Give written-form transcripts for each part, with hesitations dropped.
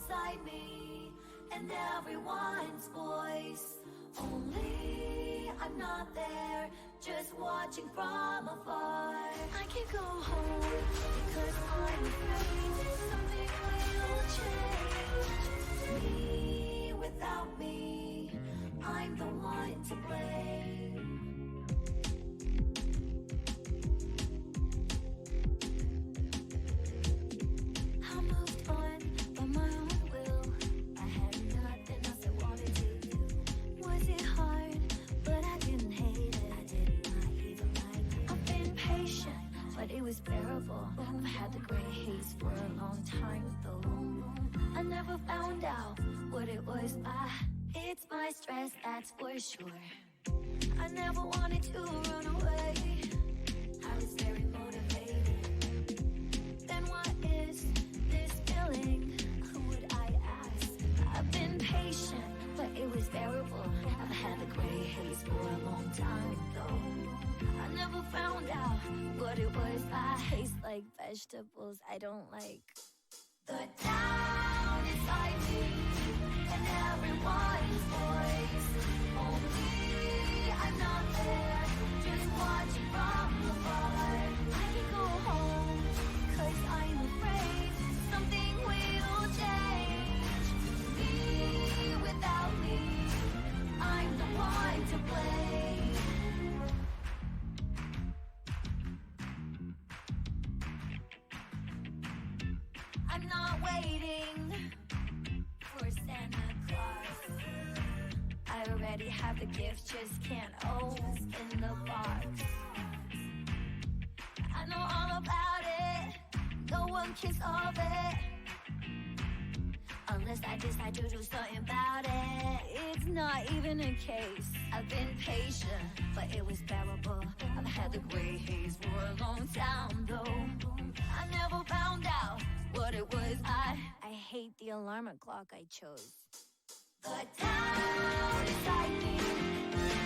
inside me and everyone's voice. Only I'm not there, just watching from afar. I can't go home because I'm afraid something will change. Me without me, I'm the one to blame. I moved on by my own will. I had nothing else I wanted to do. Was it hard? But I didn't hate it. I did not even like it. I've been patient, but it was bearable. I've had the gray haze for a long time though. I never found out what it was. It's my stress, that's for sure. I never wanted to run away. I was very motivated. Then what is this feeling? Who would I ask? I've been patient, but it was bearable. I've had the gray haze for a long time though. I never found out what it was. I taste like vegetables I don't like. The town inside me and everyone's voice. Only I'm not there, just watching from afar. I can go home, cause I'm afraid something will change. Me without me, I'm the one to blame. I'm not waiting for Santa Claus. I already have the gift, just can't open the box. I know all about it, no one can solve it unless I decide to do something about it. It's not even a case. I've been patient, but it was bearable. I've had the gray haze for a long time though. I never found out what it was. I hate the alarm clock I chose. The town inside me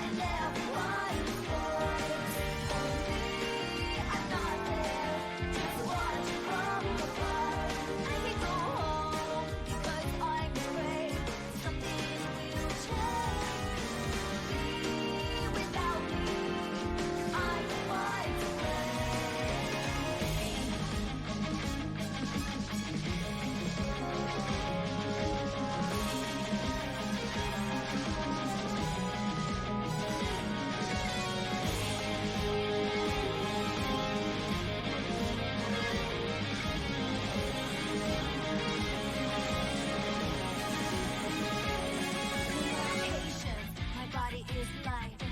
and everyone's voice. Only I'm not there, just watching from afar. I can go home because I'm afraid something will change. Me without me, I'm the one to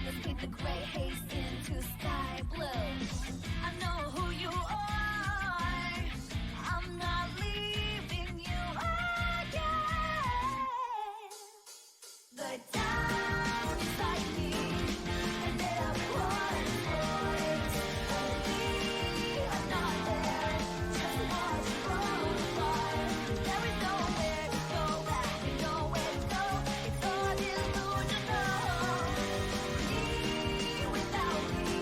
let's keep the gray haze into sky blue. I know who you are. I'm not leaving you again. The town inside me and everyone's voice. Only I'm not there, just watch from afar. There is nowhere to go back, nowhere to go. It's all illusional. Without me,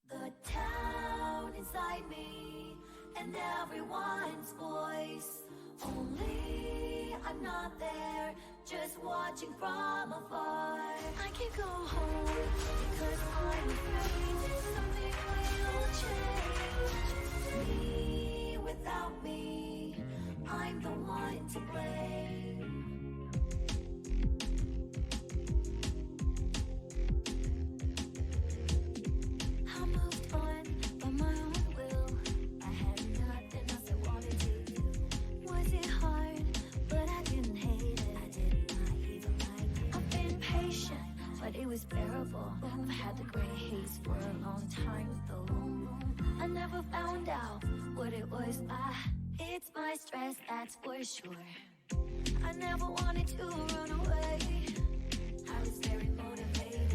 the town inside me and everyone's voice. Only I'm not there, just watching from afar. I can't go home because I'm afraid something will change. Me without me, I'm the one to blame. It was bearable. I've had the gray haze for a long time though. I never found out what it was. It's my stress, that's for sure. I never wanted to run away. I was very motivated.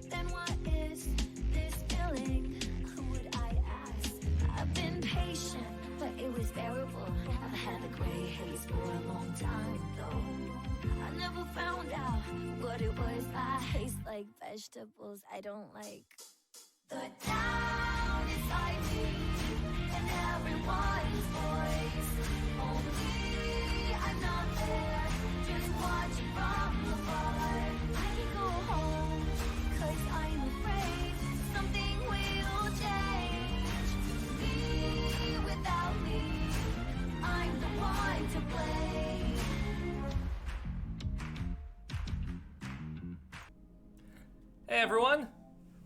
Then what is this feeling? Who would I ask? I've been patient, but it was bearable. I've had the gray haze for a long time though. I never found out what it was. I taste like vegetables I don't like. The town inside me and everyone's voice. Only I'm not there, just watching from afar. I can go home, 'cause I'm afraid something will change. Me without me, I'm the one to blame. Hey everyone!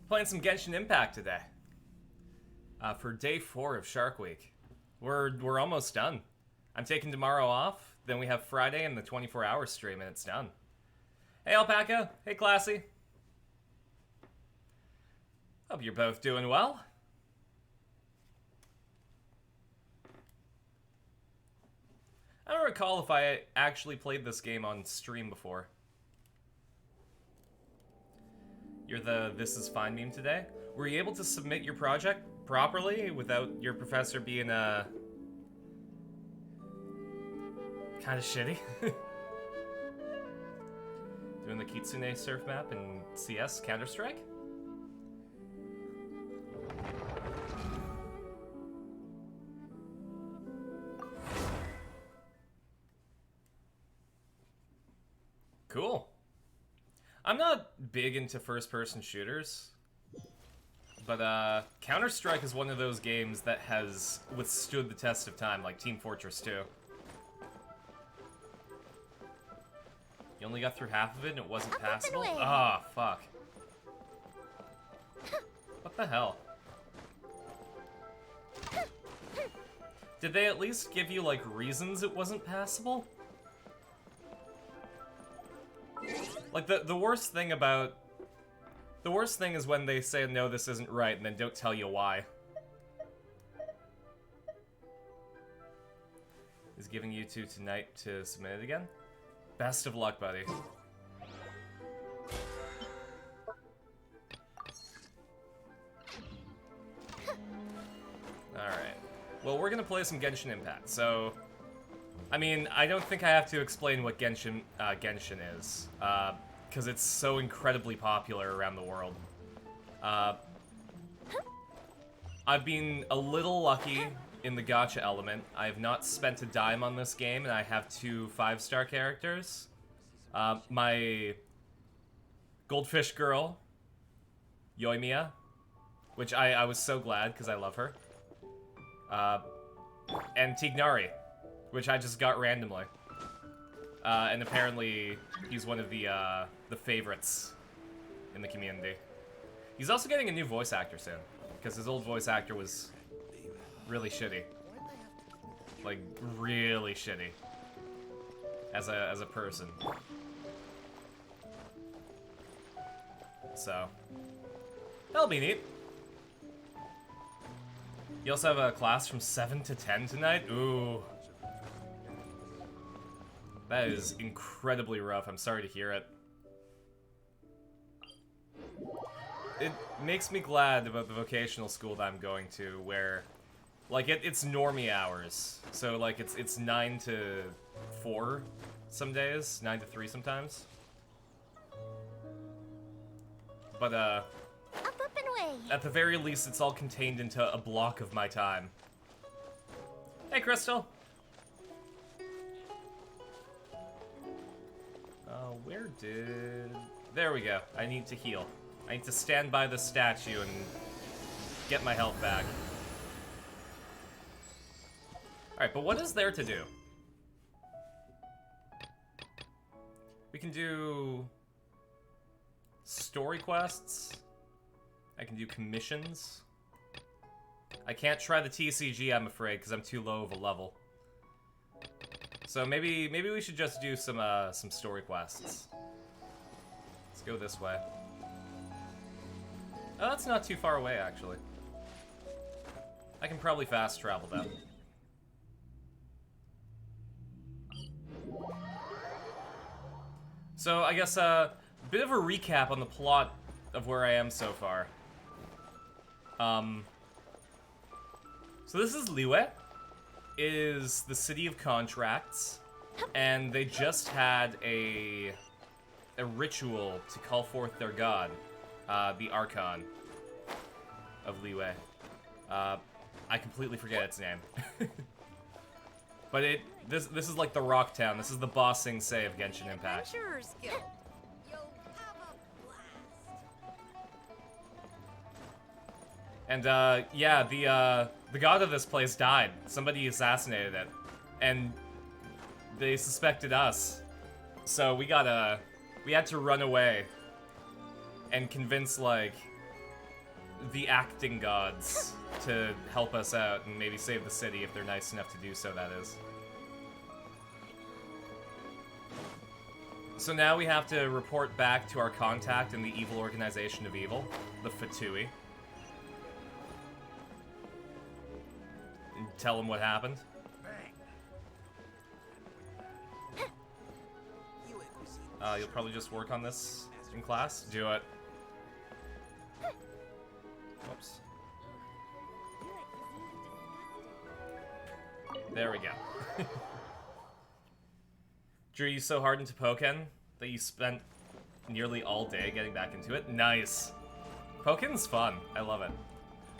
Playing some Genshin Impact today. For day 4 of Shark Week. We're almost done. I'm taking tomorrow off, then we have Friday and the 24-hour stream and it's done. Hey Alpaca, hey Classy. Hope you're both doing well. I don't recall if I actually played this game on stream before. You're the "this is fine" meme today. Were you able to submit your project properly without your professor being kind of shitty? Doing the Kitsune surf map in CS Counter-Strike? Cool. I'm not big into first-person shooters, but Counter-Strike is one of those games that has withstood the test of time, like Team Fortress 2. You only got through half of it and it wasn't passable? Ah, fuck. What the hell? Did they at least give you, like, reasons it wasn't passable? Like, the worst thing about... The worst thing is when they say, no, this isn't right, and then don't tell you why. Is giving you two tonight to submit it again? Best of luck, buddy. Alright. Well, we're gonna play some Genshin Impact, so... I mean, I don't think I have to explain what Genshin is, because it's so incredibly popular around the world. I've been a little lucky in the gacha element. I have not spent a dime on this game, and I have 2 5-star characters. My Goldfish girl, Yoimiya, which I was so glad, because I love her. And Tignari, which I just got randomly. And apparently, he's one of the favorites in the community. He's also getting a new voice actor soon, because his old voice actor was really shitty. Like, really shitty. As a person. So, that'll be neat. You also have a class from 7 to 10 tonight? Ooh. That is incredibly rough. I'm sorry to hear it. It makes me glad about the vocational school that I'm going to, where, like, it's normie hours. So, like, it's 9 to 4 some days, 9 to 3 sometimes. But, Up and away. at the very least, it's all contained into a block of my time. Hey, Crystal! Where did... There we go. I need to heal. I need to stand by the statue and get my health back. Alright, but what is there to do? We can do... story quests. I can do commissions. I can't try the TCG, I'm afraid, because I'm too low of a level. So maybe we should just do some story quests. Let's go this way. Oh, that's not too far away, actually. I can probably fast travel that. So, I guess, a bit of a recap on the plot of where I am so far. So this is Liyue. It is the city of contracts, and they just had a ritual to call forth their god, the Archon of Liyue. I completely forget its name. But this is like the Rock Town. This is the Ba Sing Se of Genshin Impact. Adventurers Guild. You'll have a blast. And yeah, the god of this place died. Somebody assassinated it, and they suspected us. So we had to run away and convince like the acting gods to help us out and maybe save the city if they're nice enough to do so, that is. So now we have to report back to our contact in the evil organization of evil, the Fatui. And tell them what happened. You'll probably just work on this in class? Do it. Oops. There we go. Drew you so hard into Pokken that you spent nearly all day getting back into it? Nice. Pokken's fun. I love it.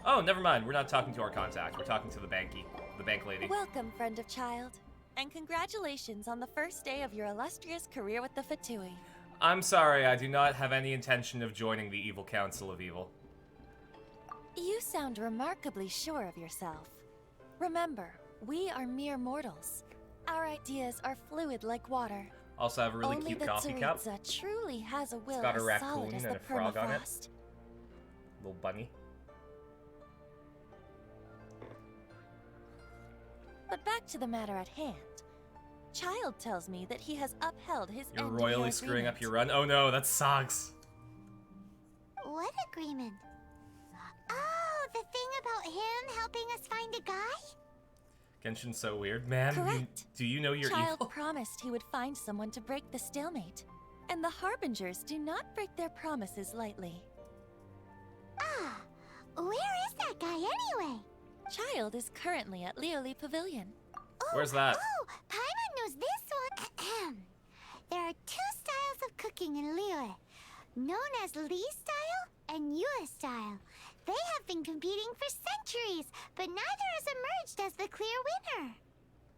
Oh, never mind. We're not talking to our contact. We're talking to the bank lady. Welcome, friend of child. And congratulations on the first day of your illustrious career with the Fatui. I'm sorry, I do not have any intention of joining the Evil Council of Evil. You sound remarkably sure of yourself. Remember, we are mere mortals. Our ideas are fluid like water. Also have a really Only cute the coffee cup. Tsaritsa truly has a will It's got a as raccoon solid as and the a frog on it. permafrost. Little bunny. But back to the matter at hand. Child tells me that he has upheld his You're end of royally your screwing up agreement. your run. Oh no, that sucks. What agreement? Oh, the thing about him helping us find a guy? Genshin's so weird. Man, Correct. do you know you're Child evil? promised he would find someone to break the stalemate. And the Harbingers do not break their promises lightly. Ah, where is that guy anyway? Child is currently at Lioli Pavilion. Where's that? Oh, Paimon knows this one. There are two styles of cooking in Liyue, known as Li style and Yue style. They have been competing for centuries, but neither has emerged as the clear winner.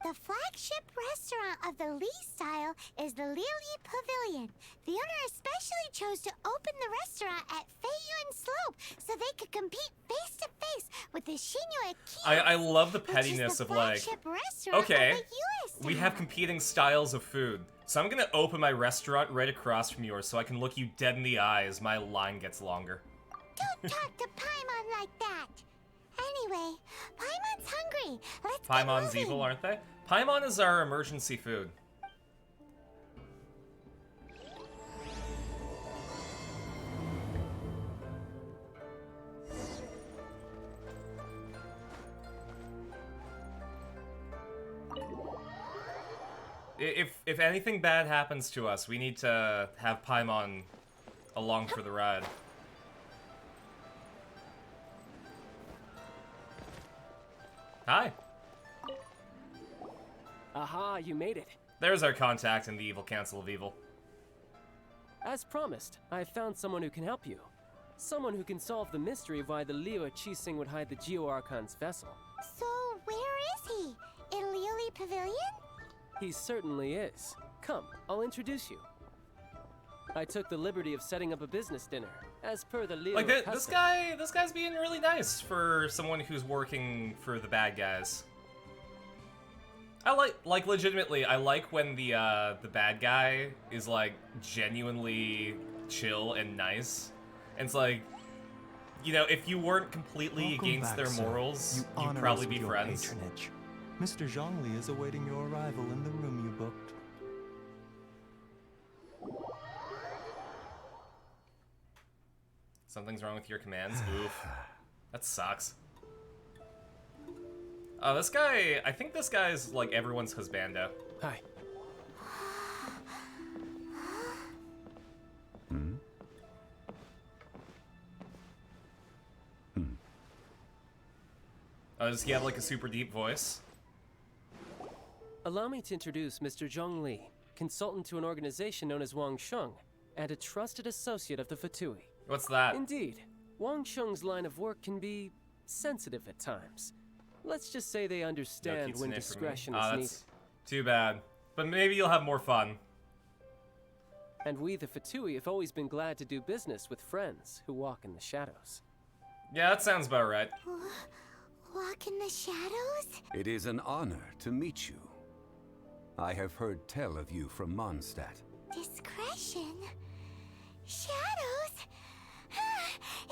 The flagship restaurant of the Li style is the Lioli Pavilion. The owner especially chose to open the restaurant at Feiyuan Slope so they could compete face to face with the Shinyo Aki. I love the which is pettiness the of like, flagship restaurant okay, of the Yue we style. have competing styles of food. So I'm gonna open my restaurant right across from yours so I can look you dead in the eye as my line gets longer. Don't talk to Paimon like that. Anyway, Paimon's hungry. Let's Paimon's get moving. evil, aren't they? Paimon is our emergency food. If anything bad happens to us, we need to have Paimon along for the ride. Hi. Aha, you made it. There's our contact in the Evil Council of Evil. As promised, I found someone who can help you. Someone who can solve the mystery of why the Liyue Qixing would hide the Geo Archon's vessel. So, where is he? In Lioli Pavilion? He certainly is. Come, I'll introduce you. I took the liberty of setting up a business dinner, as per the Liyue Like this custom. this guy's being really nice for someone who's working for the bad guys. I like legitimately, I like when the bad guy is like genuinely chill and nice. And it's like, you know, if you weren't completely Welcome against back, their sir. morals, You you'd honor probably us be with your friends. patronage. Mr. Zhongli is awaiting your arrival in the room you booked. Something's wrong with your commands. Oof. That sucks. Oh, this guy... I think this guy's, like, everyone's husbando. Hi. Oh, does he have, like, a super deep voice? Allow me to introduce Mr. Zhongli, consultant to an organization known as Wang Sheng, and a trusted associate of the Fatui. What's that? Indeed, Wang Sheng's line of work can be sensitive at times. Let's just say they No understand when kitsune for me. discretion Oh, is needed. that's too bad. But maybe you'll have more fun. And we, the Fatui, have always been glad to do business with friends who walk in the shadows. Yeah, that sounds about right. Walk in the shadows? It is an honor to meet you. I have heard tell of you from Mondstadt. Discretion? Shadows?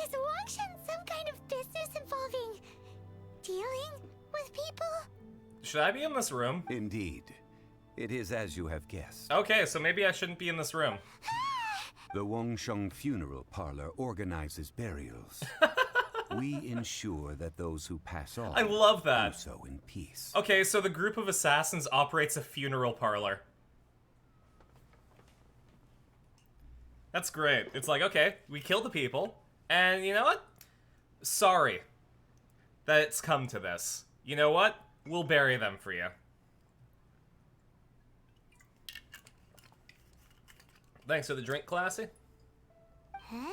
Is Wangshan some kind of business involving dealing with people? Should I be in this room? Indeed. It is as you have guessed. Okay, so maybe I shouldn't be in this room. The Wangsheng Funeral Parlor organizes burials. We ensure that those who pass on I love do that. so in peace. Okay, so the group of assassins operates a funeral parlor. That's great. It's like, okay, we killed the people, and you know what? Sorry that it's come to this. You know what? We'll bury them for you. Thanks for the drink, Classy. Huh?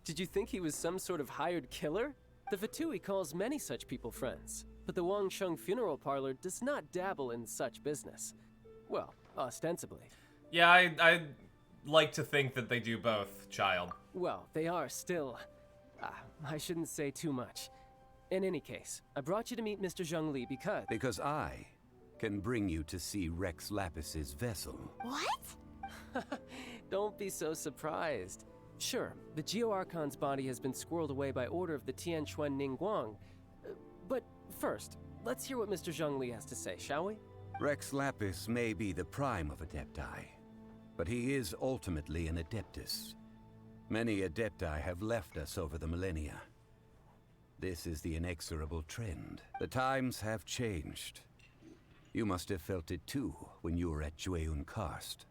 Did you think he was some sort of hired killer? The Fatui calls many such people friends, but the Wangsheng Funeral Parlor does not dabble in such business. Well, ostensibly. Yeah, I like to think that they do both, child. Well, they are still... I shouldn't say too much. In any case, I brought you to meet Mr. Zhongli because... Because I can bring you to see Rex Lapis's vessel. What? Don't be so surprised. Sure, the Geo-Archon's body has been squirreled away by order of the Tianquan Ningguang. But first, let's hear what Mr. Zhongli has to say, shall we? Rex Lapis may be the prime of Adepti, but he is ultimately an Adeptus. Many Adepti have left us over the millennia. This is the inexorable trend. The times have changed. You must have felt it too when you were at Jueyun Karst.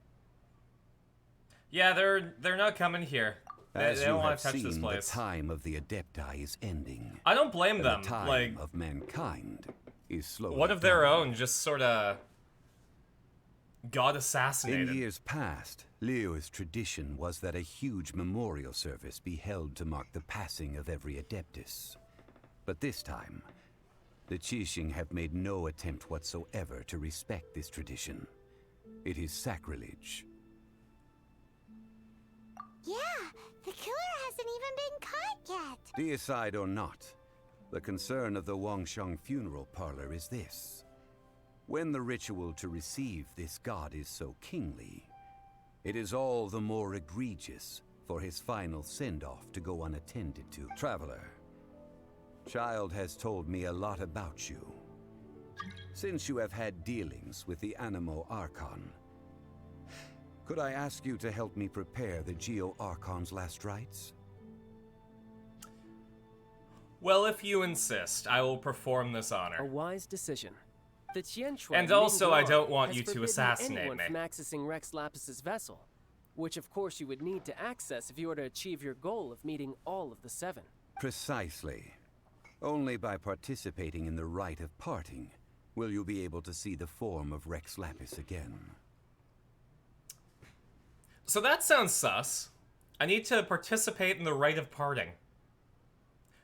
Yeah, they're not coming here. They don't want to touch this place. The time of the Adepti is ending. I don't blame And them. the time Like, of mankind is slowly one of their dying. own just sort of got assassinated. In years past, Leo's tradition was that a huge memorial service be held to mark the passing of every Adeptus. But this time, the Qixing have made no attempt whatsoever to respect this tradition. It is sacrilege. Yeah, the killer hasn't even been caught yet. Deicide or not, the concern of the Wangsheng Funeral Parlor is this. When the ritual to receive this god is so kingly, it is all the more egregious for his final send-off to go unattended to. Traveler, Child has told me a lot about you. Since you have had dealings with the Animo Archon, could I ask you to help me prepare the Geo-Archon's last rites? Well, if you insist, I will perform this A honor. wise decision. The Tianquan And also, I Ningguang don't want has you to forbidden assassinate anyone me. from accessing Rex Lapis's vessel, which of course you would need to access if you were to achieve your goal of meeting all of the seven. Precisely. Only by participating in the rite of parting will you be able to see the form of Rex Lapis again. So that sounds sus. I need to participate in the rite of parting.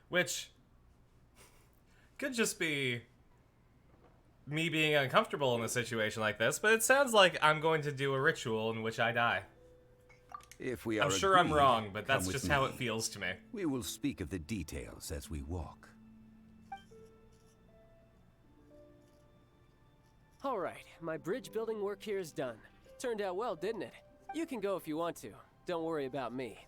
Which could just be me being uncomfortable in a situation like this, but it sounds like I'm going to do a ritual in which I die. If we are I'm sure I'm agreed, wrong, but come that's with just how me. it feels to me. We will speak of the details as we walk. All right, my bridge building work here is done. Turned out well, didn't it? You can go if you want to. Don't worry about me.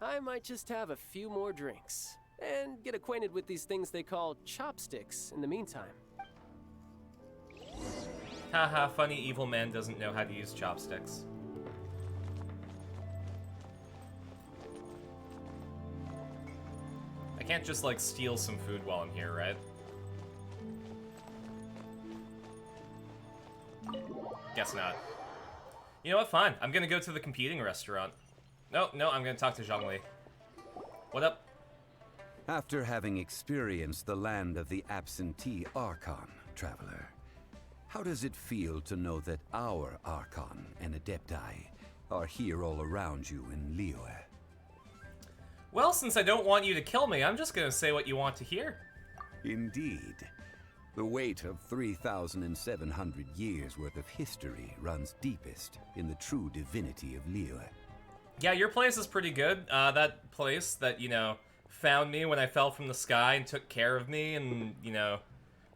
I might just have a few more drinks and get acquainted with these things they call chopsticks in the meantime. Haha, funny evil man doesn't know how to use chopsticks. Can't just, like, steal some food while I'm here, right? Guess not. You know what? Fine. I'm gonna go to the competing restaurant. No, I'm gonna talk to Zhongli. What up? After having experienced the land of the absentee Archon, traveler, how does it feel to know that our Archon and Adepti are here all around you in Liyue? Well, since I don't want you to kill me, I'm just gonna say what you want to hear. Indeed. The weight of 3,700 years worth of history runs deepest in the true divinity of Liyue. Yeah, your place is pretty good. That place that, you know, found me when I fell from the sky and took care of me and, you know,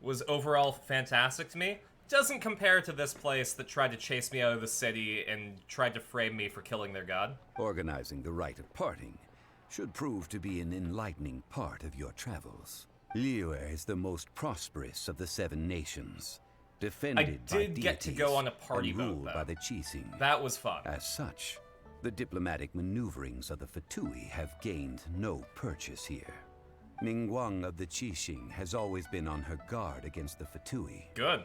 was overall fantastic to me, doesn't compare to this place that tried to chase me out of the city and tried to frame me for killing their god. Organizing the rite of parting should prove to be an enlightening part of your travels. Liyue is the most prosperous of the 7 nations, defended by I did get to go on a party and boat, ruled though. by the Qixing. That was fun. As such, the diplomatic maneuverings of the Fatui have gained no purchase here. Ningguang of the Qixing has always been on her guard against the Fatui. Good.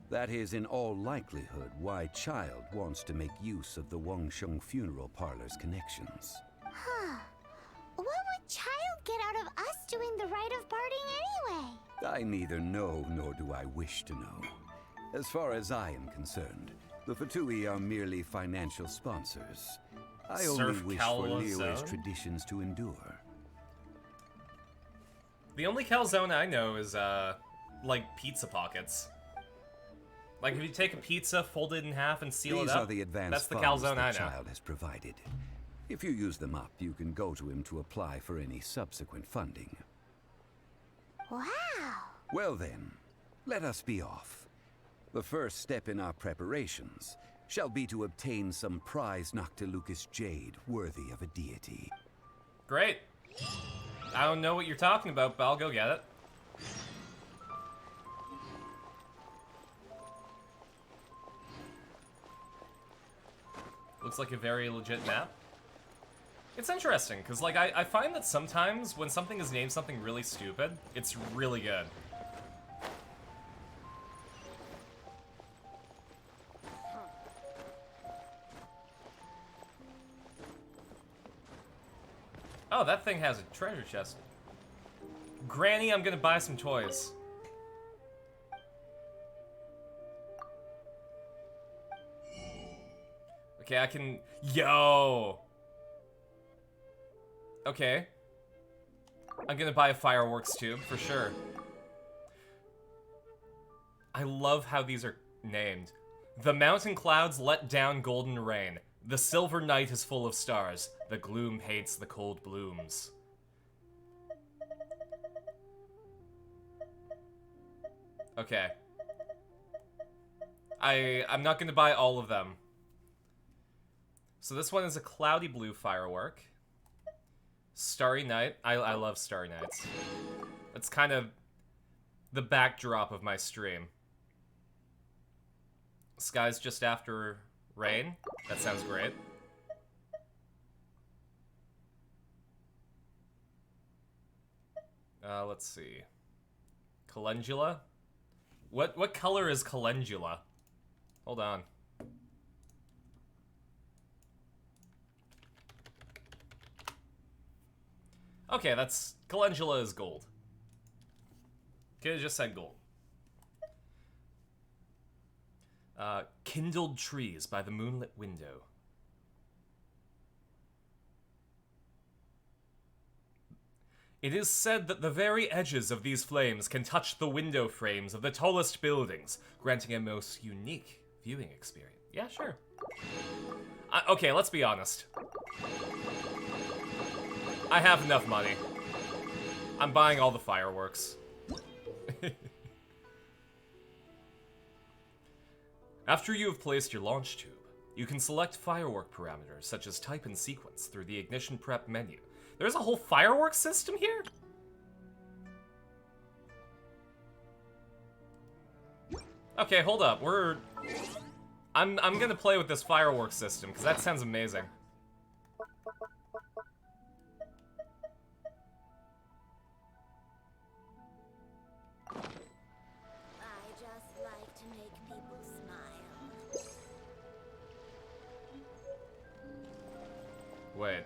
That is in all likelihood why Child wants to make use of the Wangsheng funeral parlor's connections. Huh. What would Child get out of us doing the rite of parting anyway? I neither know nor do I wish to know. As far as I am concerned, the Fatui are merely financial sponsors. I only Surf wish for calzone? Liyue's traditions to endure. The only calzone I know is, like, pizza pockets. Like, if you take a pizza, fold it in half, and seal it These up, are the advanced that's the funds calzone I that know. Child has provided. If you use them up, you can go to him to apply for any subsequent funding. Wow. Well then, let us be off. The first step in our preparations shall be to obtain some prize Noctilucus jade worthy of a deity. Great. I don't know what you're talking about, but I'll go get it. Looks like a very legit map. It's interesting, because, like, I find that sometimes when something is named something really stupid, it's really good. Oh, that thing has a treasure chest. Granny, I'm gonna buy some toys. Okay, I can... Yo! Okay. I'm gonna buy a fireworks tube, for sure. I love how these are named. The mountain clouds let down golden rain. The silver night is full of stars. The gloom hates the cold blooms. Okay. I'm not gonna buy all of them. So this one is a cloudy blue firework. Starry Night. I love Starry Nights. It's kind of the backdrop of my stream. Skies just after rain. That sounds great. Let's see. Calendula? What color is calendula? Hold on. Okay, that's... Calendula is gold. Could've just said gold. Kindled trees by the moonlit window. It is said that the very edges of these flames can touch the window frames of the tallest buildings, granting a most unique viewing experience. Yeah, sure. Okay, let's be honest. I have enough money. I'm buying all the fireworks. After you have placed your launch tube, you can select firework parameters such as type and sequence through the ignition prep menu. There's a whole fireworks system here? Okay, hold up. I'm gonna play with this fireworks system because that sounds amazing. Wait.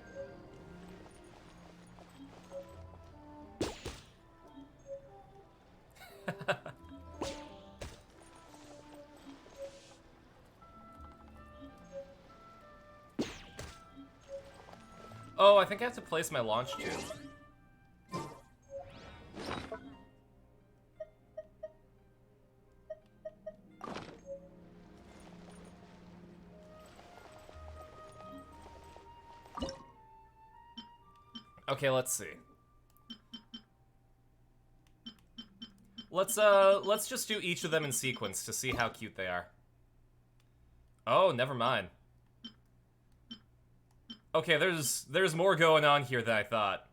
Oh, I think I have to place my launch tube. Okay, let's see. Let's just do each of them in sequence to see how cute they are. Oh, never mind. Okay, there's more going on here than I thought.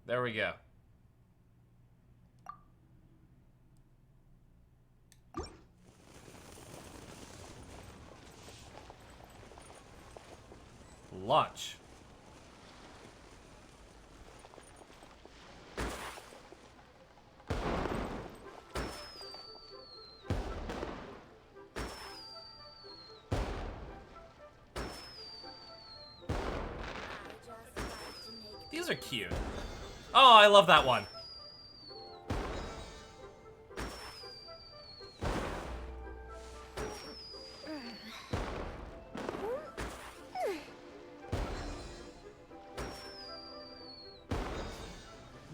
There we go. Launch. These are cute. Oh, I love that one.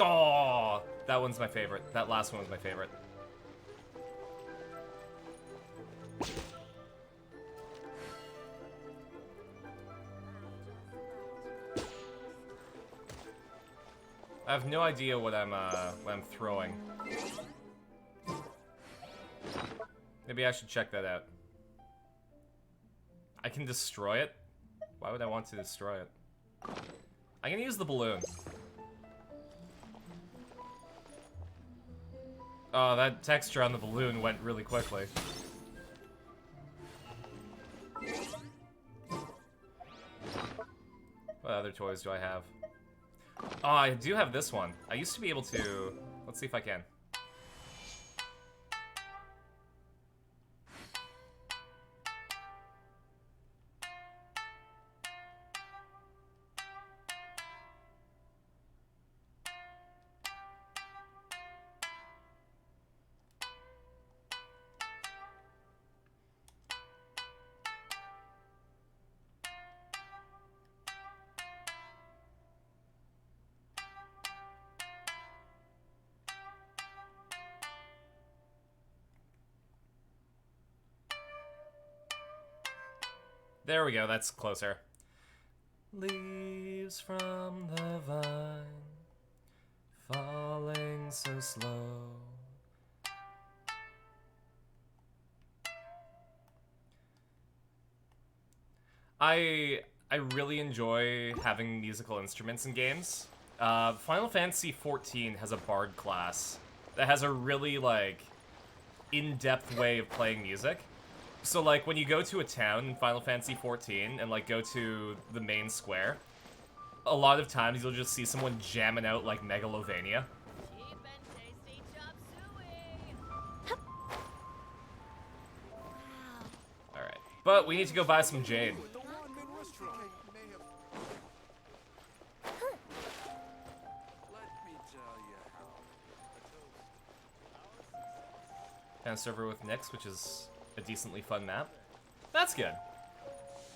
Oh, that one's my favorite. That last one was my favorite. I have no idea what I'm throwing. Maybe I should check that out. I can destroy it? Why would I want to destroy it? I can use the balloon. Oh, that texture on the balloon went really quickly. What other toys do I have? Oh, I do have this one. I used to be able to... Let's see if I can. There we go, that's closer. Leaves from the vine, falling so slow. I really enjoy having musical instruments in games. Final Fantasy XIV has a bard class that has a really, like, in-depth way of playing music. So, like, when you go to a town in Final Fantasy XIV and, like, go to the main square, a lot of times you'll just see someone jamming out, like, Megalovania. Alright. But we need to go buy some jade. Kind of server with Nyx, which is a decently fun map. That's good.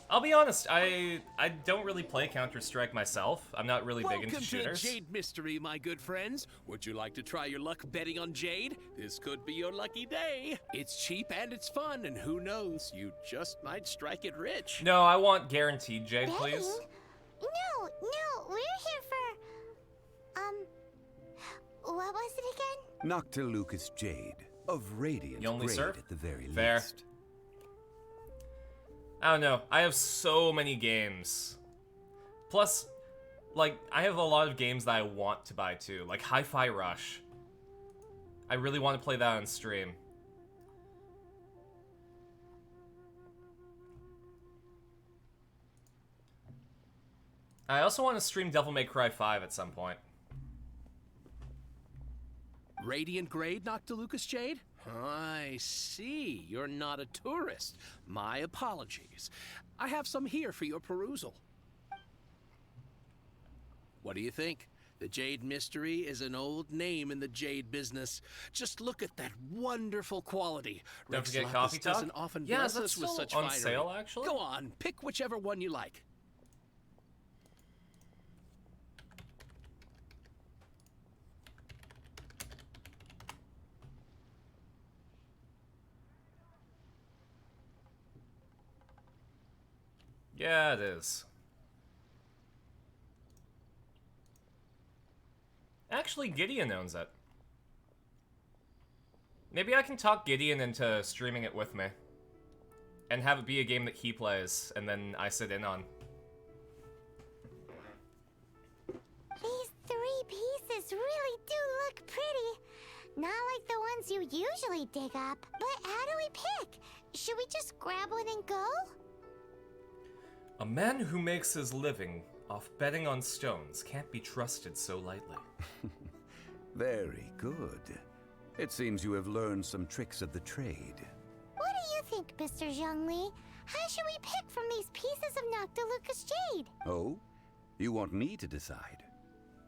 I'll be honest, I don't really play Counter-Strike myself. I'm not really big into shooters. Welcome to Jade Mystery, my good friends. Would you like to try your luck betting on Jade? This could be your lucky day. It's cheap and it's fun, and who knows, you just might strike it rich. No, I want guaranteed Jade, please. No, we're here for... what was it again? Noctilucous Jade, of radiant You only grade serve? at the very Fair. least. I don't know. I have so many games. Plus, like, I have a lot of games that I want to buy too. Like Hi-Fi Rush. I really want to play that on stream. I also want to stream Devil May Cry 5 at some point. Radiant grade, Noctilucus Jade? I see. You're not a tourist. My apologies. I have some here for your perusal. What do you think? The Jade Mystery is an old name in the Jade business. Just look at that wonderful quality. Don't Rex forget Lapis Coffee Talk? doesn't often Yeah, bless that's us with still such on finery. sale, actually? Go on, pick whichever one you like. Yeah, it is. Actually, Gideon owns it. Maybe I can talk Gideon into streaming it with me. And have it be a game that he plays, and then I sit in on. These 3 pieces really do look pretty. Not like the ones you usually dig up. But how do we pick? Should we just grab one and go? A man who makes his living off betting on stones can't be trusted so lightly. Very good. It seems you have learned some tricks of the trade. What do you think, Mr. Zhongli? How should we pick from these pieces of Noctilucus Jade? Oh? You want me to decide?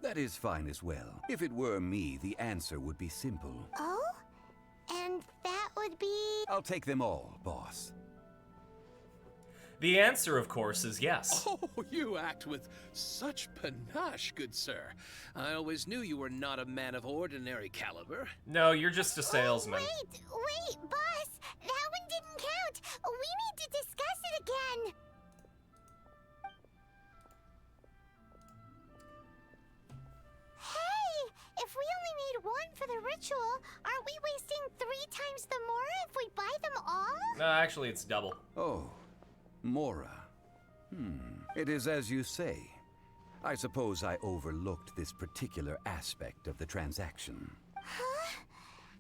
That is fine as well. If it were me, the answer would be simple. Oh? And that would be... I'll take them all, boss. The answer, of course, is yes. Oh, you act with such panache, good sir. I always knew you were not a man of ordinary caliber. No, you're just a salesman. Wait, boss! That one didn't count! We need to discuss it again! Hey! If we only need one for the ritual, aren't we wasting 3 times the Mora if we buy them all? No, actually, it's double. Oh, Mora. It is as you say. I suppose I overlooked this particular aspect of the transaction. Huh?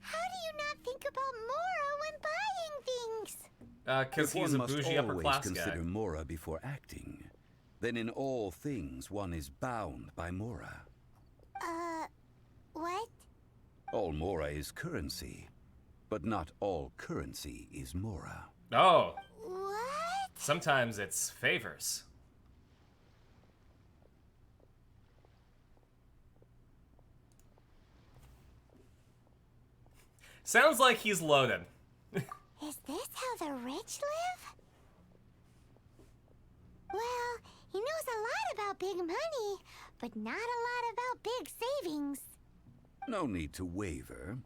How do you not think about Mora when buying things? Because If he's a one must bougie upper always class guy. consider Mora before acting, then in all things one is bound by Mora. What? All Mora is currency, but not all currency is Mora. Oh, What? sometimes it's favors. Sounds like he's loaded. Is this how the rich live? Well, he knows a lot about big money, but not a lot about big savings. No need to waver.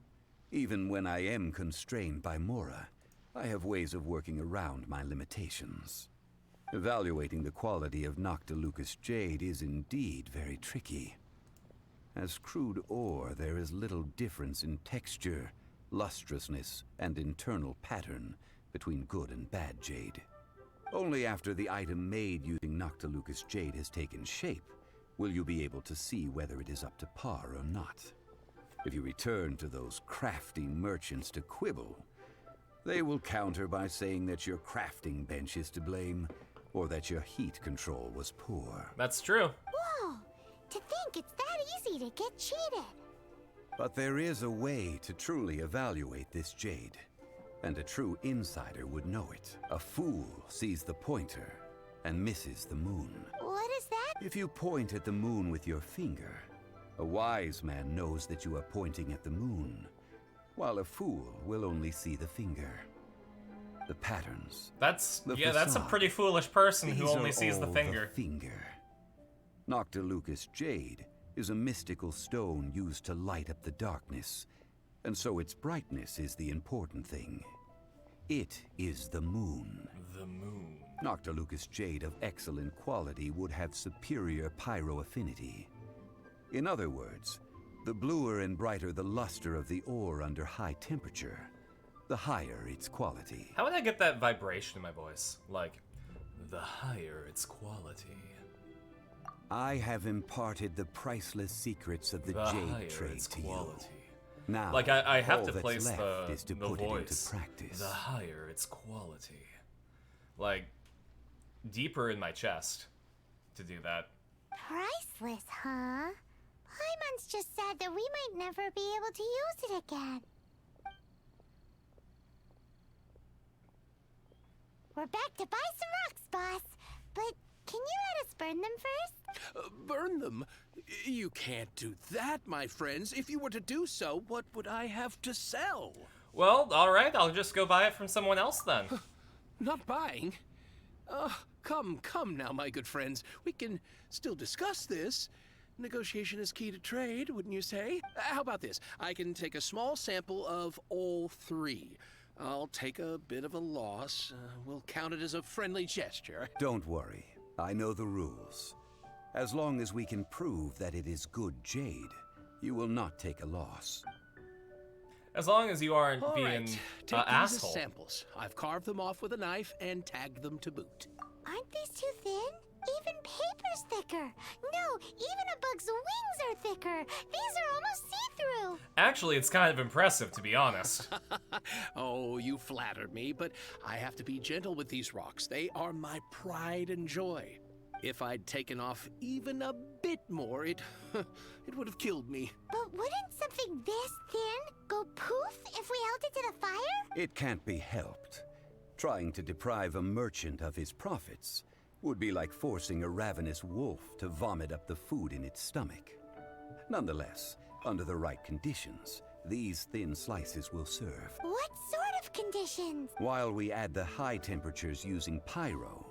Even when I am constrained by Mora, I have ways of working around my limitations. Evaluating the quality of Noctilucus Jade is indeed very tricky. As crude ore, there is little difference in texture, lustrousness, and internal pattern between good and bad jade. Only after the item made using Noctilucus Jade has taken shape will you be able to see whether it is up to par or not. If you return to those crafty merchants to quibble, they will counter by saying that your crafting bench is to blame, or that your heat control was poor. That's true. Whoa! To think it's that easy to get cheated. But there is a way to truly evaluate this jade, and a true insider would know it. A fool sees the pointer and misses the moon. What is that? If you point at the moon with your finger, a wise man knows that you are pointing at the moon, while a fool will only see the finger. The patterns. That's The that's a facade. pretty foolish person who These only are sees the all finger. finger. Noctilucus Jade is a mystical stone used to light up the darkness, and so its brightness is the important thing. It is the moon. The moon. Noctilucus Jade of excellent quality would have superior pyro affinity. In other words, the bluer and brighter the luster of the ore under high temperature, the higher its quality. How would I get that vibration in my voice? Like, the higher its quality. I have imparted the priceless secrets of the The jade higher trade its to quality. you. Now, Like, I have all to that's place left is to the put it into voice. practice. The higher its quality. Like, deeper in my chest to do that. Priceless, huh? Paimon's just sad that we might never be able to use it again. We're back to buy some rocks, boss. But can you let us burn them first? Burn them? You can't do that, my friends. If you were to do so, what would I have to sell? Well, alright, I'll just go buy it from someone else then. Not buying? Come now, my good friends. We can still discuss this. Negotiation is key to trade, wouldn't you say? How about this? I can take a small sample of all three. I'll take a bit of a loss. We'll count it as a friendly gesture. Don't worry. I know the rules. As long as we can prove that it is good jade, you will not take a loss. As long as you aren't All being right, take these asshole. as samples. I've carved them off with a knife and tagged them to boot. Aren't these too thin? Even paper's thicker. No, even a bug's wings are thicker. These are almost see-through. Actually, it's kind of impressive, to be honest. Oh, you flatter me, but I have to be gentle with these rocks. They are my pride and joy. If I'd taken off even a bit more, it would have killed me. But wouldn't something this thin go poof if we held it to the fire? It can't be helped. Trying to deprive a merchant of his profits would be like forcing a ravenous wolf to vomit up the food in its stomach. Nonetheless, under the right conditions, these thin slices will serve. What sort of conditions? While we add the high temperatures using pyro,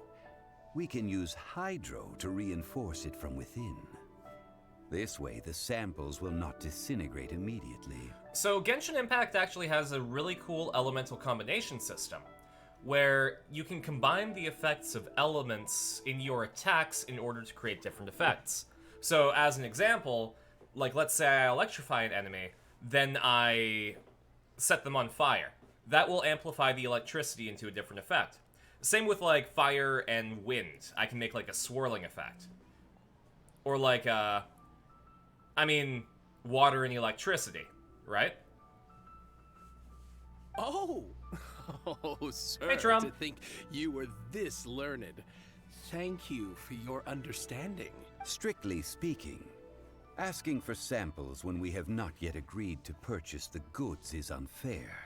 we can use hydro to reinforce it from within. This way, the samples will not disintegrate immediately. So Genshin Impact actually has a really cool elemental combination system, where you can combine the effects of elements in your attacks in order to create different effects. So as an example, like let's say I electrify an enemy, then I set them on fire. That will amplify the electricity into a different effect. Same with like fire and wind. I can make like a swirling effect. Or like, water and electricity, right? Oh! Oh, sir, Hey, Trump. to think you were this learned. Thank you for your understanding. Strictly speaking, asking for samples when we have not yet agreed to purchase the goods is unfair.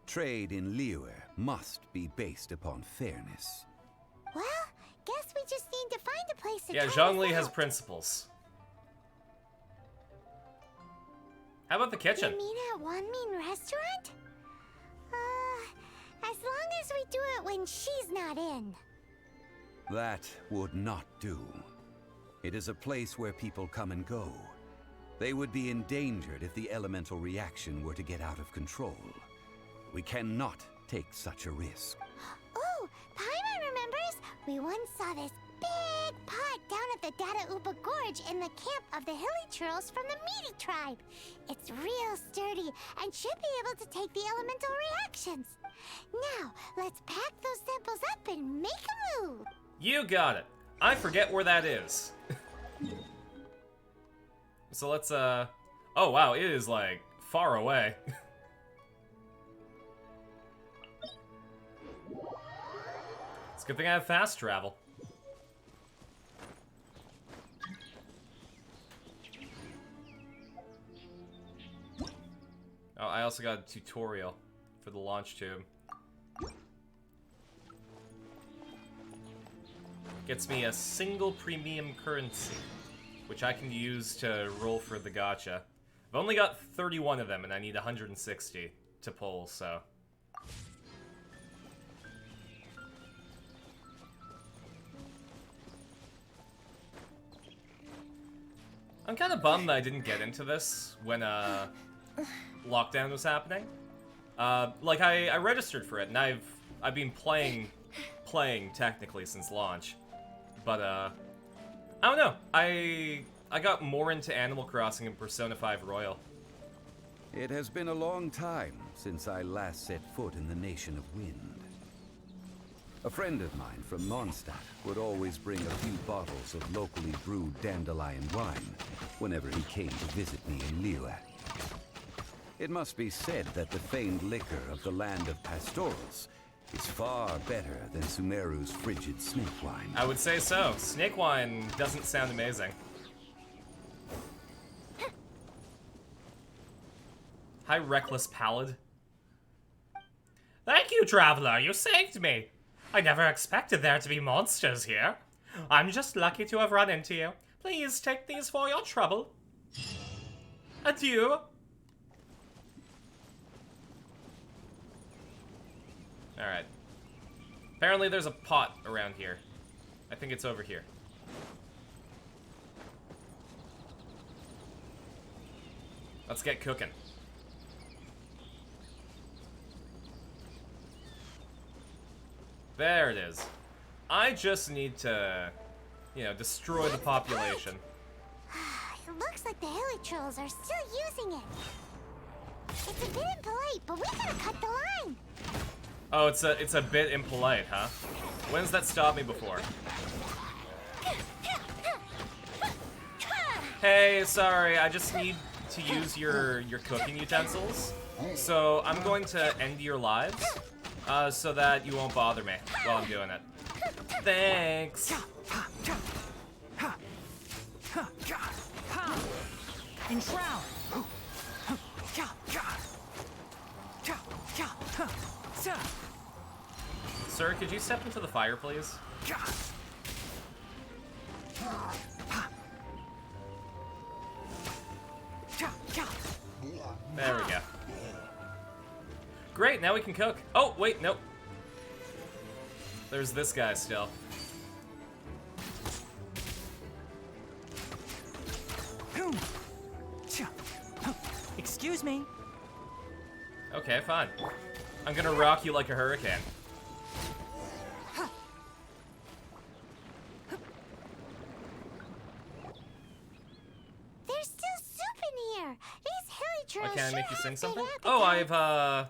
Trade in Liyue must be based upon fairness. Well, guess we just need to find a place to Yeah, try Zhongli this has out. principles. How about the kitchen? You mean at Wanmin restaurant? As long as we do it when she's not in. That would not do. It is a place where people come and go. They would be endangered if the elemental reaction were to get out of control. We cannot take such a risk. Oh, Paimon remembers. We once saw this big pot down at the Data Upa Gorge in the camp of the Hilly Churls from the Meaty tribe. It's real sturdy and should be able to take the elemental reactions. Now, let's pack those samples up and make a move. You got it. I forget where that is. So let's, oh wow, it is, like, far away. It's a good thing I have fast travel. Oh, I also got a tutorial for the launch tube. Gets me a single premium currency, which I can use to roll for the gacha. I've only got 31 of them, and I need 160 to pull, so... I'm kind of bummed that I didn't get into this when, lockdown was happening. Like, I registered for it, and I've been playing technically since launch. But, I don't know. I got more into Animal Crossing and Persona 5 Royal. It has been a long time since I last set foot in the Nation of Wind. A friend of mine from Mondstadt would always bring a few bottles of locally brewed dandelion wine whenever he came to visit me in Liyue. It must be said that the famed liquor of the land of pastorals is far better than Sumeru's frigid snake wine. I would say so. Snake wine doesn't sound amazing. Hi, Reckless Pallid. Thank you, Traveler. You saved me. I never expected there to be monsters here. I'm just lucky to have run into you. Please take these for your trouble. Adieu. Alright. Apparently there's a pot around here. I think it's over here. Let's get cooking. There it is. I just need to, you know, destroy the population. It looks like the hilly trolls are still using it. It's a bit impolite, but we gotta cut the line. Oh, it's a bit impolite, huh? When's that stopped me before? Hey, sorry, I just need to use your cooking utensils. So I'm going to end your lives, so that you won't bother me while I'm doing it. Thanks. Enshroud. Sir, could you step into the fire, please? There we go. Great, now we can cook. Oh, wait, nope. There's this guy still. Excuse me. Okay, fine. I'm gonna rock you like a hurricane. There's still soup in here. These hilly trolls Why can't I make you sure sing have something? big Oh, appetites.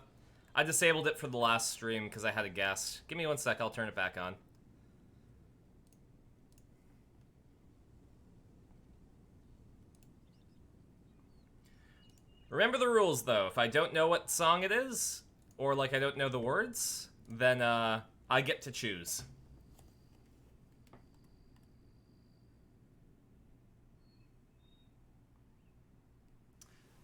I disabled it for the last stream because I had a guest. Give me 1 sec, I'll turn it back on. Remember the rules, though. If I don't know what song it is, or like I don't know the words, then I get to choose.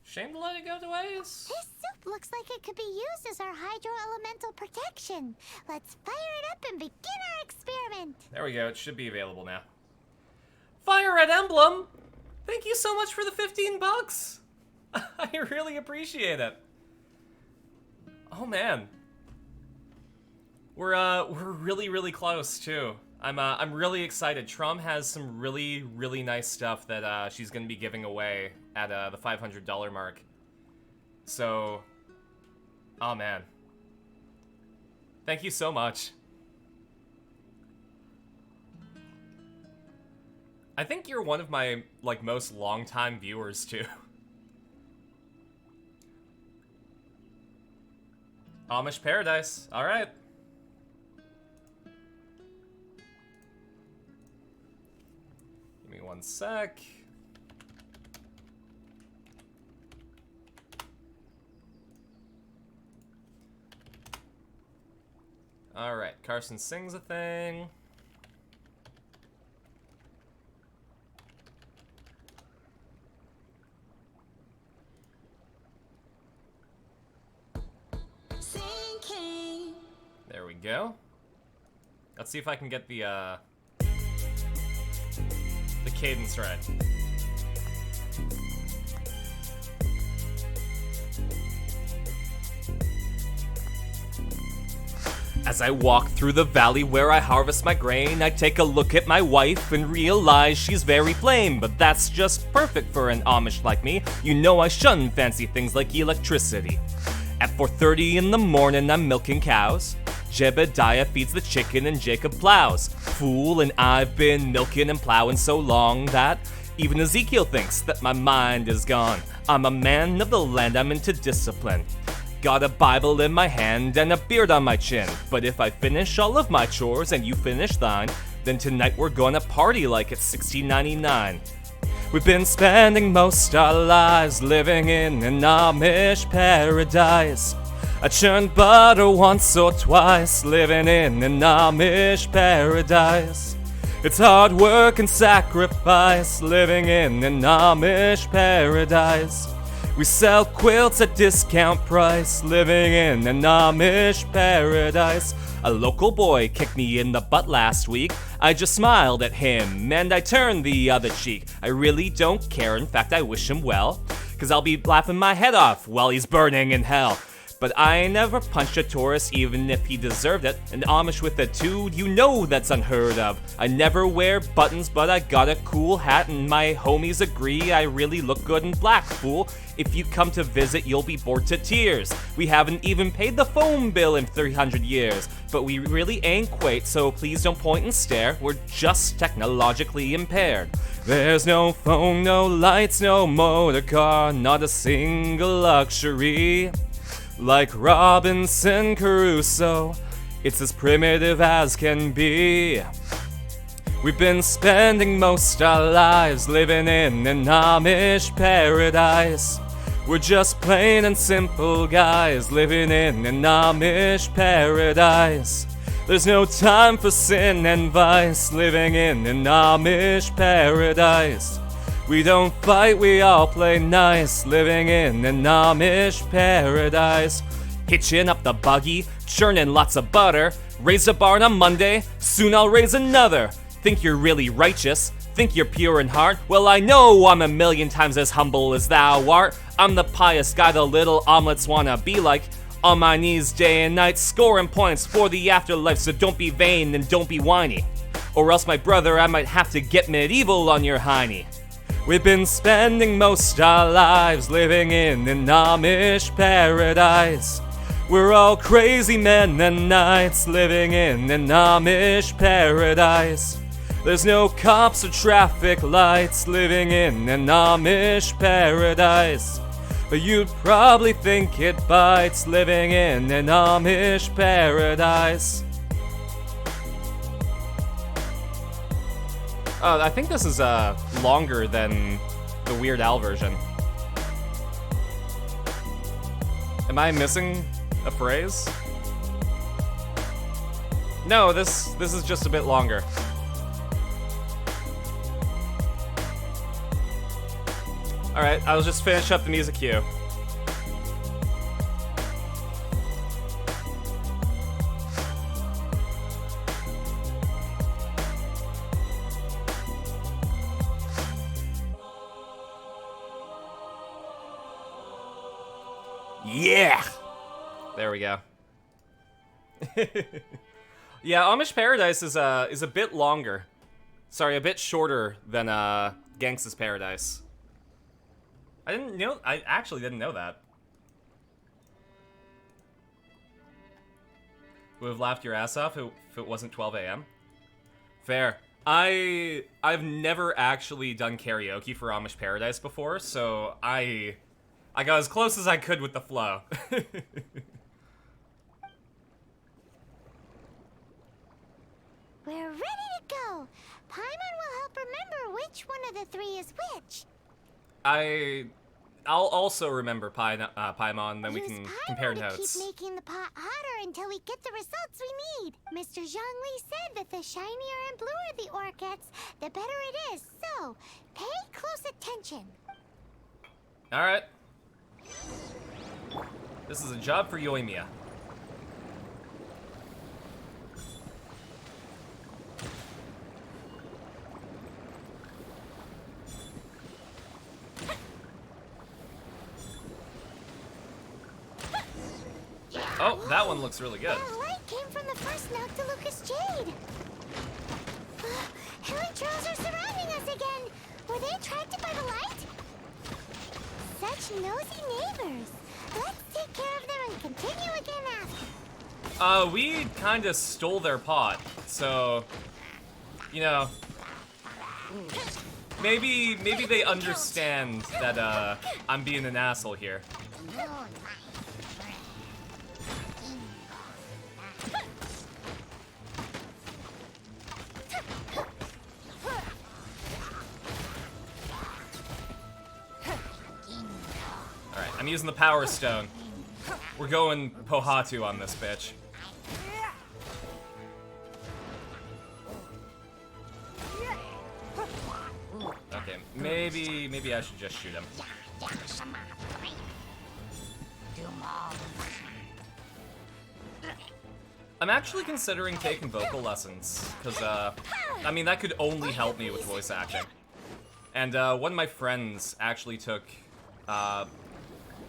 Shame to let it go to waste. This soup looks like it could be used as our hydro-elemental protection. Let's fire it up and begin our experiment. There we go, it should be available now. Fire Red Emblem! Thank you so much for the 15 bucks! I really appreciate it. Oh man. We're really, really close too. I'm really excited. Trom has some really, really nice stuff that she's gonna be giving away at the $500 mark. So, oh man. Thank you so much. I think you're one of my like most long-time viewers too. Amish Paradise. All right. Give me 1 sec. All right. Carson sings a thing. There we go. Let's see if I can get the cadence right. As I walk through the valley where I harvest my grain, I take a look at my wife and realize she's very plain, but that's just perfect for an Amish like me. You know I shun fancy things like electricity. At 4:30 in the morning, I'm milking cows. Jebediah feeds the chicken and Jacob plows. Fool, and I've been milking and plowing so long that even Ezekiel thinks that my mind is gone. I'm a man of the land, I'm into discipline. got a Bible in my hand and a beard on my chin. But if I finish all of my chores and you finish thine, then tonight we're gonna party like it's 1699. We've been spending most our lives living in an Amish paradise. I churned butter once or twice, living in an Amish paradise. It's hard work and sacrifice, living in an Amish paradise. We sell quilts at discount price, living in an Amish paradise. A local boy kicked me in the butt last week. I just smiled at him and I turned the other cheek. I really don't care, in fact I wish him well, 'cause I'll be laughing my head off while he's burning in hell. But I never punched a tourist even if he deserved it. An Amish with a dude, you know that's unheard of. I never wear buttons, but I got a cool hat and my homies agree I really look good in black, fool. If you come to visit, you'll be bored to tears. We haven't even paid the phone bill in 300 years. But we really ain't quite, so please don't point and stare. We're just technologically impaired. There's no phone, no lights, no motor car, not a single luxury. Like Robinson Crusoe, it's as primitive as can be. We've been spending most our lives living in an Amish paradise. We're just plain and simple guys living in an Amish paradise. There's no time for sin and vice, living in an Amish paradise. We don't fight, we all play nice, living in an Amish paradise. Hitching up the buggy, churning lots of butter. Raise a barn on Monday, soon I'll raise another. Think you're really righteous? Think you're pure in heart? Well, I know I'm a million times as humble as thou art. I'm the pious guy the little omelets wanna be like. On my knees day and night, scoring points for the afterlife, so don't be vain and don't be whiny. Or else, my brother, I might have to get medieval on your hiney. We've been spending most our lives living in an Amish paradise. We're all crazy men and knights living in an Amish paradise. There's no cops or traffic lights living in an Amish paradise. But you'd probably think it bites living in an Amish paradise. I think this is longer than the Weird Al version. Am I missing a phrase? No, this is just a bit longer. Alright, I'll just finish up the music cue. Yeah! There we go. Yeah, Amish Paradise is a bit longer. Sorry, a bit shorter than Gangsta's Paradise. I actually didn't know that. Would have laughed your ass off if it wasn't 12 a.m. Fair. I've never actually done karaoke for Amish Paradise before, so I got as close as I could with the flow. We're ready to go. Paimon will help remember which one of the three is which. I'll also remember Paimon, then we Use can Paimon compare to notes. keep making the pot hotter until we get the results we need. Mr. Zhongli said that the shinier and bluer the ore gets, the better it is. So, pay close attention. Alright. This is a job for Yoimiya. Oh, that one looks really good. That light came from the first knock to Lucas Jade. Hairy trolls are surrounding us again. Were they attracted by the light? Such nosy neighbors. Let's take care of them and continue again after. We kinda stole their pot, so, you know, maybe they understand that, I'm being an asshole here. I'm using the Power Stone. We're going Pohatu on this bitch. Okay, maybe I should just shoot him. I'm actually considering taking vocal lessons, because, I mean, that could only help me with voice acting. And, one of my friends actually took,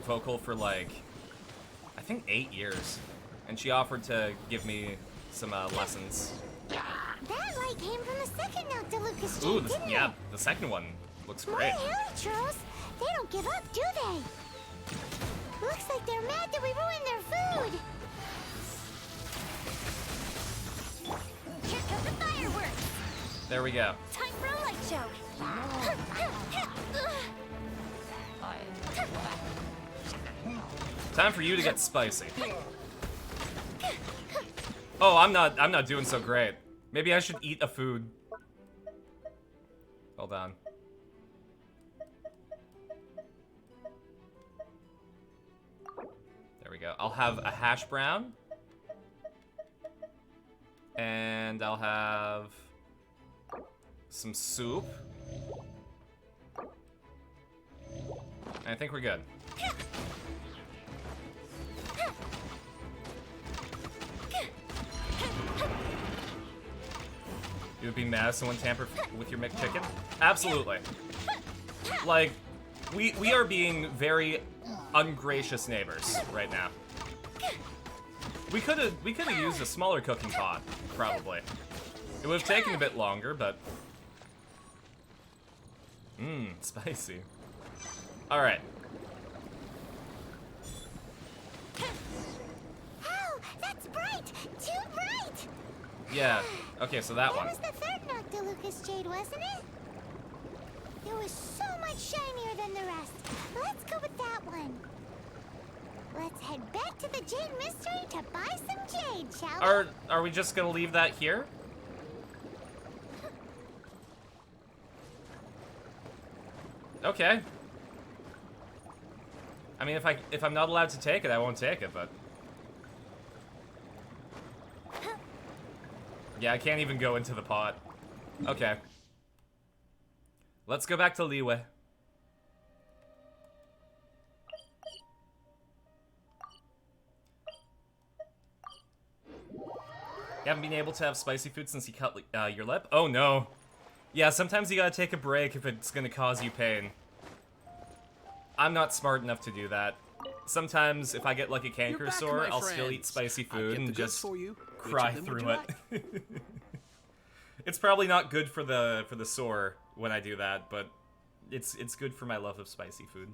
vocal for, like, I think 8 years. And she offered to give me some, lessons. That light came from the second Noctilucous Ooh, Jade, didn't yeah, it? the second one looks My great. hairy churros, they don't give up, do they? Looks like they're mad that we ruined their food. Here come the fireworks! There we go. Time for a light show! Time for you to get spicy. Oh, I'm not doing so great. Maybe I should eat a food. Hold on. There we go. I'll have a hash brown. And I'll have some soup. And I think we're good. You would be mad if someone tampered with your McChicken? Absolutely. Like, we are being very ungracious neighbors right now. We could have used a smaller cooking pot, probably. It would have taken a bit longer, but spicy. All right. Oh, that's bright! Too bright! Yeah. Okay, so that one. That was the third Noctilucous Jade, wasn't it? It was so much shinier than the rest. Let's go with that one. Let's head back to the Jade Mystery to buy some jade, shall we? Are we just gonna leave that here? Okay. I mean, if I'm not allowed to take it, I won't take it, but yeah, I can't even go into the pot. Okay. Let's go back to Liyue. You haven't been able to have spicy food since you cut your lip? Oh no. Yeah, sometimes you gotta take a break if it's gonna cause you pain. I'm not smart enough to do that. Sometimes, if I get like a canker back, sore, my I'll still eat friends. spicy I'll food get the and goods just for you. Which cry of them would through you it. like? It's probably not good for the sore when I do that, but it's good for my love of spicy food.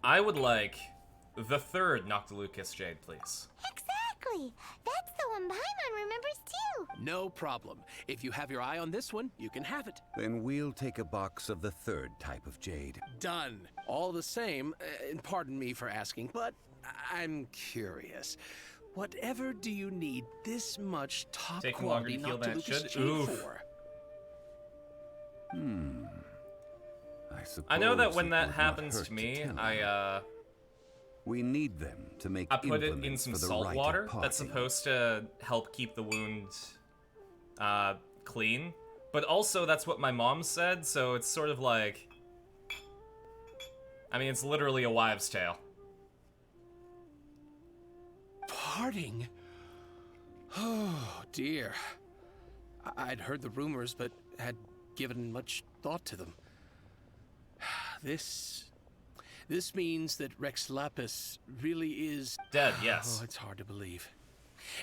I would like the third Noctilucous Jade, please. Exactly! That's the one Paimon remembers too! No problem. If you have your eye on this one, you can have it. Then we'll take a box of the third type of jade. Done. All the same, and pardon me for asking, but I'm curious. Whatever do you need this much top Taking longer quality to heal than it Noctilucous should? Jade Oof. for? I suppose I know that it when would that not happens hurt to me, tell you. We need them to make I put it in implements some for the salt right water. of That's parting. supposed to help keep the wound clean. But also, that's what my mom said, so it's sort of like... I mean, it's literally a wives' tale. Parting? Oh, dear. I'd heard the rumors, but had given much thought to them. This means that Rex Lapis really is... Dead, yes. Oh, it's hard to believe.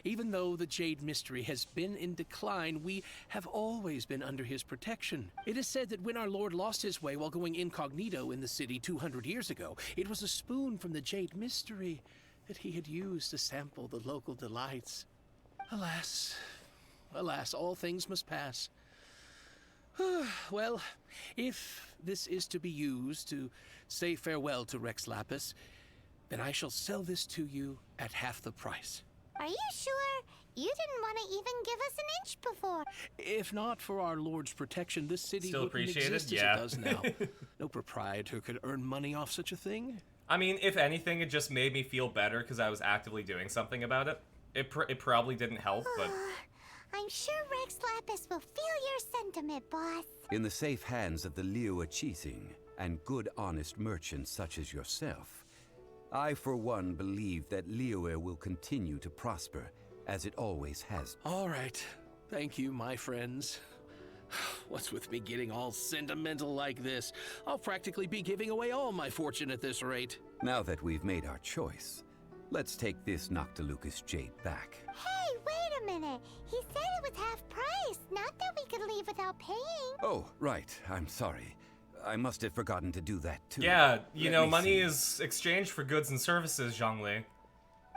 Even though the Jade Mystery has been in decline, we have always been under his protection. It is said that when our Lord lost his way while going incognito in the city 200 years ago, it was a spoon from the Jade Mystery that he had used to sample the local delights. Alas, alas, all things must pass. Well, if this is to be used to say farewell to Rex Lapis, then I shall sell this to you at half the price. Are you sure? You didn't want to even give us an inch before. If not for our Lord's protection, this city Still wouldn't appreciated? exist Yeah. as it does now. No proprietor could earn money off such a thing. I mean, if anything, it just made me feel better because I was actively doing something about it. It probably didn't help, but... I'm sure Rex Lapis will feel your sentiment, boss. In the safe hands of the Liu Chising and good honest merchants such as yourself, I for one believe that Liyue will continue to prosper as it always has. All right. Thank you, my friends. What's with me getting all sentimental like this? I'll practically be giving away all my fortune at this rate. Now that we've made our choice, let's take this Noctilucus jade back. Hey, wait a minute. He said it was half price, not that we could leave without paying. Oh, right. I'm sorry. I must have forgotten to do that too. Yeah, you Let know, me money see. is exchanged for goods and services, Zhongli.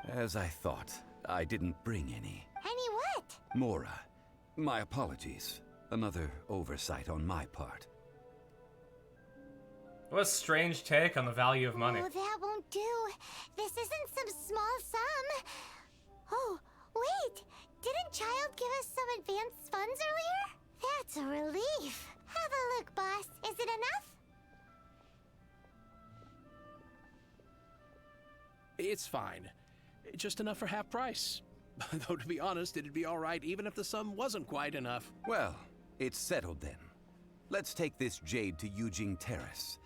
As I thought, I didn't bring any. Any what? Mora, my apologies. Another oversight on my part. What a strange take on the value of money. Oh, that won't do. This isn't some small sum. Oh, wait. Didn't Child give us some advanced funds earlier? That's a relief. Have a look, boss. Is it enough? It's fine. Just enough for half price. Though, to be honest, it'd be all right even if the sum wasn't quite enough. Well, it's settled then. Let's take this jade to Yujing Terrace.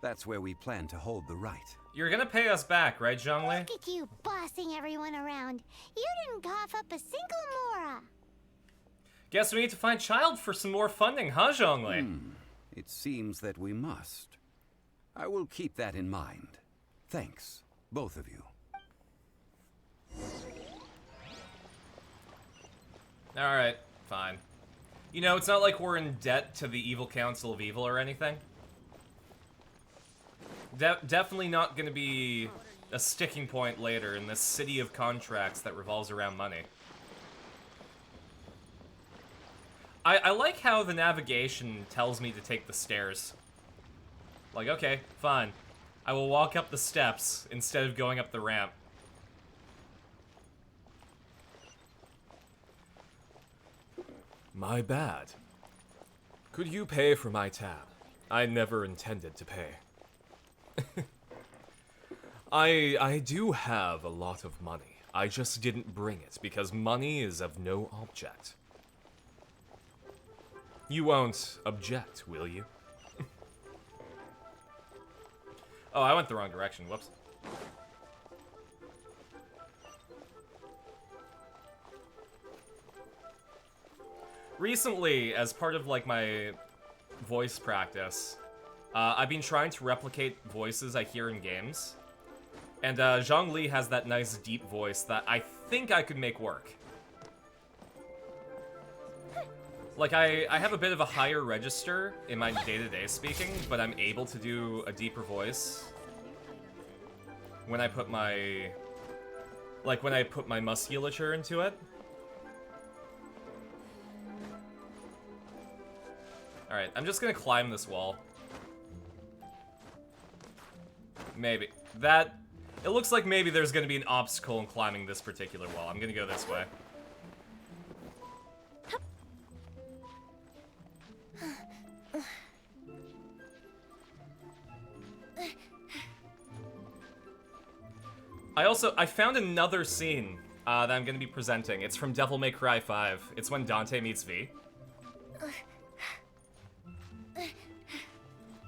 That's where we plan to hold the rite. You're gonna pay us back, right, Zhongli? Look at you bossing everyone around. You didn't cough up a single mora. Guess we need to find Child for some more funding, huh, Zhongli? It seems that we must. I will keep that in mind. Thanks, both of you. Alright, fine. You know, it's not like we're in debt to the Evil Council of Evil or anything. Definitely not gonna be a sticking point later in this city of contracts that revolves around money. I like how the navigation tells me to take the stairs. Like, okay, fine. I will walk up the steps instead of going up the ramp. My bad. Could you pay for my tab? I never intended to pay. I do have a lot of money. I just didn't bring it because money is of no object. You won't object, will you? Oh, I went the wrong direction. Whoops. Recently, as part of like my voice practice, I've been trying to replicate voices I hear in games. And Zhongli has that nice deep voice that I think I could make work. Like, I have a bit of a higher register in my day-to-day speaking, but I'm able to do a deeper voice when I put my... like, when I put my musculature into it. Alright, I'm just gonna climb this wall. Maybe. That... it looks like maybe there's gonna be an obstacle in climbing this particular wall. I'm gonna go this way. I found another scene that I'm gonna be presenting. It's from Devil May Cry 5. It's when Dante meets V.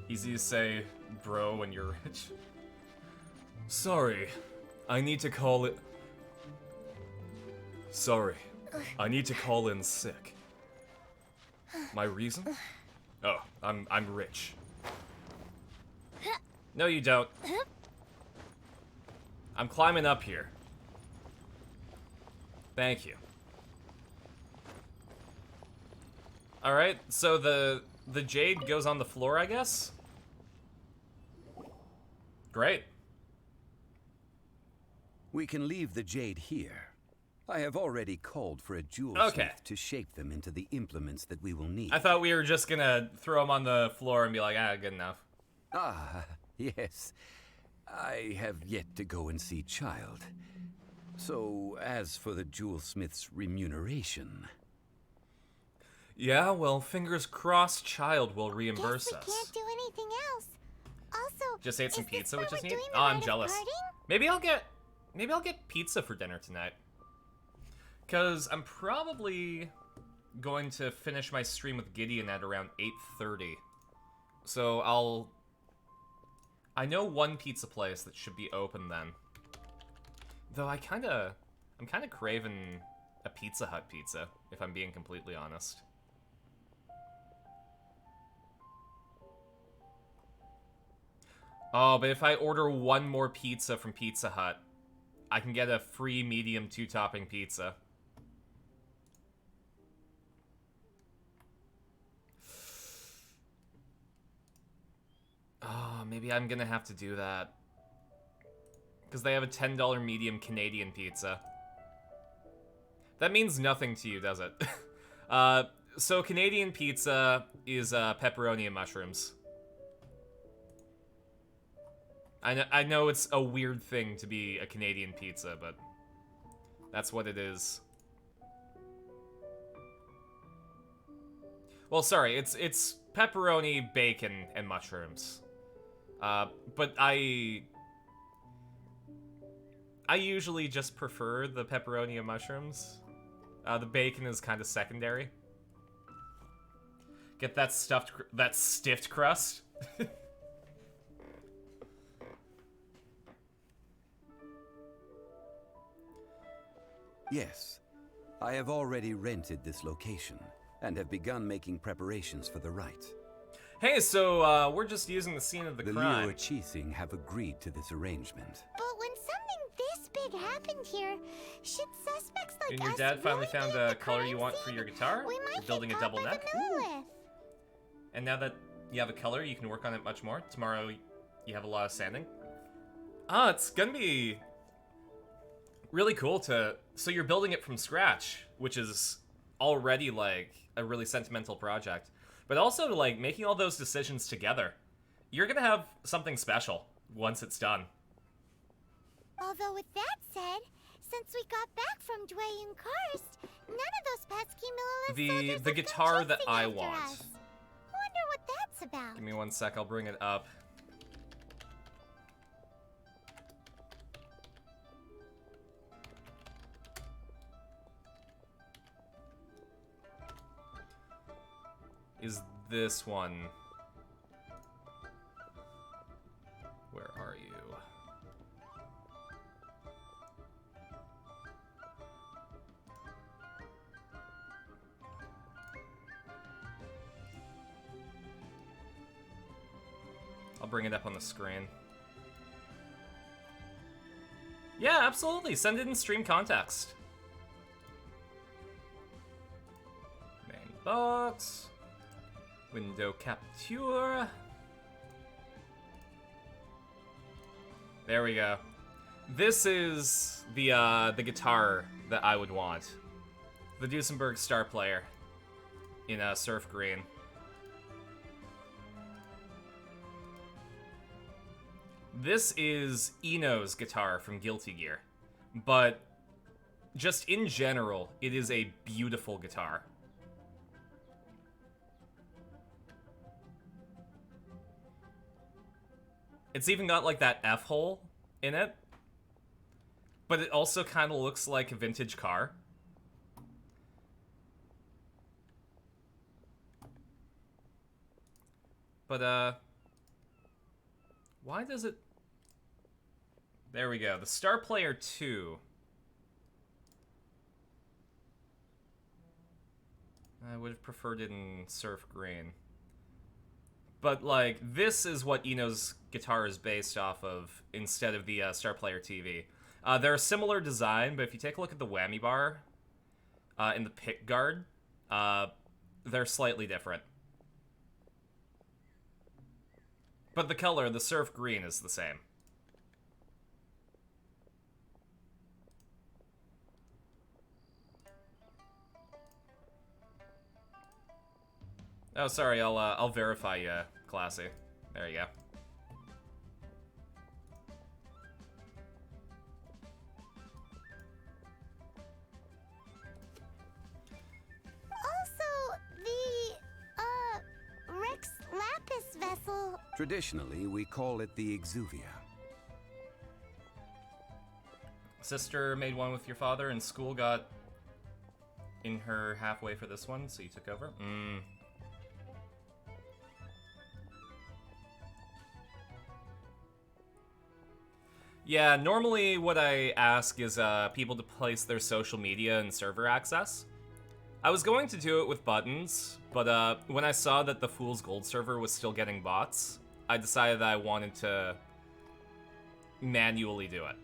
Easy to say, bro, when you're rich. Sorry, I need to call it... Sorry, I need to call in sick. My reason? Oh, I'm rich. No, you don't. I'm climbing up here. Thank you. Alright, so the jade goes on the floor, I guess? Great. We can leave the jade here. I have already called for a jewel Okay. smith to shape them into the implements that we will need. I thought we were just gonna throw them on the floor and be like, ah, good enough. Ah, yes. I have yet to go and see Child. So, as for the jewelsmith's remuneration... Yeah, well, fingers crossed Child will reimburse Guess we us. can't do anything else. Also, Just ate some is this pizza, where which is we're neat. doing the Oh, I'm rite of jealous. parting? Maybe I'll get pizza for dinner tonight. Cause I'm probably going to finish my stream with Gideon at around 8:30. So I know one pizza place that should be open then. Though I'm kinda craving a Pizza Hut pizza, if I'm being completely honest. Oh, but if I order one more pizza from Pizza Hut, I can get a free medium 2-topping pizza. Oh, maybe I'm gonna have to do that. Because they have a $10 medium Canadian pizza. That means nothing to you, does it? So Canadian pizza is pepperoni and mushrooms. I know it's a weird thing to be a Canadian pizza, but that's what it is. Well, sorry, it's pepperoni, bacon, and mushrooms. But I usually just prefer the pepperoni and mushrooms. The bacon is kind of secondary. Get that stiffed crust. Yes, I have already rented this location, and have begun making preparations for the rite. Hey, so we're just using the scene of the crime. The Liu Qixing have agreed to this arrangement. But when something this big happened here, should suspects like And your us dad finally really found be in a the color you crime want for scene? your guitar? We You're might building get a caught double by neck? the monolith. And now that you have a color, you can work on it much more. Tomorrow, you have a lot of sanding. Ah, it's gonna be really cool to... So you're building it from scratch, which is already, like, a really sentimental project. But also, like, making all those decisions together. You're gonna have something special once it's done. Although with that said, since we got back from Dwayne Karst, none of those pesky Millilith soldiers The have guitar come that chasing I after want. us. Wonder what that's about. Give me 1 sec, I'll bring it up. Is this one? Where are you? I'll bring it up on the screen. Yeah, absolutely. Send it in stream context. Main box. Window capture. There we go. This is the guitar that I would want. The Duesenberg Star Player in surf green. This is Eno's guitar from Guilty Gear, but just in general, it is a beautiful guitar. It's even got like that F-hole in it, but it also kind of looks like a vintage car. But, why does it... There we go. The Star Player 2. I would have preferred it in surf green. But, like, this is what Eno's guitar is based off of instead of the Star Player TV. They're a similar design, but if you take a look at the whammy bar and the pick guard, they're slightly different. But the color, the surf green, is the same. Oh, sorry, I'll verify you, Classy. There you go. Traditionally, we call it the exuvia. Sister made one with your father, and school got in her halfway for this one, so you took over? Yeah, normally what I ask is people to place their social media and server access. I was going to do it with buttons, but when I saw that the Fool's Gold server was still getting bots, I decided that I wanted to manually do it.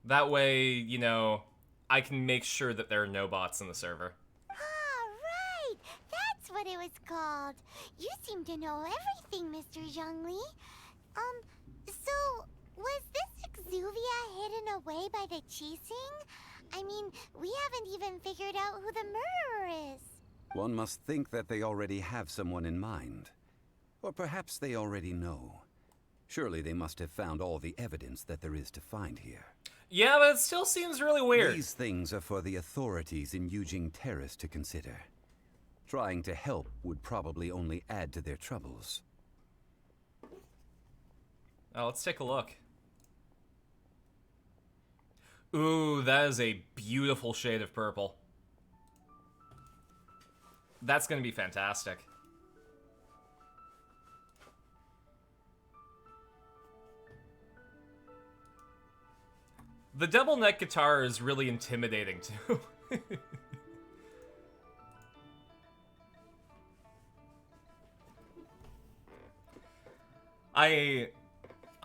That way, you know, I can make sure that there are no bots in the server. Ah, right! That's what it was called. You seem to know everything, Mr. Zhongli. So, was this exuvia hidden away by the Qixing? I mean, we haven't even figured out who the murderer is. One must think that they already have someone in mind. Or perhaps they already know. Surely they must have found all the evidence that there is to find here. Yeah, but it still seems really weird. These things are for the authorities in Yujing Terrace to consider. Trying to help would probably only add to their troubles. Oh, let's take a look. Ooh, that is a beautiful shade of purple. That's gonna be fantastic. The double neck guitar is really intimidating too.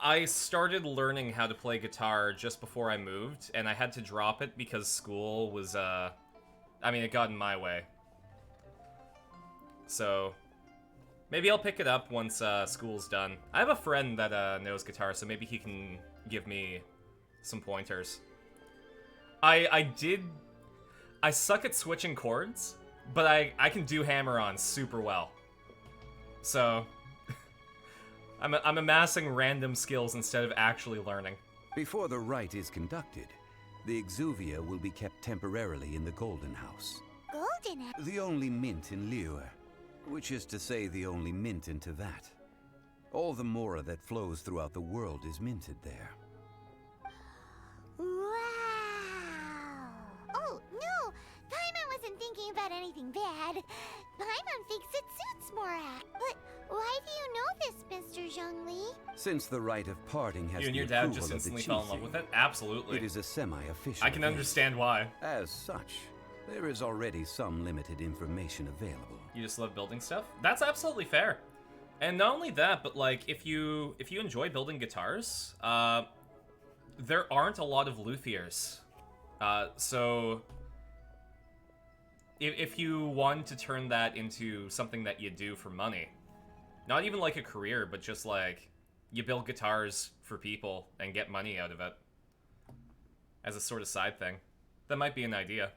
I started learning how to play guitar just before I moved, and I had to drop it because school was, I mean, it got in my way. So, maybe I'll pick it up once school's done. I have a friend that knows guitar, so maybe he can give me some pointers. I suck at switching chords, but I can do hammer-ons super well. So, I'm amassing random skills instead of actually learning. Before the rite is conducted, the exuvia will be kept temporarily in the Golden House. Golden House? The only mint in Liyue, which is to say the only mint in Teyvat. All the mora that flows throughout the world is minted there. Wow! Oh, no! Paimon wasn't thinking about anything bad. Paimon thinks it suits Morak. But why do you know this, Mr. Zhongli? Since the rite of parting has You and the your dad approval just of the instantly fell in love Qixing, with it? Absolutely. it is a semi-official I can event. understand why. As such, there is already some limited information available. You just love building stuff? That's absolutely fair. And not only that, but like if you enjoy building guitars, there aren't a lot of luthiers. So if you want to turn that into something that you do for money, not even like a career, but just like you build guitars for people and get money out of it as a sort of side thing, that might be an idea.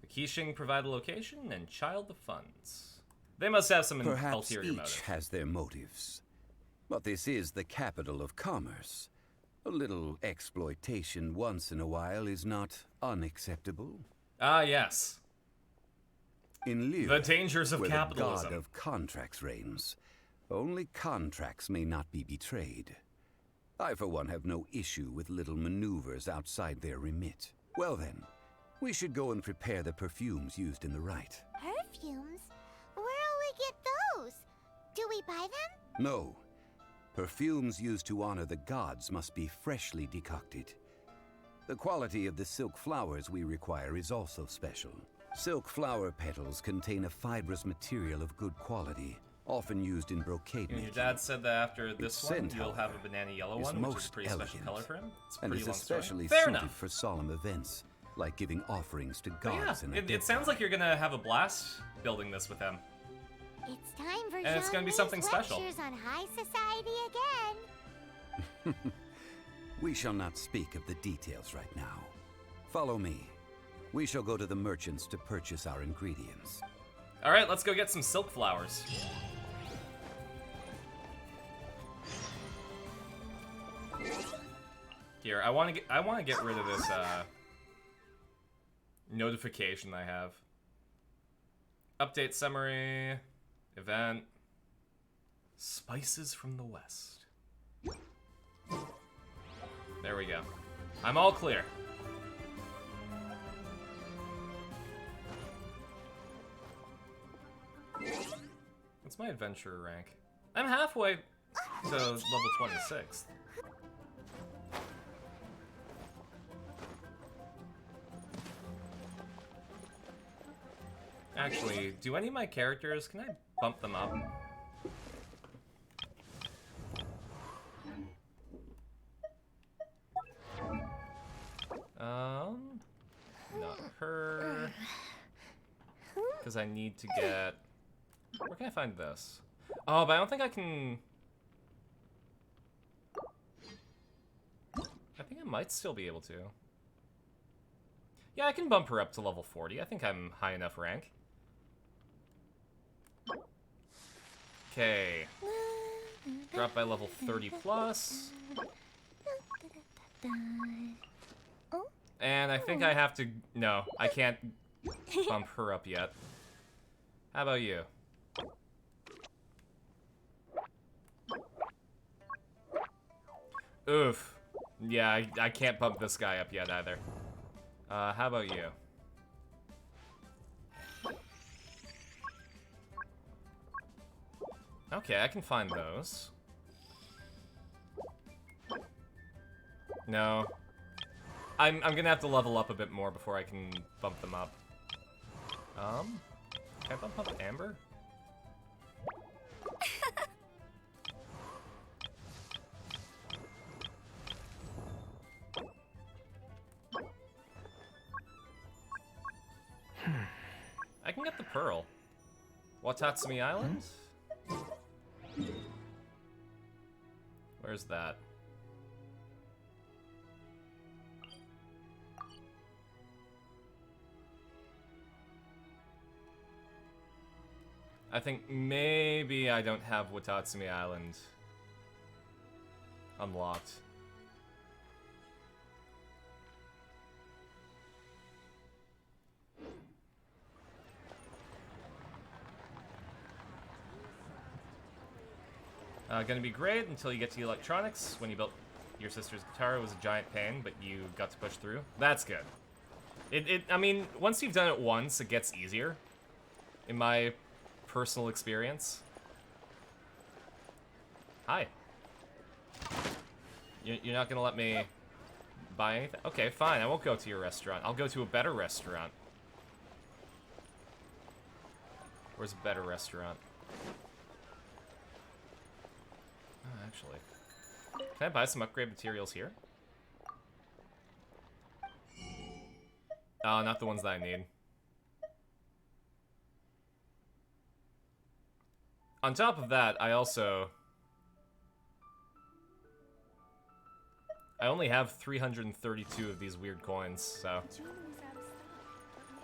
Qixing provide a location and child the funds. They must have some Perhaps ulterior each motive. has their motives. But this is the capital of commerce. A little exploitation once in a while is not unacceptable. Ah, yes. In Liyue, The dangers of where capitalism. the god of contracts reigns, only contracts may not be betrayed. I, for one, have no issue with little maneuvers outside their remit. Well then, we should go and prepare the perfumes used in the rite. Perfumes? Where'll we get those? Do we buy them? No. Perfumes used to honor the gods must be freshly decocted. The quality of the silk flowers we require is also special. Silk flower petals contain a fibrous material of good quality, often used in brocade And your making. dad said that after this Its one, scent, you'll have a however, banana yellow is one, which is a most pretty special elegant, color for him. It's a and pretty is long story. especially Fair suited enough. for solemn events, like giving offerings to But gods yeah, and a it dead sounds like you're gonna have a blast building this with him. It's time for And it's gonna be Zhongli's something special. lectures on high society again. We shall not speak of the details right now. Follow me. We shall go to the merchants to purchase our ingredients. Alright, let's go get some silk flowers. Here, I want to get rid of this notification I have. Update summary, event, spices from the west. There we go. I'm all clear. What's my adventurer rank? I'm halfway to level 26. Actually, do any of my characters, can I bump them up? Not her. Because I need to get... Where can I find this? Oh, but I don't think I can... I think I might still be able to. Yeah, I can bump her up to level 40. I think I'm high enough rank. Okay. Drop by level 30 plus. And I think I have to... No, I can't bump her up yet. How about you? Oof. Yeah, I can't bump this guy up yet either. How about you? Okay, I can find those. No. I'm gonna have to level up a bit more before I can bump them up. Can I bump up Amber? I can get the pearl. Watatsumi Island? Where's that? I think maybe I don't have Watatsumi Island unlocked. Gonna be great until you get to the electronics. When you built your sister's guitar, it was a giant pain, but you got to push through. That's good. I mean, once you've done it once, it gets easier. In my personal experience. Hi. You're not gonna let me buy anything? Okay, fine. I won't go to your restaurant. I'll go to a better restaurant. Where's a better restaurant? Oh, actually. Can I buy some upgrade materials here? Oh, not the ones that I need. On top of that, I only have 332 of these weird coins, so...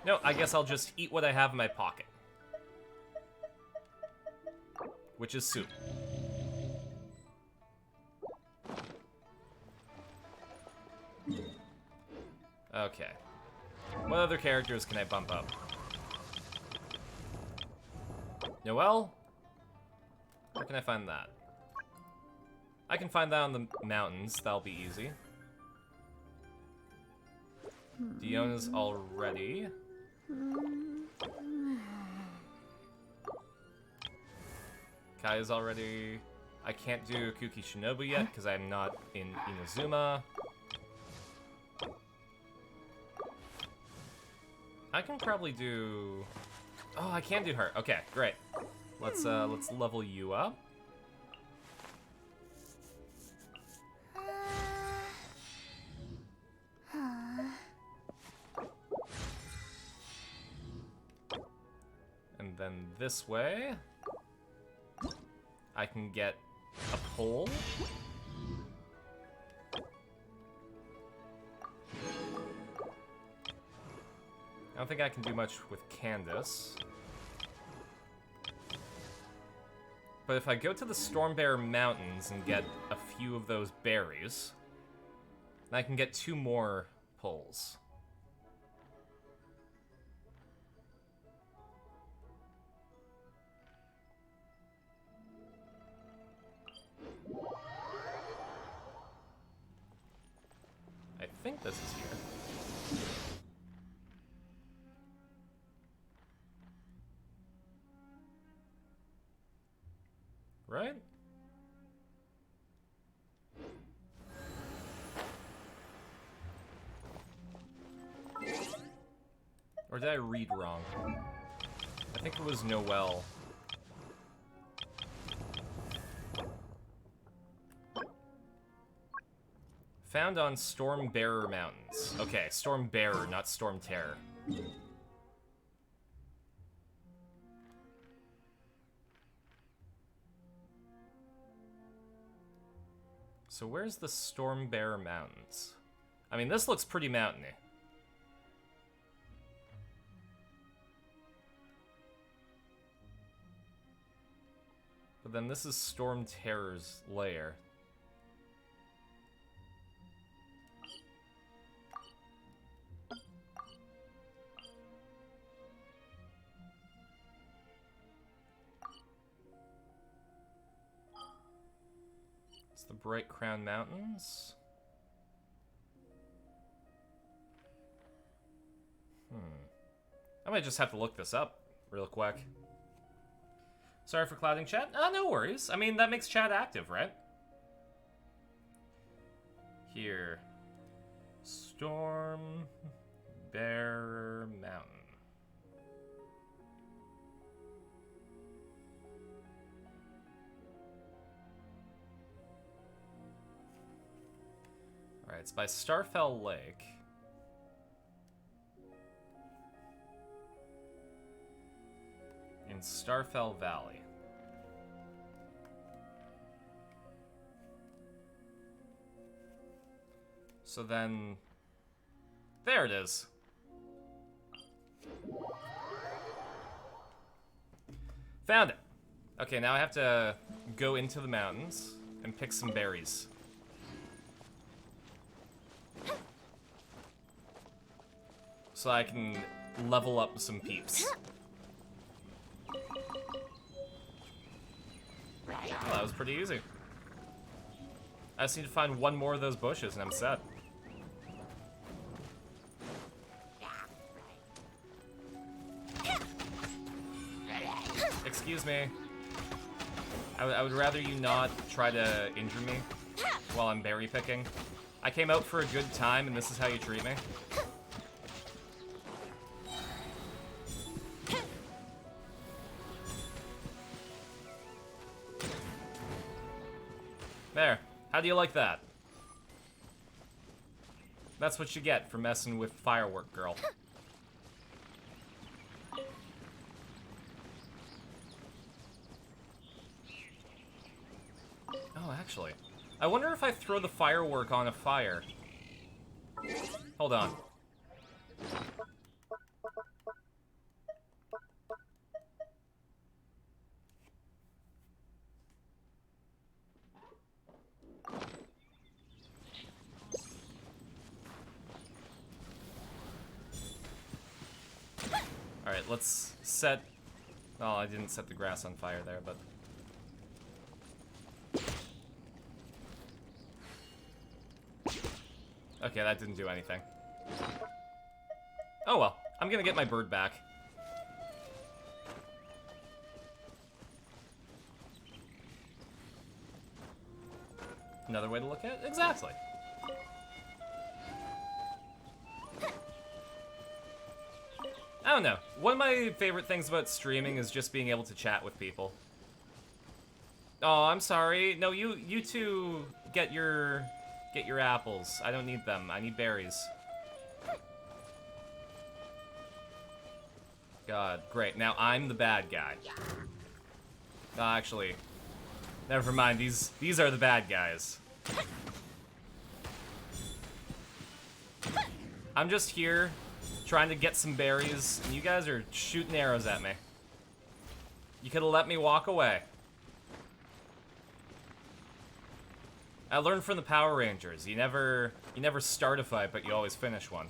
No, I guess I'll just eat what I have in my pocket. Which is soup. Okay. What other characters can I bump up? Noelle? Where can I find that? I can find that on the mountains. That'll be easy. Diona's already. Kaya's already. I can't do Kuki Shinobu yet because I'm not in Inazuma. I can probably do... Oh, I can do her. Okay, great. Let's level you up. And then this way, I can get a pole. don't think I can do much with Candace. But if I go to the Stormbearer Mountains and get a few of those berries, then I can get 2 more pulls. I think this is here. Right? Or did I read wrong? I think it was Noel. Found on Stormbearer Mountains. Okay, Stormbearer, not Stormterror. So where's the Stormbearer Mountains? I mean, this looks pretty mountainy. But then this is Stormterror's lair. It's the Bright Crown Mountains. I might just have to look this up real quick. Sorry for clouding chat. No worries. I mean, that makes chat active, right? Here. Stormbearer Mountain. Alright, it's by Starfell Lake. In Starfell Valley. So then... there it is. Found it. Okay, now I have to go into the mountains and pick some berries. So I can level up some peeps. Well, that was pretty easy. I just need to find 1 more of those bushes and I'm set. Excuse me. I would rather you not try to injure me while I'm berry picking. I came out for a good time and this is how you treat me. There. How do you like that? That's what you get for messing with Firework Girl. Oh, actually. I wonder if I throw the firework on a fire. Hold on. Alright, let's set... oh, I didn't set the grass on fire there, but... okay, that didn't do anything. Oh well, I'm gonna get my bird back. Another way to look at it? Exactly. I don't know. One of my favorite things about streaming is just being able to chat with people. Oh, I'm sorry. No, you two get your apples. I don't need them. I need berries. God, great. Now I'm the bad guy. Actually, never mind. These are the bad guys. I'm just here trying to get some berries, and you guys are shooting arrows at me. You could have let me walk away. I learned from the Power Rangers. You never start a fight, but you always finish one.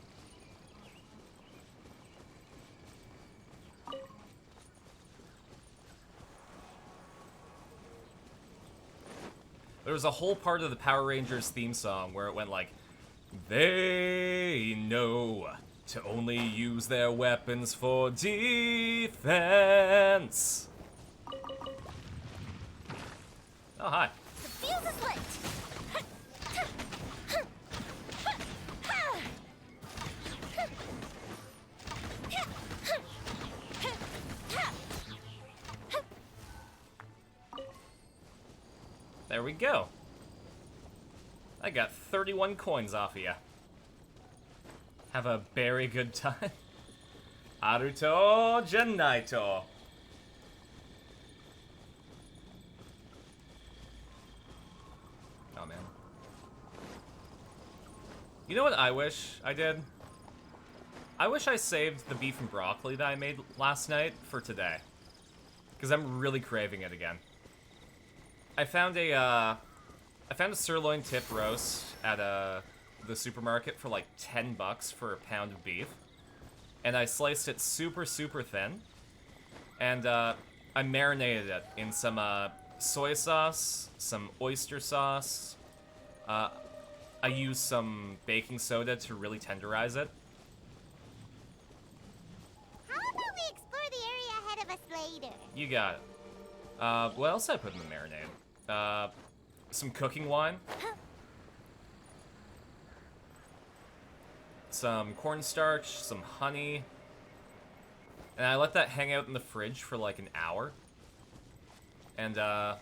There was a whole part of the Power Rangers theme song where it went like, they know to only use their weapons for defense. Oh, hi. The fuse is lit! There we go. I got 31 coins off of you. Have a very good time. Aruto Gennaito. Oh, man. You know what I wish I did? I wish I saved the beef and broccoli that I made last night for today. Because I'm really craving it again. I found a sirloin tip roast at the supermarket for like $10 for a pound of beef. And I sliced it super, super thin. And I marinated it in some soy sauce, some oyster sauce. I used some baking soda to really tenderize it. How about we explore the area ahead of us later? You got it. What else did I put in the marinade? Some cooking wine. Some cornstarch, some honey. And I let that hang out in the fridge for like an hour. And, yeah,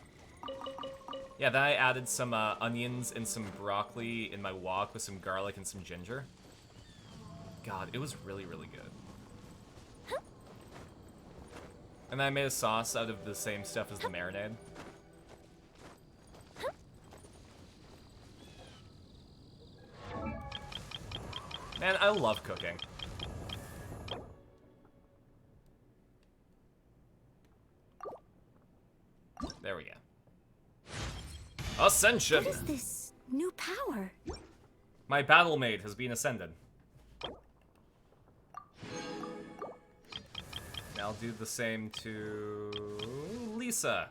then I added some onions and some broccoli in my wok with some garlic and some ginger. God, it was really, really good. And I made a sauce out of the same stuff as the marinade. Man, I love cooking. There we go. Ascension! What is this new power? My battle maid has been ascended. And I'll do the same to Lisa.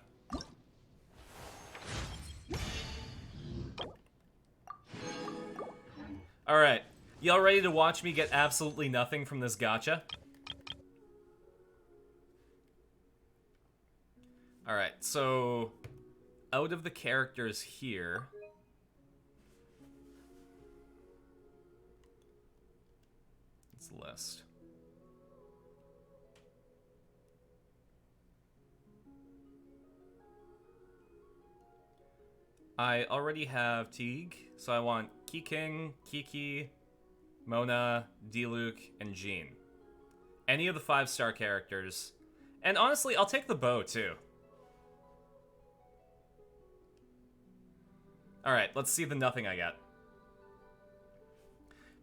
Alright. Y'all ready to watch me get absolutely nothing from this gacha? Alright, so out of the characters here, let's list. I already have Teague, so I want Kiking, Kiki, Mona, Diluc, and Jean. Any of the 5-star characters. And honestly, I'll take the bow, too. Alright, let's see the nothing I get.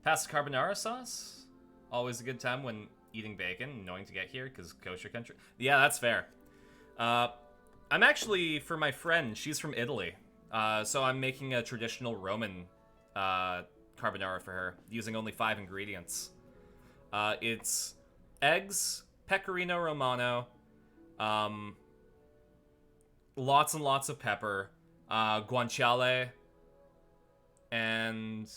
Pasta carbonara sauce. Always a good time when eating bacon, knowing to get here, because kosher country. Yeah, that's fair. I'm actually, for my friend, she's from Italy. So I'm making a traditional Roman carbonara for her, using only 5 ingredients. It's eggs, pecorino romano, lots and lots of pepper, guanciale, and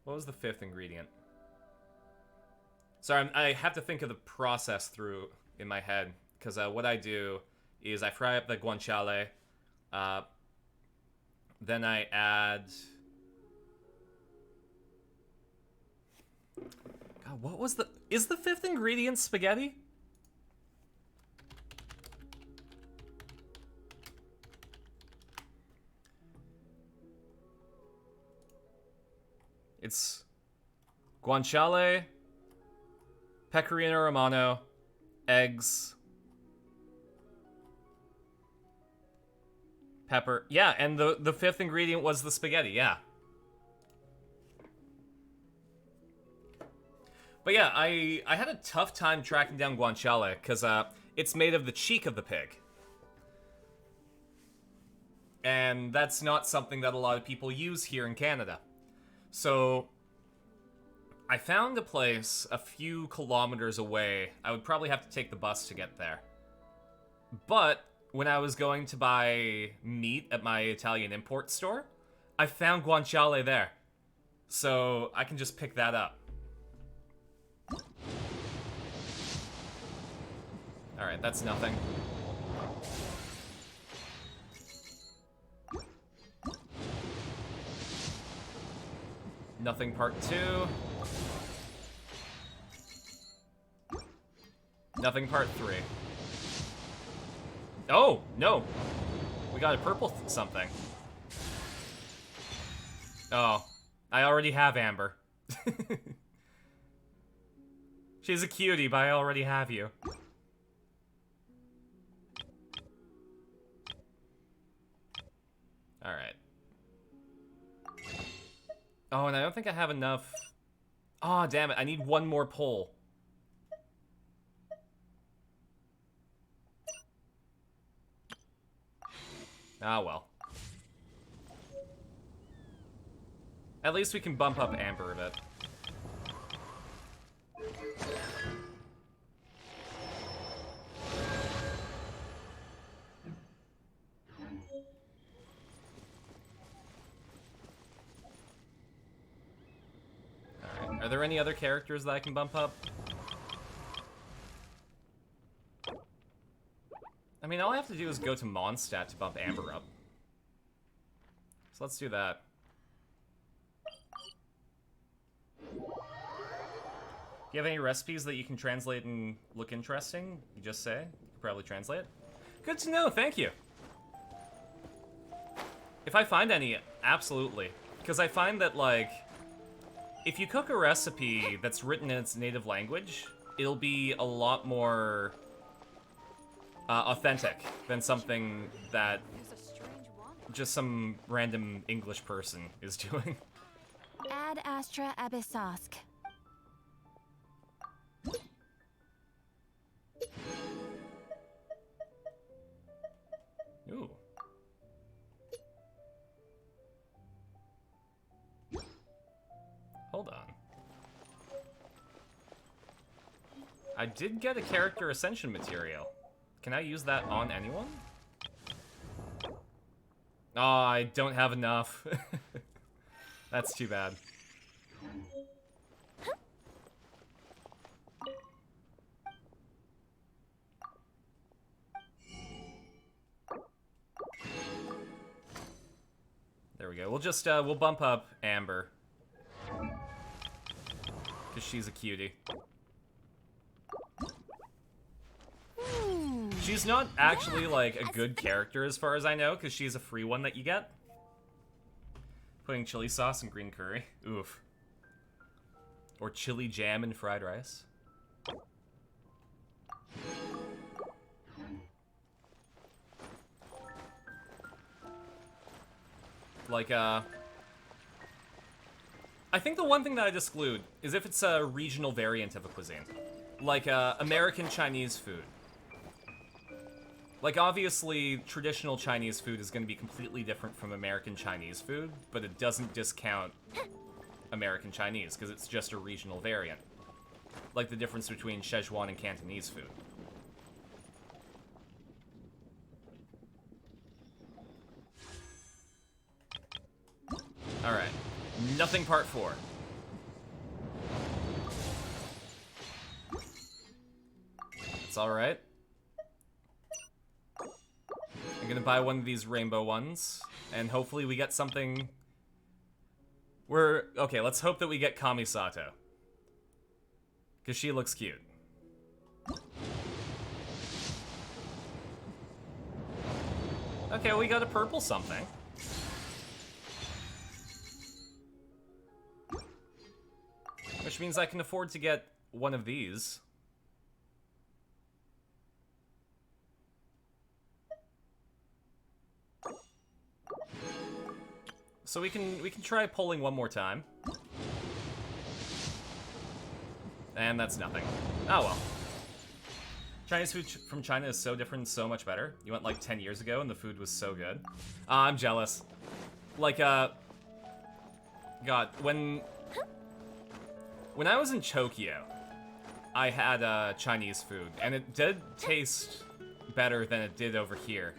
what was the 5th ingredient? Sorry, I have to think of the process through in my head, because what I do is I fry up the guanciale, then I add... God, what was the... Is the 5th ingredient spaghetti? It's guanciale, pecorino romano, eggs, pepper. Yeah, and the 5th ingredient was the spaghetti, yeah. But yeah, I had a tough time tracking down guanciale, because it's made of the cheek of the pig. And that's not something that a lot of people use here in Canada. So I found a place a few kilometers away. I would probably have to take the bus to get there. But when I was going to buy meat at my Italian import store, I found guanciale there. So I can just pick that up. Alright, that's nothing. Nothing part 2. Nothing part 3. Oh, no. We got a purple something. Oh, I already have Amber. She's a cutie, but I already have you. Alright. Oh, and I don't think I have enough... Oh, damn it. I need one more pole. Ah, well. At least we can bump up Amber a bit. Alright, are there any other characters that I can bump up? I mean, all I have to do is go to Mondstadt to bump Amber up. So let's do that. Do you have any recipes that you can translate and look interesting? You just say? You can probably translate. Good to know, thank you. If I find any, absolutely. Because I find that, like, if you cook a recipe that's written in its native language, it'll be a lot more authentic than something that just some random English person is doing. Ad Astra Abyssosk. Ooh. Hold on. I did get a character ascension material. Can I use that on anyone? Oh, I don't have enough. That's too bad. There we go. We'll just, we'll bump up Amber. Because she's a cutie. She's not actually, like, a good character as far as I know, because she's a free one that you get. Putting chili sauce and green curry. Oof. Or chili jam and fried rice. Like, I think the one thing that I'd exclude is if it's a regional variant of a cuisine. Like, American Chinese food. Like, obviously, traditional Chinese food is going to be completely different from American Chinese food, but it doesn't discount American Chinese, because it's just a regional variant. Like the difference between Szechuan and Cantonese food. Alright. Nothing part 4. It's alright. I'm gonna buy one of these rainbow ones, and hopefully we get something... Okay, let's hope that we get Kamisato. Because she looks cute. Okay, we got a purple something. Which means I can afford to get one of these. So we can try pulling one more time. And that's nothing. Oh well. Chinese food from China is so different and so much better. You went like 10 years ago and the food was so good. I'm jealous. Like, God, when I was in Tokyo, I had Chinese food, and it did taste better than it did over here.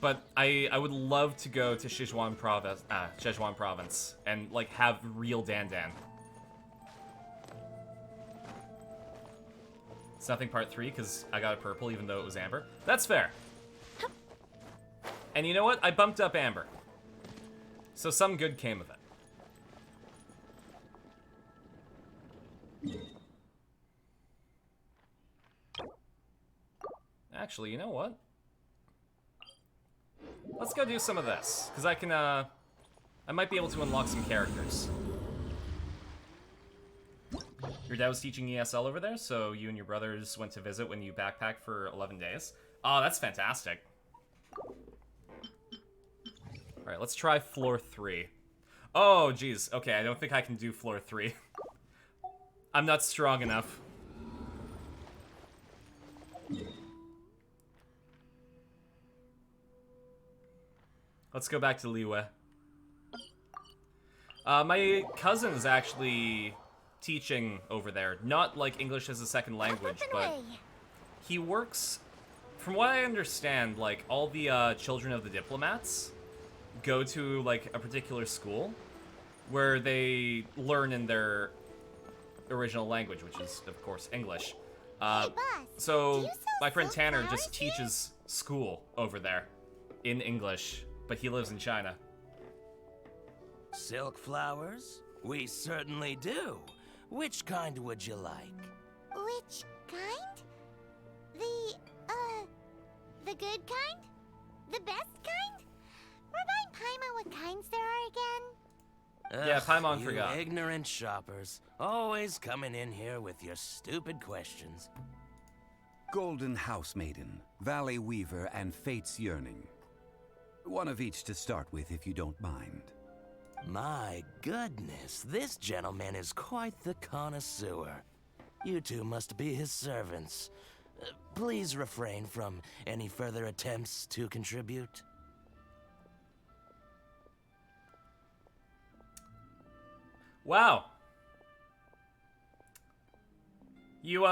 But I would love to go to Sichuan province and like have real dan dan. It's nothing part 3 because I got it purple even though it was amber. That's fair. And you know what? I bumped up amber. So some good came of it. Actually, you know what? Let's go do some of this, because I can, I might be able to unlock some characters. Your dad was teaching ESL over there, so you and your brothers went to visit when you backpacked for 11 days. Oh, that's fantastic. Alright, let's try floor 3. Oh, geez. Okay, I don't think I can do floor 3. I'm not strong enough. Let's go back to Liyue. My cousin is actually teaching over there. Not like English as a second language, but he works... From what I understand, like, all the children of the diplomats go to, like, a particular school where they learn in their original language, which is, of course, English. So, my friend Tanner just teaches school over there in English, but he lives in China. Silk flowers? We certainly do. Which kind would you like? Which kind? The good kind? The best kind? Remind Paimon what kinds there are again? Yeah, Paimon you forgot. Ignorant shoppers. Always coming in here with your stupid questions. Golden House Maiden, Valley Weaver, and Fate's Yearning. One of each to start with, if you don't mind. My goodness, this gentleman is quite the connoisseur. You two must be his servants. Please refrain from any further attempts to contribute. Wow. You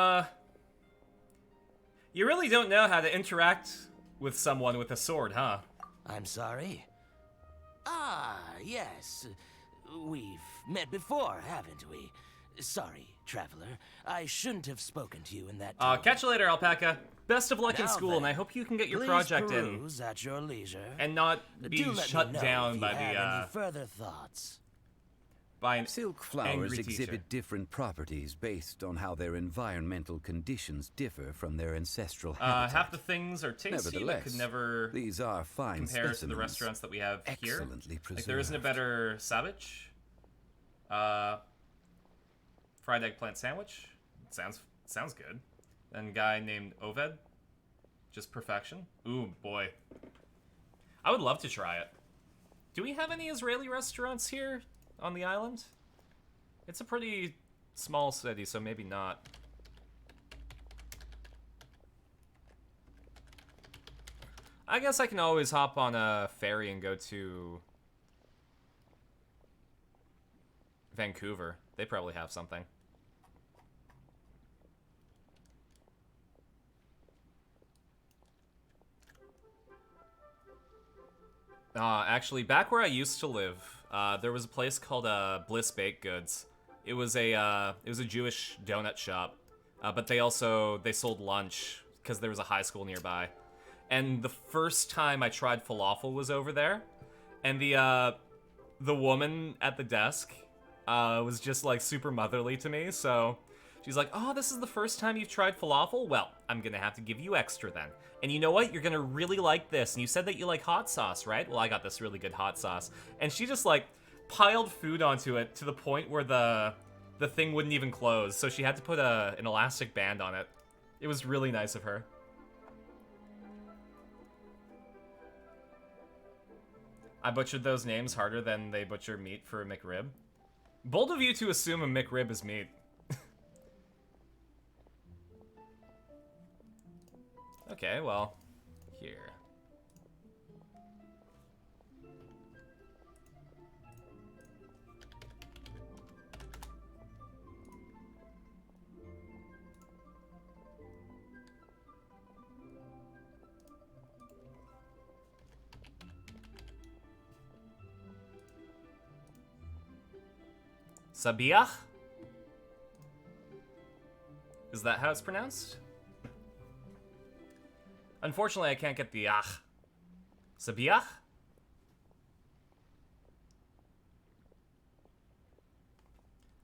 really don't know how to interact with someone with a sword, huh? I'm sorry? Ah, yes. We've met before, haven't we? Sorry, traveler. I shouldn't have spoken to you in that tone. Catch you later, Alpaca. Best of luck in Now school, then, and I hope you can get your please project in. peruse at your leisure. And not be Do let shut me know down if you by have the, any further thoughts. by an Silk flowers angry exhibit teacher. different properties based on how their environmental conditions differ from their ancestral habitat. Half the things are tasty, but Nevertheless, could never these are fine compare to the specimens, restaurants that we have here. excellently Like, there isn't a preserved. better savage. Fried eggplant sandwich. Sounds good. And a guy named Oved. Just perfection. Ooh, boy. I would love to try it. Do we have any Israeli restaurants here on the island? It's a pretty small city, so maybe not. I guess I can always hop on a ferry and go to Vancouver. They probably have something. Actually, back where I used to live, there was a place called Bliss Baked Goods. It was a Jewish donut shop, but they sold lunch because there was a high school nearby. And the first time I tried falafel was over there, and the woman at the desk was just like super motherly to me. So she's like, "Oh, this is the first time you've tried falafel? Well, I'm gonna have to give you extra then. And you know what? You're gonna really like this. And you said that you like hot sauce, right? Well, I got this really good hot sauce." And she just like piled food onto it to the point where the thing wouldn't even close. So she had to put an elastic band on it. It was really nice of her. I butchered those names harder than they butcher meat for a McRib. Bold of you to assume a McRib is meat. Okay, well, here. Sabiach? Is that how it's pronounced? Unfortunately, I can't get the ach. Sabiach?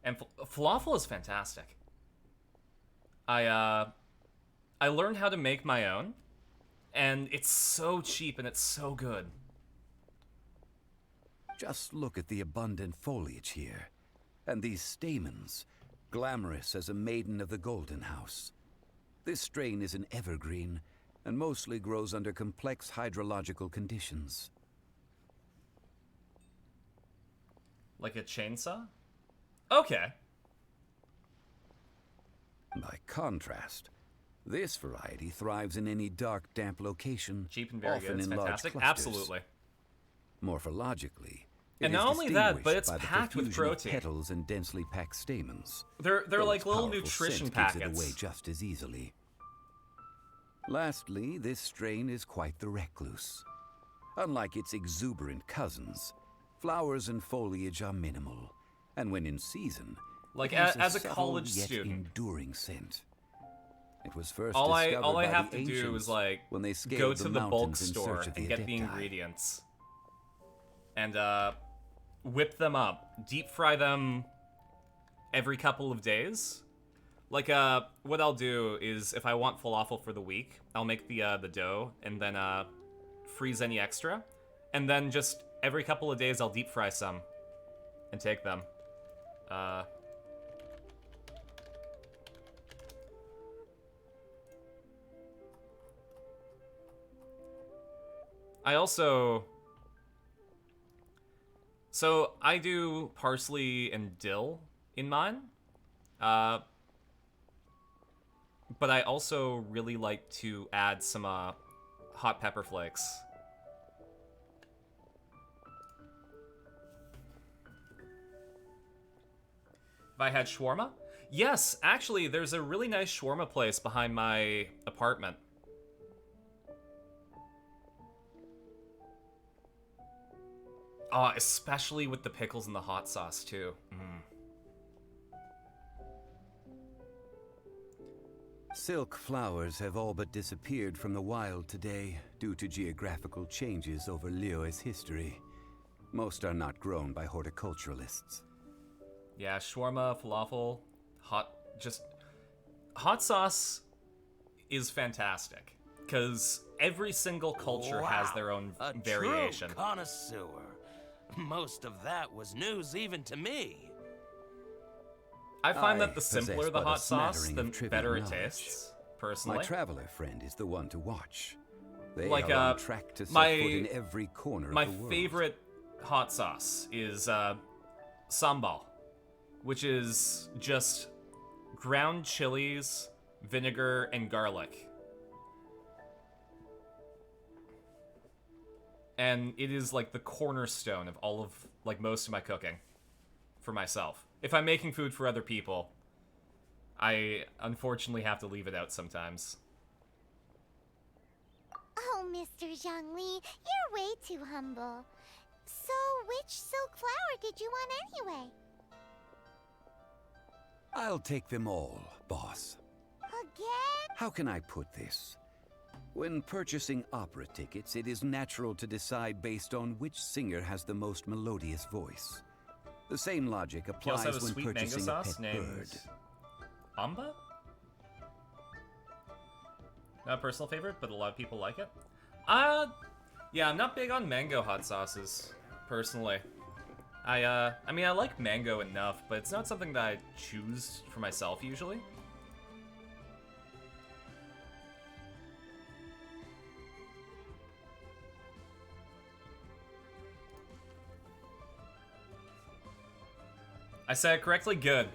And falafel is fantastic. I learned how to make my own, and it's so cheap and it's so good. Just look at the abundant foliage here, and these stamens, glamorous as a maiden of the Golden House. This strain is an evergreen, and mostly grows under complex hydrological conditions. Like a chainsaw? Okay. By contrast, this variety thrives in any dark, damp location, Cheap and very often good. It's in large fantastic. clusters. Absolutely. Morphologically, And it not is only that, but distinguished it's by the packed with profusion of protein. petals and densely packed stamens. They're though like its little powerful nutrition scent gives it packets. away just as easily. Lastly, this strain is quite the recluse. Unlike its exuberant cousins, flowers and foliage are minimal, and when in season, Like, it has as a subtle college yet student. enduring scent. It was first All I discovered by have the to do ancients is like when they scaled go to the bulk mountains in store search of and the get the adepti. ingredients, and whip them up, deep fry them every couple of days. Like what I'll do is if I want falafel for the week, I'll make the dough and then freeze any extra, and then just every couple of days I'll deep fry some and take them. I also... So, I do parsley and dill in mine. But I also really like to add some hot pepper flakes. If I had shawarma? Yes, actually, there's a really nice shawarma place behind my apartment. Oh, especially with the pickles and the hot sauce, too. Silk flowers have all but disappeared from the wild today due to geographical changes over Liyue's history. Most are not grown by horticulturalists. Yeah, shawarma, falafel, hot sauce is fantastic because every single culture has their own variation. True connoisseur. Most of that was news even to me. I find that the possess simpler the but a hot sauce, smattering the of trivial better it knowledge. tastes, personally. My traveler friend is the one to watch. They Like, are on track to set my- foot in every corner My of the world. favorite hot sauce is sambal, which is just ground chilies, vinegar, and garlic. And it is like the cornerstone of all of, like, most of my cooking for myself. If I'm making food for other people, I unfortunately have to leave it out sometimes. Oh, Mr. Zhongli, you're way too humble. So, which silk flower did you want anyway? I'll take them all, boss. Again? How can I put this? When purchasing opera tickets, it is natural to decide based on which singer has the most melodious voice. The same logic You also applies have a when sweet mango purchasing a sauce pet named bird. Amba? Not a personal favorite, but a lot of people like it. Yeah, I'm not big on mango hot sauces, personally. I mean, I like mango enough, but it's not something that I choose for myself usually. I said it correctly? Good.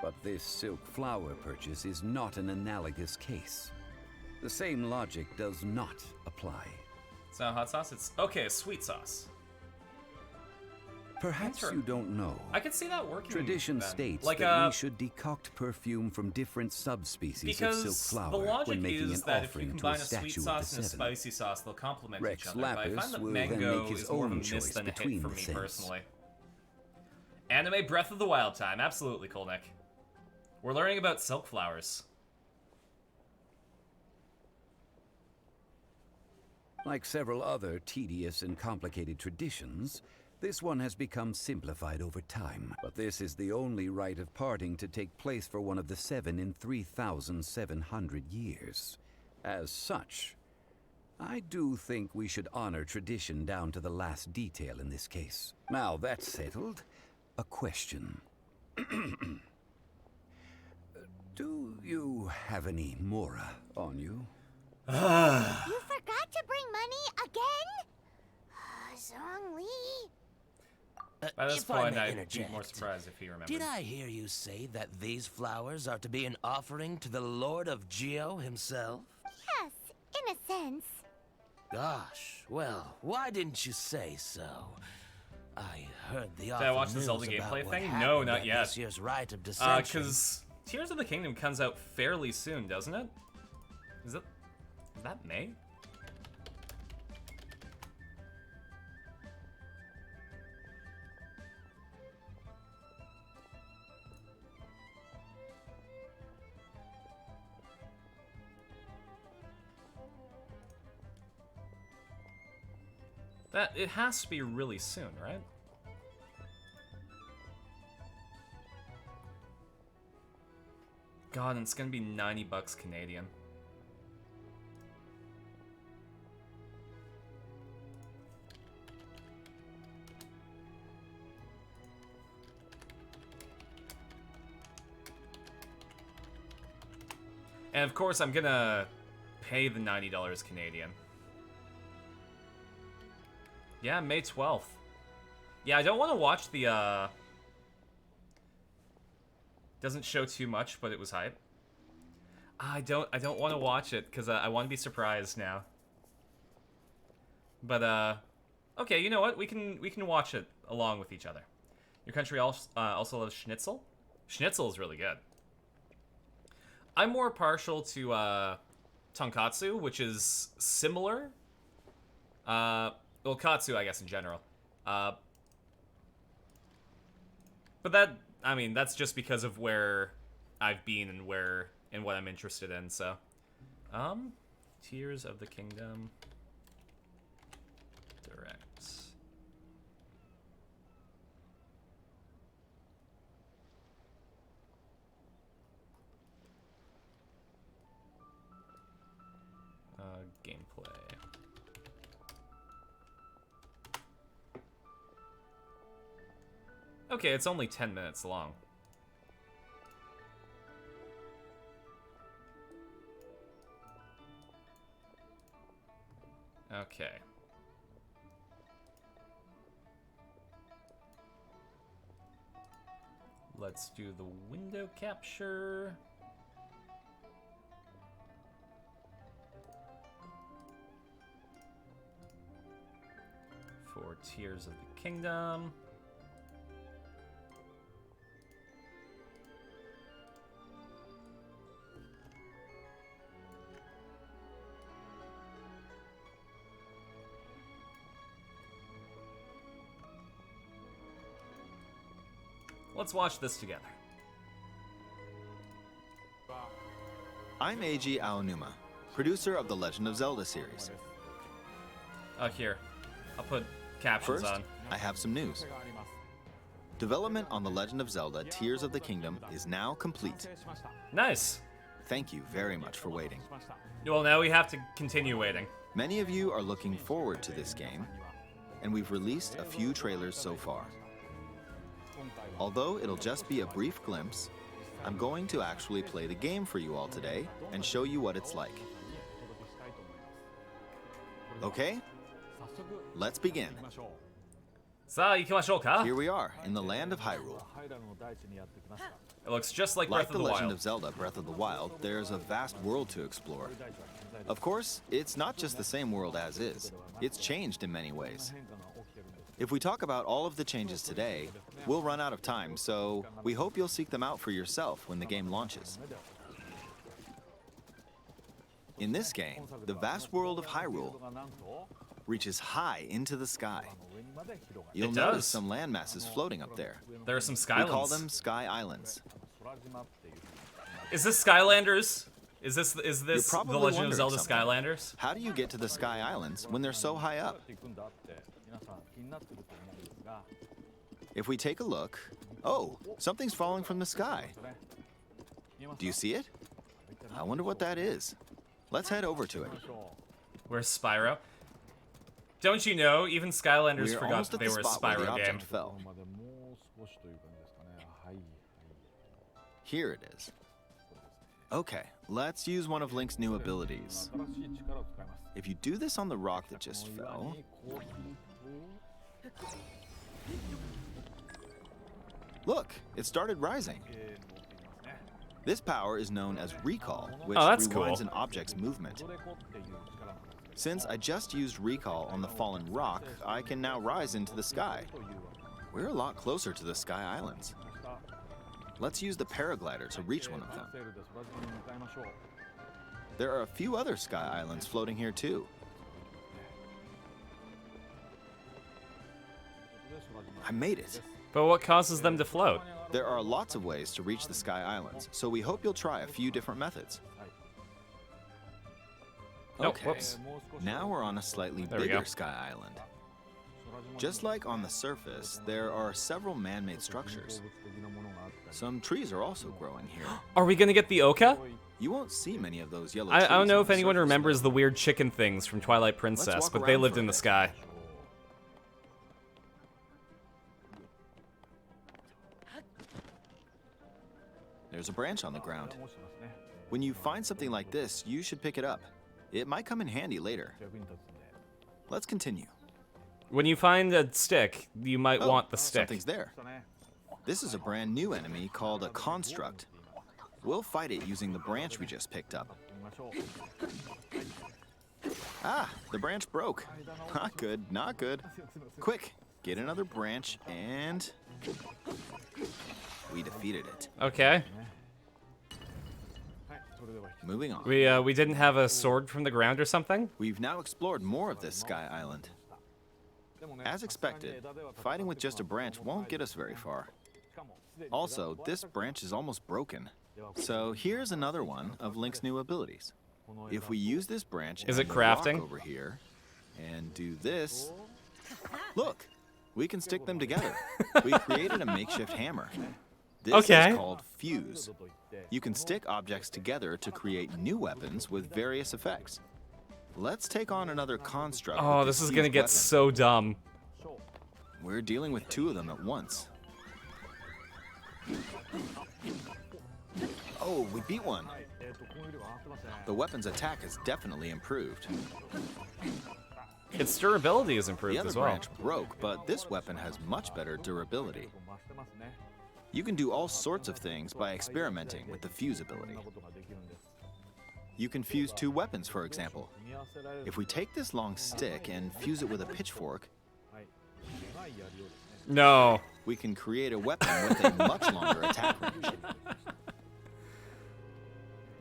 But this silk flower purchase is not an analogous case. The same logic does not apply. It's not hot sauce, it's okay, sweet sauce. Perhaps you don't know. I could see that working. Tradition then. states like, that we should decoct perfume from different subspecies of silk because flower the logic when making is an that if you offering to a combine a sweet statue of sauce the and a seven. spicy sauce, they'll complement Rex each other. But I Lapis find that will then mango make his is more of a own miss choice than a hit between for the me scents. personally. Anime Breath of the Wild time, absolutely, Kolnick. We're learning about silk flowers. Like several other tedious and complicated traditions, this one has become simplified over time. But this is the only rite of parting to take place for one of the 7 in 3,700 years. As such, I do think we should honor tradition down to the last detail in this case. Now that's settled, a question. Do you have any Mora on you? You forgot to bring money again? Zhongli. By this If I point, may I'd be interject, more surprised if he remembered. Did I hear you say that these flowers are to be an offering to the Lord of Geo himself? Yes, in a sense. Gosh, well, why didn't you say so? I heard the Did I watch the news Zelda about gameplay what thing? happened No, not at yet. This year's Rite of Dissension. Because Tears of the Kingdom comes out fairly soon, doesn't it? Is that May? It has to be really soon, right? God, and it's gonna be 90 bucks Canadian. And of course, I'm gonna pay the $90 Canadian. Yeah, May 12th. Yeah, I don't want to watch the, doesn't show too much, but it was hype. I don't want to watch it, because I want to be surprised now. But, okay, you know what? We can watch it along with each other. Your country also loves schnitzel? Schnitzel is really good. I'm more partial to, tonkatsu, which is similar. Well, katsu, I guess, in general. But that, I mean, that's just because of where I've been and what I'm interested in, so. Tears of the Kingdom. Direct. Gameplay. Okay, it's only 10 minutes long. Okay. Let's do the window capture. For Tears of the Kingdom. Let's watch this together. I'm Eiji Aonuma, producer of the Legend of Zelda series. Here. I'll put captions First, on. I have some news. Development on The Legend of Zelda Tears of the Kingdom is now complete. Nice. Thank you very much for waiting. Well, now we have to continue waiting. Many of you are looking forward to this game, and we've released a few trailers so far. Although it'll just be a brief glimpse, I'm going to actually play the game for you all today and show you what it's like. Okay? Let's begin. Sa ikimashou ka? Here we are, in the land of Hyrule. It looks just like Like Breath The of the Legend Wild. of Zelda Breath of the Wild, there's a vast world to explore. Of course, it's not just the same world as is. It's changed in many ways. If we talk about all of the changes today, we'll run out of time, so we hope you'll seek them out for yourself when the game launches. In this game, the vast world of Hyrule reaches high into the sky. You'll It notice does. some land masses floating up there. There are some We call Skylands. them Sky Islands. Is this Skylanders? Is this the probably Legend of wondering Zelda something. Skylanders? How do you get to the Sky Islands when they're so high up? If we take a look, oh, something's falling from the sky. Do you see it? I wonder what that is. Let's head over to it. Where's Spyro? Don't you know, even Skylanders We're forgot almost that at they the were a spot where the Spyro game. object fell. Here it is. Okay, let's use one of Link's new abilities. If you do this on the rock that just fell... Look, it started rising. This power is known as Recall, which Oh, that's rewinds cool. an object's movement. Since I just used Recall on the fallen rock, I can now rise into the sky. We're a lot closer to the Sky Islands. Let's use the paraglider to reach one of them. There are a few other Sky Islands floating here too. I made it. But what causes them to float? There are lots of ways to reach the Sky Islands, so we hope you'll try a few different methods. Oh, Okay, whoops. now we're on a slightly There we go. bigger Sky Island. Just like on the surface, there are several man-made structures. Some trees are also growing here. Are we gonna get the Oka? You won't see many of those yellow I trees don't know on if the anyone surface, remembers though. the weird chicken things from Twilight Princess, walk but they around lived for a in the bit. sky. There's a branch on the ground. When you find something like this, you should pick it up. It might come in handy later. Let's continue. When you find a stick, you might Oh, want the stick. Something's there. This is a brand new enemy called a construct. We'll fight it using the branch we just picked up. Ah, the branch broke. Not good, not good. Quick, get another branch and... we defeated it. Okay. Moving on. We didn't have a sword from the ground or something? We've now explored more of this Sky Island. As expected, fighting with just a branch won't get us very far. Also, this branch is almost broken. So here's another one of Link's new abilities. If we use this branch Is and it the rock crafting? over here and do this, look, we can stick them together. We created a makeshift hammer. This Okay. is called fuse. You can stick objects together to create new weapons with various effects. Let's take on another construct. Oh, with this is fused gonna get weapon. so dumb. We're dealing with two of them at once. Oh, we beat one. The weapon's attack has definitely improved. Its durability is The improved other as well. branch broke, but this weapon has much better durability. You can do all sorts of things by experimenting with the fuse ability. You can fuse two weapons, for example. If we take this long stick and fuse it with a pitchfork, No. we can create a weapon with a much longer attack range.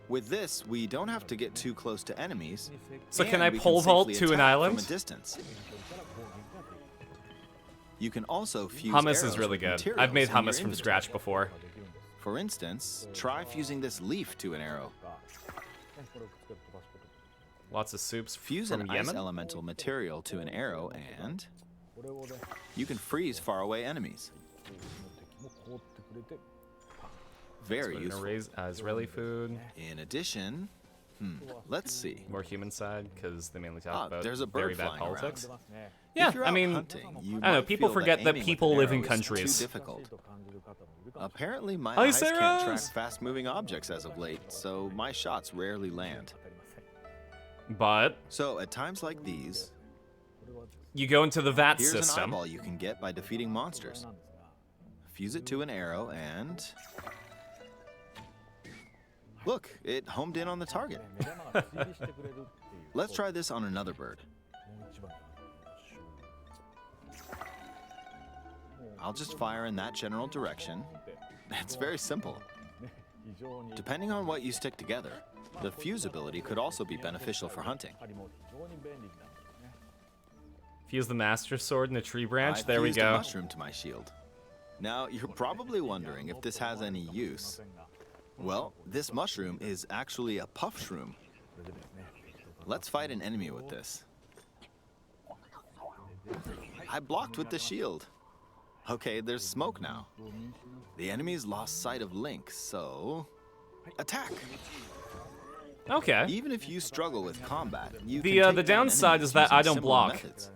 With this, we don't have to get too close to enemies. So can and I we pole vault safely to an attack island? From a distance. You can also fuse Hummus is arrows really with good. materials I've made in your hummus from inventory. scratch before. For instance, try fusing this leaf to an arrow. Lots of soups Fuse from an ice Yemen. elemental material to an arrow and you can freeze faraway enemies. Very useful. Israeli food. In addition, let's see. More human side, because they mainly talk Ah, about there's a very bird bad flying politics. around. Yeah, If you're I out mean, hunting, you I don't know, might people feel forget that aiming with people an live in arrow is countries. Too difficult. Apparently, my Ice eyes can't track arrows! fast-moving objects as of late, so my shots rarely land. But So at times like these, You go into the VAT Here's an system. eyeball you can get by defeating monsters. Fuse it to an arrow and... Look, it homed in on the target. Let's try this on another bird. I'll just fire in that general direction. It's very simple. Depending on what you stick together, the fuse ability could also be beneficial for hunting. Fuse the Master Sword in a tree branch. I There we fused a go. mushroom to my shield. Now, you're probably wondering if this has any use. Well, this mushroom is actually a puff shroom. Let's fight an enemy with this. I blocked with the shield. Okay, there's smoke now. The enemy's lost sight of Link, so... attack! Okay. Even if you struggle with combat, you The can take the down downside enemies is that I using don't similar block. methods.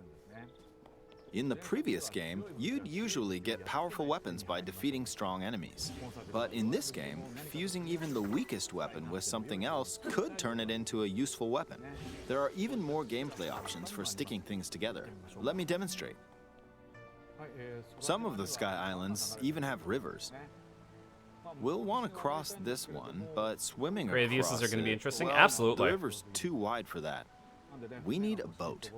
In the previous game, you'd usually get powerful weapons by defeating strong enemies. But in this game, fusing even the weakest weapon with something else could turn it into a useful weapon. There are even more gameplay options for sticking things together. Let me demonstrate. Some of the Sky Islands even have rivers. We'll want to cross this one, but swimming Creative across uses are going to be it, interesting. well, Absolutely. The river's too wide for that. We need a boat.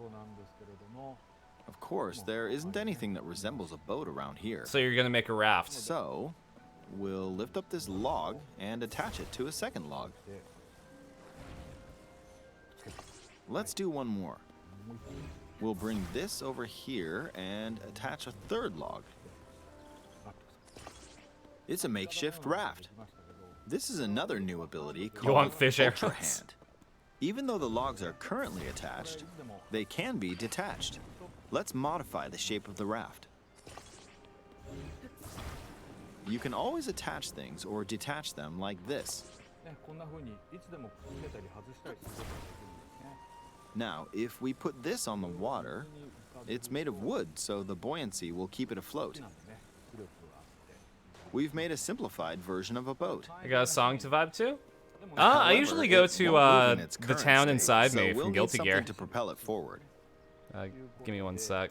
Of course, there isn't anything that resembles a boat around here. So you're going to make a raft. So, we'll lift up this log and attach it to a second log. Let's do one more. We'll bring this over here and attach a third log. It's a makeshift raft. This is another new ability called want fish Ultra arrows? Hand. Even though the logs are currently attached, they can be detached. Let's modify the shape of the raft. You can always attach things or detach them like this. Now, if we put this on the water, it's made of wood, so the buoyancy will keep it afloat. We've made a simplified version of a boat. I got a song to vibe to? I However, usually go it to won't move in its the current town state, inside so me we'll from need Guilty something Gear. to propel it forward. Give me 1 sec.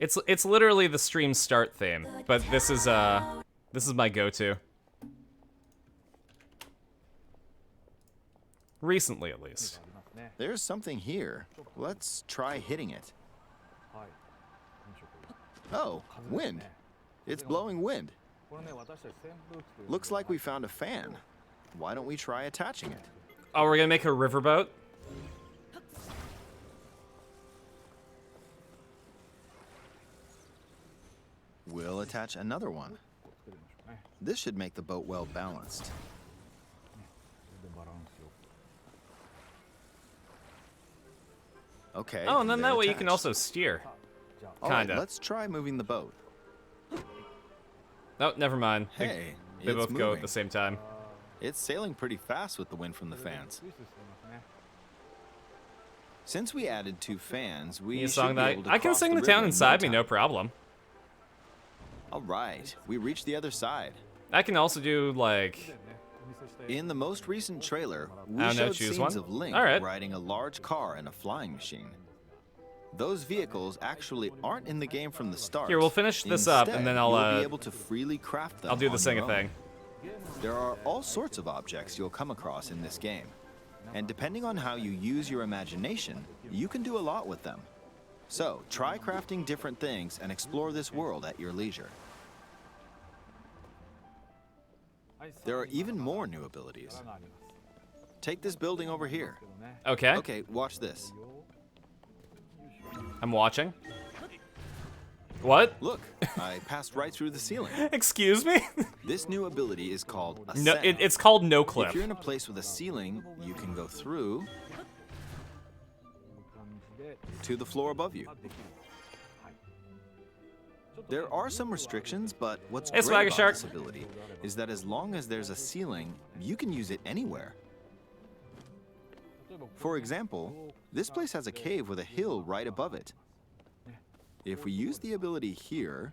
It's literally the stream start theme, but this is my go-to. Recently, at least. There's something here. Let's try hitting it. Oh, wind. It's blowing wind. Looks like we found a fan. Why don't we try attaching it? Oh, we're gonna make a riverboat? We'll attach another one. This should make the boat well balanced. Okay. Oh, and then they're that way you can attached. also steer. All right, Kinda. let's try moving the boat. Oh, never mind. Hey, They it's both go at moving. the same time. It's sailing pretty fast with the wind from the fans. Since we added 2 fans, we Need a should song be that able to I can cross sing the river town in no inside me, no time. problem. All right, we reached the other side. I can also do like In the most recent trailer, we I don't know, showed choose scenes one? of Link All right. riding a large car and a flying machine. Those vehicles actually aren't in the game from the start. Here, we'll finish this up, and Instead, then I'll you'll be able to freely craft them I'll do the on sing your a own. thing. There are all sorts of objects you'll come across in this game. And depending on how you use your imagination, you can do a lot with them. So, try crafting different things and explore this world at your leisure. There are even more new abilities. Take this building over here. Okay. Okay, watch this. I'm watching. What? Look, I passed right through the ceiling. Excuse me? This new ability is called No, Ascend. it's called no clip. If you're in a place with a ceiling, you can go through to the floor above you. There are some restrictions, but what's Hey, great Swagger about Shark. this ability is that as long as there's a ceiling, you can use it anywhere. For example, this place has a cave with a hill right above it. If we use the ability here,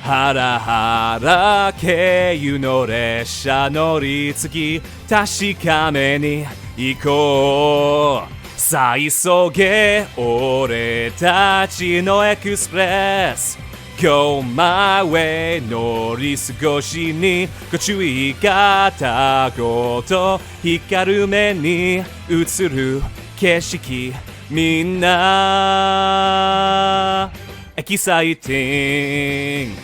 ハラハラ経由の列車乗り継ぎ確かめに行こうさあ急げ俺たちのエクスプレス Go my way 乗り過ごしにご注意片言光る目に映る景色みんなエキサイティング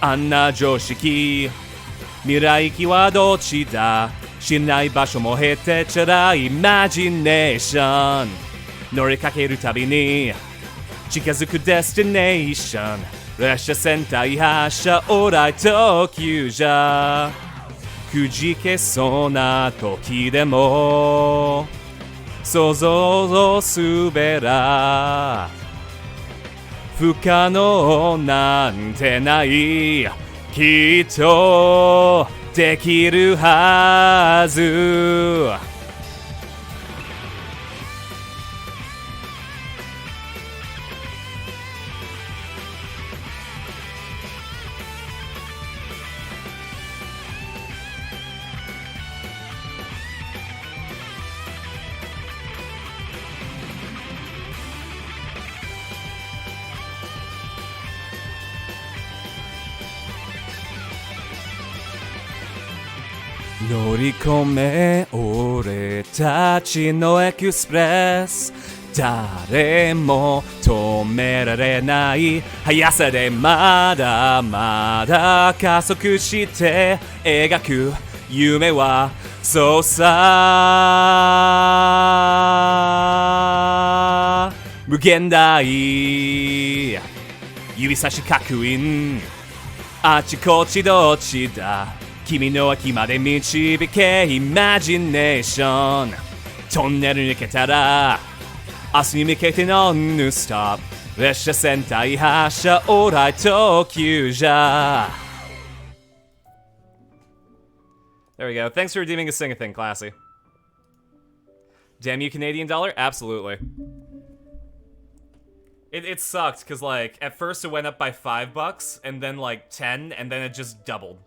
あんな常識未来行きはどっちだ知らない場所も経てちゃらイマジネーション乗りかけるたびに近づくデスティネーション列車戦隊発車往来特急じゃくじけそうな時でも想像を滑ら不可能なんてないきっとできるはず乗り込め俺たちのエクスプレス誰も止められない速さでまだまだ加速して描く夢はそうさ無限大指差し確認あちこちどっちだ君の秋まで導けイマジネーショントンネル抜けたら明日に向けてノンストップ列車戦隊発車往来特急じゃ There we go. Thanks for redeeming a sing-a-thing, classy. Damn you, Canadian dollar? Absolutely. It sucked, because, like, at first it went up by $5, and then, like, 10, and then it just doubled.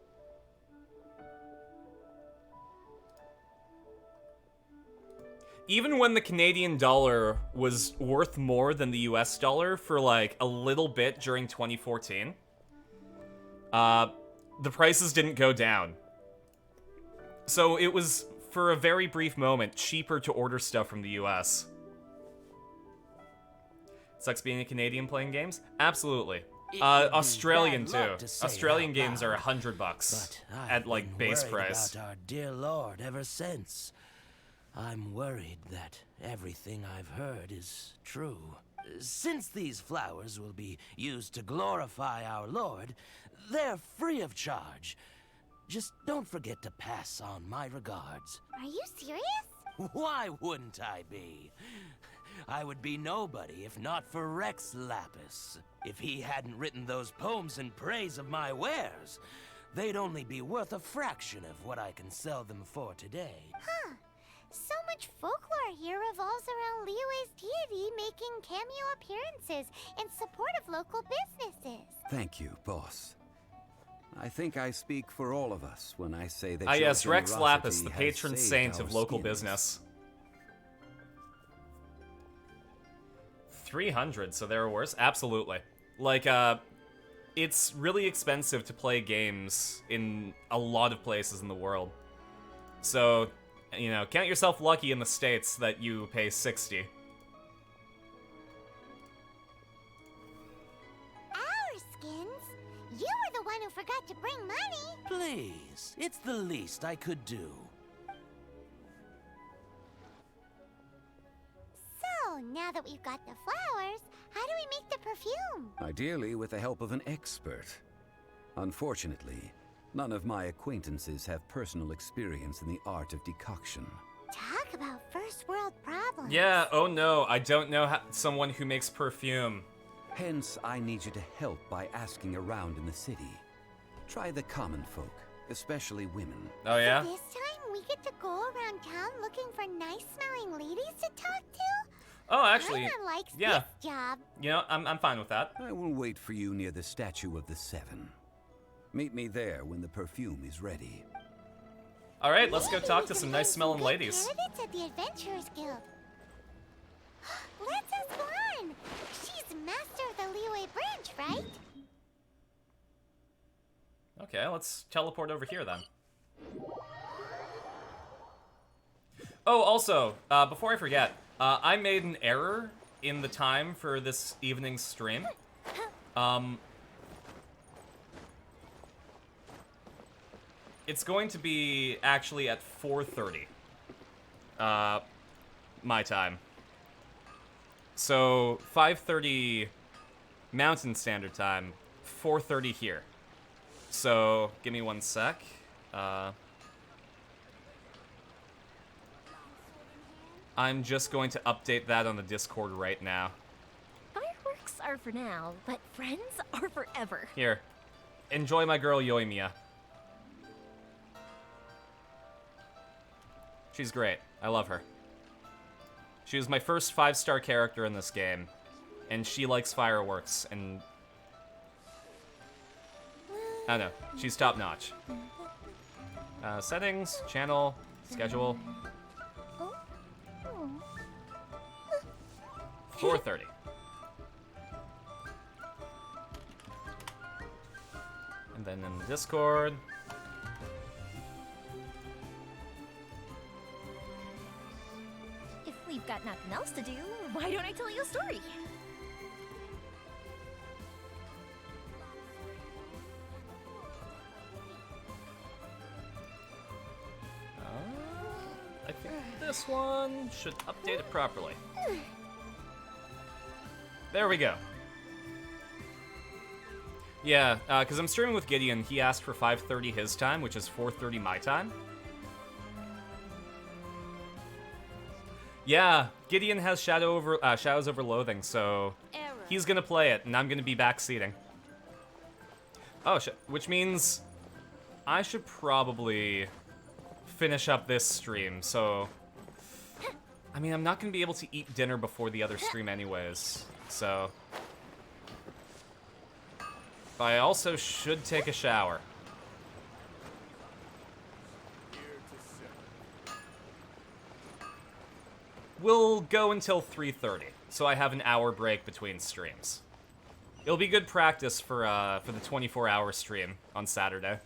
Even when the Canadian dollar was worth more than the US dollar for, like, a little bit during 2014, the prices didn't go down. So it was, for a very brief moment, cheaper to order stuff from the US. Sucks being a Canadian playing games? Absolutely. Australian too. Australian games are $100 at, like, base price. About our dear Lord ever since. I'm worried that everything I've heard is true. Since these flowers will be used to glorify our Lord, they're free of charge. Just don't forget to pass on my regards. Are you serious? Why wouldn't I be? I would be nobody if not for Rex Lapis. If he hadn't written those poems in praise of my wares, they'd only be worth a fraction of what I can sell them for today. Huh. So much folklore here revolves around Liyue's deity making cameo appearances in support of local businesses. Thank you, boss. I think I speak for all of us when I say that. Ah, yes, Rex Lapis, the patron saint of local business. 300, so there are worse? Absolutely. Like, it's really expensive to play games in a lot of places in the world. So, you know, count yourself lucky in the States that you pay 60. Our skins? You were the one who forgot to bring money. Please, it's the least I could do. So, now that we've got the flowers, how do we make the perfume? Ideally with the help of an expert. Unfortunately, none of my acquaintances have personal experience in the art of decoction. Talk about first world problems. Yeah, oh no, I don't know someone who makes perfume. Hence, I need you to help by asking around in the city. Try the common folk, especially women. Oh yeah? So this time we get to go around town looking for nice-smelling ladies to talk to? Oh, actually, Paimon likes yeah. this job. You know, I'm fine with that. I will wait for you near the statue of the Seven. Meet me there when the perfume is ready. All right, let's go Maybe talk we to can some find nice-smelling good ladies. candidates at the Adventurers Guild. Let's ask Lan. She's master of the Liyue branch, right? Okay, let's teleport over here then. Oh, also, before I forget, I made an error in the time for this evening's stream. It's going to be actually at 4:30. My time. So 5:30 Mountain Standard Time, 4:30 here. So give me one sec. I'm just going to update that on the Discord right now. Fireworks are for now, but friends are forever. Here. Enjoy my girl Yoimiya. She's great. I love her. She was my first 5-star character in this game, and she likes fireworks, and I don't know, she's top notch. Settings, channel, schedule. 4:30. And then in the Discord. If we've got nothing else to do, why don't I tell you a story? I think this one should update it properly. There we go. Yeah, because I'm streaming with Gideon. He asked for 5:30 his time, which is 4:30 my time. Yeah, Gideon has Shadows Over Loathing, so he's gonna play it, and I'm gonna be backseating. Oh, shit. Which means I should probably finish up this stream, so I mean, I'm not gonna be able to eat dinner before the other stream anyways, so but I also should take a shower. We'll go until 3:30, so I have an hour break between streams. It'll be good practice for the 24-hour stream on Saturday.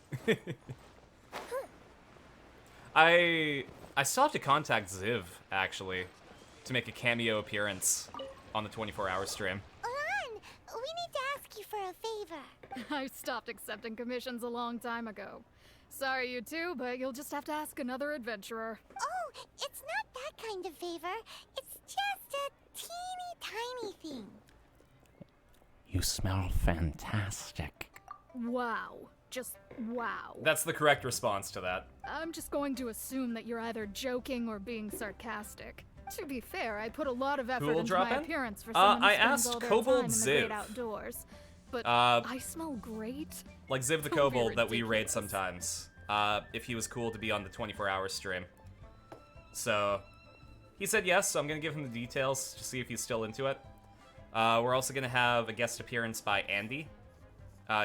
I still have to contact Ziv, actually, to make a cameo appearance on the 24-hour stream. Lan, we need to ask you for a favor. I stopped accepting commissions a long time ago. Sorry, you two, but you'll just have to ask another adventurer. Oh, it's not that kind of favor. It's just a teeny tiny thing. You smell fantastic. Wow. Just wow. That's the correct response to that. I'm just going to assume that you're either joking or being sarcastic. To be fair, I put a lot of effort into my appearance for someone who spends all their time in the great outdoors. But I smell great. Like Ziv the Kobold that we raid sometimes. If he was cool to be on the 24-hour stream. So he said yes, so I'm gonna give him the details to see if he's still into it. We're also gonna have a guest appearance by Andy.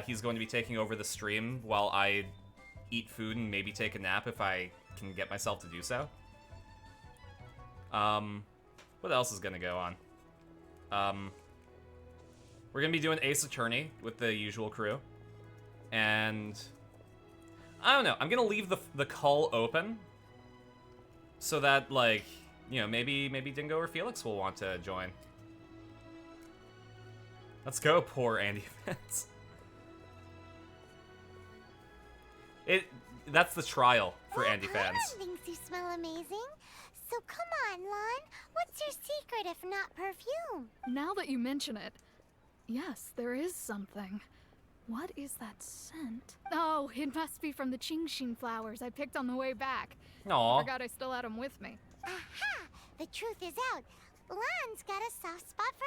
He's going to be taking over the stream while I eat food and maybe take a nap if I can get myself to do so. What else is gonna go on? We're gonna be doing Ace Attorney with the usual crew. And I don't know, I'm gonna leave the call open so that, like, you know, maybe Dingo or Felix will want to join. Let's go, poor Andy fans. That's the trial for Andy fans. Paimon thinks you smell amazing. So come on, Lan. What's your secret if not perfume? Now that you mention it, yes, there is something. What is that scent? Oh, it must be from the Qingxin flowers I picked on the way back. Aw. Forgot I still had them with me. Aha! The truth is out. Lan's got a soft spot for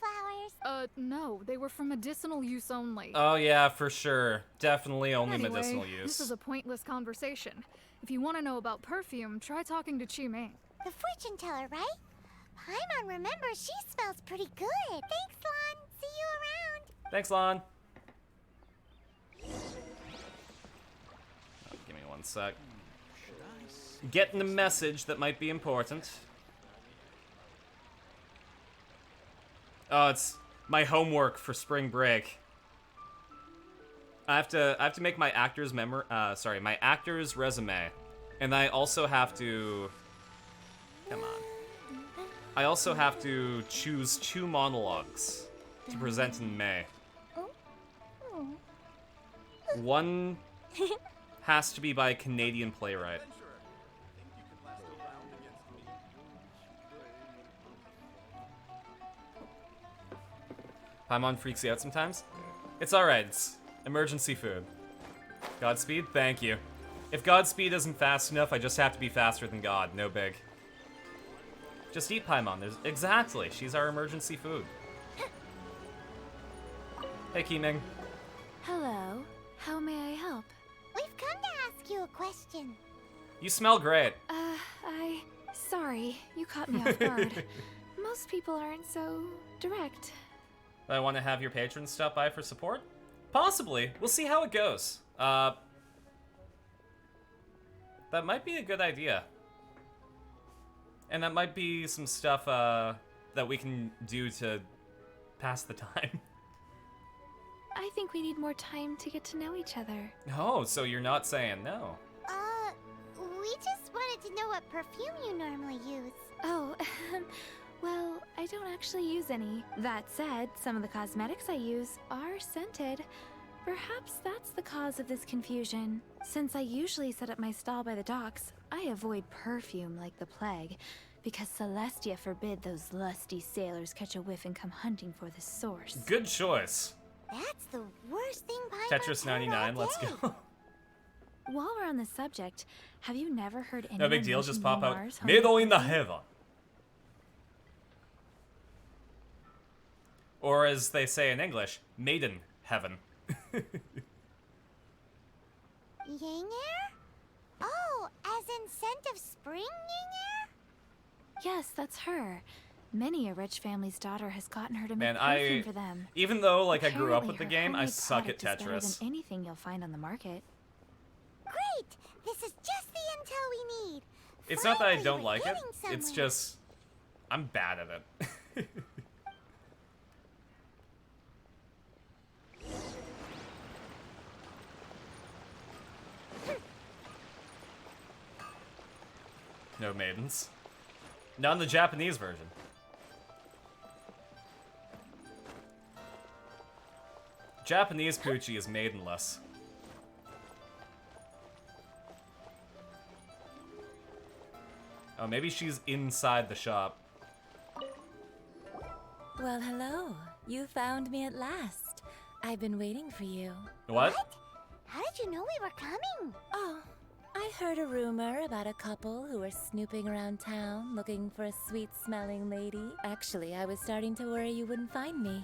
wildflowers. No, they were for medicinal use only. Oh yeah, for sure. Definitely only Anyway, medicinal use. This is a pointless conversation. If you want to know about perfume, try talking to Qi Ming. The fortune teller, right? Paimon remembers she smells pretty good. Thanks, Lon. See you around. Thanks, Lon. Oh, give me one sec. Getting a message that might be important. Oh, it's my homework for spring break. I have to make my actor's my actor's resume. And I also have to come on. I also have to choose 2 monologues to present in May. One has to be by a Canadian playwright. Paimon freaks you out sometimes? It's alright, it's emergency food. Godspeed? Thank you. If Godspeed isn't fast enough, I just have to be faster than God. No big. Just eat Paimon. Exactly. She's our emergency food. Hey, Keeming. Hello. How may I help? We've come to ask you a question. You smell great. Sorry. You caught me off guard. Most people aren't so direct. I want to have your patrons stop by for support? Possibly. We'll see how it goes. That might be a good idea. And that might be some stuff, that we can do to pass the time. I think we need more time to get to know each other. Oh, so you're not saying no. We just wanted to know what perfume you normally use. Oh, well, I don't actually use any. That said, some of the cosmetics I use are scented. Perhaps that's the cause of this confusion. Since I usually set up my stall by the docks, I avoid perfume like the plague, because Celestia forbid those lusty sailors catch a whiff and come hunting for the source. Good choice. That's the worst thing Tetris 99, let's go. While we're on the subject, have you never heard anyone No big deal, just pop out. Mars Middle in the heaven. Or as they say in English, maiden heaven. Yang air? Oh, as in scent of spring, Yang air? Yes, that's her. Many a rich family's daughter has gotten her to Man, make perfume for them. Even though like I grew up Apparently, with the her game, I homemade suck at product is better Tetris. than anything you'll find on the market. Great! This is just the intel we need. It's not that I Finally, don't we're like it. getting It's somewhere. just I'm bad at it. No maidens. Not in the Japanese version. Japanese Poochie is maidenless. Oh, maybe she's inside the shop. Well, hello. You found me at last. I've been waiting for you. What? How did you know we were coming? Oh, I heard a rumor about a couple who were snooping around town looking for a sweet-smelling lady. Actually, I was starting to worry you wouldn't find me.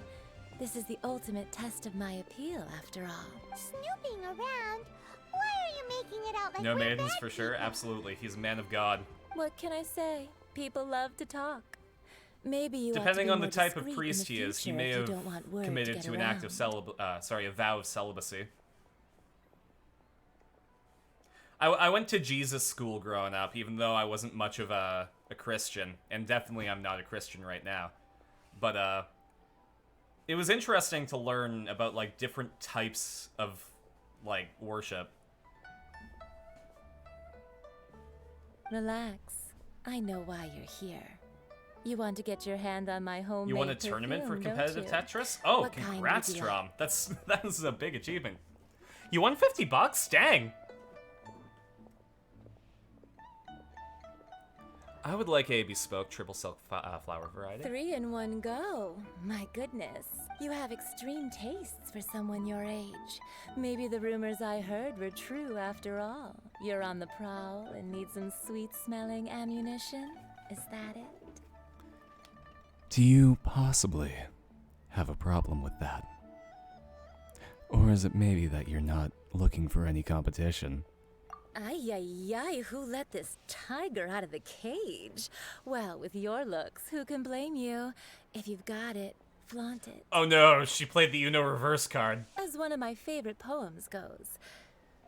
This is the ultimate test of my appeal, after all. Snooping around? Why are you making it out like No we're maidens bad for sure, people? absolutely. He's a man of God. What can I say? People love to talk. Maybe you Depending ought on to the be type more of discreet priest in he the is, he future may if you have don't want word committed get to an act of a vow of celibacy. I went to Jesus school growing up, even though I wasn't much of a Christian, and definitely I'm not a Christian right now. But it was interesting to learn about like different types of like worship. Relax. I know why you're here. You want to get your hand on my homemade You won a tournament for perfume, competitive don't you? Tetris? Oh, What kind would congrats, you like? Trom. That is a big achievement. You won $50? Dang. I would like a bespoke triple silk flower variety. 3 in one go. My goodness. You have extreme tastes for someone your age. Maybe the rumors I heard were true after all. You're on the prowl and need some sweet-smelling ammunition? Is that it? Do you possibly have a problem with that? Or is it maybe that you're not looking for any competition? Ay, ay, ay, who let this tiger out of the cage? Well, with your looks, who can blame you? If you've got it, flaunt it. Oh no, she played the Uno reverse card. As one of my favorite poems goes.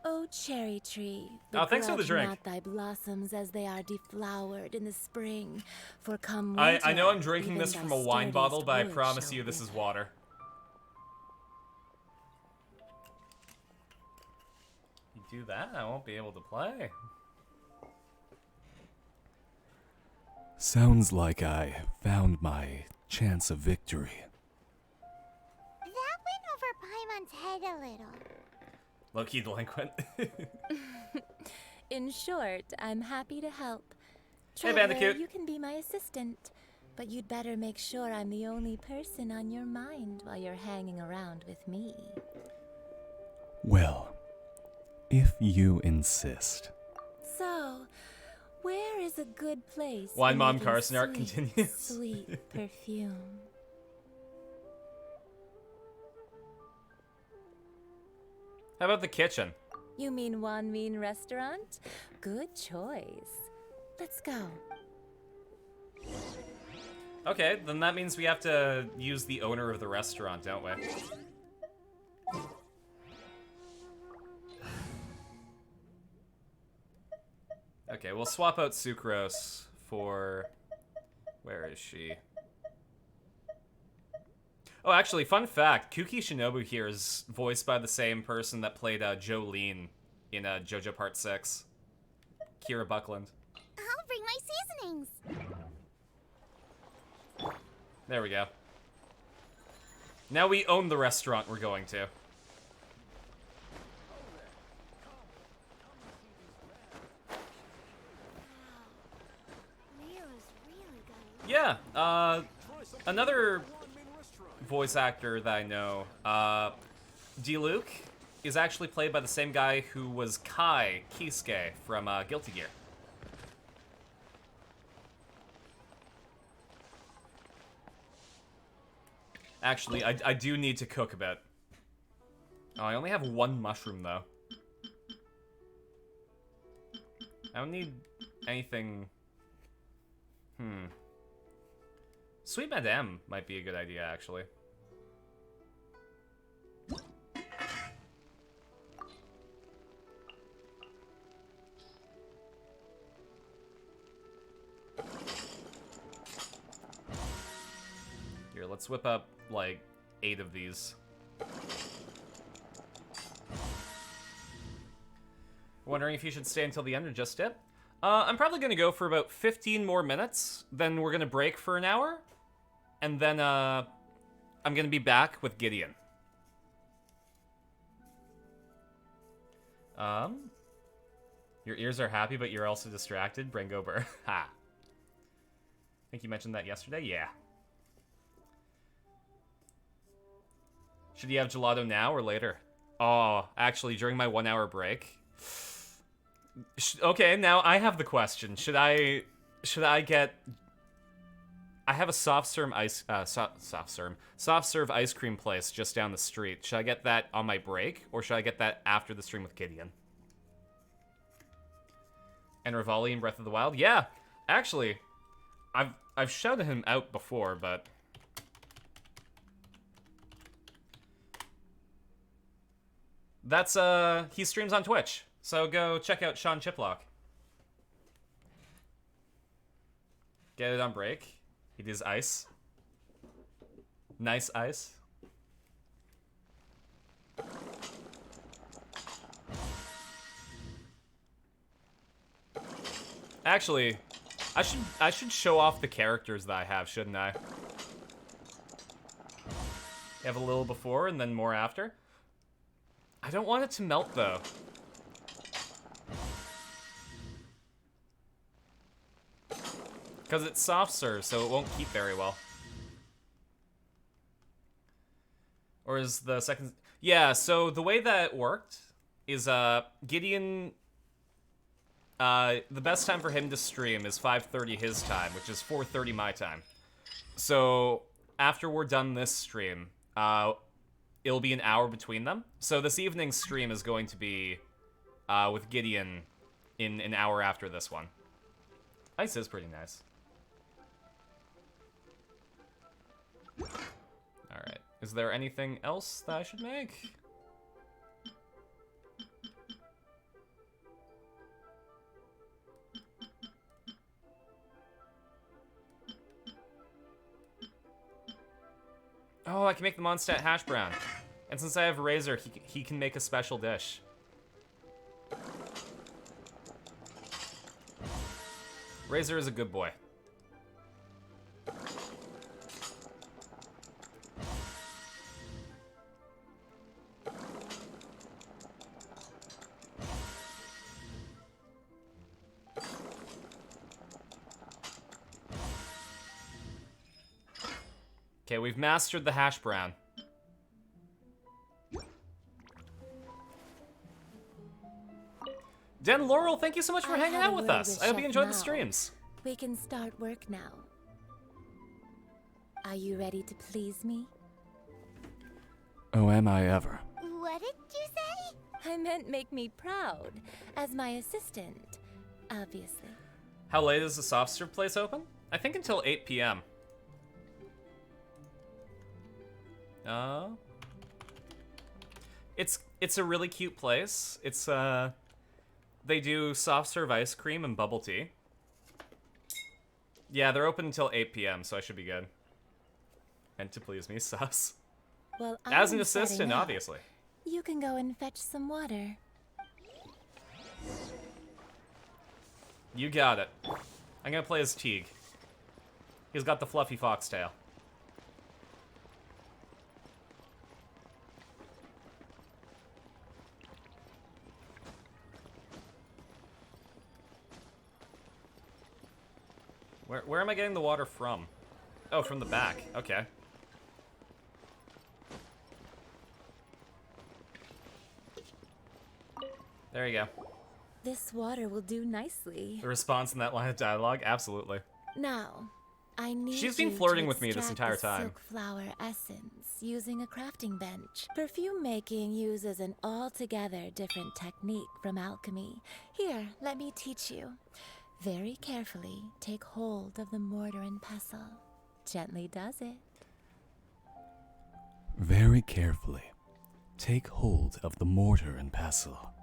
Oh, cherry tree, Oh, thanks for the drink. not thy blossoms as they are deflowered in the spring. For come winter, I know I'm drinking even this thy from a wine bottle, sturdiest but I wood promise shall you this is wither. water. You do that, I won't be able to play. Sounds like I found my chance of victory. That went over Paimon's head a little. Low-key delinquent. In short, I'm happy to help. Hey, Trevor, Bandicoot. you can be my assistant, but you'd better make sure I'm the only person on your mind while you're hanging around with me. Well, if you insist. So, where is a good place Wine for Mom making Carson arc sweet, continues. sweet perfume? How about the kitchen? You mean Wan Min Restaurant? Good choice. Let's go. Okay, then that means we have to use the owner of the restaurant, don't we? Okay, we'll swap out Sucrose for... Where is she? Oh, actually, fun fact, Kuki Shinobu here is voiced by the same person that played Jolene in JoJo Part 6. Kira Buckland. I'll bring my seasonings. There we go. Now we own the restaurant we're going to. Yeah, another voice actor that I know, D-Luke, is actually played by the same guy who was Kai Kisuke from Guilty Gear. Actually, I do need to cook a bit. Oh, I only have one mushroom, though. I don't need anything... Sweet Madame might be a good idea, actually. Here, let's whip up, like, 8 of these. Wondering if you should stay until the end or just dip? I'm probably gonna go for about 15 more minutes, then we're gonna break for an hour, and then, I'm gonna be back with Gideon. Your ears are happy, but you're also distracted? Bringo Burr. Ha. I think you mentioned that yesterday? Yeah. Should you have gelato now or later? Oh, actually, during my 1 hour break. Okay, now I have the question. Should I get... I have a soft serve ice cream place just down the street. Should I get that on my break, or should I get that after the stream with Gideon? And Rivali in Breath of the Wild? Yeah, actually, I've shouted him out before, but that's he streams on Twitch, so go check out Sean Chiplock. Get it on break. It is ice. Nice ice. Actually, I should show off the characters that I have, shouldn't I? You have a little before and then more after. I don't want it to melt though. Because it's soft serve, so it won't keep very well. Or is the second... Yeah, so the way that worked is Gideon... the best time for him to stream is 5:30 his time, which is 4:30 my time. So after we're done this stream, it'll be an hour between them. So this evening's stream is going to be with Gideon in an hour after this one. Ice is pretty nice. Alright. Is there anything else that I should make? Oh, I can make the Mondstadt hash brown. And since I have Razor, he can make a special dish. Razor is a good boy. Okay, we've mastered the hash brown. Den Laurel, thank you so much for hanging out with us. I hope you enjoyed the streams. We can start work now. Are you ready to please me? Oh, am I ever? What did you say? I meant make me proud, as my assistant, obviously. How late is the soft serve place open? I think until 8 p.m. It's a really cute place. It's they do soft serve ice cream and bubble tea. Yeah, they're open until 8 p.m., so I should be good. And to please me, sus. Well, as an assistant, obviously. You can go and fetch some water. You got it. I'm gonna play as Teague. He's got the fluffy foxtail. Where am I getting the water from? Oh, from the back. Okay. There you go. This water will do nicely. The response in that line of dialogue? Absolutely. Now, I need She's been you flirting to with me this extract entire the time. silk flower essence using a crafting bench. Perfume making uses an altogether different technique from alchemy. Here, let me teach you. Very carefully, take hold of the mortar and pestle. Gently does it. Very carefully, take hold of the mortar and pestle.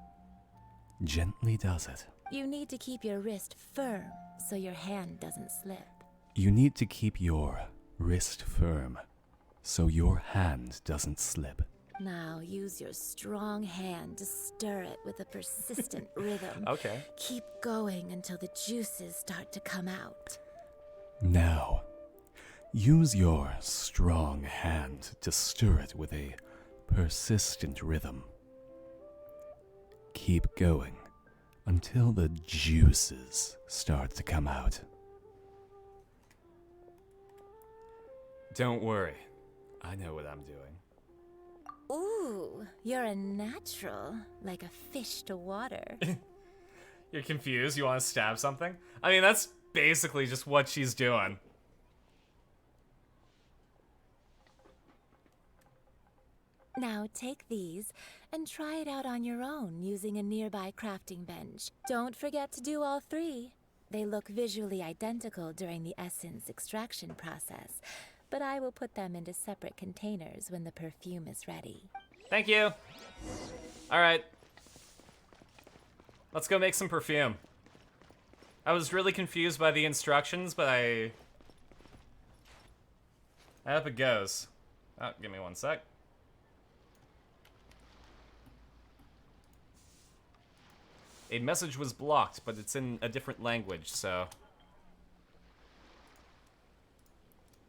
Gently does it. You need to keep your wrist firm so your hand doesn't slip. You need to keep your wrist firm so your hand doesn't slip. Now use your strong hand to stir it with a persistent rhythm. Okay. Keep going until the juices start to come out. Now, use your strong hand to stir it with a persistent rhythm. Keep going until the juices start to come out. Don't worry. I know what I'm doing. Ooh, you're a natural, like a fish to water. You're confused? You want to stab something? I mean, that's basically just what she's doing. Now take these and try it out on your own using a nearby crafting bench. Don't forget to do all three. They look visually identical during the essence extraction process, but I will put them into separate containers when the perfume is ready. Thank you. All right. Let's go make some perfume. I was really confused by the instructions, but I hope it goes. Oh, give me one sec. A message was blocked, but it's in a different language, so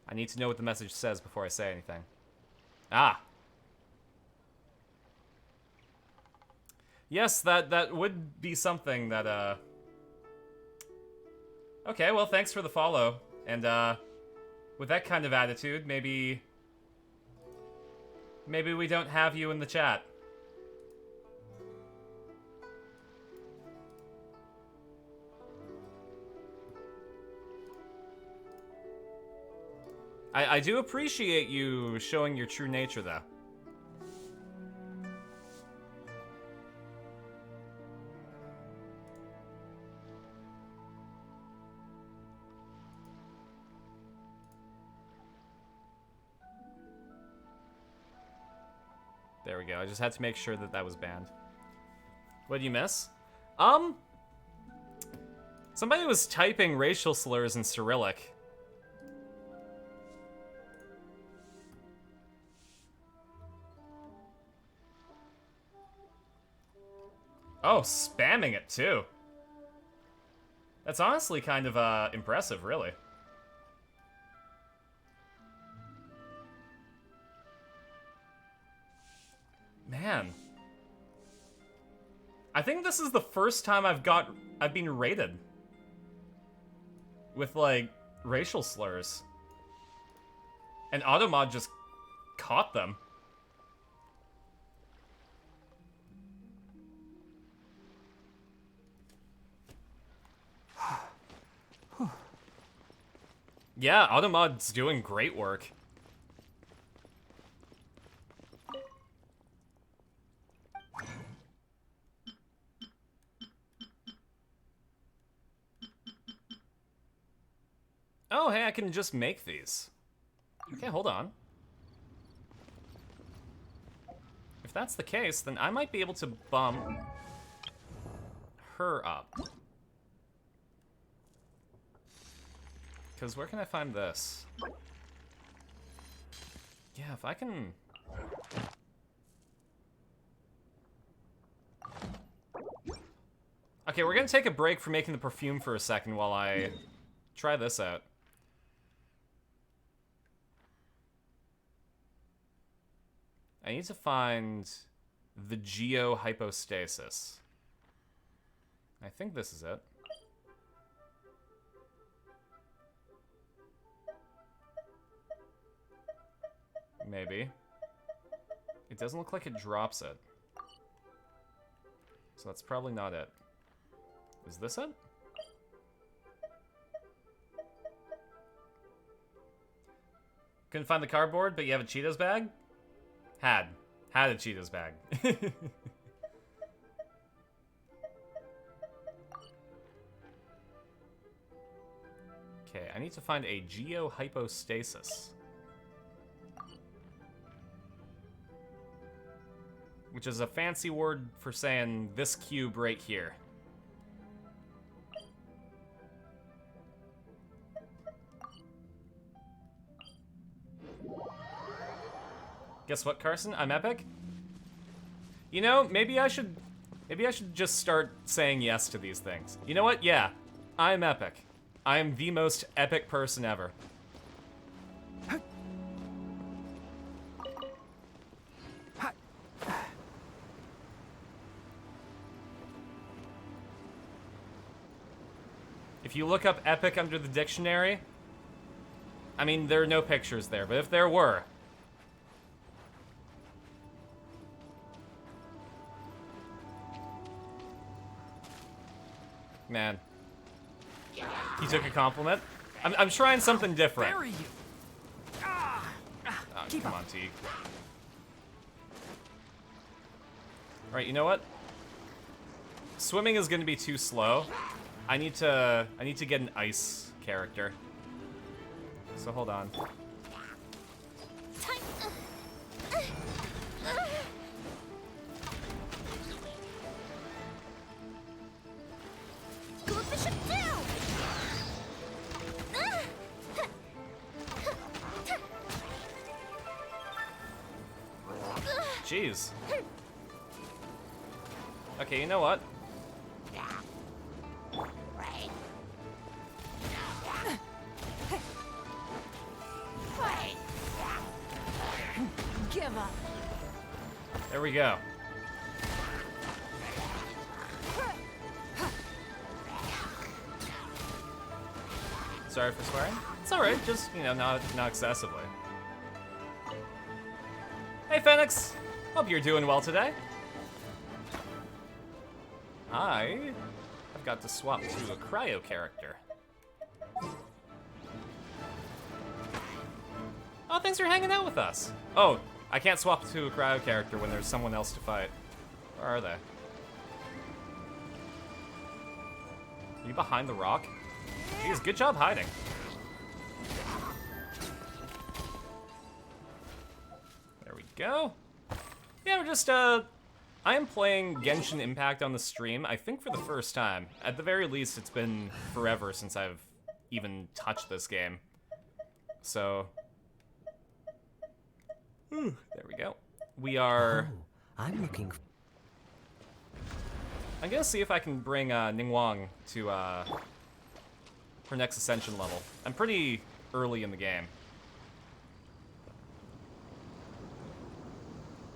I need to know what the message says before I say anything. Ah. Yes, that would be something that, Okay, well, thanks for the follow. And, with that kind of attitude, maybe we don't have you in the chat. I do appreciate you showing your true nature, though. There we go. I just had to make sure that that was banned. What did you miss? Somebody was typing racial slurs in Cyrillic. Oh, spamming it too. That's honestly kind of impressive, really. Man. I think this is the first time I've been rated with, like, racial slurs. And Automod just caught them. Yeah, Automod's doing great work. Oh, hey, I can just make these. Okay, hold on. If that's the case, then I might be able to bump her up. Because where can I find this? Yeah, if I can... Okay, we're gonna take a break from making the perfume for a second while I try this out. I need to find the geohypostasis. I think this is it. Maybe. It doesn't look like it drops it. So that's probably not it. Is this it? Couldn't find the cardboard, but you have a Cheetos bag? Had a Cheetos bag. Okay, I need to find a geohypostasis. Which is a fancy word for saying this cube right here. Guess what, Carson? I'm epic? You know, maybe I should just start saying yes to these things. You know what? Yeah, I'm epic. I am the most epic person ever. If you look up epic under the dictionary, I mean, there are no pictures there, but if there were, man, he took a compliment. I'm trying something different. Where are you? Oh, come on, Teague. Alright, you know what? Swimming is gonna be too slow. I need to get an ice character. So hold on. Jeez. Okay, you know what? Give up. There we go. Sorry for swearing. It's alright, just, you know, not excessively. Hey, Phoenix! Hope you're doing well today. I've got to swap to a cryo character. Oh, thanks for hanging out with us. Oh, I can't swap to a cryo character when there's someone else to fight. Where are they? Are you behind the rock? Jeez, good job hiding. There we go. Yeah, we're just, I am playing Genshin Impact on the stream, I think for the first time. At the very least, it's been forever since I've even touched this game. So... there we go. We are... Oh, I'm looking... I'm gonna see if I can bring Ningguang to her next ascension level. I'm pretty early in the game.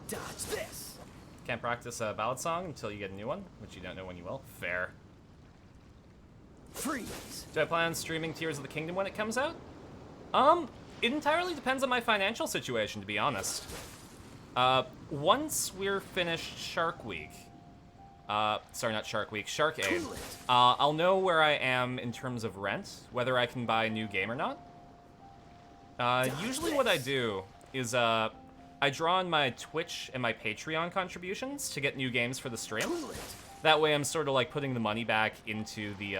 Dodge this! Can't practice a ballad song until you get a new one, which you don't know when you will. Fair. Freeze! Do I plan on streaming Tears of the Kingdom when it comes out? It entirely depends on my financial situation, to be honest. Once we're finished Shark Week, sorry, not Shark Week, Sharq-Aid, I'll know where I am in terms of rent, whether I can buy a new game or not. Usually what I do is, I draw on my Twitch and my Patreon contributions to get new games for the stream. That way I'm sort of like putting the money back into the,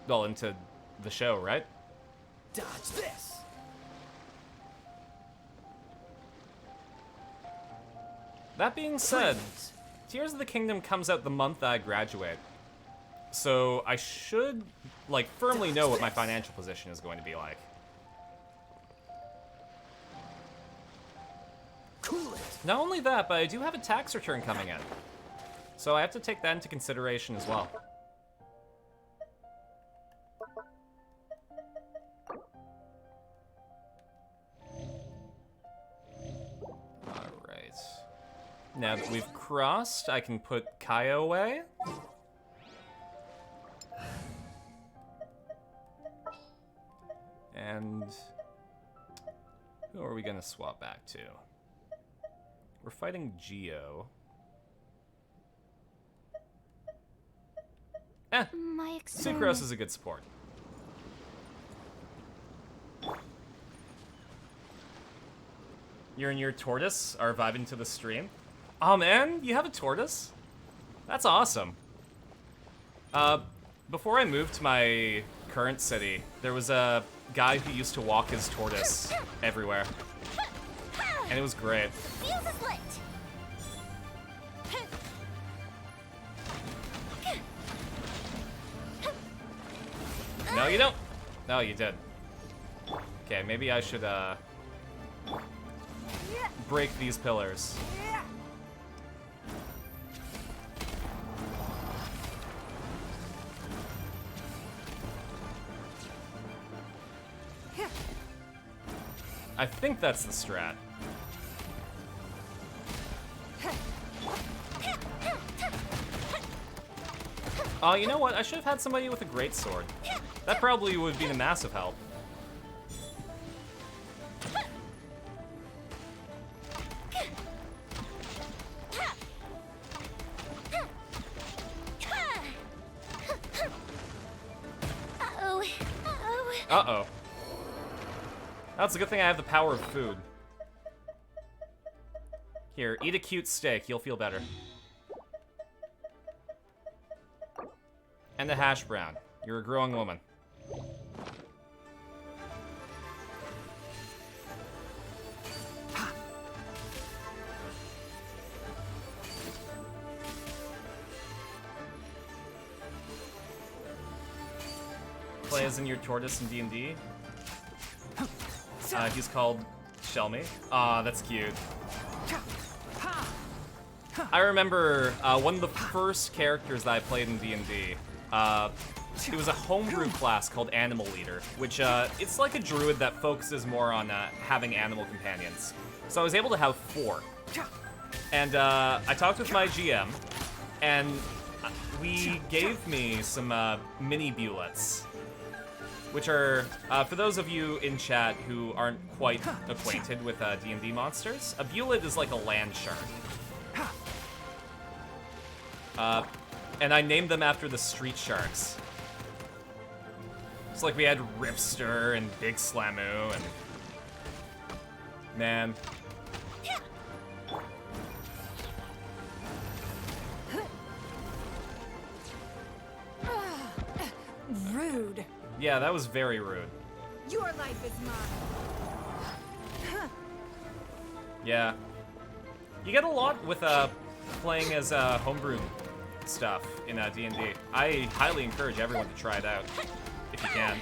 well, into the show, right? Dodge this! That being said, Tears of the Kingdom comes out the month I graduate. So I should, like, firmly know what my financial position is going to be like. Cool it. Not only that, but I do have a tax return coming in. So I have to take that into consideration as well. Alright. Now that we've crossed, I can put Kaya away. And who are we gonna swap back to? We're fighting Geo. Sucrose is a good support. You and your tortoise are vibing to the stream. Oh man, you have a tortoise? That's awesome. Before I moved to my current city, there was a guy who used to walk his tortoise everywhere. And it was great. No, you don't. No, you did. Okay, maybe I should, break these pillars. I think that's the strat. Oh, you know what? I should have had somebody with a greatsword. That probably would have been a massive help. Uh-oh. That's a good thing I have the power of food. Here, eat a cute steak. You'll feel better. And a hash brown. You're a growing woman. Play as in your tortoise in D&D. He's called Shelmy. Aw, that's cute. I remember one of the first characters that I played in D&D. It was a homebrew class called Animal Leader, which it's like a druid that focuses more on having animal companions. So I was able to have 4. And I talked with my GM, and we gave me some mini bullets, which are, for those of you in chat who aren't quite acquainted with D&D monsters, a bullet is like a land shark. And I named them after the street sharks. It's like we had Ripster and Big Slamoo and... Man. Rude. Yeah, that was very rude. Your life is mine. Yeah. You get a lot with playing as homebrew stuff in D&D. I highly encourage everyone to try it out if you can.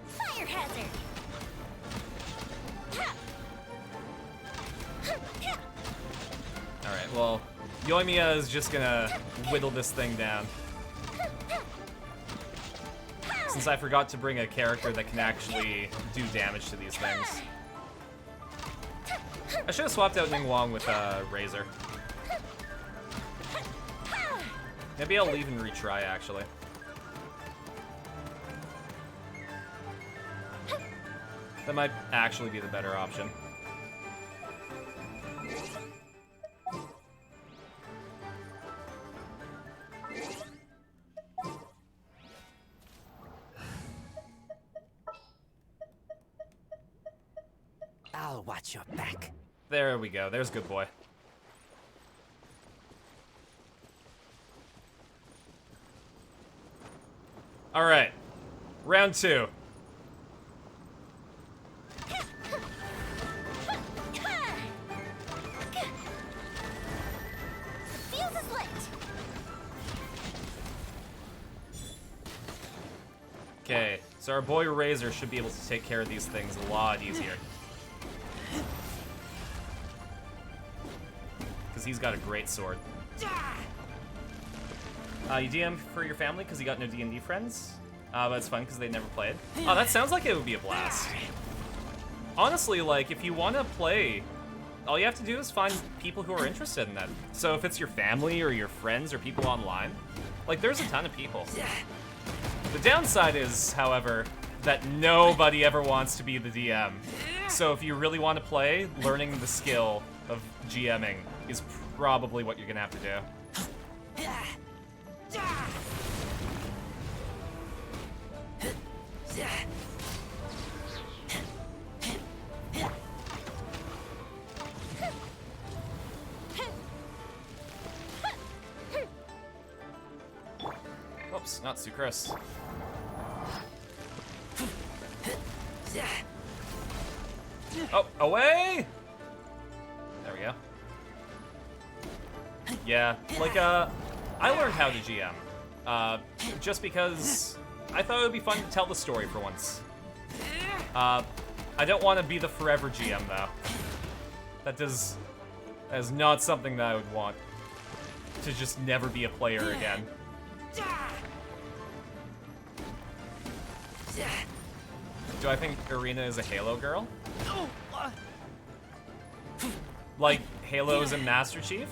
Fire hazard. All right, well, Yoimiya is just gonna whittle this thing down. Since I forgot to bring a character that can actually do damage to these things. I should have swapped out Ning Wong with Razor. Maybe I'll leave and retry, actually. That might actually be the better option. I'll watch your back. There we go. There's good boy. All right. Round 2. Fuse is lit. Okay, so our boy Razor should be able to take care of these things a lot easier. Because he's got a great sword. You DM for your family because you got no D&D friends? But it's fun because they never played. Oh, that sounds like it would be a blast. Honestly, like, if you want to play, all you have to do is find people who are interested in that. So if it's your family or your friends or people online, like, there's a ton of people. The downside is, however, that nobody ever wants to be the DM. So if you really want to play, learning the skill of GMing is probably what you're gonna have to do. Oops, not sucrose. Oh, away! There we go. Yeah, like, I learned how to GM. Just because I thought it would be fun to tell the story for once. I don't want to be the forever GM, though. That is not something that I would want. To just never be a player again. Do I think Irina is a Halo girl? Like, Halo is a Master Chief?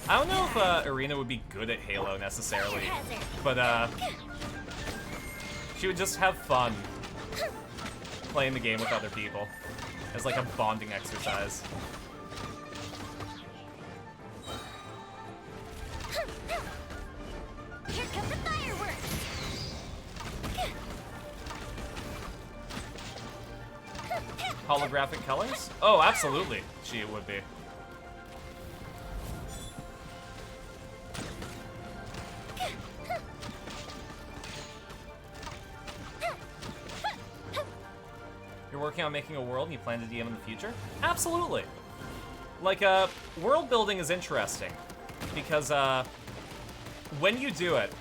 I don't know if Irina would be good at Halo necessarily, but she would just have fun playing the game with other people as like a bonding exercise. Here come the fireworks. Holographic colors? Oh, absolutely. She would be. You're working on making a world and you plan to DM in the future? Absolutely. Like, world building is interesting because, when you do it,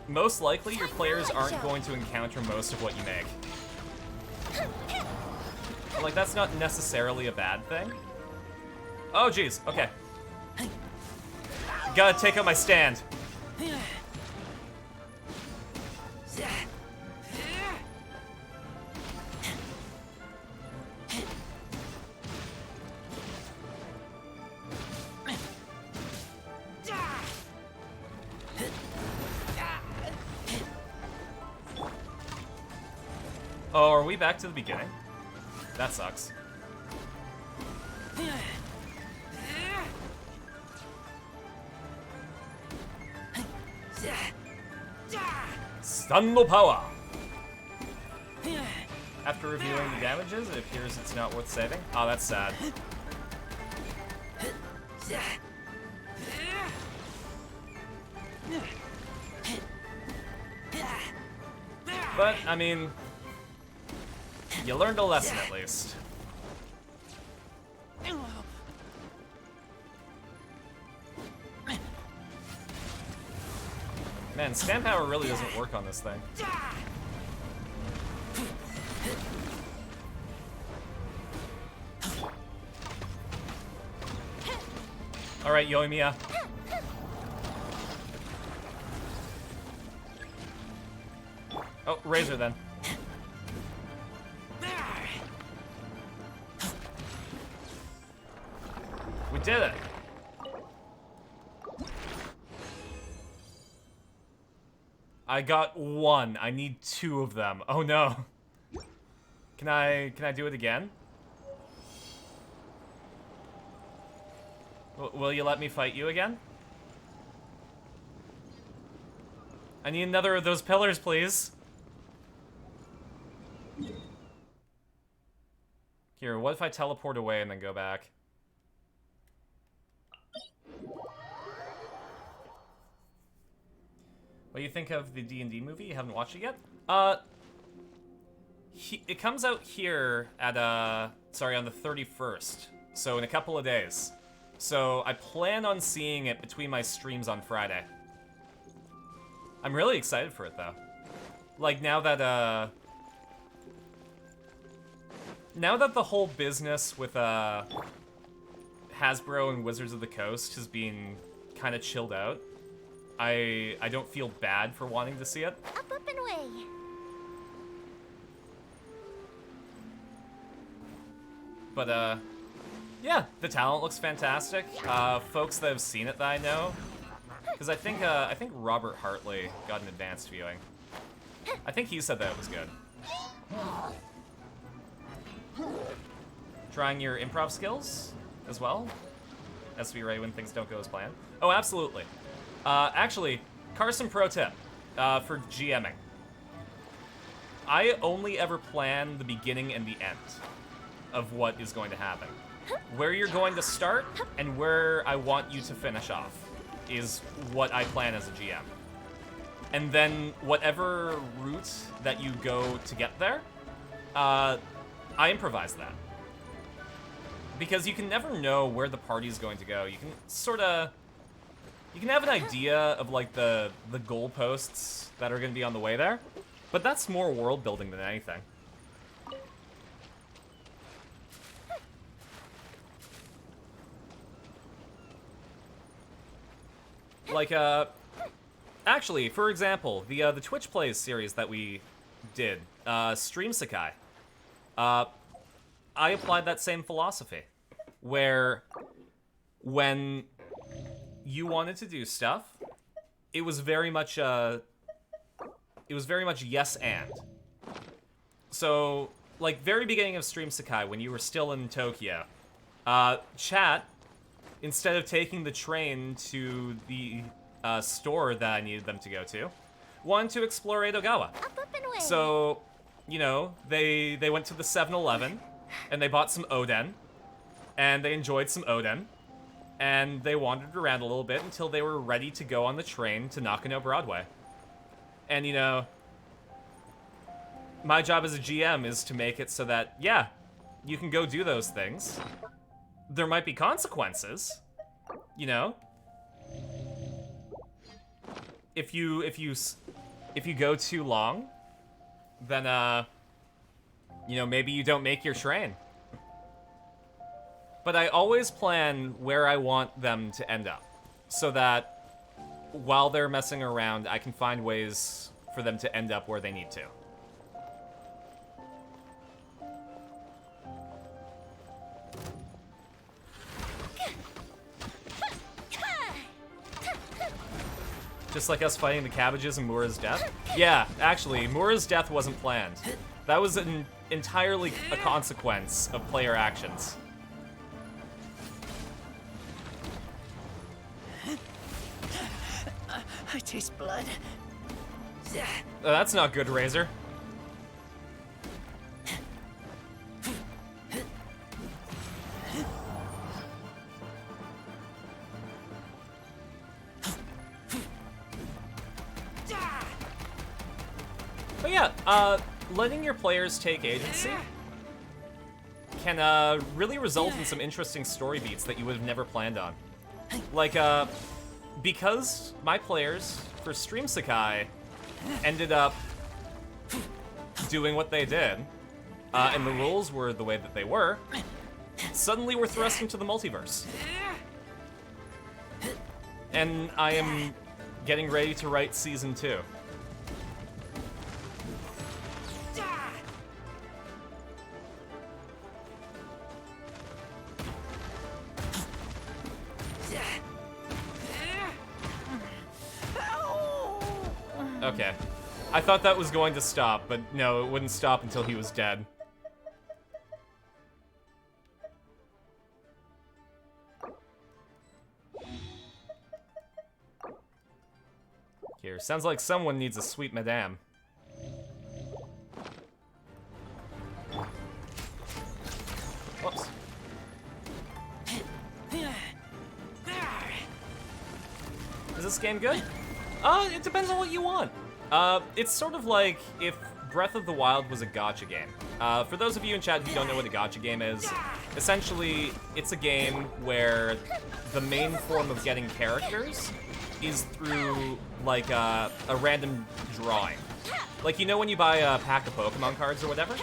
most likely your players aren't going to encounter most of what you make. Like, that's not necessarily a bad thing. Oh, jeez. Okay. Gotta take out my stand. Oh, are we back to the beginning? That sucks. Stun no power! After reviewing the damages, it appears it's not worth saving. Oh, that's sad. But, I mean, you learned a lesson at least. Man, stand power really doesn't work on this thing. Alright, Yoimiya. Oh, Razor then. We did it! I got 1. I need 2 of them. Oh no. Can I do it again? Will you let me fight you again? I need another of those pillars, please. Here, what if I teleport away and then go back? What do you think of the D&D movie? You haven't watched it yet? It comes out here at, sorry, on the 31st. So in a couple of days. So I plan on seeing it between my streams on Friday. I'm really excited for it, though. Like, now that the whole business with, Hasbro and Wizards of the Coast has been kind of chilled out, I don't feel bad for wanting to see it. Up and away. But, yeah, the talent looks fantastic. Folks that have seen it that I know, because I think Robert Hartley got an advanced viewing. I think he said that it was good. Trying your improv skills as well, as to be ready when things don't go as planned. Oh, absolutely. Actually, Carson pro tip for GMing. I only ever plan the beginning and the end of what is going to happen. Where you're going to start and where I want you to finish off is what I plan as a GM. And then whatever route that you go to get there, I improvise that. Because you can never know where the party's going to go. You can you can have an idea of like the goalposts that are going to be on the way there, but that's more world building than anything. Like, actually, for example, the Twitch Plays series that we did, Stream Sakai, I applied that same philosophy, where when you wanted to do stuff, it was very much yes and. So, like, very beginning of Stream Sakai, when you were still in Tokyo, chat, instead of taking the train to the store that I needed them to go to, wanted to explore Edogawa. Up and away. So, you know, they went to the 7-Eleven, and they bought some oden, and they enjoyed some oden, and they wandered around a little bit until they were ready to go on the train to Nakano Broadway. And, you know, my job as a GM is to make it so that, yeah, you can go do those things. There might be consequences, you know? If you go too long, then, you know, maybe you don't make your train. But I always plan where I want them to end up, so that while they're messing around, I can find ways for them to end up where they need to. Just like us fighting the cabbages in Mura's death? Yeah, actually, Mura's death wasn't planned. That was entirely a consequence of player actions. I taste blood. Oh, that's not good, Razor. But yeah, letting your players take agency can really result in some interesting story beats that you would have never planned on. Like, because my players for Stream Sakai ended up doing what they did, and the rules were the way that they were, suddenly we're thrust into the multiverse. And I am getting ready to write Season 2. Okay. I thought that was going to stop, but no, it wouldn't stop until he was dead. Here, sounds like someone needs a sweet madame. Whoops. Is this game good? It depends on what you want. It's sort of like if Breath of the Wild was a gacha game. For those of you in chat who don't know what a gacha game is, essentially, it's a game where the main form of getting characters is through, like, a random drawing. Like, you know when you buy a pack of Pokemon cards or whatever?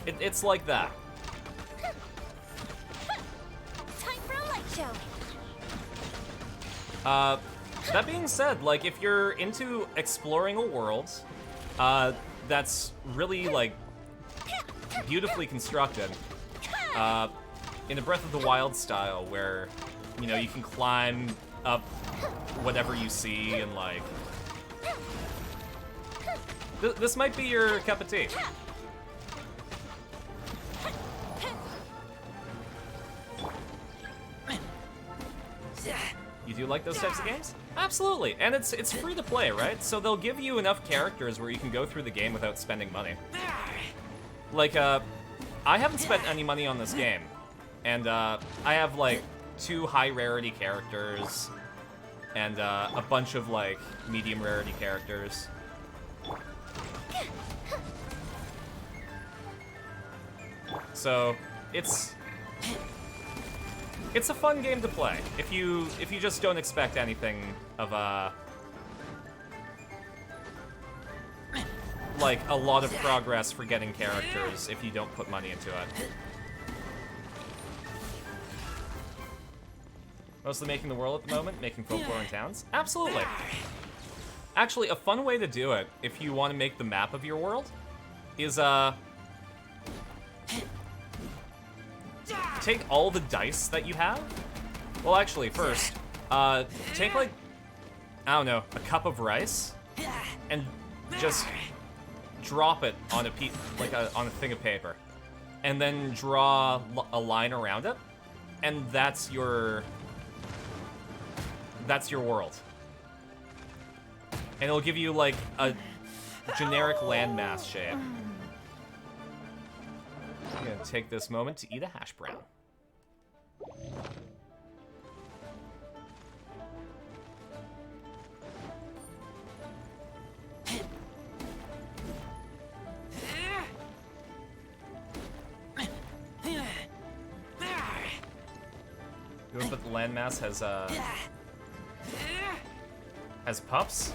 It's like that. That being said, like, if you're into exploring a world that's really, like, beautifully constructed, in a Breath of the Wild style, where, you know, you can climb up whatever you see and, like... This might be your cup of tea. You do like those types of games? Absolutely, and it's free to play, right? So they'll give you enough characters where you can go through the game without spending money. Like, I haven't spent any money on this game, and I have, like, 2 high rarity characters, and a bunch of, like, medium rarity characters. So, it's a fun game to play if you just don't expect anything of like a lot of progress for getting characters if you don't put money into it. Mostly making the world at the moment, making folklore in towns? Absolutely. Actually, a fun way to do it, if you want to make the map of your world, is take all the dice that you have. Well, actually, first, take, like, I don't know, a cup of rice, and just drop it on a on a thing of paper, and then draw a line around it, and that's your world. And it'll give you, like, a generic landmass shape. I'm gonna take this moment to eat a hash brown. You know, but the landmass has pups?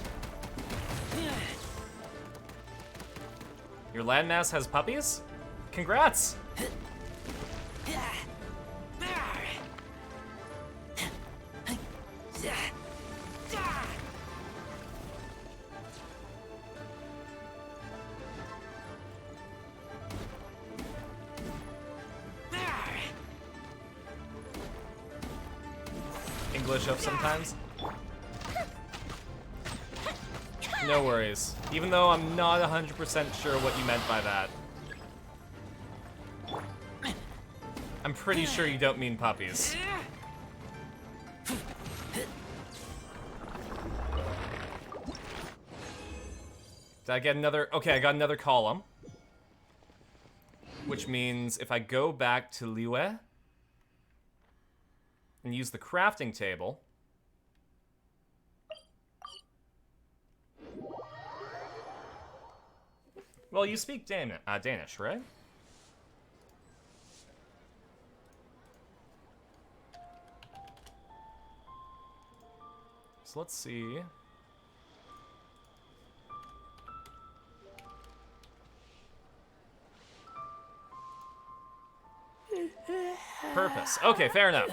Your landmass has puppies? Congrats! English up sometimes? No worries. Even though I'm not 100% sure what you meant by that. I'm pretty sure you don't mean puppies. Did I get another? Okay, I got another column. Which means if I go back to Liyue and use the crafting table, well, you speak Danish, right? So let's see. Purpose. Okay, fair enough.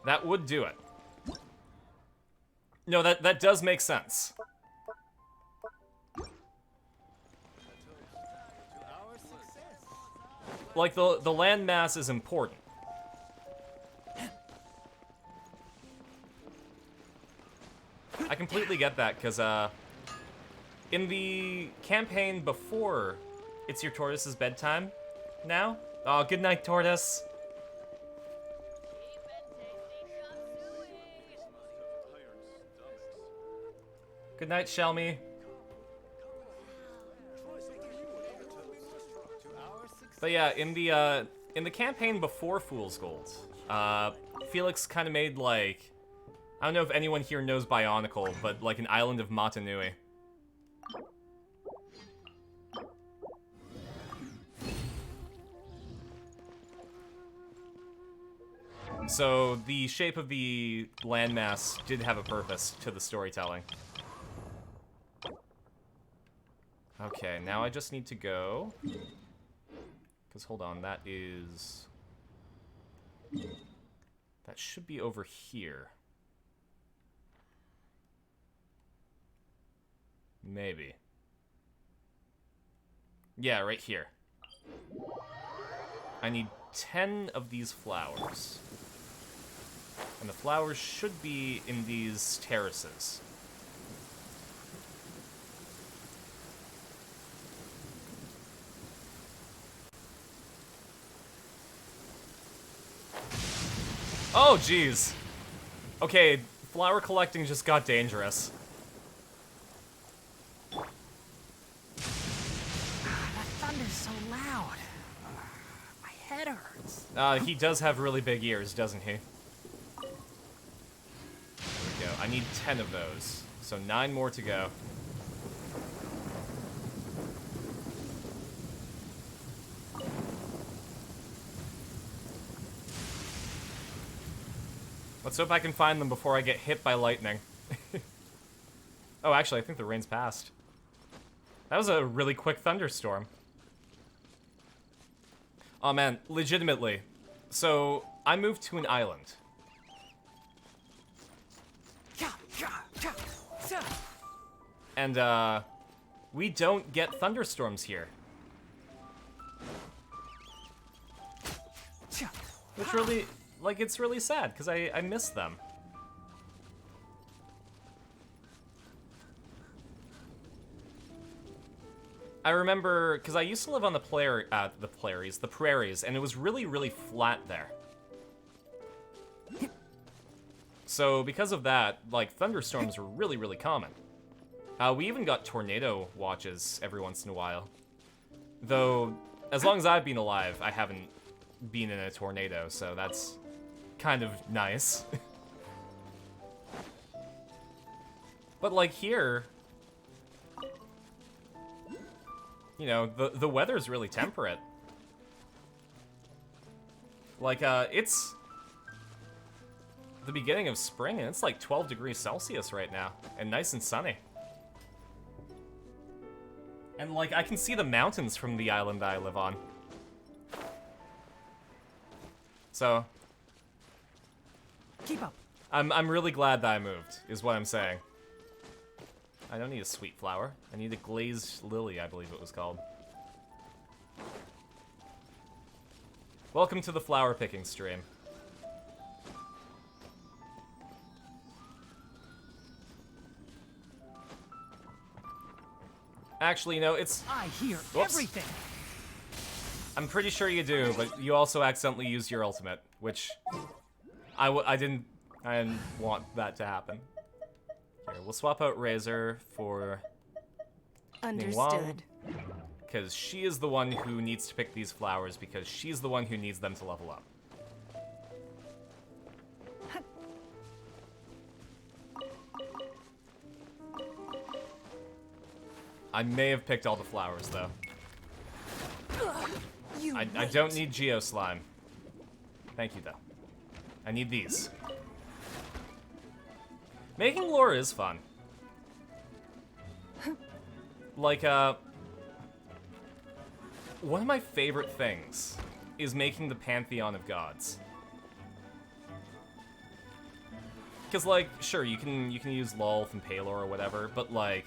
That would do it. No, that does make sense. Like, the landmass is important. I completely get that, because, in the campaign before It's Your Tortoise's bedtime now. Oh, good night, Tortoise. Good night, Shelmy. But yeah, in the campaign before Fool's Gold, Felix kind of made, like, I don't know if anyone here knows Bionicle, but like an island of Mata Nui. So the shape of the landmass did have a purpose to the storytelling. Okay, now I just need to go. Because, hold on, that should be over here. Maybe. Yeah, right here. I need 10 of these flowers. And the flowers should be in these terraces. Oh, jeez. Okay, flower collecting just got dangerous. That thunder's so loud. My head hurts. He does have really big ears, doesn't he? There we go. I need 10 of those. So 9 more to go. Let's hope I can find them before I get hit by lightning. Oh, actually, I think the rain's passed. That was a really quick thunderstorm. Oh man, legitimately. So, I moved to an island. And, we don't get thunderstorms here. Which really... Like, it's really sad, because I miss them. I remember, because I used to live on the prairies, and it was really, really flat there. So, because of that, like, thunderstorms were really, really common. We even got tornado watches every once in a while. Though, as long as I've been alive, I haven't been in a tornado, so that's kind of nice. But like here, you know, the weather's really temperate. Like, it's the beginning of spring and it's like 12 degrees Celsius right now and nice and sunny. And like, I can see the mountains from the island that I live on. So keep up. I'm really glad that I moved, is what I'm saying. I don't need a sweet flower. I need a glazed lily, I believe it was called. Welcome to the flower picking stream. Actually, no, it's... I hear Whoops. everything. I'm pretty sure you do, but you also accidentally used your ultimate, which... I didn't want that to happen. Here, we'll swap out Razor for Understood. Because she is the one who needs to pick these flowers, because she's the one who needs them to level up. I may have picked all the flowers, though. I don't need Geo Slime. Thank you, though. I need these. Making lore is fun. Like, one of my favorite things is making the pantheon of gods. Because, like, sure, you can use Lolth and Palor or whatever, but, like,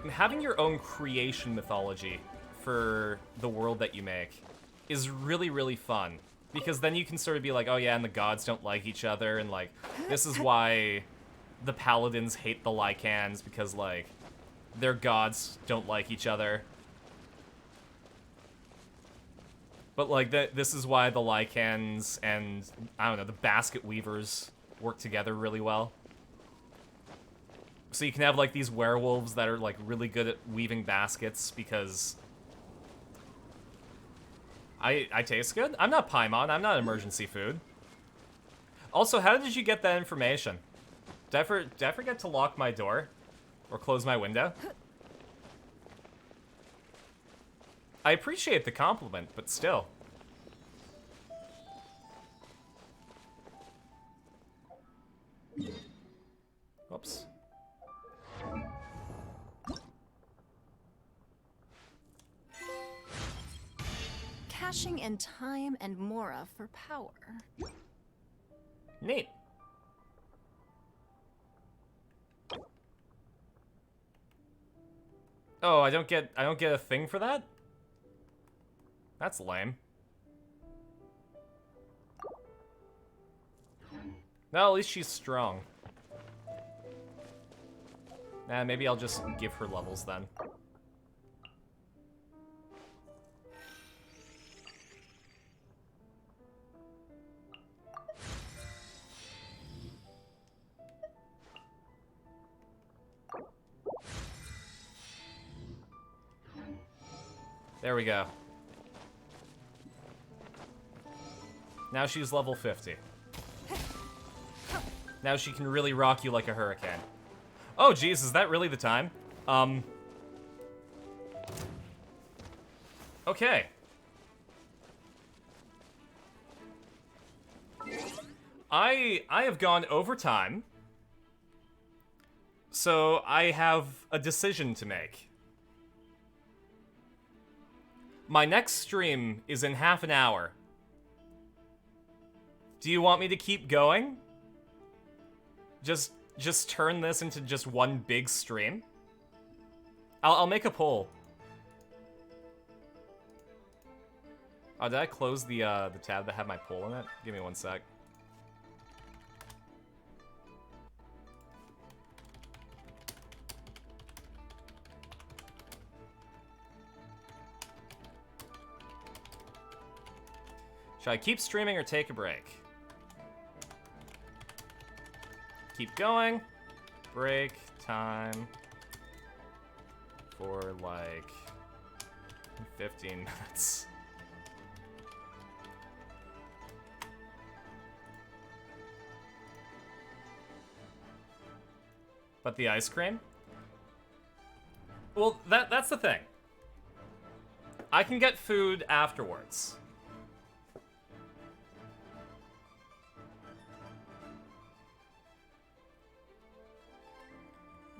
having your own creation mythology for the world that you make is really, really fun. Because then you can sort of be like, oh yeah, and the gods don't like each other, and, like, this is why the paladins hate the Lycans, because, like, their gods don't like each other. But, like, this is why the Lycans and, I don't know, the Basket Weavers work together really well. So you can have, like, these werewolves that are, like, really good at weaving baskets because I taste good? I'm not Paimon, I'm not emergency food. Also, how did you get that information? Did I forget to lock my door? Or close my window? I appreciate the compliment, but still. Whoops. Caching in time and Mora for power. Neat. Oh, I don't get a thing for that? That's lame. No, at least she's strong. Nah, maybe I'll just give her levels then. There we go. Now she's level 50. Now she can really rock you like a hurricane. Oh, geez, is that really the time? Okay. I have gone over time. So I have a decision to make. My next stream is in half an hour. Do you want me to keep going? Just turn this into just one big stream? I'll make a poll. Oh, did I close the tab that had my poll in it? Give me one sec. Should I keep streaming or take a break? Keep going. Break time for like 15 minutes. But the ice cream? Well, that's the thing. I can get food afterwards.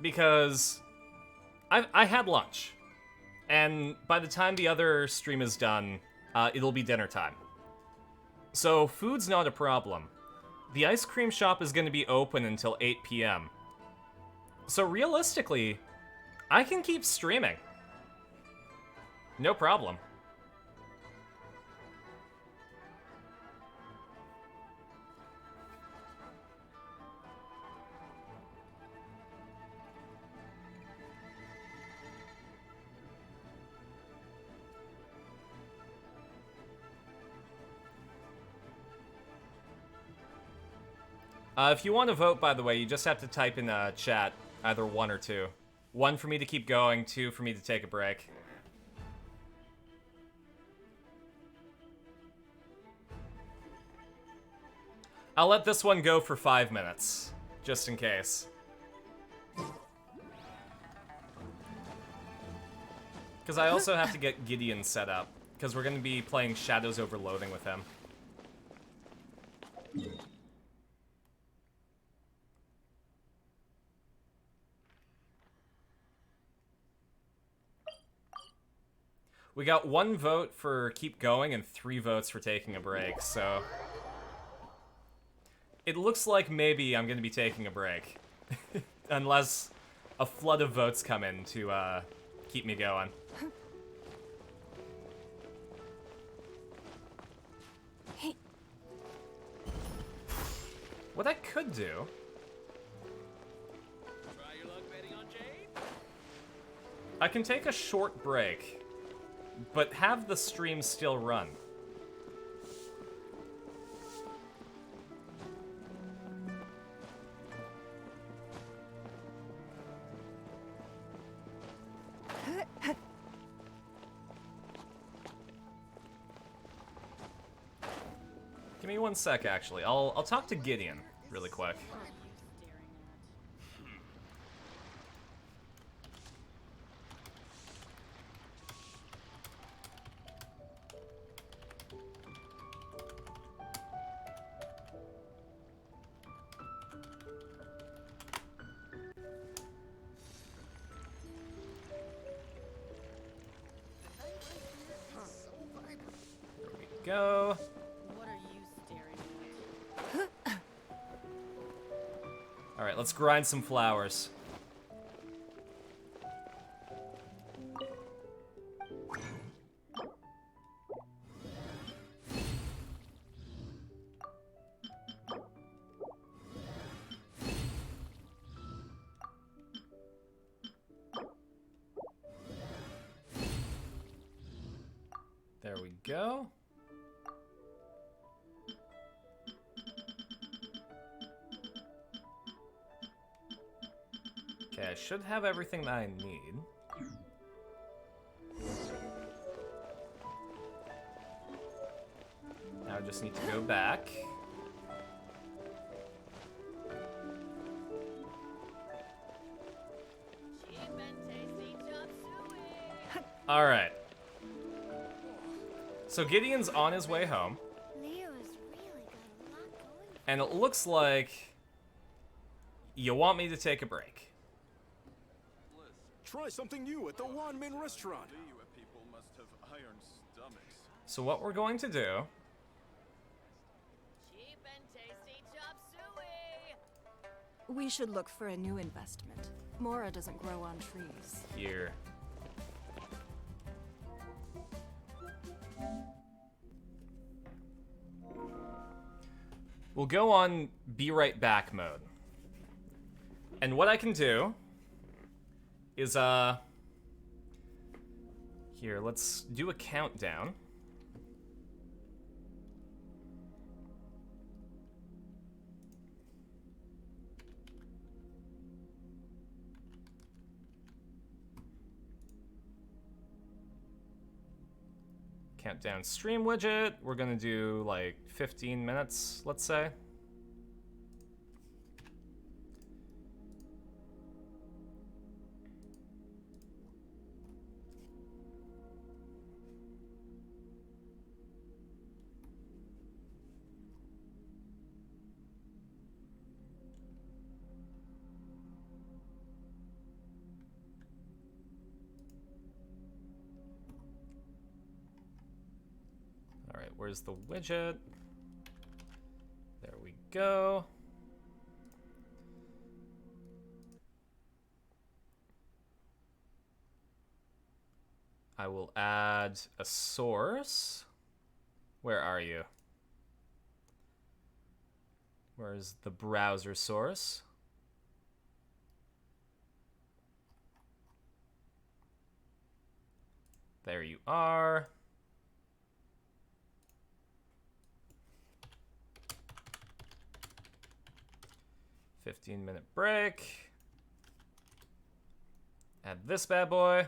Because I had lunch, and by the time the other stream is done, it'll be dinner time. So food's not a problem. The ice cream shop is going to be open until 8 p.m. So realistically, I can keep streaming. No problem. If you want to vote, by the way, you just have to type in chat, either 1 or 2. 1 for me to keep going, 2 for me to take a break. I'll let this one go for 5 minutes, just in case. Because I also have to get Gideon set up, because we're going to be playing Shadows over Loathing with him. We got 1 vote for keep going and 3 votes for taking a break, so... It looks like maybe I'm gonna be taking a break. Unless a flood of votes come in to, keep me going. Hey. What I could do... I can take a short break, but have the stream still run. Give me 1 sec, actually. I'll talk to Gideon really quick. Go. What are you staring at? Alright, let's grind some flowers. There we go. Okay, I should have everything that I need. Now I just need to go back. Alright. So Gideon's on his way home. And it looks like you want me to take a break. Try something new at the Wanmin restaurant. So what we're going to do... We should look for a new investment. Mora doesn't grow on trees. Here. We'll go on be right back mode. And what I can do is, here, let's do a countdown. Countdown stream widget. We're gonna do like 15 minutes, let's say. Where's the widget? There we go. I will add a source. Where are you? Where's the browser source? There you are. 15-minute break. Add this bad boy.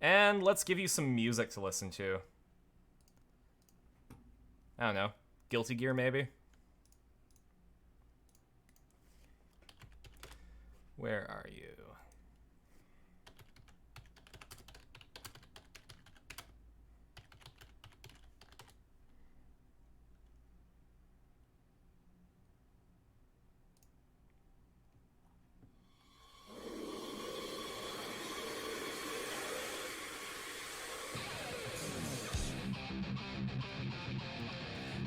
And let's give you some music to listen to. I don't know. Guilty Gear, maybe? Where are you?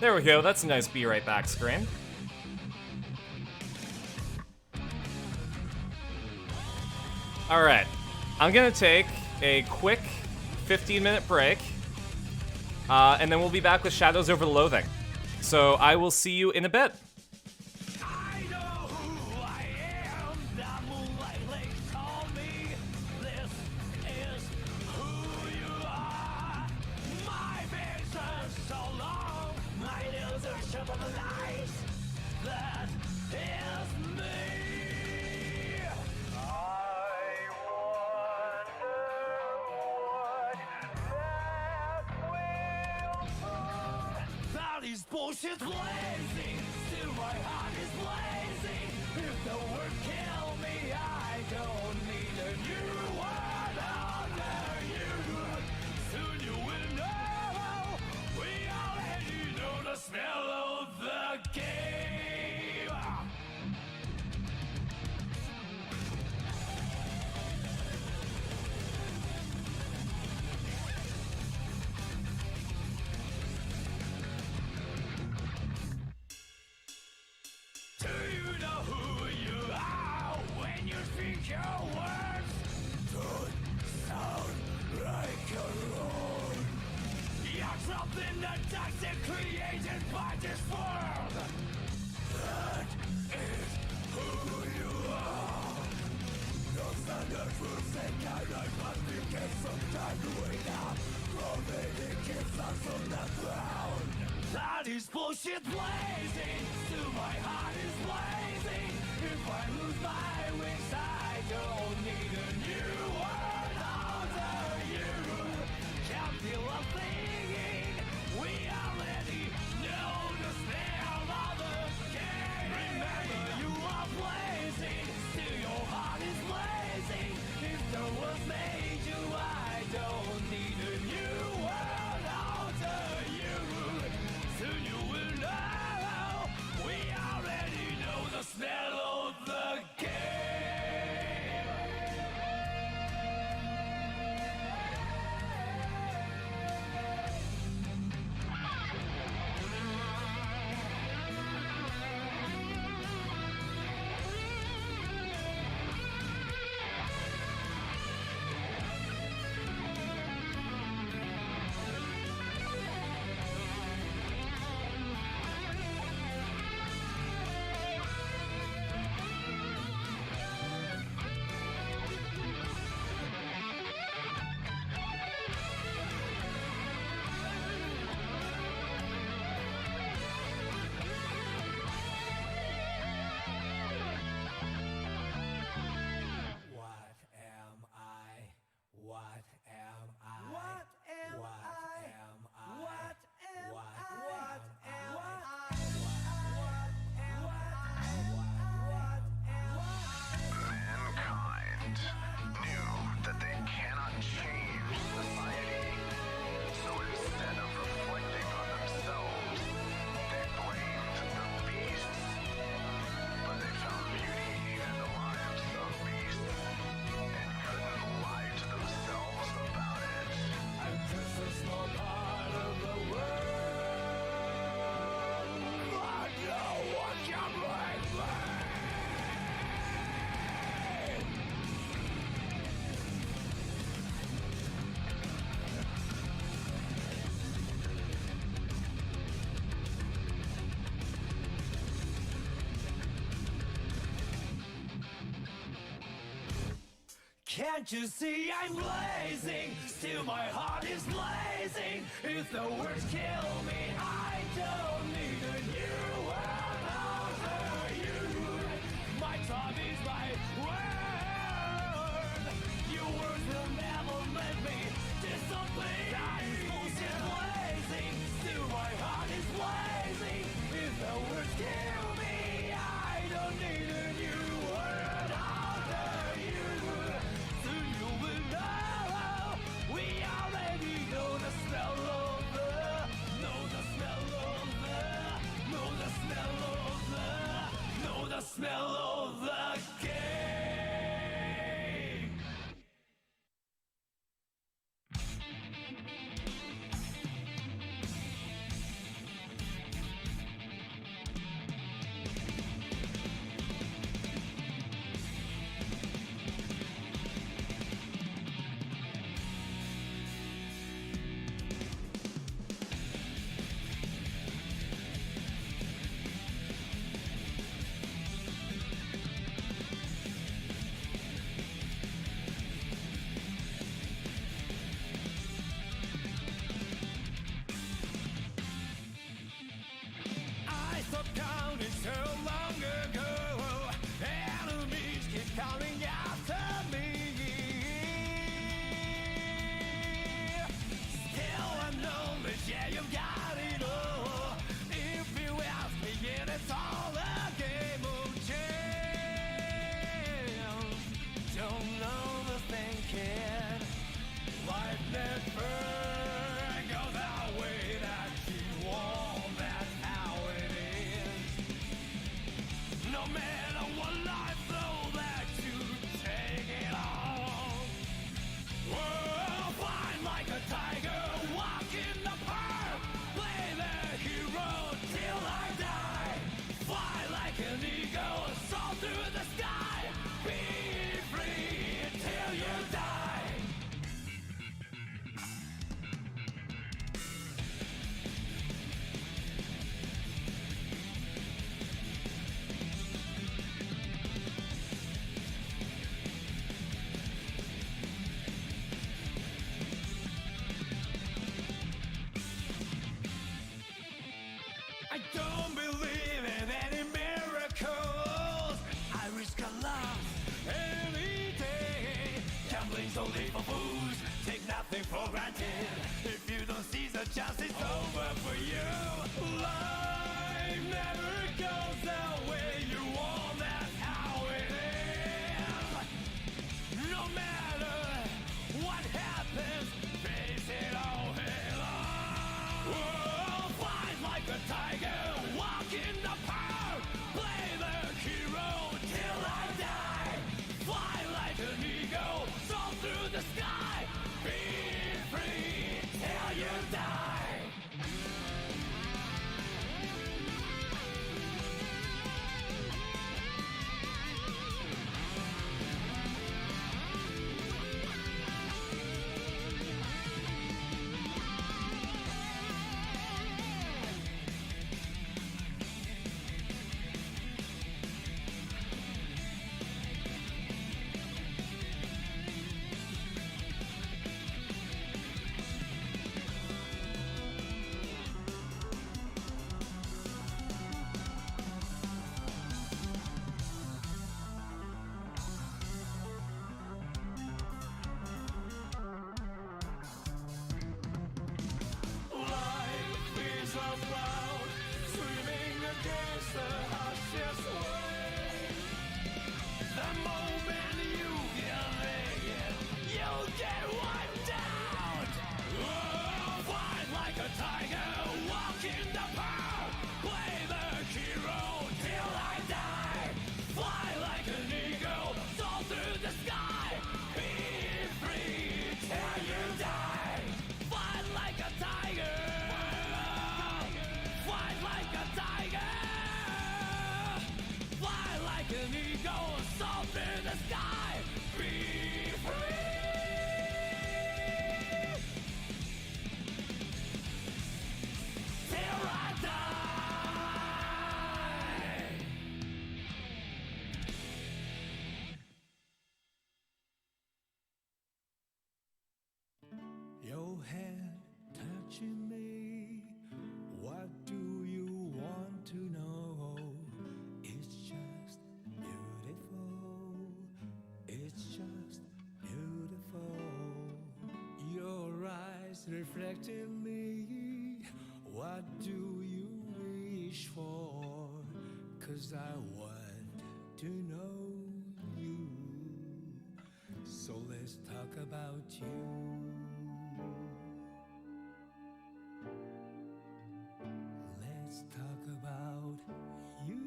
There we go, that's a nice be right back screen. Alright, I'm gonna take a quick 15-minute break, and then we'll be back with Shadows over Loathing. So I will see you in a bit. Bullshit blazing, still my heart is blazing. If the word kill me, I don't need a new word under you. Soon you will know, we already know the smell of the game. Do you know who you are when you speak your words? Don't sound like your own. You're something that toxic created by this world. That is who you are. No standard rules say I must begin some time to wait up. Providing kids are from the ground. That is bullshit blazing. Still my heart is blazing. If I lose my wings, I don't need a new word under you. Can't feel a thing. We already know the smell of the game. Remember you are blazing. Still your heart is blazing. If the world made you, I don't need a new word under you. Soon you will know, we already know the smell of the game. Can't you see I'm blazing? Still my heart is blazing. If the words kill me, I don't need a new word over you. My tongue is my word. Your words will never let me disobey. That is bullshit blazing. Still my heart is blazing. If the words kill me, I don't need a new word over you. Soon you will know. We already know the smell of the only for fools. Take nothing for granted. If you don't seize the chance, it's over for you. Life never goes the way you want. That's how it is. No matter what happens, face it all head on. Oh, fight like a tiger, walk in the park, play the hero till I die. Fly like an eagle, soar through the sky, be free till you die. Your hand touching me. What do you want to know? It's just beautiful. It's just beautiful. Your eyes reflecting me. What do you wish for? 'Cause I want to know you. So let's talk about you. Let's talk about you.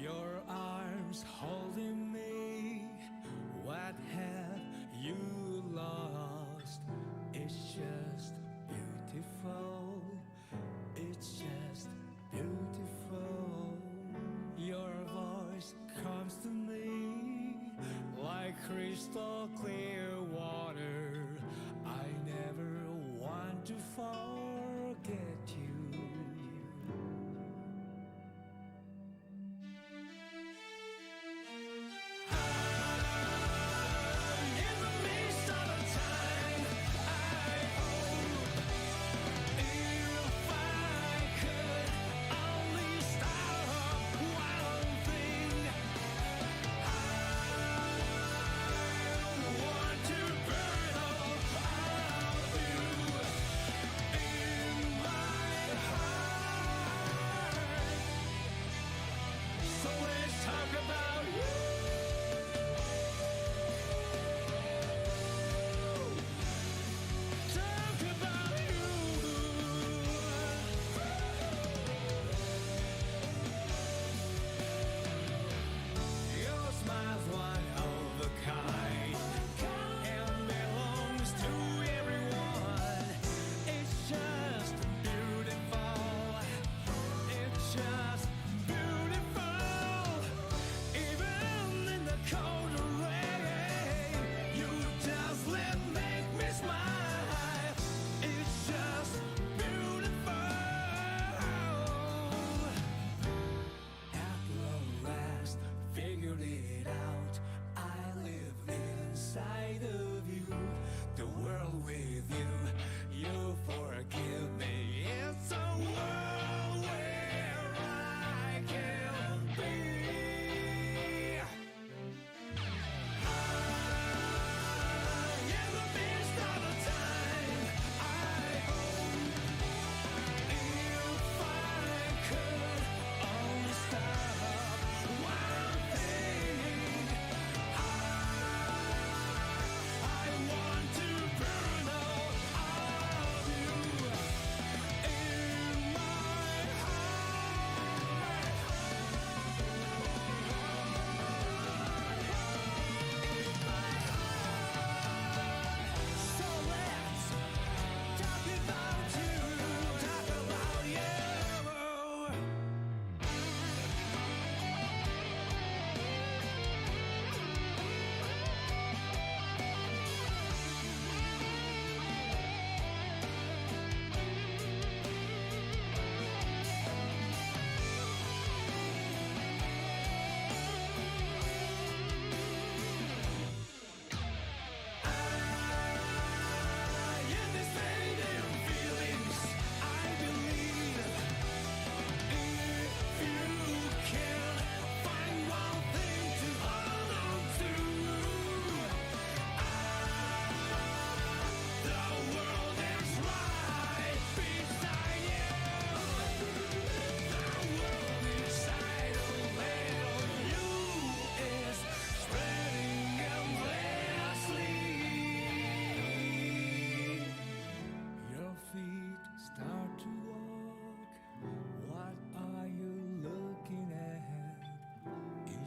Your arms holding me. What have you lost? It's just beautiful. It's just beautiful. Your voice comes to me like crystal clear water. I never want to forget you. In the midst of a time, I hope if I could only start one thing, I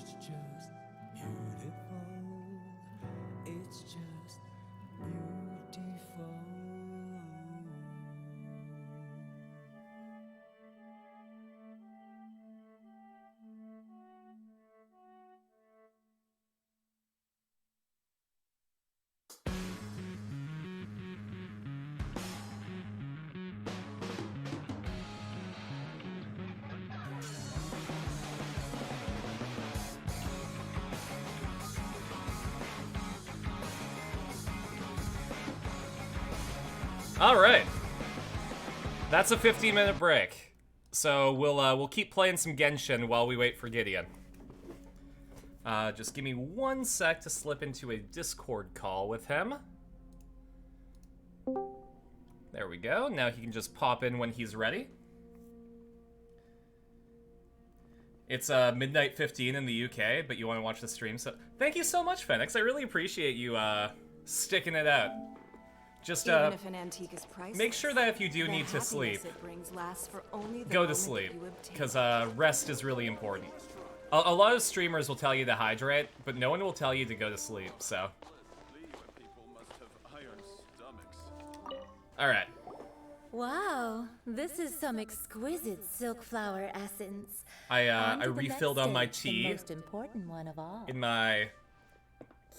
It's just beautiful. It's just beautiful. All right. That's a 15-minute break. So we'll keep playing some Genshin while we wait for Gideon. Just give me 1 sec to slip into a Discord call with him. There we go. Now he can just pop in when he's ready. It's midnight 15 in the UK, but you want to watch the stream, so thank you so much, Phoenix. I really appreciate you sticking it out. Just Even if an antique is priceless, make sure that if you do need to sleep, it brings lasts for only the go to moment sleep, that you obtain. because rest is really important. A lot of streamers will tell you to hydrate, but no one will tell you to go to sleep, so. Alright. Wow, this is some exquisite silk flower essence. I refilled on my stage, tea. The most important one of all. In my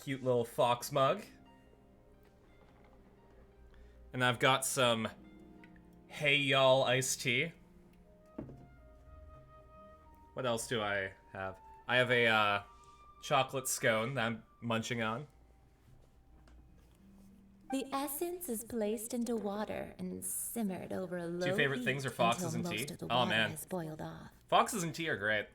cute little fox mug. And I've got some Hey Y'all iced tea. What else do I have? I have a chocolate scone that I'm munching on. The essence is placed into water and simmered over a low Two favorite heat things are foxes and until tea? most of the Oh water man. has boiled off. Foxes and tea are great.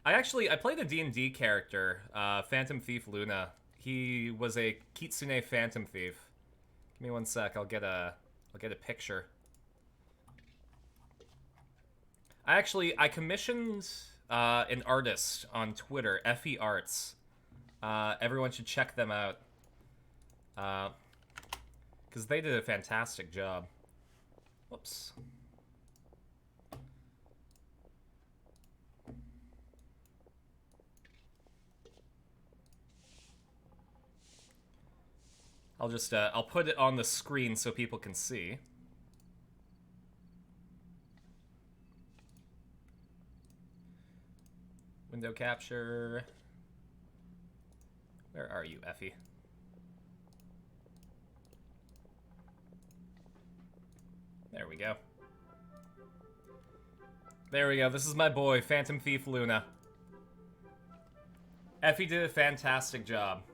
I played a D&D character, Phantom Thief Luna. He was a Kitsune Phantom Thief. Give me 1 sec, I'll get a picture. I commissioned an artist on Twitter, Effie Arts. Everyone should check them out. Because they did a fantastic job. Whoops. I'll put it on the screen so people can see. Window capture. Where are you, Effie? There we go. There we go. This is my boy, Phantom Thief Luna. Effie did a fantastic job.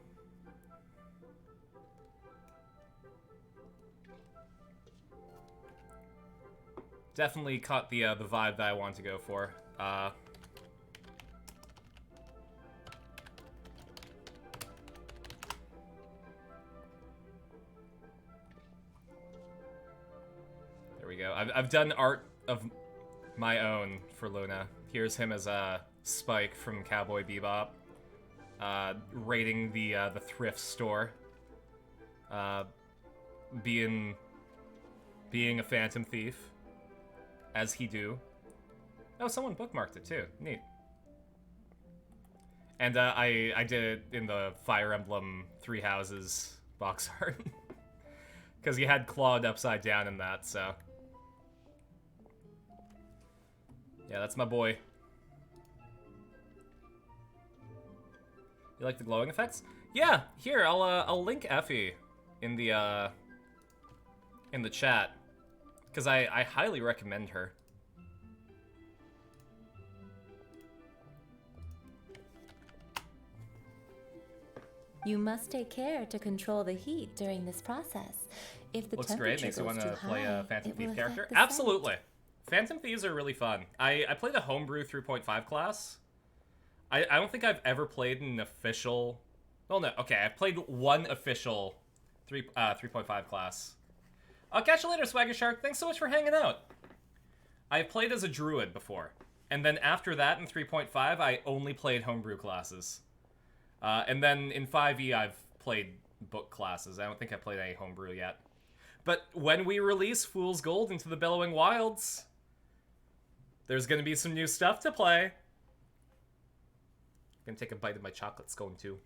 Definitely caught the vibe that I want to go for. There we go. I've done art of my own for Luna. Here's him as Spike from Cowboy Bebop, raiding the thrift store, being a phantom thief. As he do. Oh, someone bookmarked it too. Neat. And I did it in the Fire Emblem Three Houses box art. Because you had Claude upside down in that, so. Yeah, that's my boy. You like the glowing effects? Yeah, here, I'll link Effie in the chat. Because I highly recommend her. You must take care to control the heat during this process. If the Looks temperature great. Makes you want to goes too play high, a Phantom it will Thief character. affect the scent. Absolutely. Phantom Thieves are really fun. I played a homebrew 3.5 class. I don't think I've ever played an official... Well, no. Okay, I've played one official 3.5 class. I'll catch you later, Swagger Shark. Thanks so much for hanging out. I've played as a druid before. And then after that, in 3.5, I only played homebrew classes. And then in 5e, I've played book classes. I don't think I played any homebrew yet. But when we release Fool's Gold into the Bellowing Wilds, there's going to be some new stuff to play. Gonna take a bite of my chocolate scone too.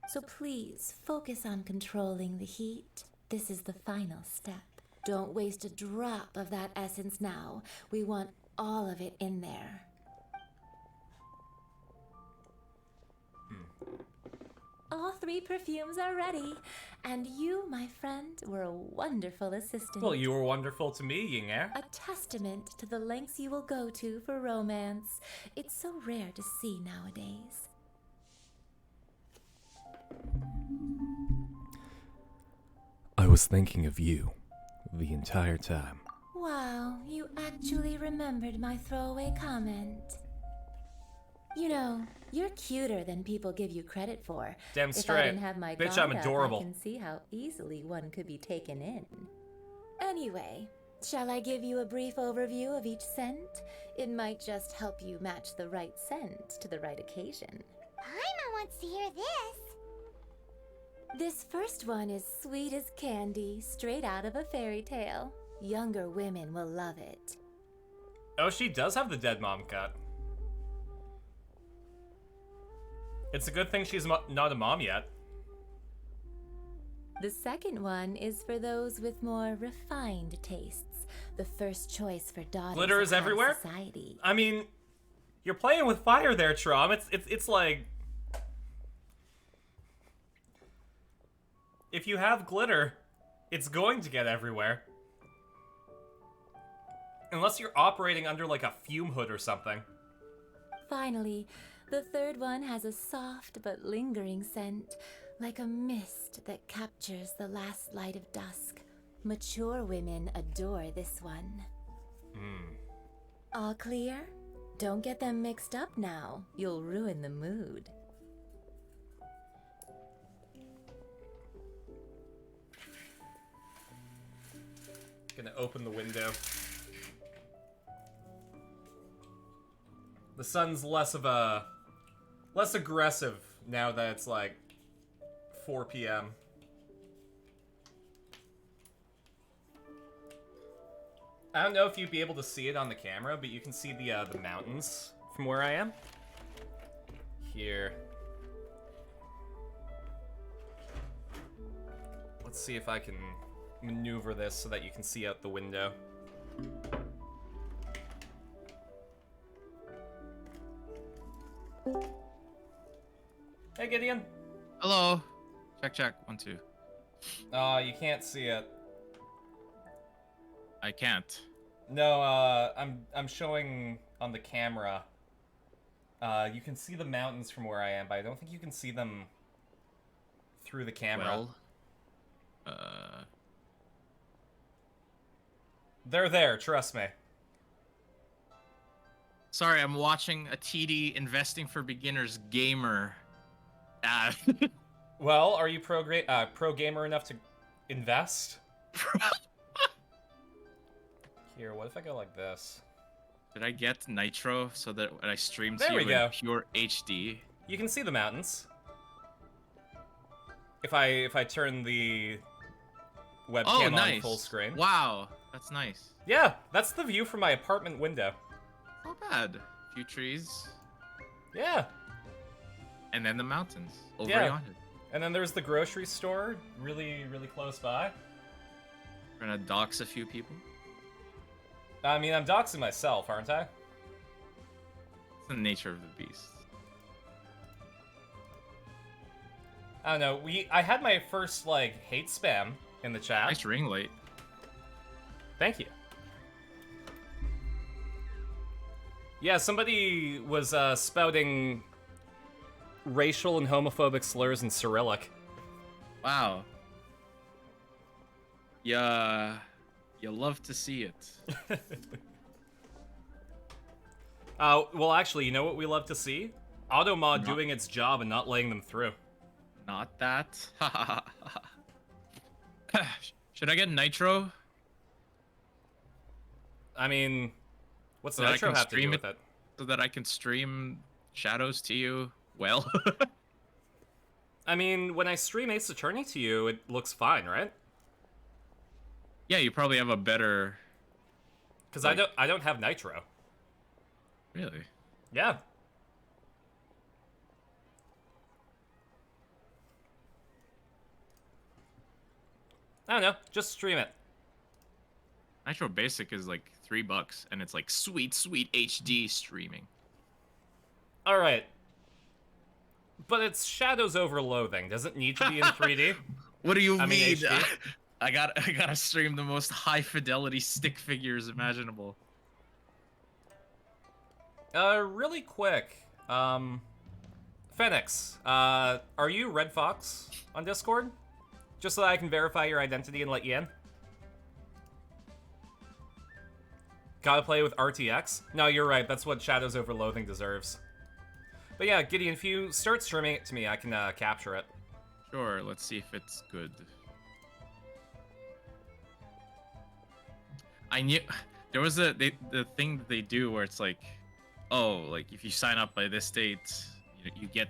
So please, focus on controlling the heat. This is the final step. Don't waste a drop of that essence now. We want all of it in there. All 3 perfumes are ready, and you, my friend, were a wonderful assistant. Well, you were wonderful to me, Ying-Er. A testament to the lengths you will go to for romance. It's so rare to see nowadays. I was thinking of you the entire time. Wow, you actually remembered my throwaway comment. You know, you're cuter than people give you credit for. Damn straight. If I didn't have my Bitch, guard I'm up, adorable. I can see how easily one could be taken in. Anyway, shall I give you a brief overview of each scent? It might just help you match the right scent to the right occasion. Paimon wants to hear this. This first one is sweet as candy, straight out of a fairy tale. Younger women will love it. Oh, she does have the dead mom cut. It's a good thing she's not a mom yet. The second one is for those with more refined tastes. The first choice for daughters Glitter is of high everywhere? society. I mean, you're playing with fire there, Trom. It's like... If you have glitter, it's going to get everywhere. Unless you're operating under like a fume hood or something. Finally, the third one has a soft but lingering scent, like a mist that captures the last light of dusk. Mature women adore this one. All clear? Don't get them mixed up now. You'll ruin the mood. Gonna open the window. The sun's less aggressive now that it's like 4 p.m. I don't know if you'd be able to see it on the camera, but you can see the mountains from where I am. Here. Let's see if I can maneuver this so that you can see out the window. Hey, Gideon. Hello. Check, check. 1, 2. You can't see it. I can't. No, I'm showing on the camera. You can see the mountains from where I am, but I don't think you can see them through the camera. Well, they're there, trust me. Sorry, I'm watching a TD Investing for Beginners gamer ad. Well, are you pro gamer enough to invest? Here, what if I go like this? Did I get Nitro so that when I stream to There we you go. in pure HD? You can see the mountains. If I turn the webcam on full screen. Wow, that's nice. Yeah, that's the view from my apartment window. Not bad. A few trees. Yeah. And then the mountains over Yeah. yonder. And then there's the grocery store, really, really close by. We're gonna dox a few people. I mean, I'm doxing myself, aren't I? It's the nature of the beast. I don't know. I had my first like hate spam in the chat. Nice ring light. Thank you. Yeah, somebody was spouting racial and homophobic slurs in Cyrillic. Wow. Yeah, you love to see it. Well, actually, you know what we love to see? Automod doing its job and not letting them through. Not that. Should I get Nitro? I mean, what's So that I Nitro can have to do stream with it- it? So that I can stream Shadows to you well? I mean, when I stream Ace Attorney to you, it looks fine, right? Yeah, you probably have a better... Because like- I don't have Nitro. Really? Yeah. I don't know. Just stream it. Nitro Basic is like $3, and it's like sweet HD streaming. All right. But it's Shadows over Loathing. Does it need to be in 3D? What do you mean? HD? I gotta stream the most high fidelity stick figures imaginable. Really quick. Phoenix, are you Red Fox on Discord? Just so that I can verify your identity and let you in. Gotta play with RTX? No, you're right. That's what Shadows over Loathing deserves. But yeah, Gideon, if you start streaming it to me, I can capture it. Sure, let's see if it's good. I knew there was the thing that they do where it's like, oh, like if you sign up by this date, you get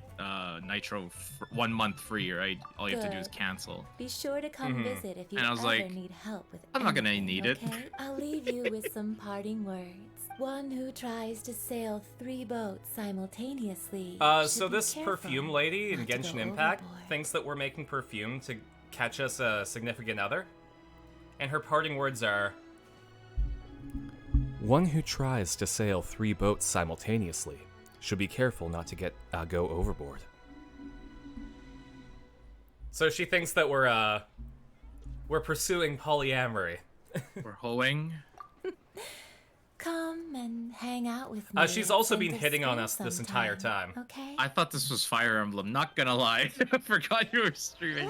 Nitro 1 month free, right? All you have to do is cancel. Be sure to come visit if you And I was ever like, need help with I'm not gonna anything, need it. okay? I'll leave you with some parting words. One who tries to sail 3 boats simultaneously. So this perfume lady in Genshin Impact thinks that we're making perfume to catch us a significant other. And her parting words are... One who tries to sail 3 boats simultaneously should be careful not to go overboard. So she thinks that we're pursuing polyamory. We're hoeing. Come and hang out with me. She's also been hitting on us this entire time. Okay. I thought this was Fire Emblem. Not gonna lie, I forgot you were streaming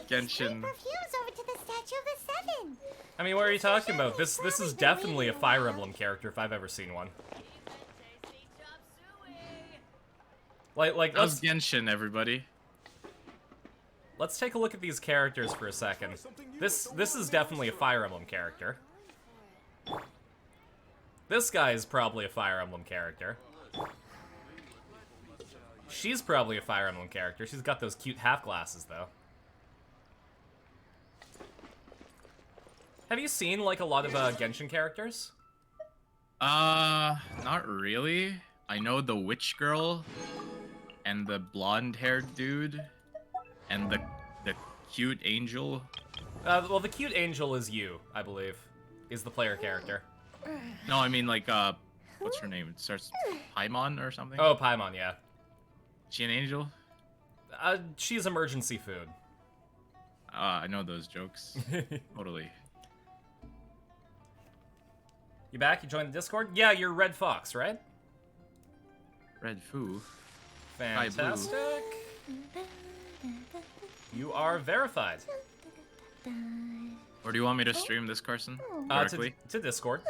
Genshin. Perfumes over to the Statue of the Seven. I mean, what are you talking about? This is definitely a Fire Emblem character if I've ever seen one. Like How's Genshin, everybody? Let's take a look at these characters for a second. This is definitely a Fire Emblem character. This guy is probably a Fire Emblem character. She's probably a Fire Emblem character. She's got those cute half glasses, though. Have you seen, like, a lot of Genshin characters? Not really. I know the witch girl, and the blonde-haired dude, and the cute angel. Well, the cute angel is you, I believe, is the player character. No, I mean, like, what's her name? It starts Paimon or something? Oh, Paimon, yeah. She an angel? She's emergency food. I know those jokes. Totally. You back? You joined the Discord? Yeah, you're Red Fox, right? Red Foo. Fantastic. You are verified. Where do you want me to stream this, Carson? Directly? To Discord.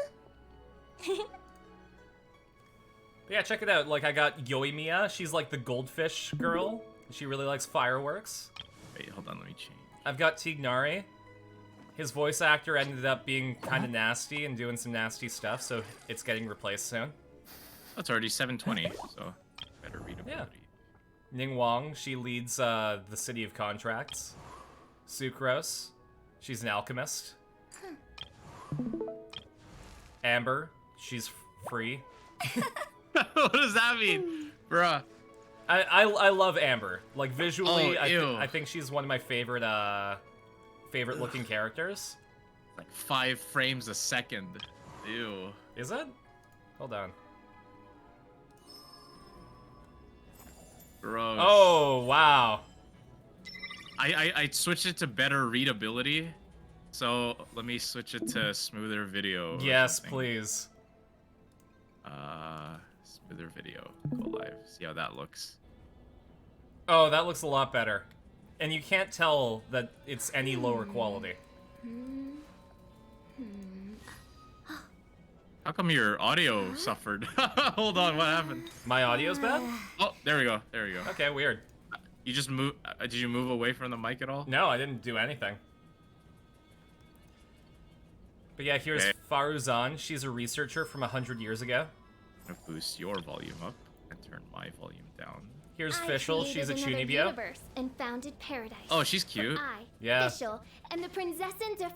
Yeah, check it out. Like, I got Yoimiya. She's like the goldfish girl. She really likes fireworks. Wait, hold on, let me change. I've got Tignari. His voice actor ended up being kind of nasty and doing some nasty stuff, so it's getting replaced soon. That's already 720, so better readability. Yeah. Ning Wang, she leads the City of Contracts. Sucrose, she's an alchemist. Amber, she's free. What does that mean? Bruh. I love Amber. Like, visually, Oh, I think she's one of my favorite favorite looking characters. Like 5 frames a second. Ew. Is it? Hold on. Gross. Oh, wow. I switched it to better readability. So let me switch it to smoother video. Yes, please. Smoother video. Go live. See how that looks. Oh, that looks a lot better. And you can't tell that it's any lower quality. How come your audio suffered? Hold on, what happened? My audio's bad? Oh, there we go. There we go. Okay, weird. You just move. Did you move away from the mic at all? No, I didn't do anything. But yeah, here's Faruzan. She's a researcher from 100 years ago. I'm gonna boost your volume up and turn my volume down. Here's Fischl. She's a Chunibyo. Universe and founded paradise. Oh, she's cute. Yeah. Fischl, and the Prinzessin der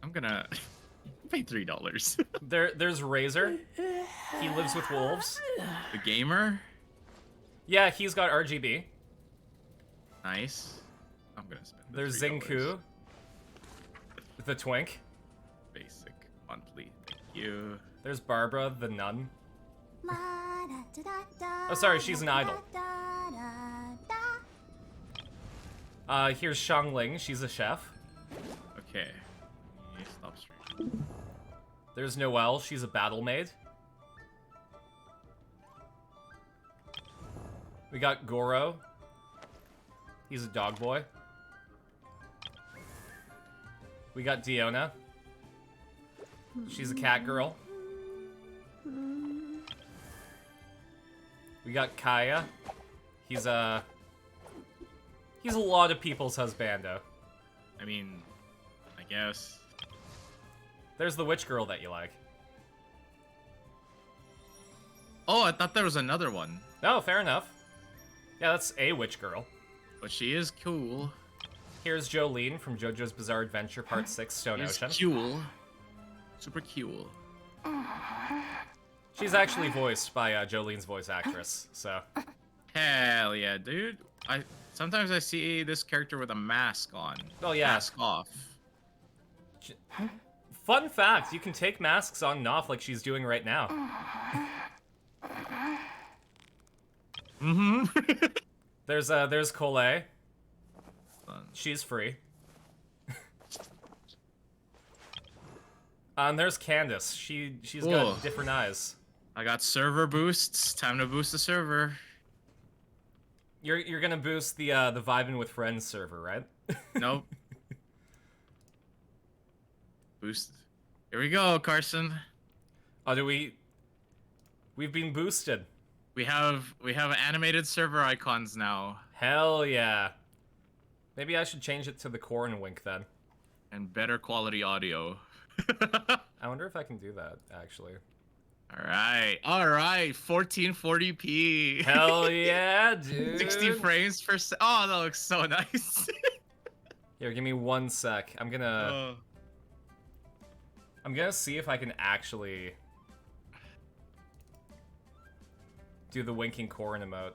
I'm gonna... pay $3. There's Razor. He lives with wolves. The gamer? Yeah, he's got RGB. Nice. I'm gonna spend the There's $3. Zinku. The twink. Basic monthly. Thank you. There's Barbara, the nun. Oh, sorry, she's an idol. Here's Xiangling. She's a chef. Okay. Stop stream. There's Noelle. She's a battle maid. We got Goro. He's a dog boy. We got Diona. She's a cat girl. We got Kaya. He's a lot of people's husbando. I mean, I guess. There's the witch girl that you like. Oh, I thought there was another one. No, fair enough. Yeah, that's a witch girl. But she is cool. Here's Jolene from JoJo's Bizarre Adventure Part 6 Stone Ocean. Cool. Super cool. She's actually voiced by Jolene's voice actress, so. Hell yeah, dude. Sometimes I see this character with a mask on. Oh yeah. Mask off. Fun fact, you can take masks on and off like she's doing right now. Mm-hmm. There's Colette. She's free. And there's Candace. She's got different eyes. I got server boosts. Time to boost the server. You're gonna boost the Vibin' with Friends server, right? Nope. Boost. Here we go, Carson. Oh, we've been boosted. We have animated server icons now. Hell yeah. Maybe I should change it to the Corn Wink then. And better quality audio. I wonder if I can do that, actually. Alright, 1440p. Hell yeah, dude. 60 frames per second. Oh, that looks so nice. Here, give me 1 sec. I'm gonna see if I can actually do the winking Corn emote.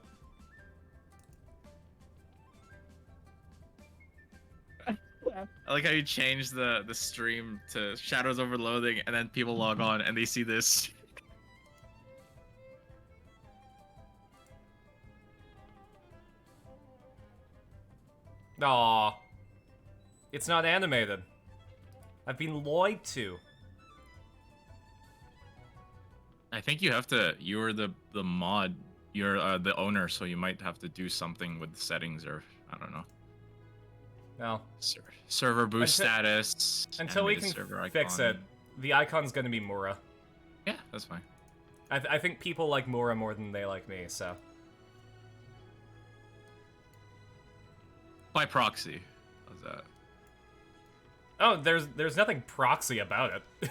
I like how you change the stream to Shadows Over Loathing, and then people log on and they see this. Aww. It's not animated. I've been lied to. I think you have to. You're the mod. You're the owner, so you might have to do something with the settings, or I don't know. No. Server boost status. Until we can fix it, the icon's gonna be Mura. Yeah, that's fine. I think people like Mura more than they like me, so. By proxy. How's that? Oh, there's nothing proxy about it.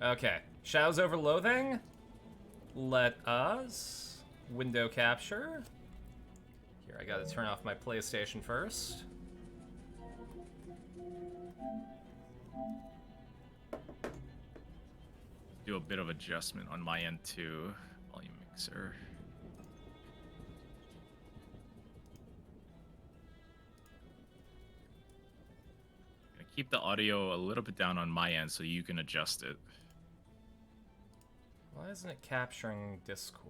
Okay. Shadows Over Loathing. Let us window capture. Here, I gotta turn off my PlayStation first. Do a bit of adjustment on my end too. Volume mixer. Gonna keep the audio a little bit down on my end so you can adjust it. Why isn't it capturing Discord?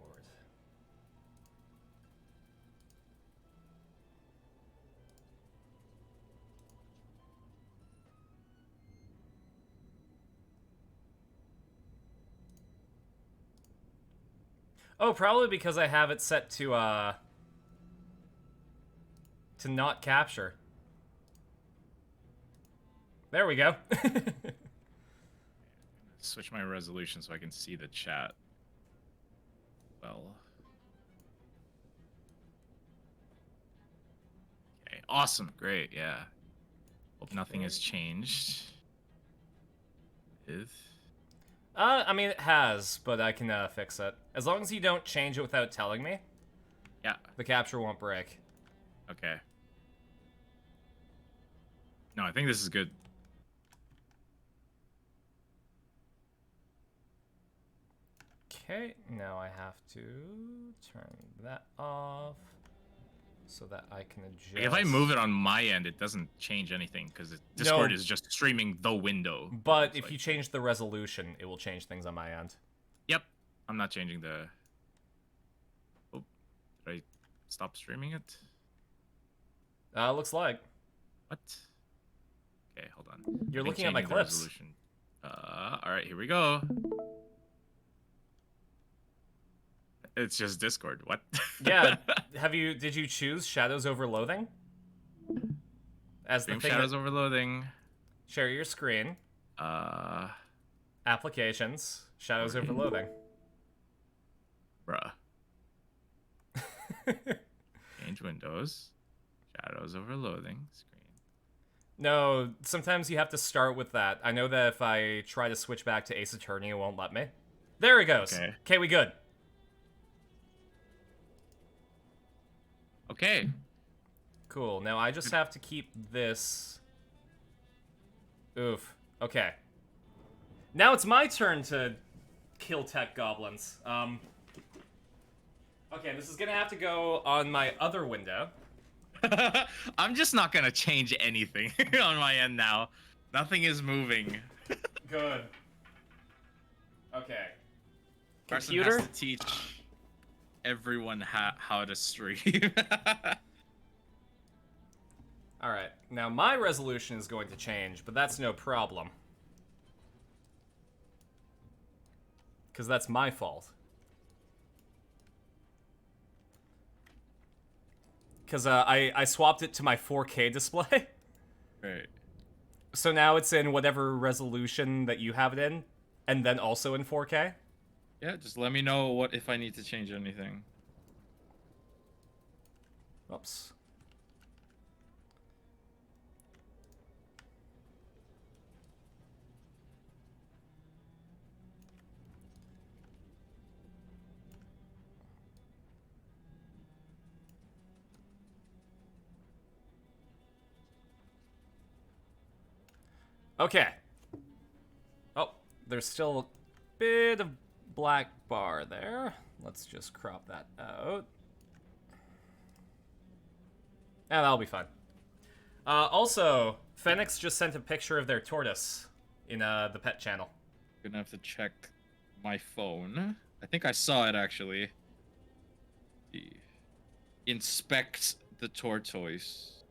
Oh, probably because I have it set to not capture. There we go. Switch my resolution so I can see the chat. Well. Okay, awesome, great, yeah. Hope nothing has changed. I mean, it has, but I can fix it. As long as you don't change it without telling me. Yeah. The capture won't break. Okay. No, I think this is good. Okay, now I have to turn that off so that I can adjust. Like if I move it on my end, it doesn't change anything because Discord is just streaming the window. But if you change the resolution, it will change things on my end. Yep. I'm not changing the... Oh, did I stop streaming it? Looks like. What? Okay, hold on. You're looking at my clips. Alright, here we go. It's just Discord. What? Yeah. Did you choose Shadows over Loathing? As the thing Shadows over Loathing. Share your screen. Applications. Shadows over Loathing. Bruh. Change windows. Shadows over Loathing. Screen. No, sometimes you have to start with that. I know that if I try to switch back to Ace Attorney, it won't let me. There it goes. Okay, we good. Okay. Cool. Now I just have to keep this. Oof. Okay. Now it's my turn to kill tech goblins. Okay, this is gonna have to go on my other window. I'm just not gonna change anything on my end now. Nothing is moving. Good. Okay. Carson Computer? has to teach everyone how to stream. Alright, now my resolution is going to change, but that's no problem. Because that's my fault. Because I swapped it to my 4K display. Right. So now it's in whatever resolution that you have it in, and then also in 4K. Yeah, just let me know if I need to change anything. Oops. Okay. Oh, there's still a bit of black bar there. Let's just crop that out. Yeah, that'll be fine. Also, Fenix just sent a picture of their tortoise in the pet channel. Gonna have to check my phone. I think I saw it actually. Inspect the tortoise.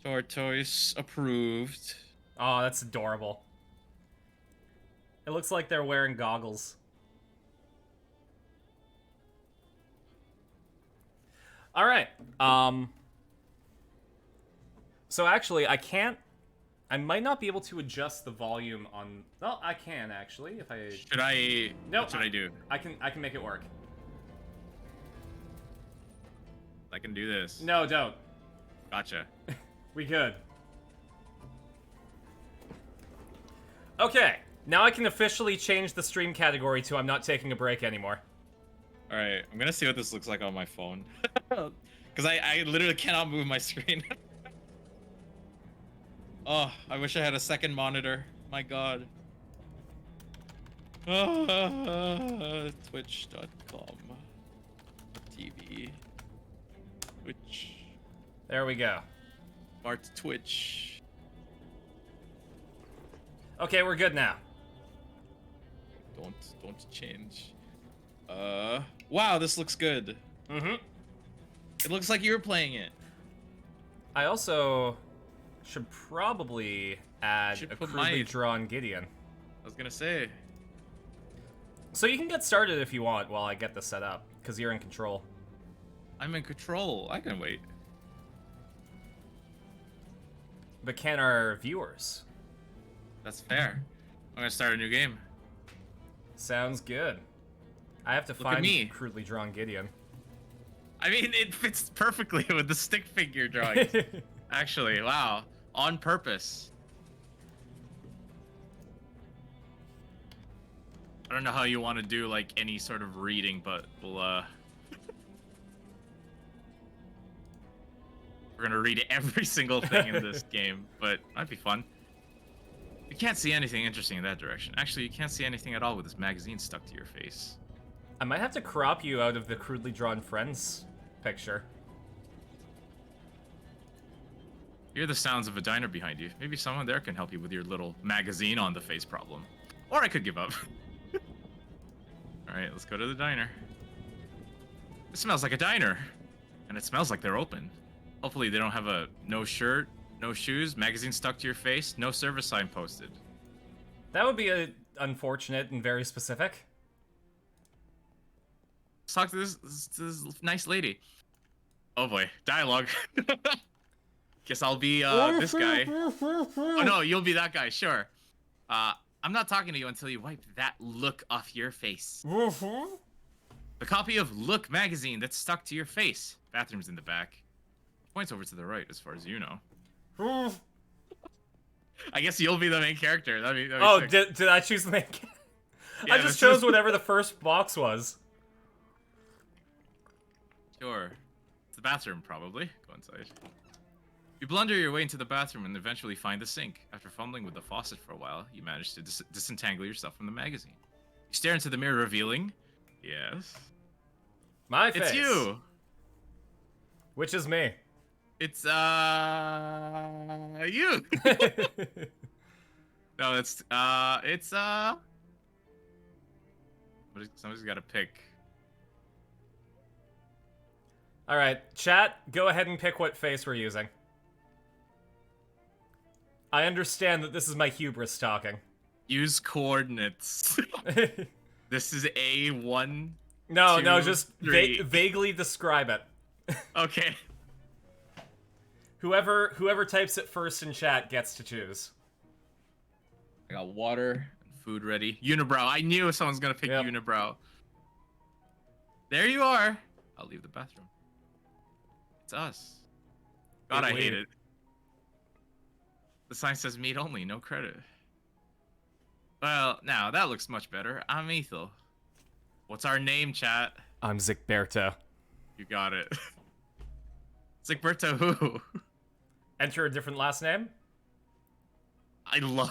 Tortoise approved. Oh, that's adorable. It looks like they're wearing goggles. All right. So actually, I might not be able to adjust the volume on. Well, I can actually if I. Should I? No. What should I do? I can make it work. I can do this. No, don't. Gotcha. We good. Okay, now I can officially change the stream category to I'm not taking a break anymore. Alright, I'm gonna see what this looks like on my phone. Because I literally cannot move my screen. Oh, I wish I had a second monitor. My god. Twitch.com TV. Twitch. There we go. Bart Twitch. Okay, we're good now. Don't change. Wow, this looks good. Mm-hmm. It looks like you were playing it. I also should probably add a crudely drawn Gideon. I was gonna say. So you can get started if you want while I get this set up, because you're in control. I'm in control. I can wait. But can our viewers? That's fair. I'm gonna start a new game. Sounds good. I have to find crudely drawn Gideon. I mean, it fits perfectly with the stick figure drawings. Actually, wow. On purpose. I don't know how you want to do, like, any sort of reading, but we'll, We're gonna read every single thing in this game, but might be fun. You can't see anything interesting in that direction. Actually, you can't see anything at all with this magazine stuck to your face. I might have to crop you out of the crudely drawn friends picture. Hear the sounds of a diner behind you. Maybe someone there can help you with your little magazine on the face problem. Or I could give up. Alright, let's go to the diner. It smells like a diner. And it smells like they're open. Hopefully they don't have a no shirt, no shoes, magazine stuck to your face, no service sign posted. That would be unfortunate and very specific. Let's talk to this nice lady. Oh boy, dialogue. Guess I'll be this guy. Oh no, you'll be that guy, sure. I'm not talking to you until you wipe that look off your face. The copy of Look magazine that's stuck to your face. Bathroom's in the back. Points over to the right, as far as you know. I guess you'll be the main character. That'd be oh, sick. did I choose the main character? Yeah, I just chose whatever the first box was. Sure. It's the bathroom, probably. Go inside. You blunder your way into the bathroom and eventually find the sink. After fumbling with the faucet for a while, you manage to disentangle yourself from the magazine. You stare into the mirror, revealing... Yes? My face. It's you! Which is me. It's, you! No, it's, somebody's gotta pick. Alright, chat, go ahead and pick what face we're using. I understand that this is my hubris talking. Use coordinates. This is A1. No, 2, just 3. vaguely describe it. Okay. Whoever types it first in chat gets to choose. I got water and food ready. Unibrow. I knew someone's gonna pick Unibrow. There you are. I'll leave the bathroom. It's us. God, I hate it. The sign says meat only, no credit. Well, now that looks much better. I'm Ethel. What's our name, chat? I'm Zigberto. You got it. Zigberto who? Enter a different last name? I love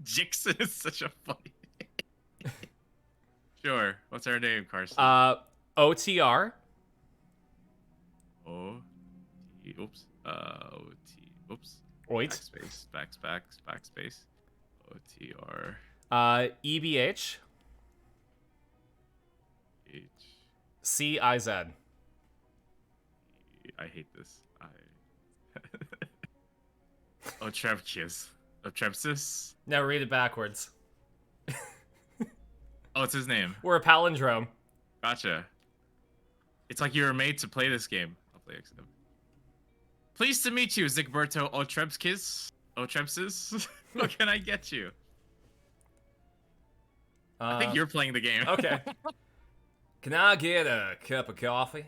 Jixon is such a funny name. Sure. What's our name, Carson? OTR. Oops. Oops. Wait. Backspace. OTR. EBH. CIZ. I hate this. Otrepkis. Otrepsis? Now read it backwards. Oh, it's his name. We're a palindrome. Gotcha. It's like you were made to play this game. I'll play XM. Pleased to meet you, Zigberto Otrepskis. Otrepsis. What can I get you? I think you're playing the game. Okay. Can I get a cup of coffee?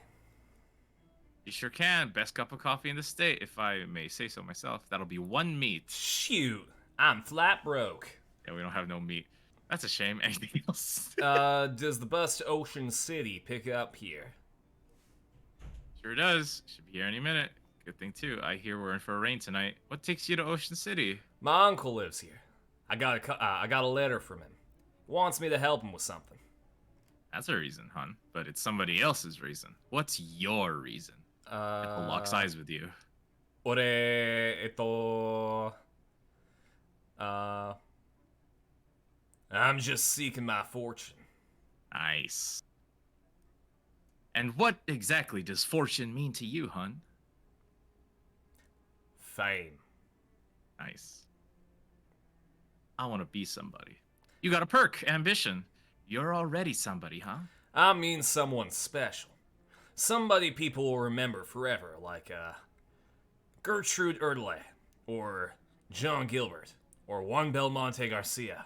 You sure can. Best cup of coffee in the state, if I may say so myself. That'll be 1 meat. Shoot, I'm flat broke. Yeah, we don't have no meat. That's a shame. Anything else? Does the bus to Ocean City pick up here? Sure does. Should be here any minute. Good thing, too. I hear we're in for a rain tonight. What takes you to Ocean City? My uncle lives here. I got a letter from him. He wants me to help him with something. That's a reason, hon. But it's somebody else's reason. What's your reason? It locks eyes with you. I'm just seeking my fortune. Nice. And what exactly does fortune mean to you, hun? Fame. Nice. I want to be somebody. You got a perk, ambition. You're already somebody, huh? I mean someone special. Somebody people will remember forever, like, Gertrude Erdelay, or John Gilbert, or Juan Belmonte Garcia.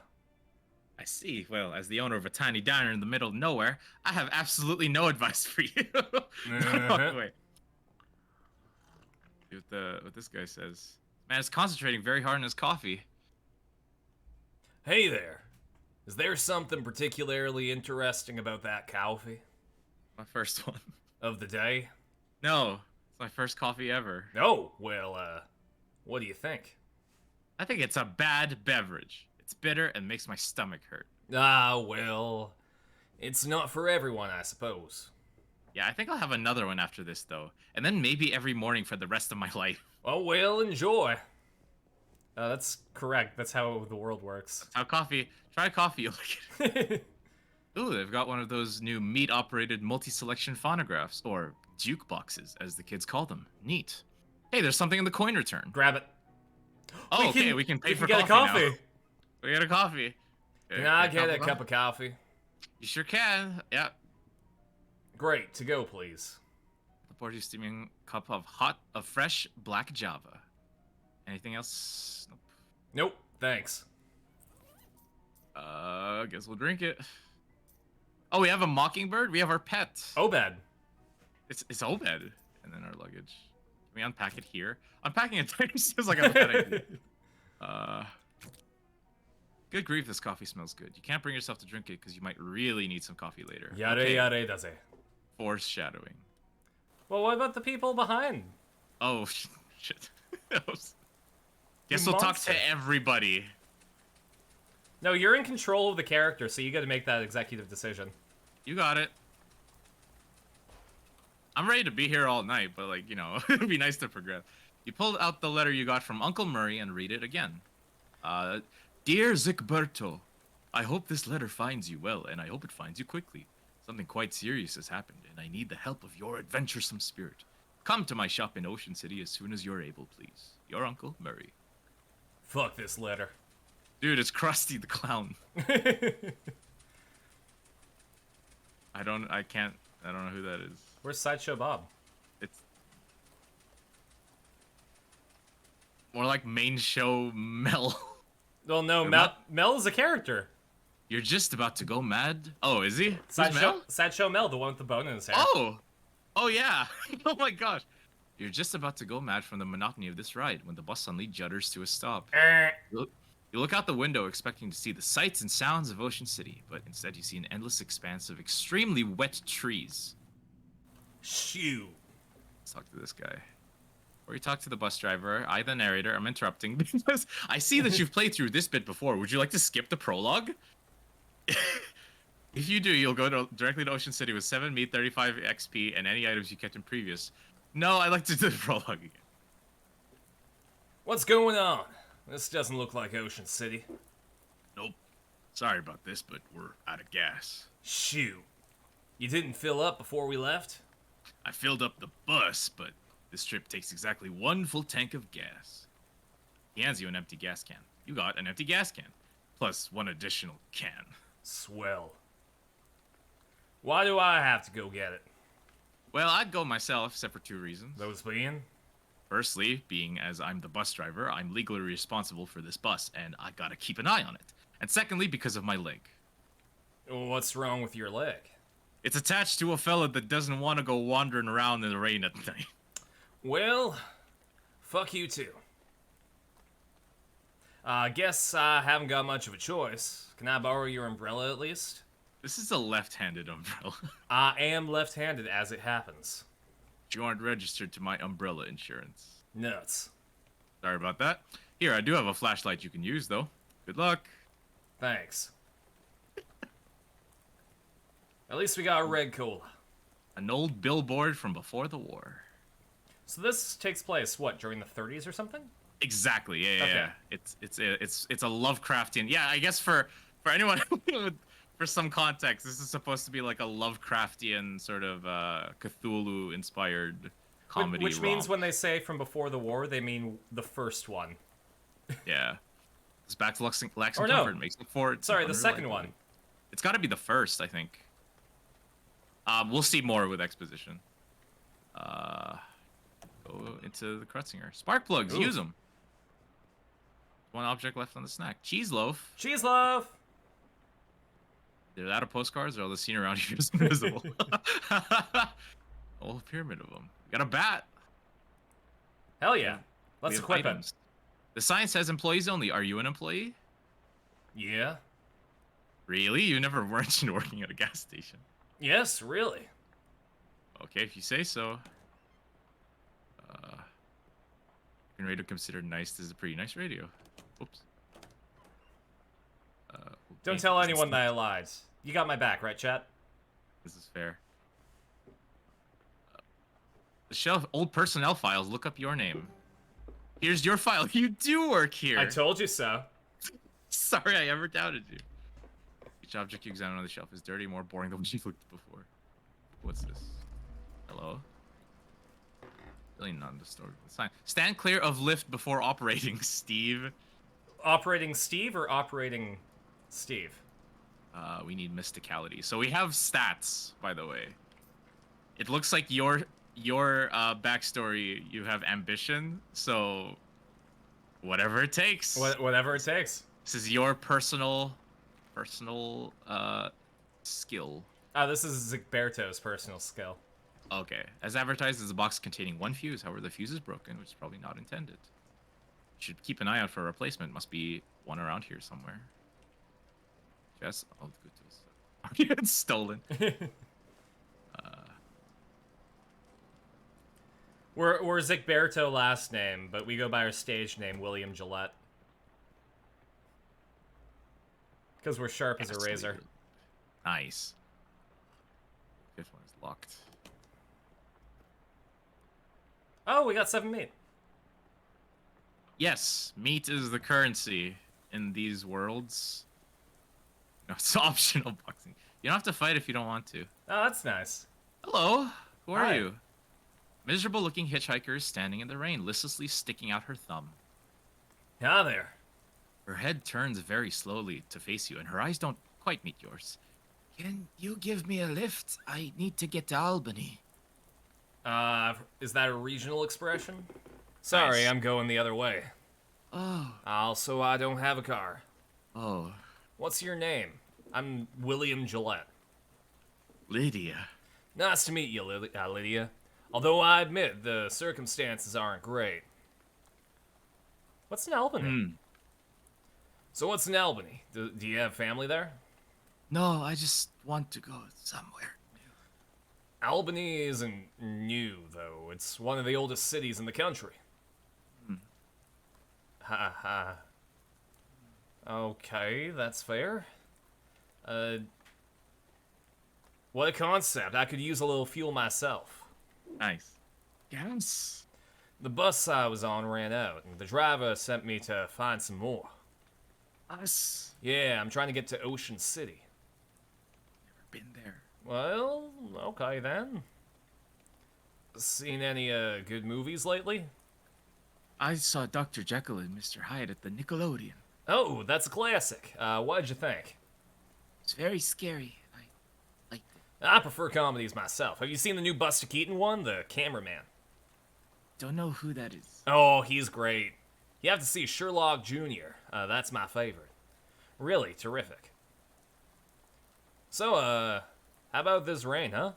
I see. Well, as the owner of a tiny diner in the middle of nowhere, I have absolutely no advice for you. Wait. See what this guy says. Man is concentrating very hard on his coffee. Hey there. Is there something particularly interesting about that coffee? My first one. Of the day? No. It's my first coffee ever. Oh, well, what do you think? I think it's a bad beverage. It's bitter and makes my stomach hurt. Ah, well, it's not for everyone, I suppose. Yeah, I think I'll have another one after this, though. And then maybe every morning for the rest of my life. Oh, well, enjoy. That's correct. That's how the world works. That's how coffee... Try coffee, you'll like it. Ooh, they've got one of those new meat-operated multi-selection phonographs, or jukeboxes, as the kids call them. Neat. Hey, there's something in the coin return. Grab it. Oh, okay, we can pay for get coffee a coffee. now. We get a coffee. Can I get a cup of coffee? You sure can. Yeah. Great. To go, please. The Porgy steaming cup of fresh black Java. Anything else? Nope. Nope. Thanks. Guess we'll drink it. Oh, we have a mockingbird? We have our pet. Obed. It's Obed. And then our luggage. Can we unpack it here? Unpacking it feels like a bad idea. Good grief, this coffee smells good. You can't bring yourself to drink it because you might really need some coffee later. Yare yare daze. Foreshadowing. Well, what about the people behind? Oh, shit. Guess we'll talk to everybody. No, you're in control of the character, so you got to make that executive decision. You got it. I'm ready to be here all night, but, like, you know, it'd be nice to progress. You pulled out the letter you got from Uncle Murray and read it again. Dear Zicberto, I hope this letter finds you well, and I hope it finds you quickly. Something quite serious has happened, and I need the help of your adventuresome spirit. Come to my shop in Ocean City as soon as you're able, please. Your Uncle Murray. Fuck this letter. Dude, it's Krusty the Clown. I don't know who that is. Where's Sideshow Bob? It's more like main show Mel. Well, no, Mel is a character. You're just about to go mad? Oh, is he? Sideshow Mel, the one with the bone in his hair. Oh yeah. Oh my gosh. You're just about to go mad from the monotony of this ride when the bus suddenly judders to a stop. You look out the window expecting to see the sights and sounds of Ocean City, but instead you see an endless expanse of extremely wet trees. Shoo. Let's talk to this guy. Or you talk to the bus driver, I the narrator. I'm interrupting because I see that you've played through this bit before. Would you like to skip the prologue? If you do, you'll go directly to Ocean City with 7 meat, 35 XP, and any items you kept in previous. No, I'd like to do the prologue again. What's going on? This doesn't look like Ocean City. Nope. Sorry about this, but we're out of gas. Shoot. You didn't fill up before we left? I filled up the bus, but this trip takes exactly 1 full tank of gas. He hands you an empty gas can. You got an empty gas can, plus 1 additional can. Swell. Why do I have to go get it? Well, I'd go myself, except for 2 reasons. Those being? Firstly, being as I'm the bus driver, I'm legally responsible for this bus, and I gotta keep an eye on it. And secondly, because of my leg. What's wrong with your leg? It's attached to a fella that doesn't want to go wandering around in the rain at night. Well, fuck you too. Guess I haven't got much of a choice. Can I borrow your umbrella at least? This is a left-handed umbrella. I am left-handed as it happens. You aren't registered to my umbrella insurance. Nuts. Sorry about that. Here, I do have a flashlight you can use, though. Good luck. Thanks. At least we got a red cola. An old billboard from before the war. So this takes place, what, during the 30s or something? Exactly, yeah, okay. Yeah. It's a Lovecraftian. Yeah, I guess for anyone for some context, this is supposed to be like a Lovecraftian sort of Cthulhu-inspired comedy. Which means when they say from before the war, they mean the first one. Yeah. It's back to Lexington or no. Comfort. Makes it forward. Sorry, the second one. It's got to be the first, I think. We'll see more with exposition. Go into the Krutzinger. Spark plugs, use them. 1 object left on the snack. Cheese loaf. Cheese loaf! They're out of postcards, or all the scene around here is invisible. Whole pyramid of them. We got a bat. Hell yeah. Let's equip it. The sign says employees only. Are you an employee? Yeah. Really? You never mentioned working at a gas station. Yes, really. Okay, if you say so. Broken radio considered nice. This is a pretty nice radio. Oops. Don't tell anyone that I lied. You got my back, right, chat? This is fair. The shelf, old personnel files. Look up your name. Here's your file. You do work here. I told you so. Sorry, I ever doubted you. Each object you examine on the shelf is dirty, more boring than what you looked before. What's this? Hello? Really not the story. Sign. Stand clear of lift before operating, Steve. Operating Steve or operating Steve? We need mysticality. So we have stats, by the way. It looks like your backstory, you have ambition, so whatever it takes. Whatever it takes. This is your personal skill. This is Zigberto's personal skill. Okay. As advertised, is a box containing one fuse. However, the fuse is broken, which is probably not intended. You should keep an eye out for a replacement. Must be one around here somewhere. Jess, oh, good to it's stolen. We're Zigberto last name, but we go by our stage name, William Gillette. Because we're sharp as a razor. Nice. Fifth one is locked. Oh, we got 7 meat. Yes, meat is the currency in these worlds. No, it's optional boxing. You don't have to fight if you don't want to. Oh, that's nice. Hello, who are Hi. you? Miserable-looking hitchhiker is standing in the rain, listlessly sticking out her thumb. Yeah, there. Her head turns very slowly to face you, and her eyes don't quite meet yours. Can you give me a lift? I need to get to Albany. Is that a regional expression? Sorry, Nice. I'm going the other way. Oh. Also, I don't have a car. Oh. What's your name? I'm William Gillette. Lydia. Nice to meet you, Lydia. Although I admit the circumstances aren't great. What's in Albany? So what's in Albany? Do you have family there? No, I just want to go somewhere. Albany isn't new, though. It's one of the oldest cities in the country. Ha ha. Okay, that's fair. What a concept. I could use a little fuel myself. Nice. Yes. The bus I was on ran out, and the driver sent me to find some more. Us? Yeah, I'm trying to get to Ocean City. Never been there. Well, okay then. Seen any good movies lately? I saw Dr. Jekyll and Mr. Hyde at the Nickelodeon. Oh, that's a classic. What did you think? It's very scary. I liked it. I prefer comedies myself. Have you seen the new Buster Keaton one, The Cameraman? Don't know who that is. Oh, he's great. You have to see Sherlock Jr. That's my favorite. Really terrific. So, how about this rain, huh?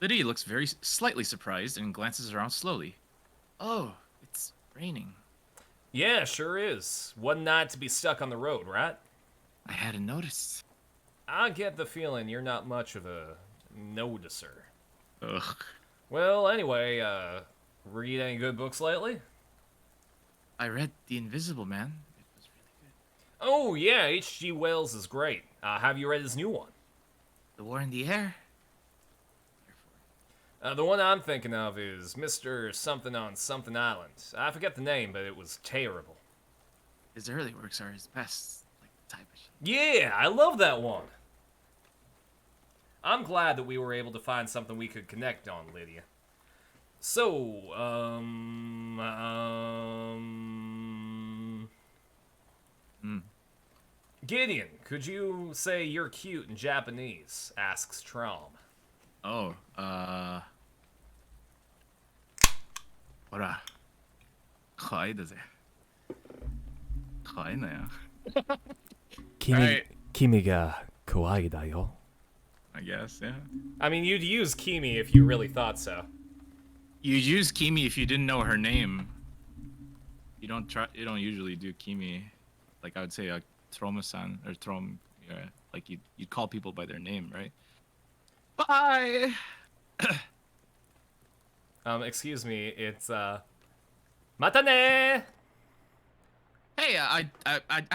Lydia looks very slightly surprised and glances around slowly. Oh, it's raining. Yeah, sure is. One night to be stuck on the road, right? I hadn't noticed. I get the feeling you're not much of a noticer. Ugh. Well, anyway, read any good books lately? I read The Invisible Man. It was really good. Oh, yeah, H.G. Wells is great. Have you read his new one? The War in the Air? The one I'm thinking of is Mr. Something on Something Island. I forget the name, but it was terrible. His early works are his best, like type of shit. Yeah, I love that one. I'm glad that we were able to find something we could connect on, Lydia. So, Gideon, could you say you're cute in Japanese? Asks Trom. Oh, Hora. Kawaii da ze. Kawaii na ya. Kimi ga kawaii da yo. I guess, yeah. I mean, you'd use Kimi if you really thought so. You'd use Kimi if you didn't know her name. You don't usually do Kimi. Like I would say, Tromo-san or Trom. Yeah, like you'd call people by their name, right? Bye. Excuse me, it's Matane! Hey, I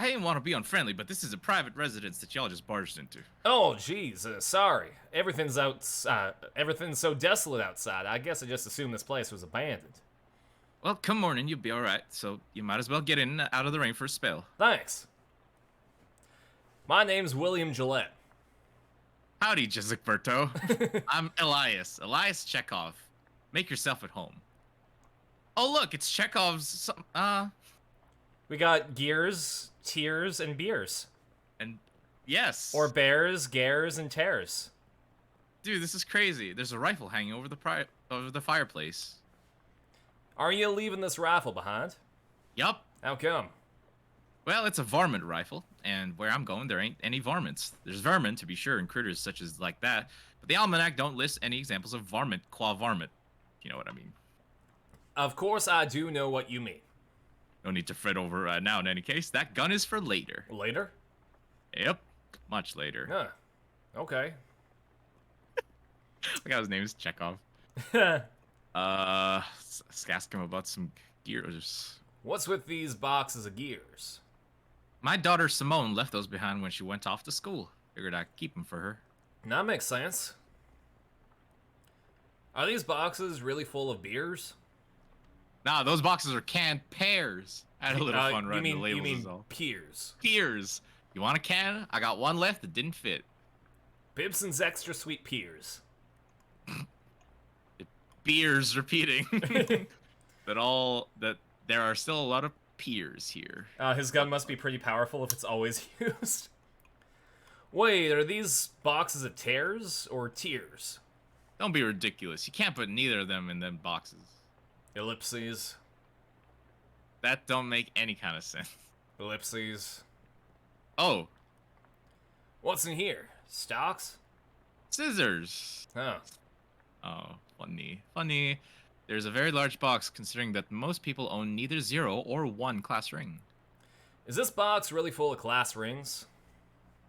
didn't want to be unfriendly, but this is a private residence that y'all just barged into. Oh, jeez, sorry. Everything's so desolate outside. I guess I just assumed this place was abandoned. Well, come morning, you'll be alright, so you might as well get in out of the rain for a spell. Thanks. My name's William Gillette. Howdy, Jizikberto. I'm Elias Chekhov. Make yourself at home. Oh, look, it's Chekhov's, We got gears, tears, and beers. And, yes. Or bears, gares, and tears. Dude, this is crazy. There's a rifle hanging over the fireplace. Are you leaving this rifle behind? Yup. How come? Well, it's a varmint rifle, and where I'm going, there ain't any varmints. There's vermin, to be sure, and critters such as like that, but the almanac don't list any examples of varmint qua varmint. You know what I mean? Of course I do know what you mean. No need to fret over now in any case. That gun is for later. Later? Yep. Much later. Huh. Okay. Look how his name is Chekhov. Ask him about some gears. What's with these boxes of gears? My daughter Simone left those behind when she went off to school. Figured I'd keep them for her. That makes sense. Are these boxes really full of beers? Nah, those boxes are canned pears. I had a little fun writing the labels. You mean is all. pears? Pears. You want a can? I got one left that didn't fit. Bibson's extra sweet pears. Beers repeating. that there are still a lot of peers here. His gun must be pretty powerful if it's always used. Wait, are these boxes of tears or tears? Don't be ridiculous. You can't put neither of them in them boxes. Ellipses. That don't make any kind of sense. Ellipses. Oh. What's in here? Stocks? Scissors. Huh. Oh, funny. Funny. There's a very large box considering that most people own neither 0 or 1 class ring. Is this box really full of class rings?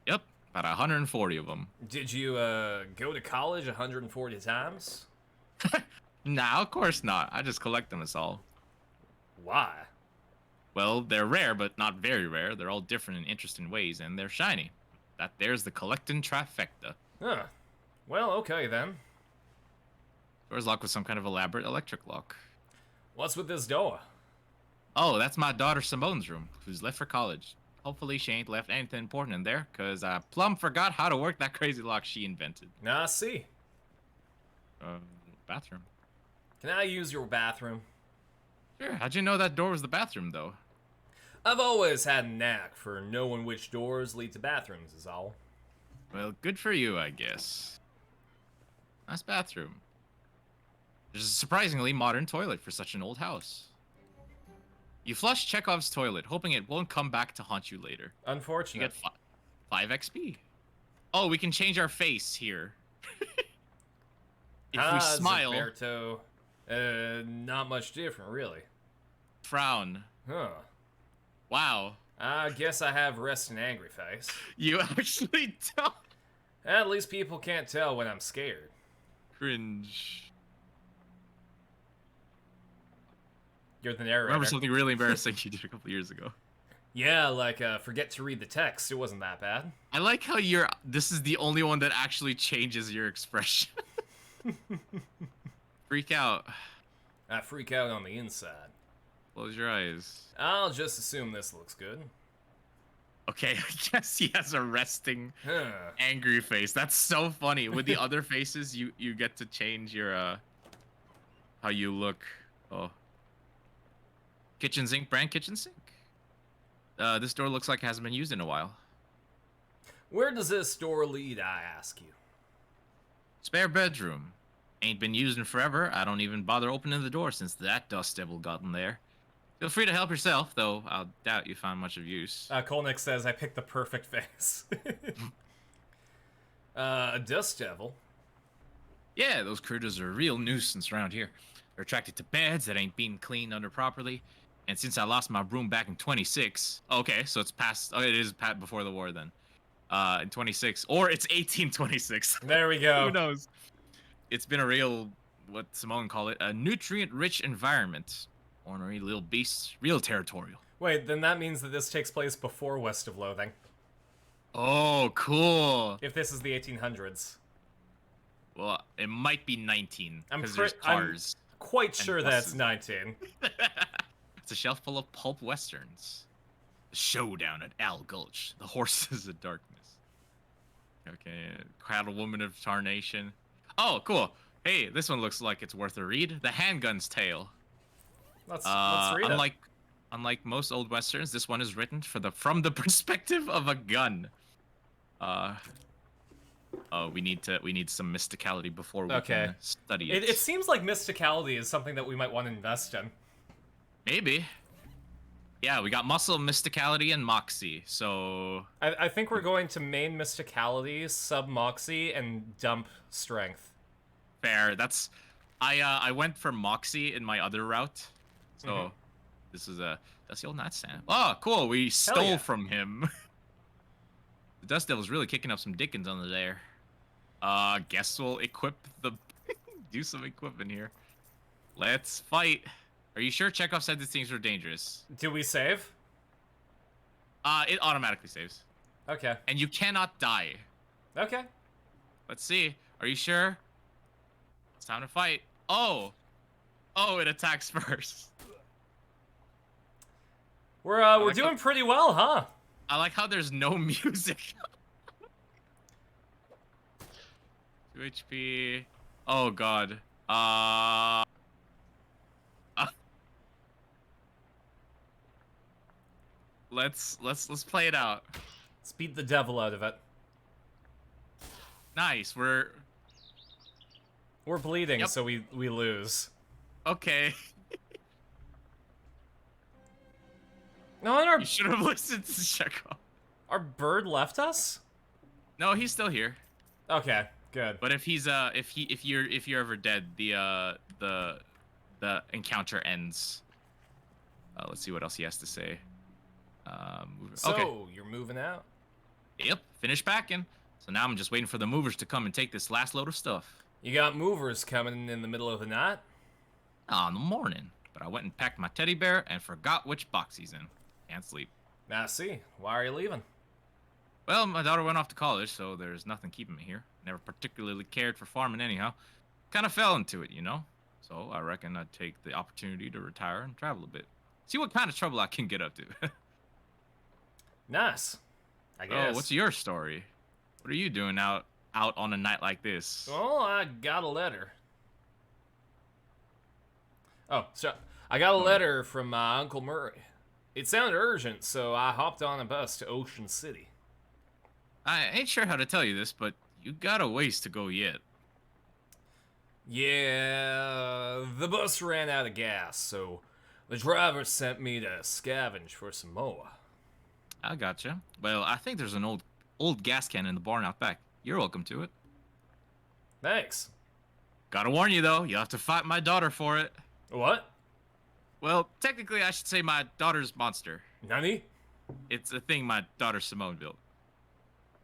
Yep, about 140 of them. Did you go to college 140 times? Nah, of course not. I just collect them, that's all. Why? Well, they're rare, but not very rare. They're all different in interesting ways, and they're shiny. There's the collecting trifecta. Huh. Well, okay then. Door's locked with some kind of elaborate electric lock. What's with this door? Oh, that's my daughter Simone's room, who's left for college. Hopefully she ain't left anything important in there, because I plumb forgot how to work that crazy lock she invented. Nah, I see. Bathroom. Can I use your bathroom? Sure, how'd you know that door was the bathroom, though? I've always had a knack for knowing which doors lead to bathrooms, is all. Well, good for you, I guess. Nice bathroom. There's a surprisingly modern toilet for such an old house. You flush Chekhov's toilet, hoping it won't come back to haunt you later. Unfortunate. You get 5 XP. Oh, we can change our face here. If we smile... Zilberto. Not much different, really. Frown. Huh. Wow. I guess I have resting angry face. You actually don't. At least people can't tell when I'm scared. Cringe. You're the narrator. Remember something really embarrassing you did a couple years ago? Yeah, like forget to read the text. It wasn't that bad. I like how this is the only one that actually changes your expression. Freak out. I freak out on the inside. Close your eyes. I'll just assume this looks good. Okay, I guess he has a resting, angry face. That's so funny. With the other faces, you get to change your, how you look. Oh. Kitchen sink, brand kitchen sink. This door looks like it hasn't been used in a while. Where does this door lead, I ask you? Spare bedroom. Ain't been used in forever. I don't even bother opening the door since that dust devil got in there. Feel free to help yourself, though I'll doubt you find much of use. Kolnick says, I picked the perfect face. A dust devil? Yeah, those critters are a real nuisance around here. They're attracted to beds that ain't being cleaned under properly. And since I lost my broom back in 26... Okay, so it's past... Oh, it is before the war, then. In 26. Or it's 1826. There we go. Who knows? It's been a real, what Simone called it, a nutrient-rich environment. Ornery little beasts, real territorial. Wait, then that means that this takes place before West of Loathing. Oh, cool. If this is the 1800s. Well, it might be 19 I'm because there's cars. I'm quite sure that's 19. It's a shelf full of pulp westerns. The showdown at Al Gulch. The horses of darkness. Okay, Cattle Woman of Tarnation. Oh, cool. Hey, this one looks like it's worth a read. The Handgun's Tale. Let's read it. Unlike most old westerns, this one is written from the perspective of a gun. We need some mysticality before we can study it. It seems like mysticality is something that we might want to invest in. Maybe. Yeah, we got muscle, mysticality, and moxie. So I think we're going to main mysticality, sub moxie, and dump strength. Fair. That's I went for moxie in my other route. So this is that's the old nightstand. Oh, cool. We stole from him. The Dust Devil's really kicking up some dickens under there. Guess we'll equip the do some equipment here. Let's fight. Are you sure Chekhov said these things were dangerous? Do we save? It automatically saves. Okay. And you cannot die. Okay. Let's see. Are you sure? It's time to fight. Oh, it attacks first. We're doing pretty well, huh? I like how there's no music. 2 HP. Oh god. Let's play it out. Let's beat the devil out of it. Nice. We're bleeding, so we lose. Okay. No, you should have listened to Chekhov. Our bird left us? No, he's still here. Okay, good. But if he's if you're ever dead, the encounter ends. Let's see what else he has to say. So you're moving out? Yep, finished packing. So now I'm just waiting for the movers to come and take this last load of stuff. You got movers coming in the middle of the night? In the morning. But I went and packed my teddy bear and forgot which box he's in. Can't sleep. I see. Why are you leaving? Well, my daughter went off to college, so there's nothing keeping me here. Never particularly cared for farming anyhow. Kind of fell into it, you know? So I reckon I'd take the opportunity to retire and travel a bit. See what kind of trouble I can get up to. Nice. I guess. Oh, what's your story? What are you doing out on a night like this? Oh, I got a letter. Oh, so I got a letter from my Uncle Murray. It sounded urgent, so I hopped on a bus to Ocean City. I ain't sure how to tell you this, but you got a ways to go yet. Yeah, the bus ran out of gas, so the driver sent me to scavenge for some more. I gotcha. Well, I think there's an old gas can in the barn out back. You're welcome to it. Thanks. Gotta warn you, though, you'll have to fight my daughter for it. What? Well, technically, I should say my daughter's monster. Nani? It's a thing my daughter Simone built.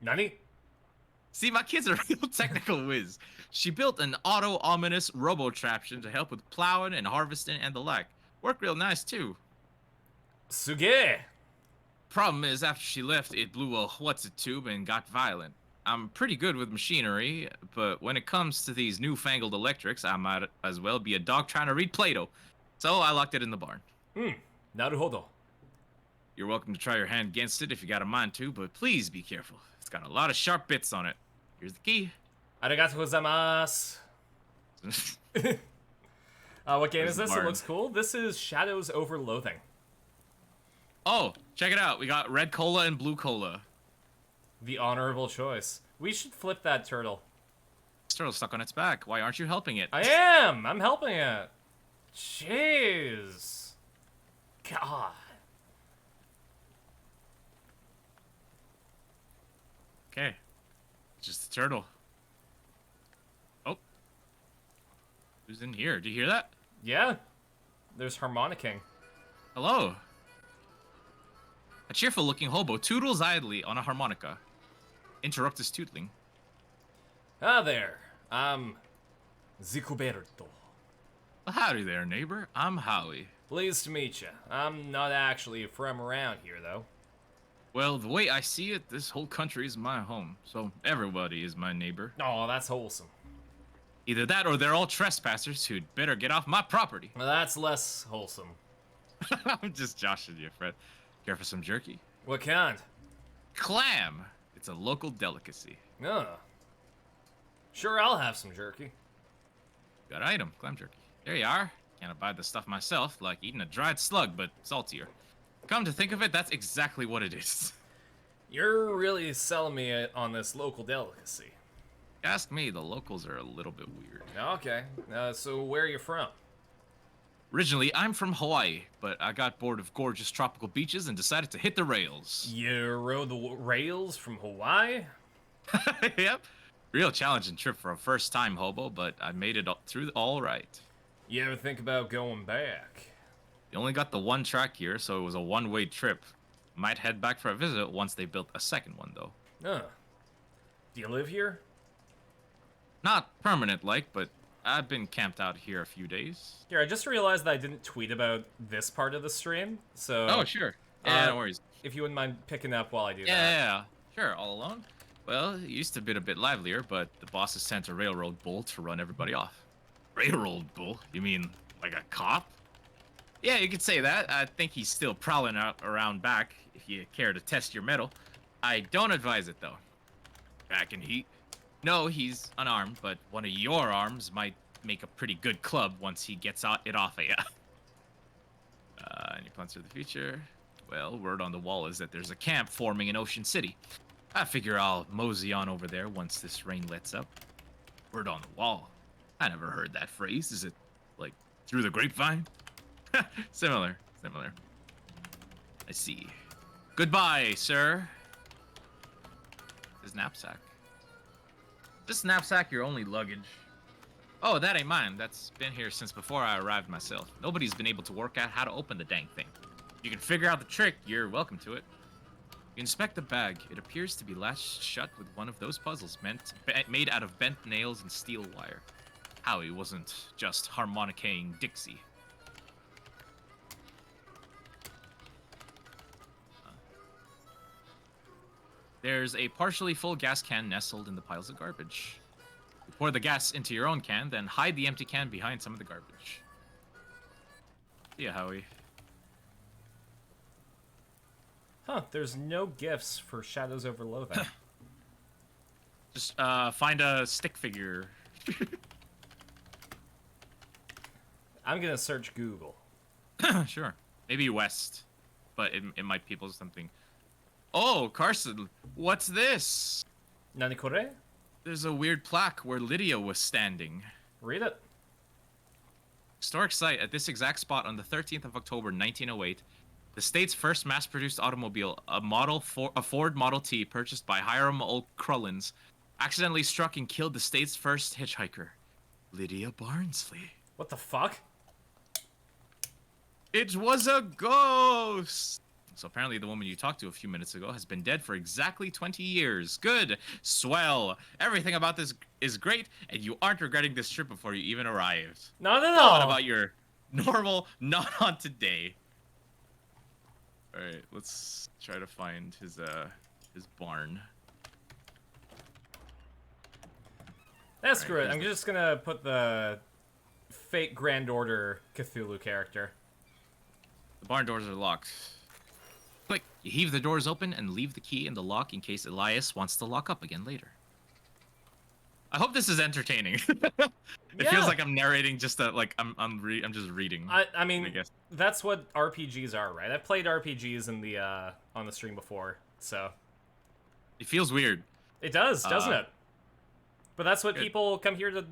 Nani? See, my kid's a real technical whiz. She built an auto-ominous robo-traption to help with plowing and harvesting and the like. Worked real nice, too. Suge! Problem is, after she left, it blew a what's-it-tube and got violent. I'm pretty good with machinery, but when it comes to these newfangled electrics, I might as well be a dog trying to read Plato. So I locked it in the barn. Naruhodo. You're welcome to try your hand against it if you got a mind to, but please be careful. It's got a lot of sharp bits on it. Here's the key. Arigatou gozaimasu. What game is this? It looks cool. This is Shadows Over Loathing. Oh, check it out. We got red cola and blue cola. The honorable choice. We should flip that turtle. This turtle's stuck on its back. Why aren't you helping it? I am! I'm helping it. Jeez. God. Okay. It's just a turtle. Oh. Who's in here? Do you hear that? Yeah. There's Harmonicking. Hello. A cheerful-looking hobo toodles idly on a harmonica. Interrupt his tootling. Ah there. I'm Zicoberto. Well, howdy there, neighbor. I'm Howie. Pleased to meet you. I'm not actually from around here, though. Well, the way I see it, this whole country is my home, so everybody is my neighbor. Oh, that's wholesome. Either that or they're all trespassers who'd better get off my property. Well, that's less wholesome. I'm just joshing you, Fred. Care for some jerky? What kind? Clam. It's a local delicacy. Oh. Sure, I'll have some jerky. Good item, clam jerky. There you are. Can't abide the stuff myself, like eating a dried slug, but saltier. Come to think of it, that's exactly what it is. You're really selling me on this local delicacy. Ask me, the locals are a little bit weird. Okay, so where are you from? Originally, I'm from Hawaii, but I got bored of gorgeous tropical beaches and decided to hit the rails. You rode the rails from Hawaii? Yep. Real challenging trip for a first-time hobo, but I made it through all right. You ever think about going back? You only got the one track here, so it was a one-way trip. Might head back for a visit once they built a second one, though. Huh. Do you live here? Not permanent-like, but I've been camped out here a few days. Here, I just realized that I didn't tweet about this part of the stream, so... Oh, sure. Yeah, no worries. If you wouldn't mind picking up while I do that. Yeah, sure. All alone? Well, it used to be a bit livelier, but the bosses sent a railroad bull to run everybody off. Railroad bull? You mean like a cop? Yeah, you could say that. I think he's still prowling around back, if you care to test your mettle. I don't advise it, though. Back in heat. No, he's unarmed, but one of your arms might make a pretty good club once he gets it off of you. Any plans for the future? Well, word on the wall is that there's a camp forming in Ocean City. I figure I'll mosey on over there once this rain lets up. Word on the wall. I never heard that phrase. Is it, like, through the grapevine? Similar. I see. Goodbye, sir. His knapsack. This knapsack your only luggage? Oh, that ain't mine. That's been here since before I arrived myself. Nobody's been able to work out how to open the dang thing. If you can figure out the trick, you're welcome to it. You inspect the bag. It appears to be latched shut with one of those puzzles made out of bent nails and steel wire. Howie wasn't just harmonicking Dixie. There's a partially full gas can nestled in the piles of garbage. You pour the gas into your own can, then hide the empty can behind some of the garbage. See ya, Howie. Huh, there's no gifts for Shadows Over Loathing. Just find a stick figure. I'm gonna search Google. Sure. Maybe West. But it might people something. Oh, Carson, what's this? Nani kore? There's a weird plaque where Lydia was standing. Read it. Historic site at this exact spot on the 13th of October, 1908. The state's first mass-produced automobile, a Ford Model T purchased by Hiram O'Crullins, accidentally struck and killed the state's first hitchhiker, Lydia Barnsley. What the fuck? It was a ghost! So apparently the woman you talked to a few minutes ago has been dead for exactly 20 years. Good. Swell. Everything about this is great, and you aren't regretting this trip before you even arrived. Not at all. What about your normal, not on today? Alright, let's try to find his barn. Screw it. I'm just gonna put the fake Grand Order Cthulhu character. The barn doors are locked. Quick, you heave the doors open and leave the key in the lock in case Elias wants to lock up again later. I hope this is entertaining. It feels like I'm narrating just I'm just reading. I mean, I guess. That's what RPGs are, right? I've played RPGs in the on the stream before, so it feels weird. It does, doesn't it? But that's what people come here to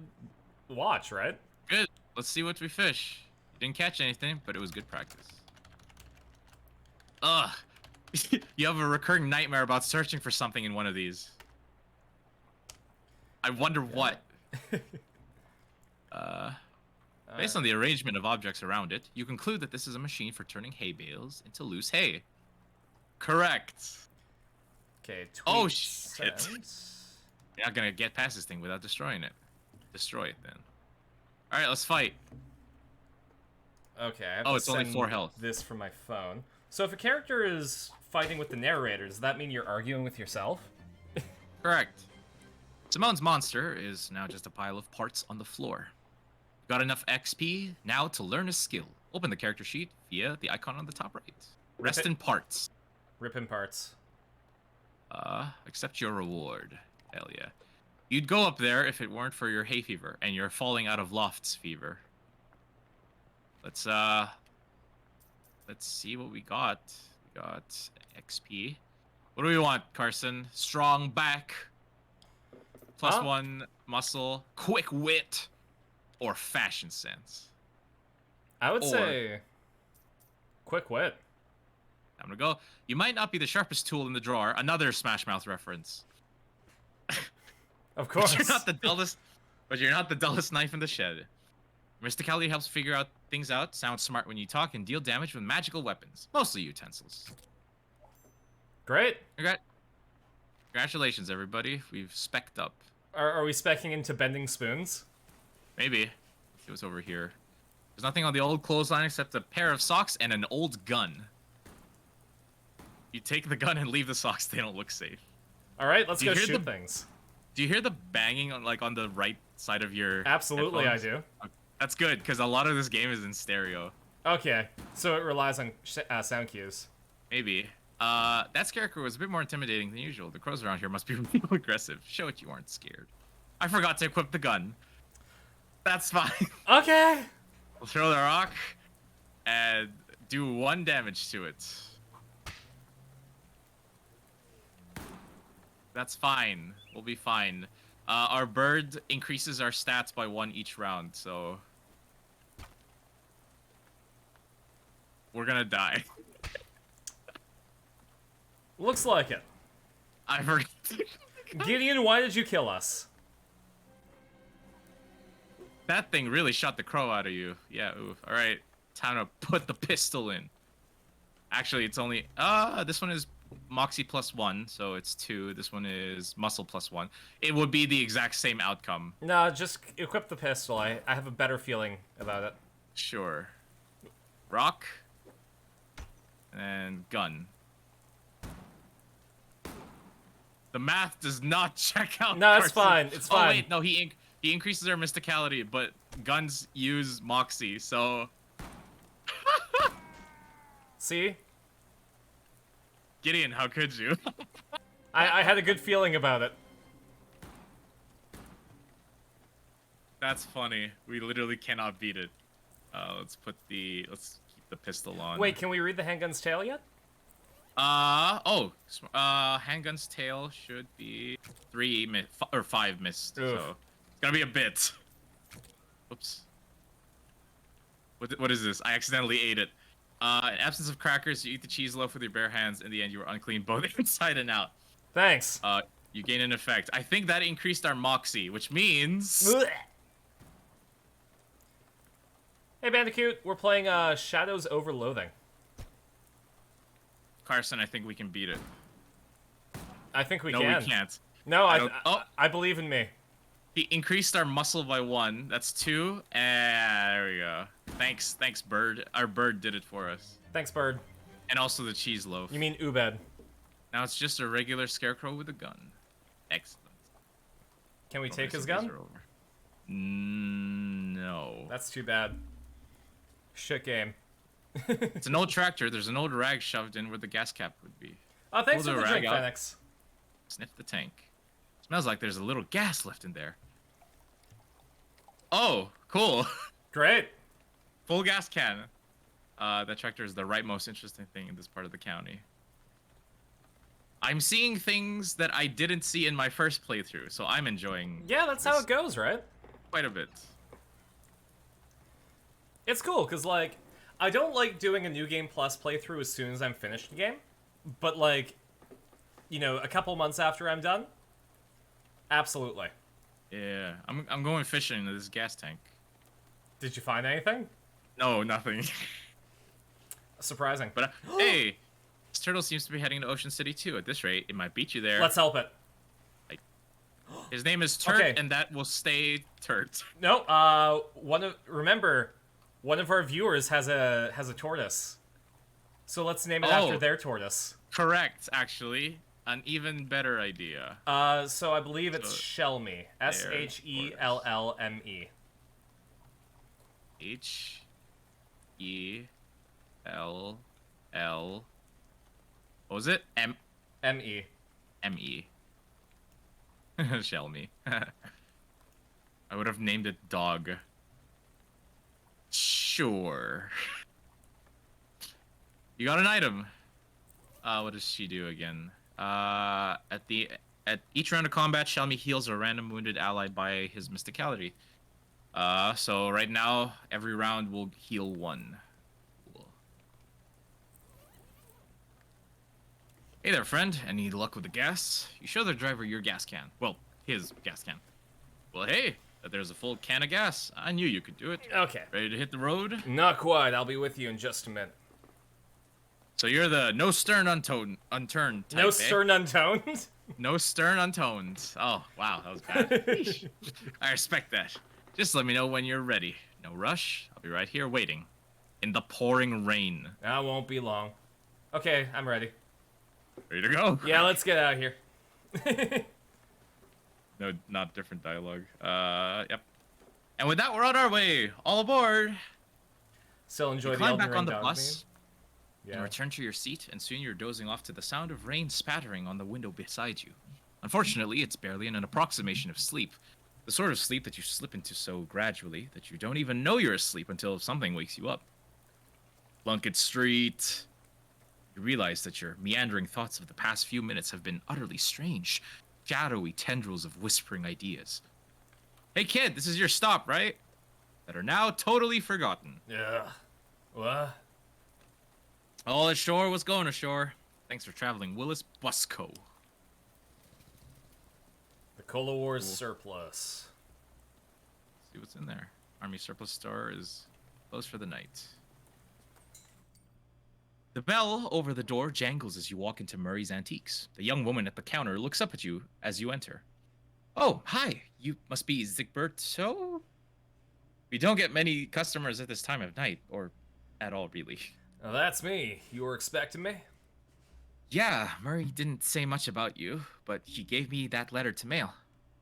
watch, right? Good. Let's see what we fish. Didn't catch anything, but it was good practice. Ugh. You have a recurring nightmare about searching for something in one of these. I wonder what. Based on the arrangement of objects around it, you conclude that this is a machine for turning hay bales into loose hay. Correct. Okay, oh shit. You're not gonna get past this thing without destroying it. Destroy it then. Alright, let's fight. Okay. I have Oh, to it's only send 4 health. This from my phone. So if a character is fighting with the narrator, does that mean you're arguing with yourself? Correct. Simone's monster is now just a pile of parts on the floor. Got enough XP now to learn a skill. Open the character sheet via the icon on the top right. Rest in parts. Rip in parts. Accept your reward. Hell yeah. You'd go up there if it weren't for your hay fever and your falling out of lofts fever. Let's see what we got. We got XP. What do we want, Carson? Strong back. +1 muscle, quick wit, or fashion sense. I would say quick wit. I'm gonna go. You might not be the sharpest tool in the drawer. Another Smash Mouth reference. Of course. But you're not the dullest knife in the shed. Mysticality helps figure out things out, sound smart when you talk, and deal damage with magical weapons, mostly utensils. Great. Congratulations, everybody. We've spec'd up. Are we specking into bending spoons? Maybe. Let's see what's over here. There's nothing on the old clothesline except a pair of socks and an old gun. You take the gun and leave the socks, they don't look safe. Alright, let's go shoot things. Do you hear the banging on the right side of your Absolutely, headphones? I do. That's good, because a lot of this game is in stereo. Okay, so it relies on sound cues. Maybe. That scarecrow was a bit more intimidating than usual. The crows around here must be real aggressive. Show it you aren't scared. I forgot to equip the gun. That's fine. Okay. We'll throw the rock and do 1 damage to it. That's fine. We'll be fine. Our bird increases our stats by 1 each round, so we're gonna die. Looks like it. I forgot. Gideon, why did you kill us? That thing really shot the crow out of you. Yeah, oof. Alright, time to put the pistol in. Actually, it's only... this one is Moxie +1, so it's 2. This one is Muscle +1. It would be the exact same outcome. No, just equip the pistol. I have a better feeling about it. Sure. Rock. And gun. The math does not check out. No, it's fine. It's fine. Oh wait, no, he increases our mysticality, but guns use Moxie, so. See? Gideon, how could you? I had a good feeling about it. That's funny. We literally cannot beat it. Let's keep the pistol on. Wait, can we read the handgun's tail yet? Handgun's tail should be 5 missed. Oof. So it's gonna be a bit. Oops. What is this? I accidentally ate it. In absence of crackers, you eat the cheese loaf with your bare hands. In the end, you were unclean both inside and out. Thanks. You gain an effect. I think that increased our Moxie, which means... Hey, Bandicoot, we're playing Shadows Over Loathing. Carson, I think we can beat it. I think we can. No, we can't. No, I believe in me. He increased our muscle by 1. That's 2. And there we go. Thanks, Bird. Our bird did it for us. Thanks, Bird. And also the cheese loaf. You mean Ubed. Now it's just a regular scarecrow with a gun. Excellent. Can we take his gun? No. That's too bad. Shit game. It's an old tractor. There's an old rag shoved in where the gas cap would be. Oh, thanks for the drink, Phoenix. Sniff the tank. Smells like there's a little gas left in there. Oh, cool. Great. Full gas can. That tractor is the right most interesting thing in this part of the county. I'm seeing things that I didn't see in my first playthrough, so I'm enjoying. Yeah, that's how it goes, right? Quite a bit. It's cool, because, like, I don't like doing a New Game Plus playthrough as soon as I'm finished the game. But, like, you know, a couple months after I'm done, absolutely. Yeah, I'm going fishing into this gas tank. Did you find anything? No, nothing. Surprising. But, hey, this turtle seems to be heading to Ocean City, too. At this rate, it might beat you there. Let's help it. His name is Turt, Okay. and that will stay Turt. No, remember, One of our viewers has a tortoise. So let's name it after their tortoise. Correct, actually. An even better idea. So I believe it's Shelmy. Shellme. Hell. What was it? M-E. M-E. Shelmy. I would have named it Dog. Sure. You got an item. What does she do again? At each round of combat, Shelmy heals a random wounded ally by his mysticality. So right now, every round will heal 1. Cool. Hey there, friend. Any luck with the gas? You show the driver your gas can. Well, his gas can. Well, hey, there's a full can of gas. I knew you could do it. Okay. Ready to hit the road? Not quite. I'll be with you in just a minute. So you're the no stern unturned type, No stern untoned? No stern untoned. Oh, wow, that was bad. I respect that. Just let me know when you're ready. No rush. I'll be right here waiting. In the pouring rain. That won't be long. Okay, I'm ready. Ready to go? Yeah, let's get out of here. No, not different dialogue. Yep. And with that, we're on our way. All aboard. Still enjoy the climb Elden back Ring on the dog bus. Yeah. And return to your seat, and soon you're dozing off to the sound of rain spattering on the window beside you. Unfortunately, it's barely an approximation of sleep. The sort of sleep that you slip into so gradually that you don't even know you're asleep until something wakes you up. Plunkett Street. You realize that your meandering thoughts of the past few minutes have been utterly strange, shadowy tendrils of whispering ideas. Hey kid, this is your stop, right? That are now totally forgotten. Yeah. What? All ashore was going ashore. Thanks for traveling, Willis Busco. The Cola Wars surplus. See what's in there. Army surplus store is closed for the night. The bell over the door jangles as you walk into Murray's Antiques. The young woman at the counter looks up at you as you enter. Oh, hi. You must be Zigberto? We don't get many customers at this time of night, or at all, really. Now that's me. You were expecting me? Yeah, Murray didn't say much about you, but he gave me that letter to mail.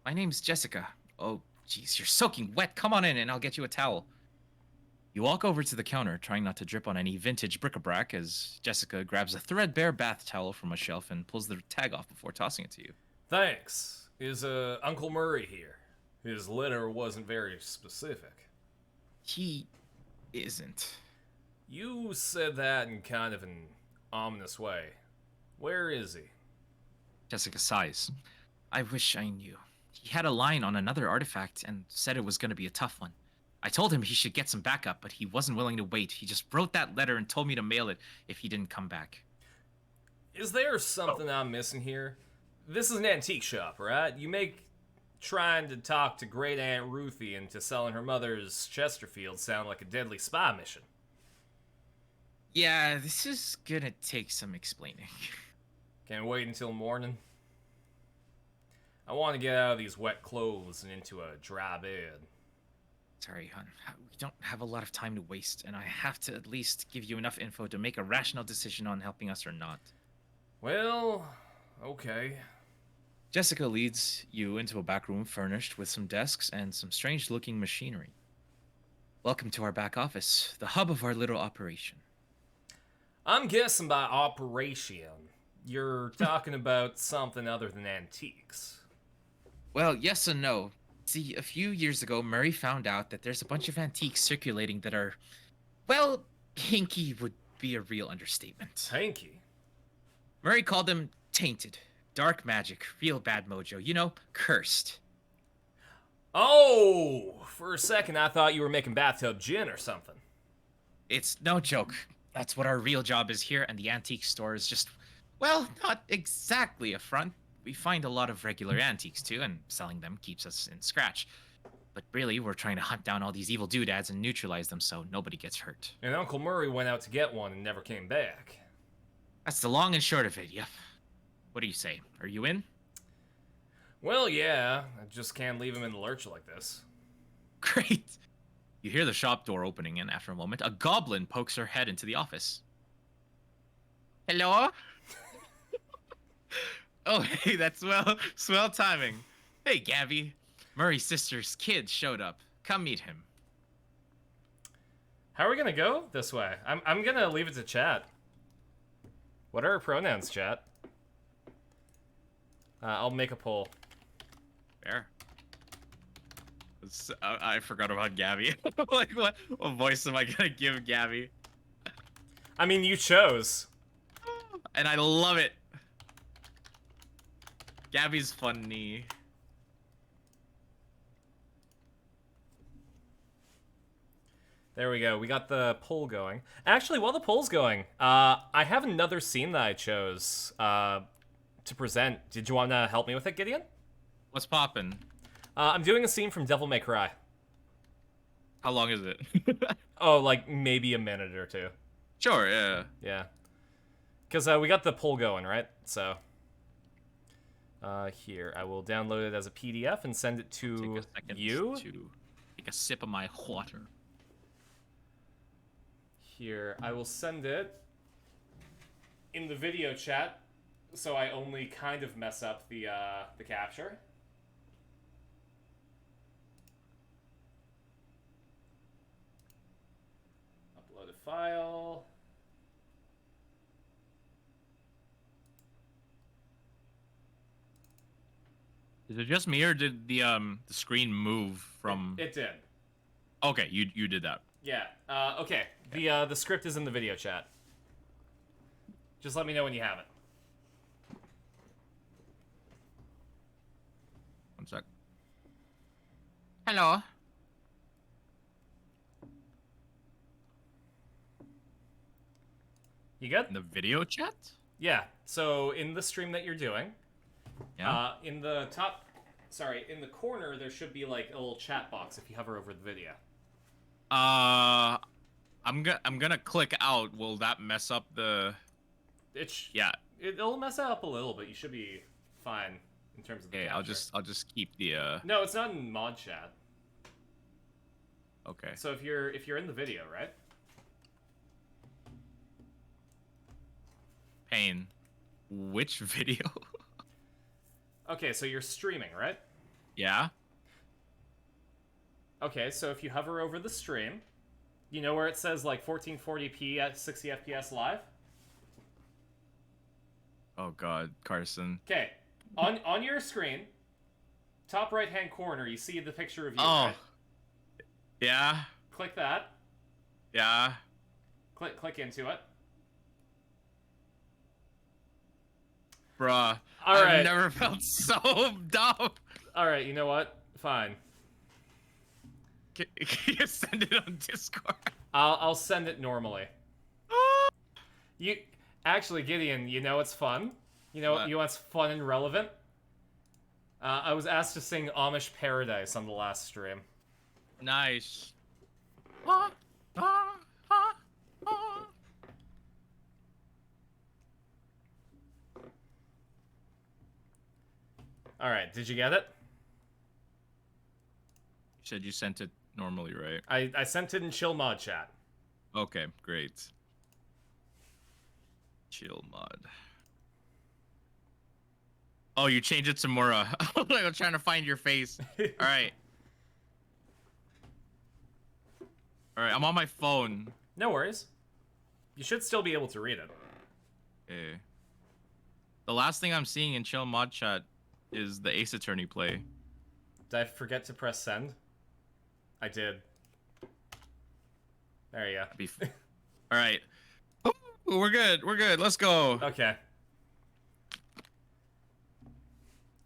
My name's Jessica. Oh, jeez, you're soaking wet. Come on in and I'll get you a towel. You walk over to the counter, trying not to drip on any vintage bric-a-brac, as Jessica grabs a threadbare bath towel from a shelf and pulls the tag off before tossing it to you. Thanks. Is Uncle Murray here? His letter wasn't very specific. He isn't. You said that in kind of an ominous way. Where is he? Jessica sighs. I wish I knew. He had a line on another artifact and said it was going to be a tough one. I told him he should get some backup, but he wasn't willing to wait. He just wrote that letter and told me to mail it if he didn't come back. Is there something I'm missing here? This is an antique shop, right? You make trying to talk to Great Aunt Ruthie into selling her mother's Chesterfield sound like a deadly spy mission. Yeah, this is gonna take some explaining. Can't wait until morning. I want to get out of these wet clothes and into a dry bed. Sorry, hon. We don't have a lot of time to waste, and I have to at least give you enough info to make a rational decision on helping us or not. Well, okay. Jessica leads you into a back room furnished with some desks and some strange-looking machinery. Welcome to our back office, the hub of our little operation. I'm guessing by operation, you're talking about something other than antiques. Well, yes and no. See, a few years ago, Murray found out that there's a bunch of antiques circulating that are, well, hinky would be a real understatement. Hinky? Murray called them tainted, dark magic, real bad mojo, you know, cursed. Oh, for a second I thought you were making bathtub gin or something. It's no joke. That's what our real job is here, and the antique store is just, well, not exactly a front. We find a lot of regular antiques too, and selling them keeps us in scratch. But really, we're trying to hunt down all these evil doodads and neutralize them so nobody gets hurt. And Uncle Murray went out to get one and never came back. That's the long and short of it, yep. What do you say? Are you in? Well, yeah. I just can't leave him in the lurch like this. Great. You hear the shop door opening, and after a moment, a goblin pokes her head into the office. Hello? Oh, hey, that's swell timing. Hey, Gabby. Murray's sister's kid showed up. Come meet him. How are we gonna go this way? I'm gonna leave it to chat. What are our pronouns, chat? I'll make a poll. Fair. I forgot about Gabby. Like, what voice am I gonna give Gabby? I mean, you chose. And I love it. Gabby's funny. There we go. We got the poll going. Actually, while the poll's going, I have another scene that I chose to present. Did you want to help me with it, Gideon? What's poppin'? I'm doing a scene from Devil May Cry. How long is it? Oh, like maybe a minute or two. Sure, yeah. Yeah. Because we got the poll going, right? So here, I will download it as a PDF and send it to you. To take a sip of my water. Here, I will send it in the video chat, so I only kind of mess up the capture. Upload a file. Is it just me, or did the screen move from? It did. Okay, you did that. Yeah. Okay. The script is in the video chat. Just let me know when you have it. One sec. Hello. You good? In the video chat? Yeah. So in the stream that you're doing, yeah. In the top, in the corner, there should be like a little chat box if you hover over the video. I'm gonna click out. Will that mess up the? Yeah. It'll mess it up a little, but you should be fine in terms of the capture. I'll just keep the. No, it's not in mod chat. Okay. So if you're in the video, right? Pain. Which video? Okay, so you're streaming, right? Yeah. Okay, so if you hover over the stream, you know where it says like 1440p at 60 FPS live? Oh god, Carson. Okay, on your screen, top right hand corner, you see the picture of you. Oh. Right? Yeah. Click that. Yeah. Click into it. Bruh. All right. I've never felt so dumb. Alright, you know what? Fine. Can you send it on Discord? I'll send it normally. You actually, Gideon, you know what's fun? You know what's fun and relevant? I was asked to sing Amish Paradise on the last stream. Nice. Alright, did you get it? You said you sent it normally, right? I sent it in chill mod chat. Okay, great. Chill mod. Oh, you changed it to Mura. I'm trying to find your face. Alright. Alright, I'm on my phone. No worries. You should still be able to read it. Okay. The last thing I'm seeing in chill mod chat is the Ace Attorney play. Did I forget to press send? I did. There you go. Alright. We're good. We're good. Let's go. Okay.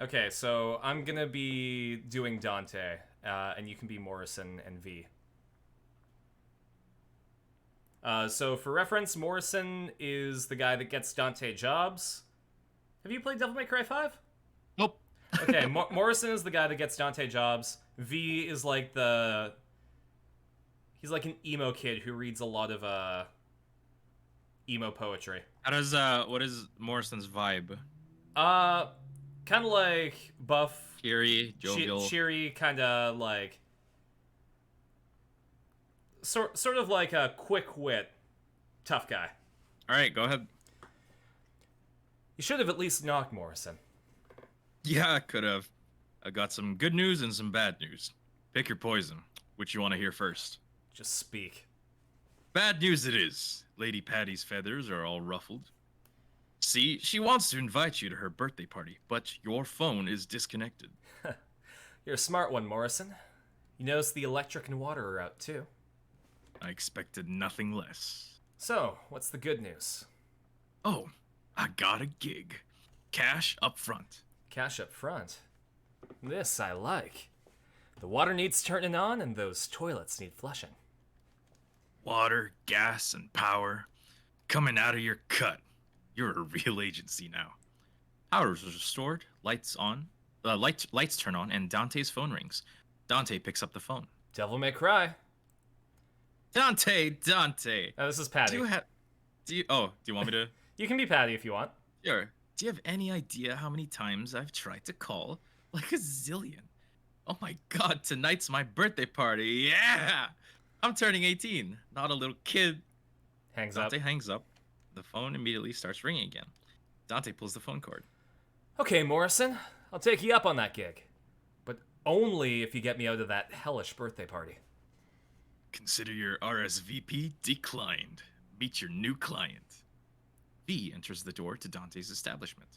Okay, so I'm gonna be doing Dante, and you can be Morrison and V. So for reference, Morrison is the guy that gets Dante jobs. Have you played Devil May Cry 5? Nope. Okay, Morrison is the guy that gets Dante jobs. V is like he's like an emo kid who reads a lot of emo poetry. How does what is Morrison's vibe? Kind of like buff, cheery, jovial, cheery, kind of like sort of like a quick wit, tough guy. All right, go ahead. You should have at least knocked, Morrison. Yeah, I could have. I got some good news and some bad news. Pick your poison. Which you want to hear first? Just speak. Bad news it is. Lady Patty's feathers are all ruffled. See, she wants to invite you to her birthday party, but your phone is disconnected. You're a smart one, Morrison. You notice the electric and water are out, too. I expected nothing less. So, what's the good news? Oh, I got a gig. Cash up front. Cash up front? This I like. The water needs turning on, and those toilets need flushing. Water, gas, and power coming out of your cut. You're a real agency now. Power is restored, lights on, lights turn on, and Dante's phone rings. Dante picks up the phone. Devil may cry. Dante. Oh, this is Patty. Do you want me to? You can be Patty if you want. Sure. Do you have any idea how many times I've tried to call? Like a zillion. Oh my god, tonight's my birthday party. Yeah! I'm turning 18, not a little kid. Dante hangs up. The phone immediately starts ringing again. Dante pulls the phone cord. Okay, Morrison, I'll take you up on that gig. But only if you get me out of that hellish birthday party. Consider your RSVP declined. Meet your new client. V enters the door to Dante's establishment.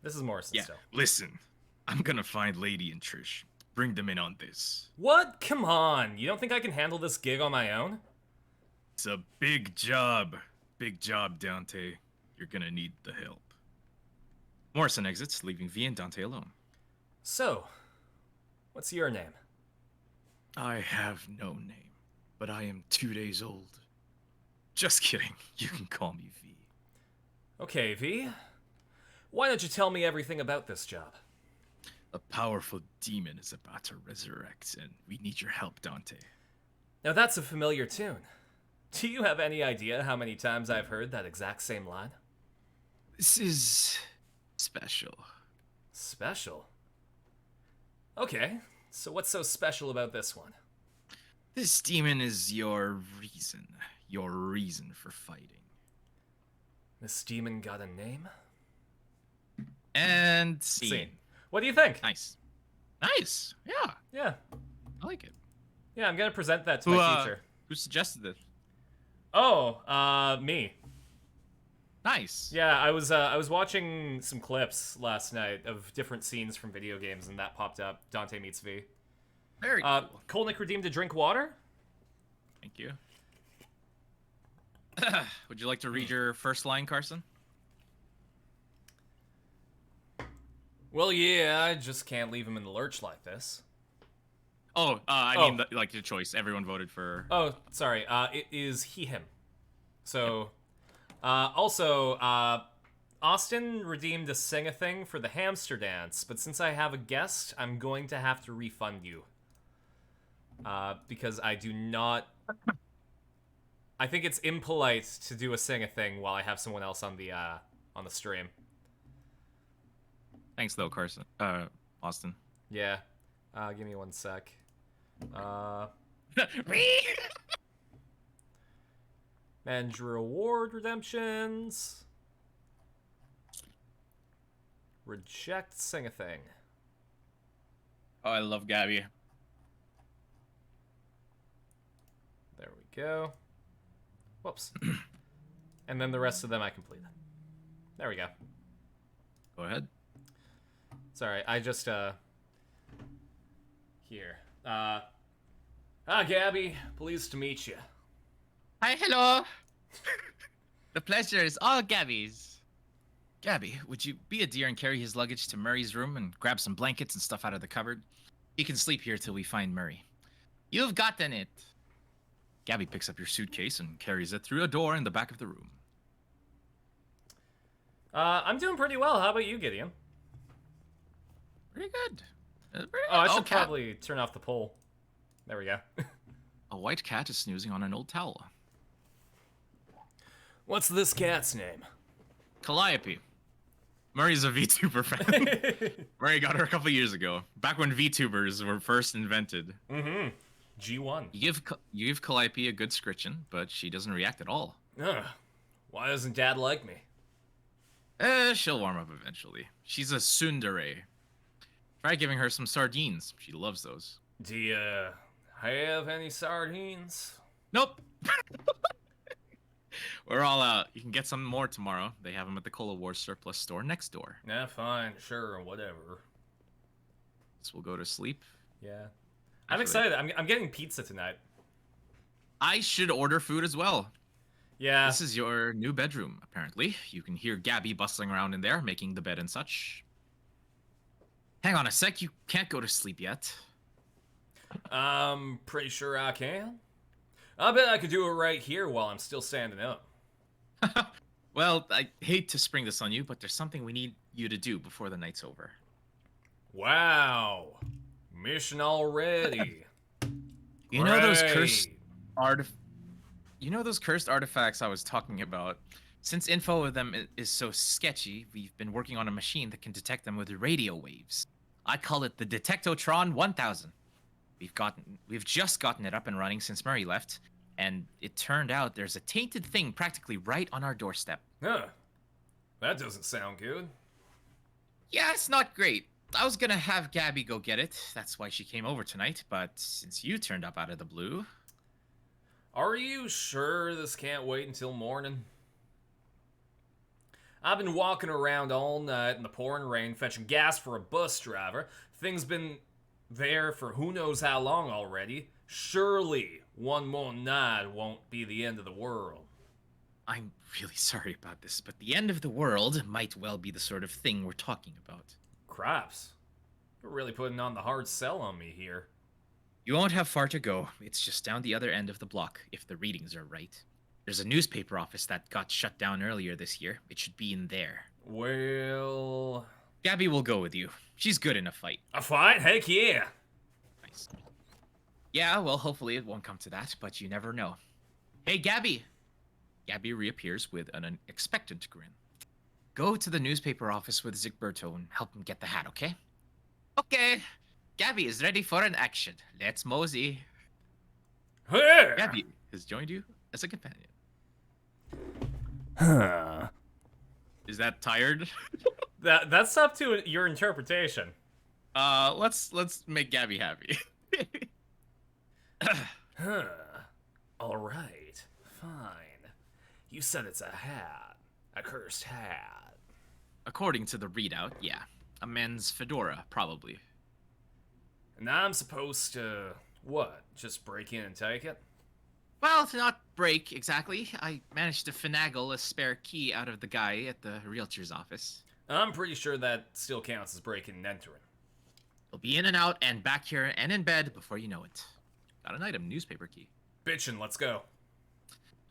This is Morrison still. Listen, I'm gonna find Lady and Trish. Bring them in on this. What? Come on. You don't think I can handle this gig on my own? It's a big job. Big job, Dante. You're gonna need the help. Morrison exits, leaving V and Dante alone. So, what's your name? I have no name, but I am 2 days old. Just kidding. You can call me V. Okay, V. Why don't you tell me everything about this job? A powerful demon is about to resurrect, and we need your help, Dante. Now that's a familiar tune. Do you have any idea how many times I've heard that exact same line? This is special. Special? Okay, so what's so special about this one? This demon is your reason for fighting. This demon got a name? And scene. What do you think? Nice. Nice. Yeah. Yeah. I like it. Yeah, I'm gonna present that to my teacher. Who suggested this? Oh, me. Nice. Yeah, I was watching some clips last night of different scenes from video games, and that popped up. Dante meets V. Very cool. Kolnick redeemed a drink water. Thank you. Would you like to read your first line, Carson? Well, yeah, I just can't leave him in the lurch like this. Oh, I mean, like the choice. Everyone voted for. Oh, sorry. It is he, him. So, also, Austin redeemed a sing-a-thing for the hamster dance, but since I have a guest, I'm going to have to refund you. Because I do not. I think it's impolite to do a sing-a-thing while I have someone else on the stream. Thanks, though, Carson. Austin. Yeah. Give me one sec. Manage reward redemptions. Reject sing-a-thing. Oh, I love Gabby. There we go. Whoops. And then the rest of them I completed. There we go. Go ahead. Sorry, I just, here. Gabby, pleased to meet you. Hi, hello. The pleasure is all Gabby's. Gabby, would you be a dear and carry his luggage to Murray's room and grab some blankets and stuff out of the cupboard? He can sleep here till we find Murray. You've gotten it. Gabby picks up your suitcase and carries it through a door in the back of the room. I'm doing pretty well. How about you, Gideon? Pretty good. I should probably turn off the poll. There we go. A white cat is snoozing on an old towel. What's this cat's name? Calliope. Murray's a VTuber fan. Murray got her a couple years ago, back when VTubers were first invented. Mm-hmm. G1. You give Calliope a good scritching, but she doesn't react at all. Ugh. Why doesn't Dad like me? She'll warm up eventually. She's a tsundere. Try giving her some sardines. She loves those. Do you have any sardines? Nope. We're all out. You can get some more tomorrow. They have them at the Cola Wars surplus store next door. Yeah, fine, sure, whatever. So we'll go to sleep. Yeah. I'm excited. I'm getting pizza tonight. I should order food as well. Yeah. This is your new bedroom, apparently. You can hear Gabby bustling around in there, making the bed and such. Hang on a sec, you can't go to sleep yet. I'm pretty sure I can. I bet I could do it right here while I'm still standing up. Well, I hate to spring this on you, but there's something we need you to do before the night's over. Wow. Mission already. You know those cursed artifacts I was talking about? Since info of them is so sketchy, we've been working on a machine that can detect them with radio waves. I call it the Detectotron 1000. We've just gotten it up and running since Murray left, and it turned out there's a tainted thing practically right on our doorstep. Huh. That doesn't sound good. Yeah, it's not great. I was gonna have Gabby go get it. That's why she came over tonight, but since you turned up out of the blue... Are you sure this can't wait until morning? I've been walking around all night in the pouring rain fetching gas for a bus driver. Things been there for who knows how long already. Surely one more night won't be the end of the world. I'm really sorry about this, but the end of the world might well be the sort of thing we're talking about. Craps. You're really putting on the hard sell on me here. You won't have far to go. It's just down the other end of the block, if the readings are right. There's a newspaper office that got shut down earlier this year. It should be in there. Well... Gabby will go with you. She's good in a fight. A fight? Heck yeah! Nice. Yeah, well, hopefully it won't come to that, but you never know. Hey, Gabby! Gabby reappears with an expectant grin. Go to the newspaper office with Zigberto and help him get the hat, okay? Okay. Gabby is ready for an action. Let's mosey. Hey! Gabby has joined you as a companion. Huh. Is that tired? That's up to your interpretation. Let's make Gabby happy. Huh. All right. Fine. You said it's a hat. A cursed hat. According to the readout, yeah. A men's fedora, probably. And I'm supposed to, what, just break in and take it? Well, to not break, exactly. I managed to finagle a spare key out of the guy at the realtor's office. I'm pretty sure that still counts as breaking and entering. You'll be in and out and back here and in bed before you know it. Got an item, newspaper key. Bitchin', let's go.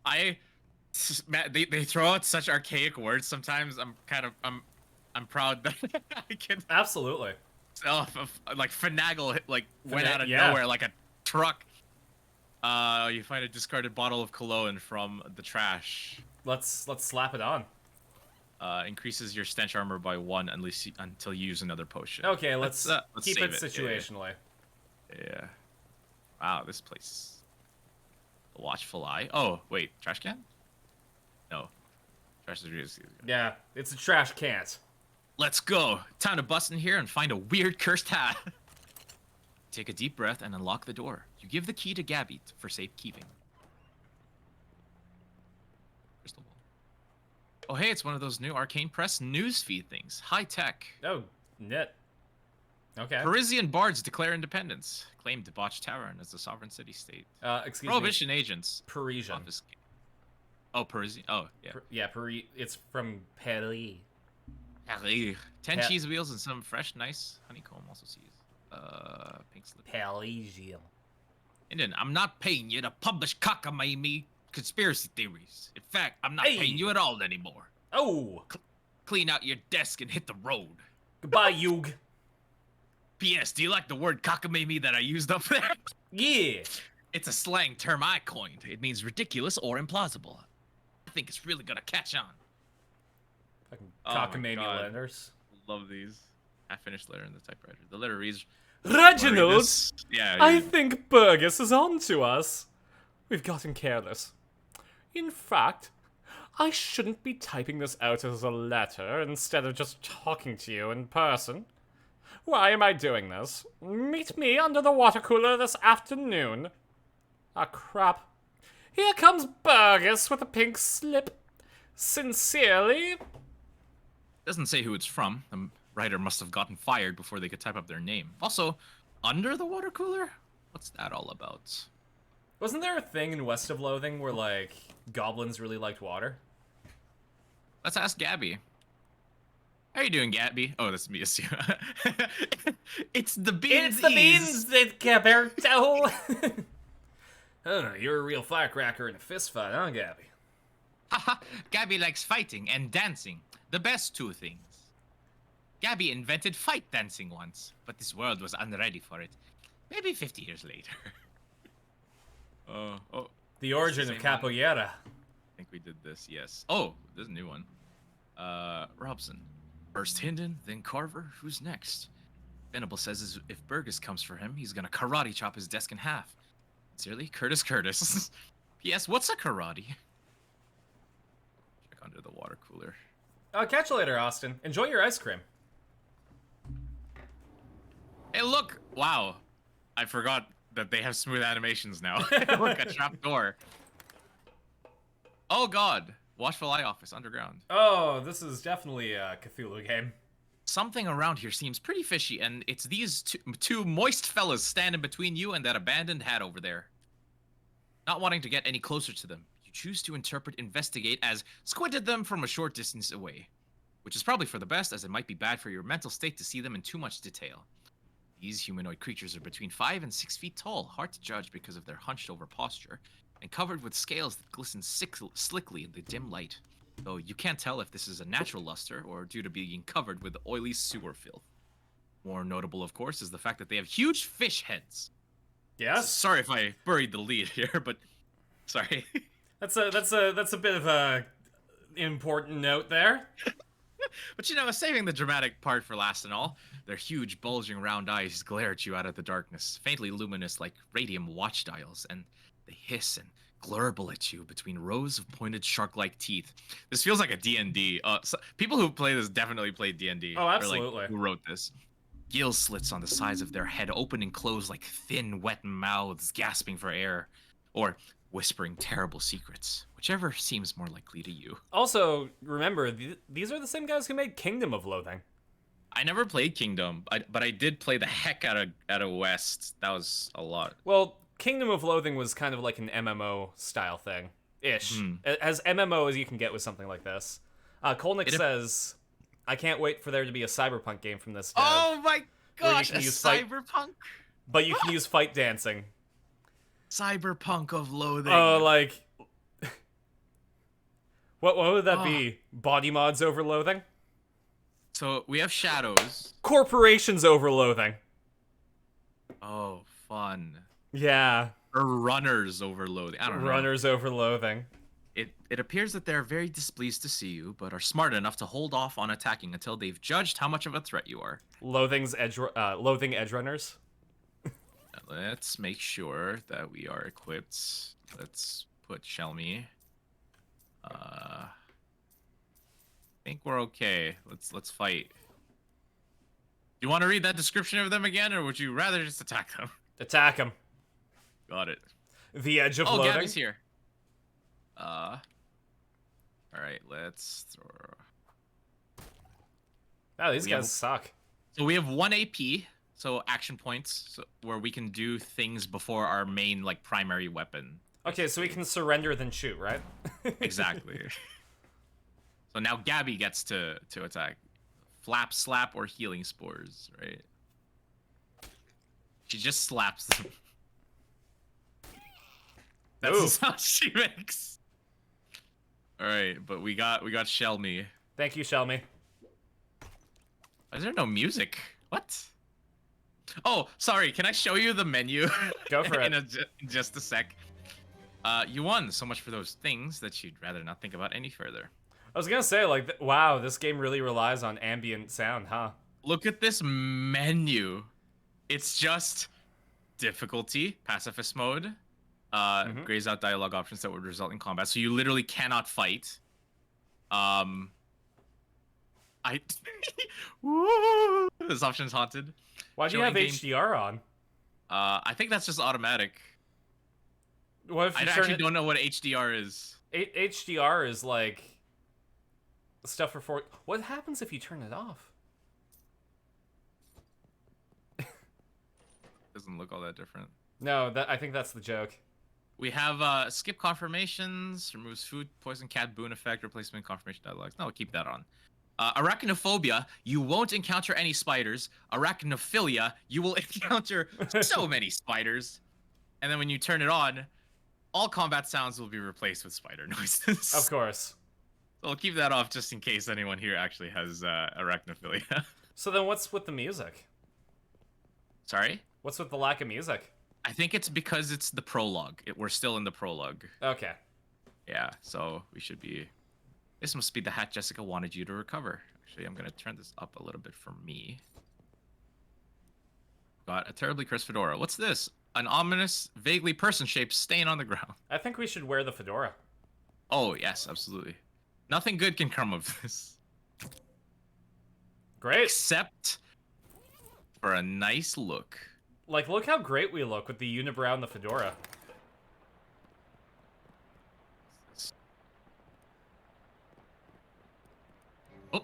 They throw out such archaic words sometimes. I'm proud that I can... Absolutely. Like finagle, like went out of nowhere like a truck. You find a discarded bottle of cologne from the trash. Let's slap it on. Increases your stench armor by 1 until you use another potion. Okay, let's keep it save situationally. Yeah. Wow, this place. The watchful eye. Oh, wait, trash can? No. Trash is... Yeah, it's a trash can. Let's go. Time to bust in here and find a weird cursed hat. Take a deep breath and unlock the door. You give the key to Gabby for safekeeping. Crystal ball. Oh, hey, it's one of those new Arcane Press newsfeed things. High tech. Oh, net. Okay. Parisian bards declare independence. Claim debauched tavern as the sovereign city-state. Excuse Prohibition agents. Parisian. Oh, Parisian. Oh, yeah. It's from Paris. Paris. 10 cheese wheels and some fresh, nice honeycomb also sees. Pink slip. Parisian. Indian, I'm not paying you to publish cockamamie conspiracy theories. In fact, I'm not paying you at all anymore. Oh! Clean out your desk and hit the road. Goodbye, Yug. P.S. Do you like the word cockamamie that I used up there? Yeah. It's a slang term I coined. It means ridiculous or implausible. I think it's really gonna catch on. Fucking cockamamie letters. Love these. Half-finished letter in the typewriter. The letter reads, Reginald! Yeah. I think Burgess is on to us. We've gotten careless. In fact, I shouldn't be typing this out as a letter instead of just talking to you in person. Why am I doing this? Meet me under the water cooler this afternoon. Ah, crap. Here comes Burgess with a pink slip. Sincerely. Doesn't say who it's from. The writer must have gotten fired before they could type up their name. Also, under the water cooler? What's that all about? Wasn't there a thing in West of Loathing where, like, goblins really liked water? Let's ask Gabby. How are you doing, Gabby? Oh, that's me. It's the beans. It's the beans that Gaberto. Oh, you're a real firecracker in a fist fight, huh, Gabby? Haha, Gabby likes fighting and dancing. The best two things. Gabby invented fight dancing once, but this world was unready for it. Maybe 50 years later. The origin of capoeira. I think we did this, yes. Oh, there's a new one. Robson. First Hinden, then Carver. Who's next? Venable says if Burgess comes for him, he's gonna karate chop his desk in half. Sincerely, Curtis. P.S. What's a karate? Check under the water cooler. Catch you later, Austin. Enjoy your ice cream. Hey, look! Wow. I forgot that they have smooth animations now. Look, a trap door. Oh god. Watchful Eye Office, underground. Oh, this is definitely a Cthulhu game. Something around here seems pretty fishy, and it's these two moist fellas standing between you and that abandoned hat over there. Not wanting to get any closer to them, you choose to investigate as squinted them from a short distance away. Which is probably for the best, as it might be bad for your mental state to see them in too much detail. These humanoid creatures are between 5 and 6 feet tall, hard to judge because of their hunched over posture, and covered with scales that glisten slickly in the dim light, though you can't tell if this is a natural luster or due to being covered with oily sewer filth. More notable, of course, is the fact that they have huge fish heads. Yes? Sorry if I buried the lead here, but sorry. That's a bit of a important note there. But you know, saving the dramatic part for last and all, their huge, bulging round eyes glare at you out of the darkness, faintly luminous like radium watch dials, and they hiss and glurble at you between rows of pointed shark-like teeth. This feels like a D&D. So people who play this definitely play D&D. Oh, absolutely. Or like, who wrote this? Gill slits on the sides of their head open and close like thin, wet mouths gasping for air, or whispering terrible secrets, whichever seems more likely to you. Also, remember, these are the same guys who made Kingdom of Loathing. I never played Kingdom, but I did play the heck out of West. That was a lot. Well, Kingdom of Loathing was kind of like an MMO style thing. Ish. As MMO as you can get with something like this. Kolnick says, I can't wait for there to be a Cyberpunk game from this dev. Oh my gosh, a Cyberpunk? But you can use fight dancing. Cyberpunk of Loathing. Oh, like... What would that be? Body mods over Loathing? So, we have shadows. Corporations over Loathing. Oh, fun. Yeah. Or runners over Loathing. I don't know. Runners over Loathing. It appears that they're very displeased to see you, but are smart enough to hold off on attacking until they've judged how much of a threat you are. Loathing edge runners. Let's make sure that we are equipped. Let's put Shelmy. I think we're okay. Let's fight. You want to read that description of them again, or would you rather just attack them? Attack them. Got it. The edge of Loathing. Oh, Gabby's here. All right, let's throw. Oh, these guys suck. So we have 1 AP, so action points, where we can do things before our main, like, primary weapon. Okay, so we can surrender then shoot, right? Exactly. So now Gabby gets to attack. Flap, slap, or healing spores, right? She just slaps them. That's the sound she makes. All right, but we got Shelmy. Thank you, Shelmy. Is there no music? What? Oh, sorry. Can I show you the menu? Go for it. In just a sec. You won. So much for those things that you'd rather not think about any further. I was gonna say, like, wow, this game really relies on ambient sound, huh? Look at this menu. It's just difficulty, pacifist mode, grays out dialogue options that would result in combat. So you literally cannot fight. This option's haunted. Why do you have HDR on? I think that's just automatic. What if you I actually don't know what HDR is. HDR is like stuff for. What happens if you turn it off? Doesn't look all that different. No, I think that's the joke. We have skip confirmations, removes food, poison, cat, boon effect, replacement confirmation dialogues. No, keep that on. Arachnophobia, you won't encounter any spiders. Arachnophilia, you will encounter so many spiders. And then when you turn it on, all combat sounds will be replaced with spider noises. Of course. So I'll keep that off just in case anyone here actually has arachnophilia. So then what's with the music? Sorry? What's with the lack of music? I think it's because it's the prologue. We're still in the prologue. Okay. Yeah, so we should be... This must be the hat Jessica wanted you to recover. Actually, I'm going to turn this up a little bit for me. Got a terribly cursed fedora. What's this? An ominous, vaguely person-shaped stain on the ground. I think we should wear the fedora. Oh, yes, absolutely. Nothing good can come of this. Great. Except for a nice look. Like, look how great we look with the unibrow and the fedora. Oh,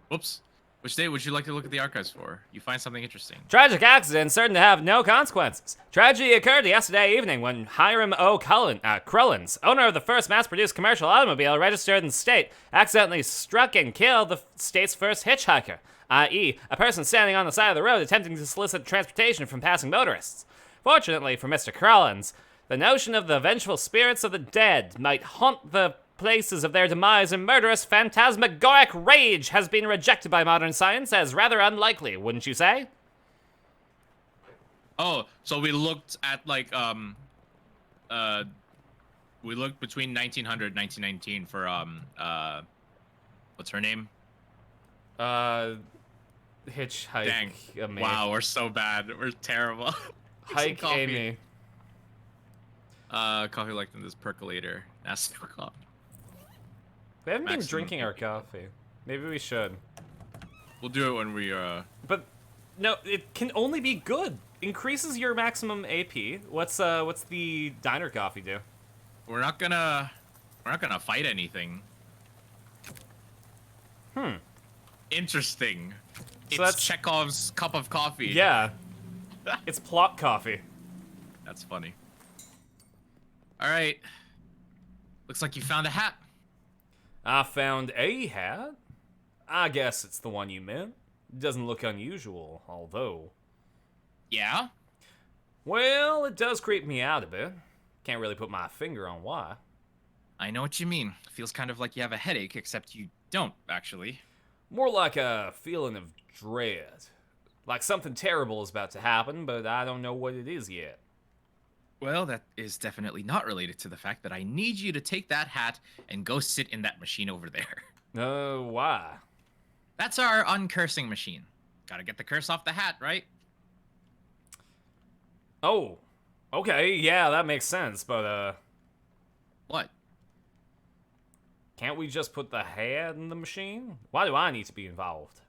whoops. Which day would you like to look at the archives for? You find something interesting. Tragic accident certain to have no consequences. Tragedy occurred yesterday evening when Hiram O. Crullins, owner of the first mass-produced commercial automobile registered in the state, accidentally struck and killed the state's first hitchhiker, i.e., a person standing on the side of the road attempting to solicit transportation from passing motorists. Fortunately for Mr. Crullins, the notion of the vengeful spirits of the dead might haunt the places of their demise in murderous phantasmagoric rage has been rejected by modern science as rather unlikely, wouldn't you say? Oh, so we looked at like we looked between 1900 and 1919 for what's her name? Hitchhike. Dang. Amy. Wow, we're so bad. We're terrible. Hike Amy. Coffee like in this percolator. That's no coffee. We haven't been drinking our coffee. Maybe we should. We'll do it when we But no, it can only be good. Increases your maximum AP. What's the diner coffee do? We're not gonna fight anything. Interesting. So it's Chekhov's cup of coffee. Yeah. It's plot coffee. That's funny. All right. Looks like you found a hat. I found a hat. I guess it's the one you meant. Doesn't look unusual, although. Yeah? Well, it does creep me out a bit. Can't really put my finger on why. I know what you mean. Feels kind of like you have a headache, except you don't, actually. More like a feeling of dread. Like something terrible is about to happen, but I don't know what it is yet. Well, that is definitely not related to the fact that I need you to take that hat and go sit in that machine over there. Why? That's our uncursing machine. Gotta get the curse off the hat, right? Oh, okay, yeah, that makes sense, but, What? Can't we just put the hat in the machine? Why do I need to be involved?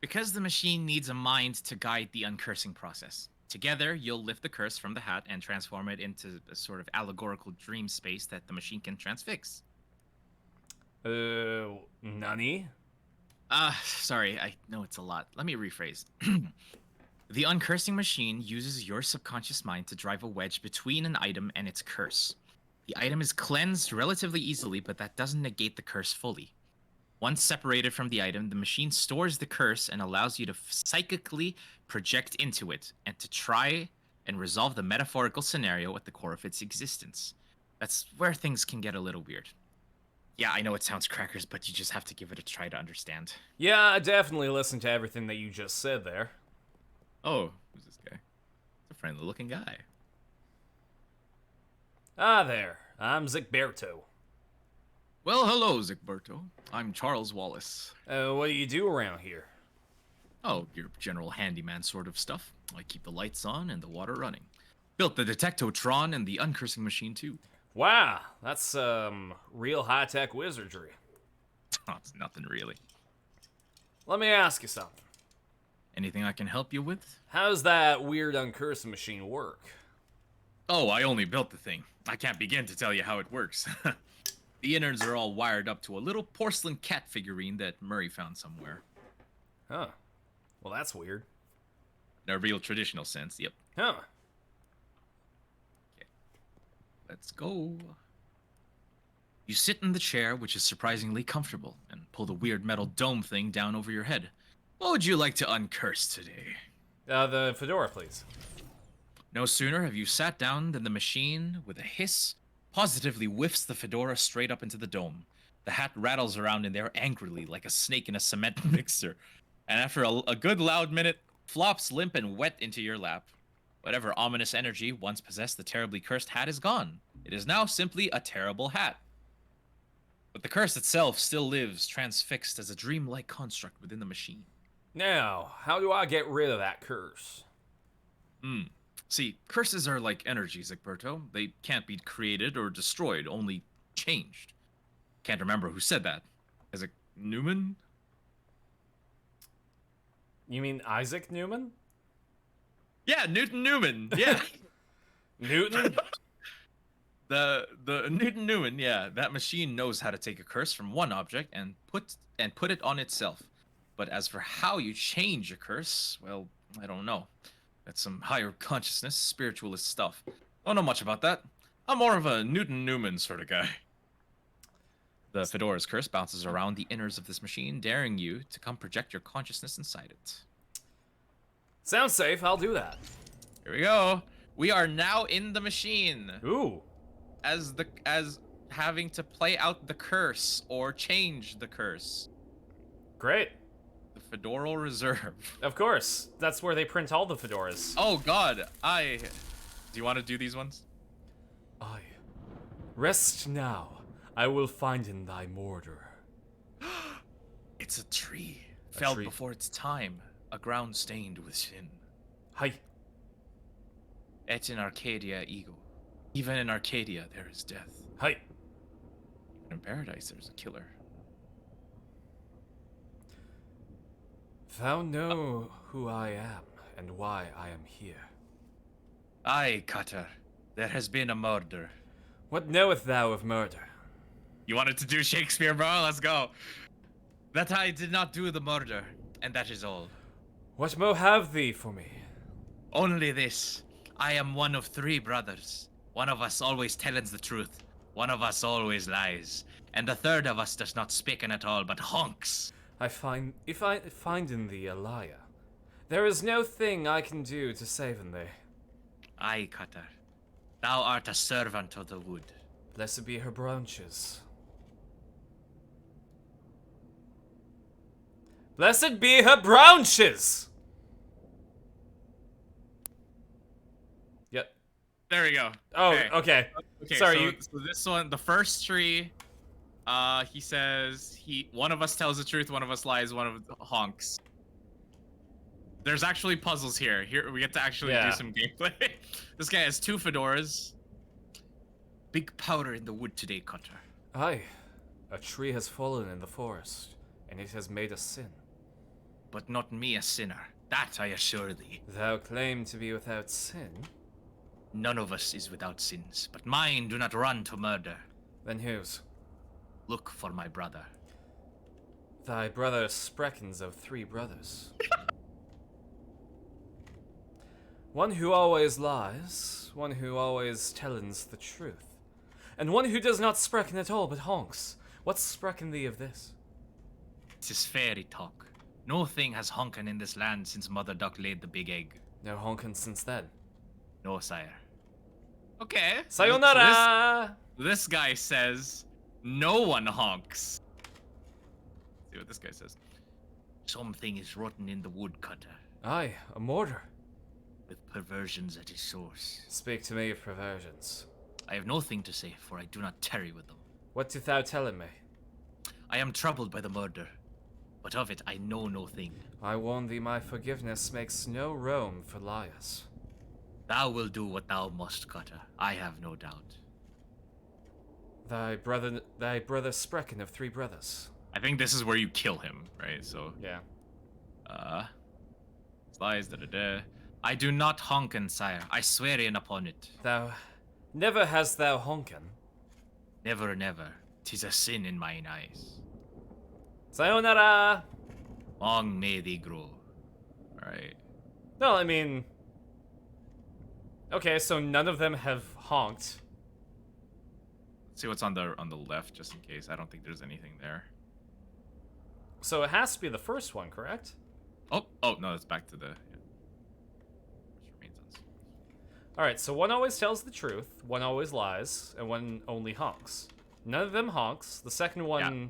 Because the machine needs a mind to guide the uncursing process. Together, you'll lift the curse from the hat and transform it into a sort of allegorical dream space that the machine can transfix. Nani? Sorry, I know it's a lot. Let me rephrase. The uncursing machine uses your subconscious mind to drive a wedge between an item and its curse. The item is cleansed relatively easily, but that doesn't negate the curse fully. Once separated from the item, the machine stores the curse and allows you to psychically project into it and to try and resolve the metaphorical scenario at the core of its existence. That's where things can get a little weird. Yeah, I know it sounds crackers, but you just have to give it a try to understand. Yeah, I definitely listened to everything that you just said there. Oh, who's this guy? It's a friendly-looking guy. Ah, there. I'm Zigberto. Well, hello, Zigberto. I'm Charles Wallace. What do you do around here? Oh, your general handyman sort of stuff. I keep the lights on and the water running. Built the Detectotron and the uncursing machine too. Wow, that's real high-tech wizardry. Oh, it's nothing really. Let me ask you something. Anything I can help you with? How's that weird uncursing machine work? Oh, I only built the thing. I can't begin to tell you how it works. The innards are all wired up to a little porcelain cat figurine that Murray found somewhere. Huh. Well, that's weird. In a real traditional sense, yep. Huh. Okay. Let's go. You sit in the chair, which is surprisingly comfortable, and pull the weird metal dome thing down over your head. What would you like to uncurse today? The fedora, please. No sooner have you sat down than the machine, with a hiss, positively whiffs the fedora straight up into the dome. The hat rattles around in there angrily like a snake in a cement mixer, and after a good loud minute, flops limp and wet into your lap. Whatever ominous energy once possessed the terribly cursed hat is gone. It is now simply a terrible hat. But the curse itself still lives, transfixed as a dreamlike construct within the machine. Now, how do I get rid of that curse? See, curses are like energies, Egberto. They can't be created or destroyed, only changed. Can't remember who said that. Is it Newman? You mean Isaac Newman? Yeah, Newton Newman. Yeah. Newton? The Newton Newman, yeah. That machine knows how to take a curse from one object and put it on itself. But as for how you change a curse, well, I don't know. That's some higher consciousness, spiritualist stuff. Don't know much about that. I'm more of a Newton Newman sort of guy. The fedora's curse bounces around the innards of this machine, daring you to come project your consciousness inside it. Sounds safe, I'll do that. Here we go. We are now in the machine. Ooh. As having to play out the curse or change the curse. Great. The Fedoral Reserve. Of course. That's where they print all the fedoras. Oh god. Do you want to do these ones? Aye. Rest now. I will find in thy mortar. It's a tree. Felled before its time. A ground stained with sin. Hi. Et in Arcadia ego. Even in Arcadia there is death. Hi. Even in paradise there's a killer. Thou know who I am and why I am here. Aye, Cutter. There has been a murder. What knoweth thou of murder? You wanted to do Shakespeare, bro? Let's go. That I did not do the murder, and that is all. What mo have thee for me? Only this. I am one of 3 brothers. One of us always telleth the truth. One of us always lies. And the third of us does not speaken at all, but honks. If I find in thee a liar, there is no thing I can do to save in thee. Aye, Cutter. Thou art a servant of the wood. Blessed be her branches. Blessed be her branches! Yep. There we go. Oh, okay. Sorry, so this one, the first tree, he says one of us tells the truth, one of us lies, one of honks. There's actually puzzles here. Here we get to actually do some gameplay. This guy has 2 fedoras. Big powder in the wood today, Cutter. Aye. A tree has fallen in the forest, and it has made a sin. But not me a sinner. That I assure thee. Thou claim to be without sin? None of us is without sins, but mine do not run to murder. Then whose? Look for my brother. Thy brother Spreckens of 3 brothers. One who always lies, one who always tellens the truth, and one who does not sprechen at all but honks. What's sprechen thee of this? This is fairy talk. No thing has honken in this land since Mother Duck laid the big egg. No honken since then? No, sire. Okay. Sayonara! So this guy says, no one honks. Let's see what this guy says. Something is rotten in the woodcutter. Aye, a mortar. With perversions at its source. Speak to me of perversions. I have nothing to say, for I do not tarry with them. What dost thou tell me? I am troubled by the murder. but of it I know no thing. I warn thee, my forgiveness makes no room for liars. Thou will do what thou must, Cutter. I have no doubt. Thy brother Sprechen of 3 brothers. I think this is where you kill him, right? So yeah. Lies. I do not honken, sire. I swear in upon it. Thou never hast thou honken. Never, never. 'Tis a sin in mine eyes. Sayonara. Long may they grow. Alright. No, I mean... Okay, so none of them have honked. Let's see what's on the left, just in case. I don't think there's anything there. So it has to be the first one, correct? Oh, no, it's back to the... Alright, so one always tells the truth, one always lies, and one only honks. None of them honks. The second one... Yeah.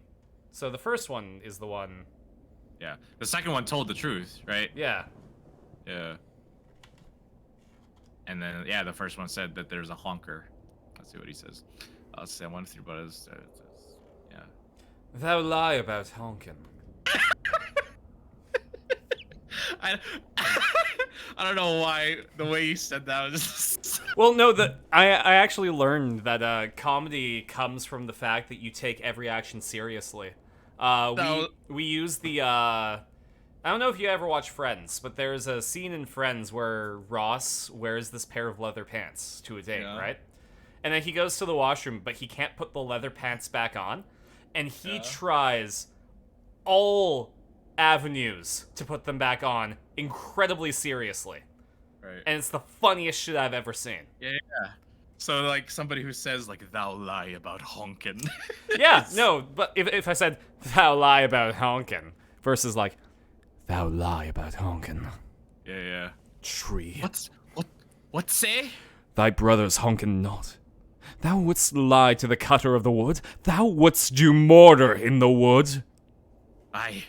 So the first one is the one... Yeah. The second one told the truth, right? Yeah. Yeah. And then, yeah, the first one said that there's a honker. Let's see what he says. Let's say 1 3 brothers. Yeah. Thou lie about honking. I don't know why the way you said that was. Well, no, I actually learned that comedy comes from the fact that you take every action seriously. We use the I don't know if you ever watch Friends, but there's a scene in Friends where Ross wears this pair of leather pants to a date, right? And then he goes to the washroom, but he can't put the leather pants back on, and he tries all avenues to put them back on incredibly seriously. Right. And it's the funniest shit I've ever seen. Yeah. So, like, somebody who says, like, thou lie about honkin'. Yeah, no, but if I said, thou lie about honkin', versus, like, thou lie about honkin'. Yeah. Tree. What say? Thy brothers honkin' not. Thou wouldst lie to the cutter of the wood. Thou wouldst do murder in the wood. Aye,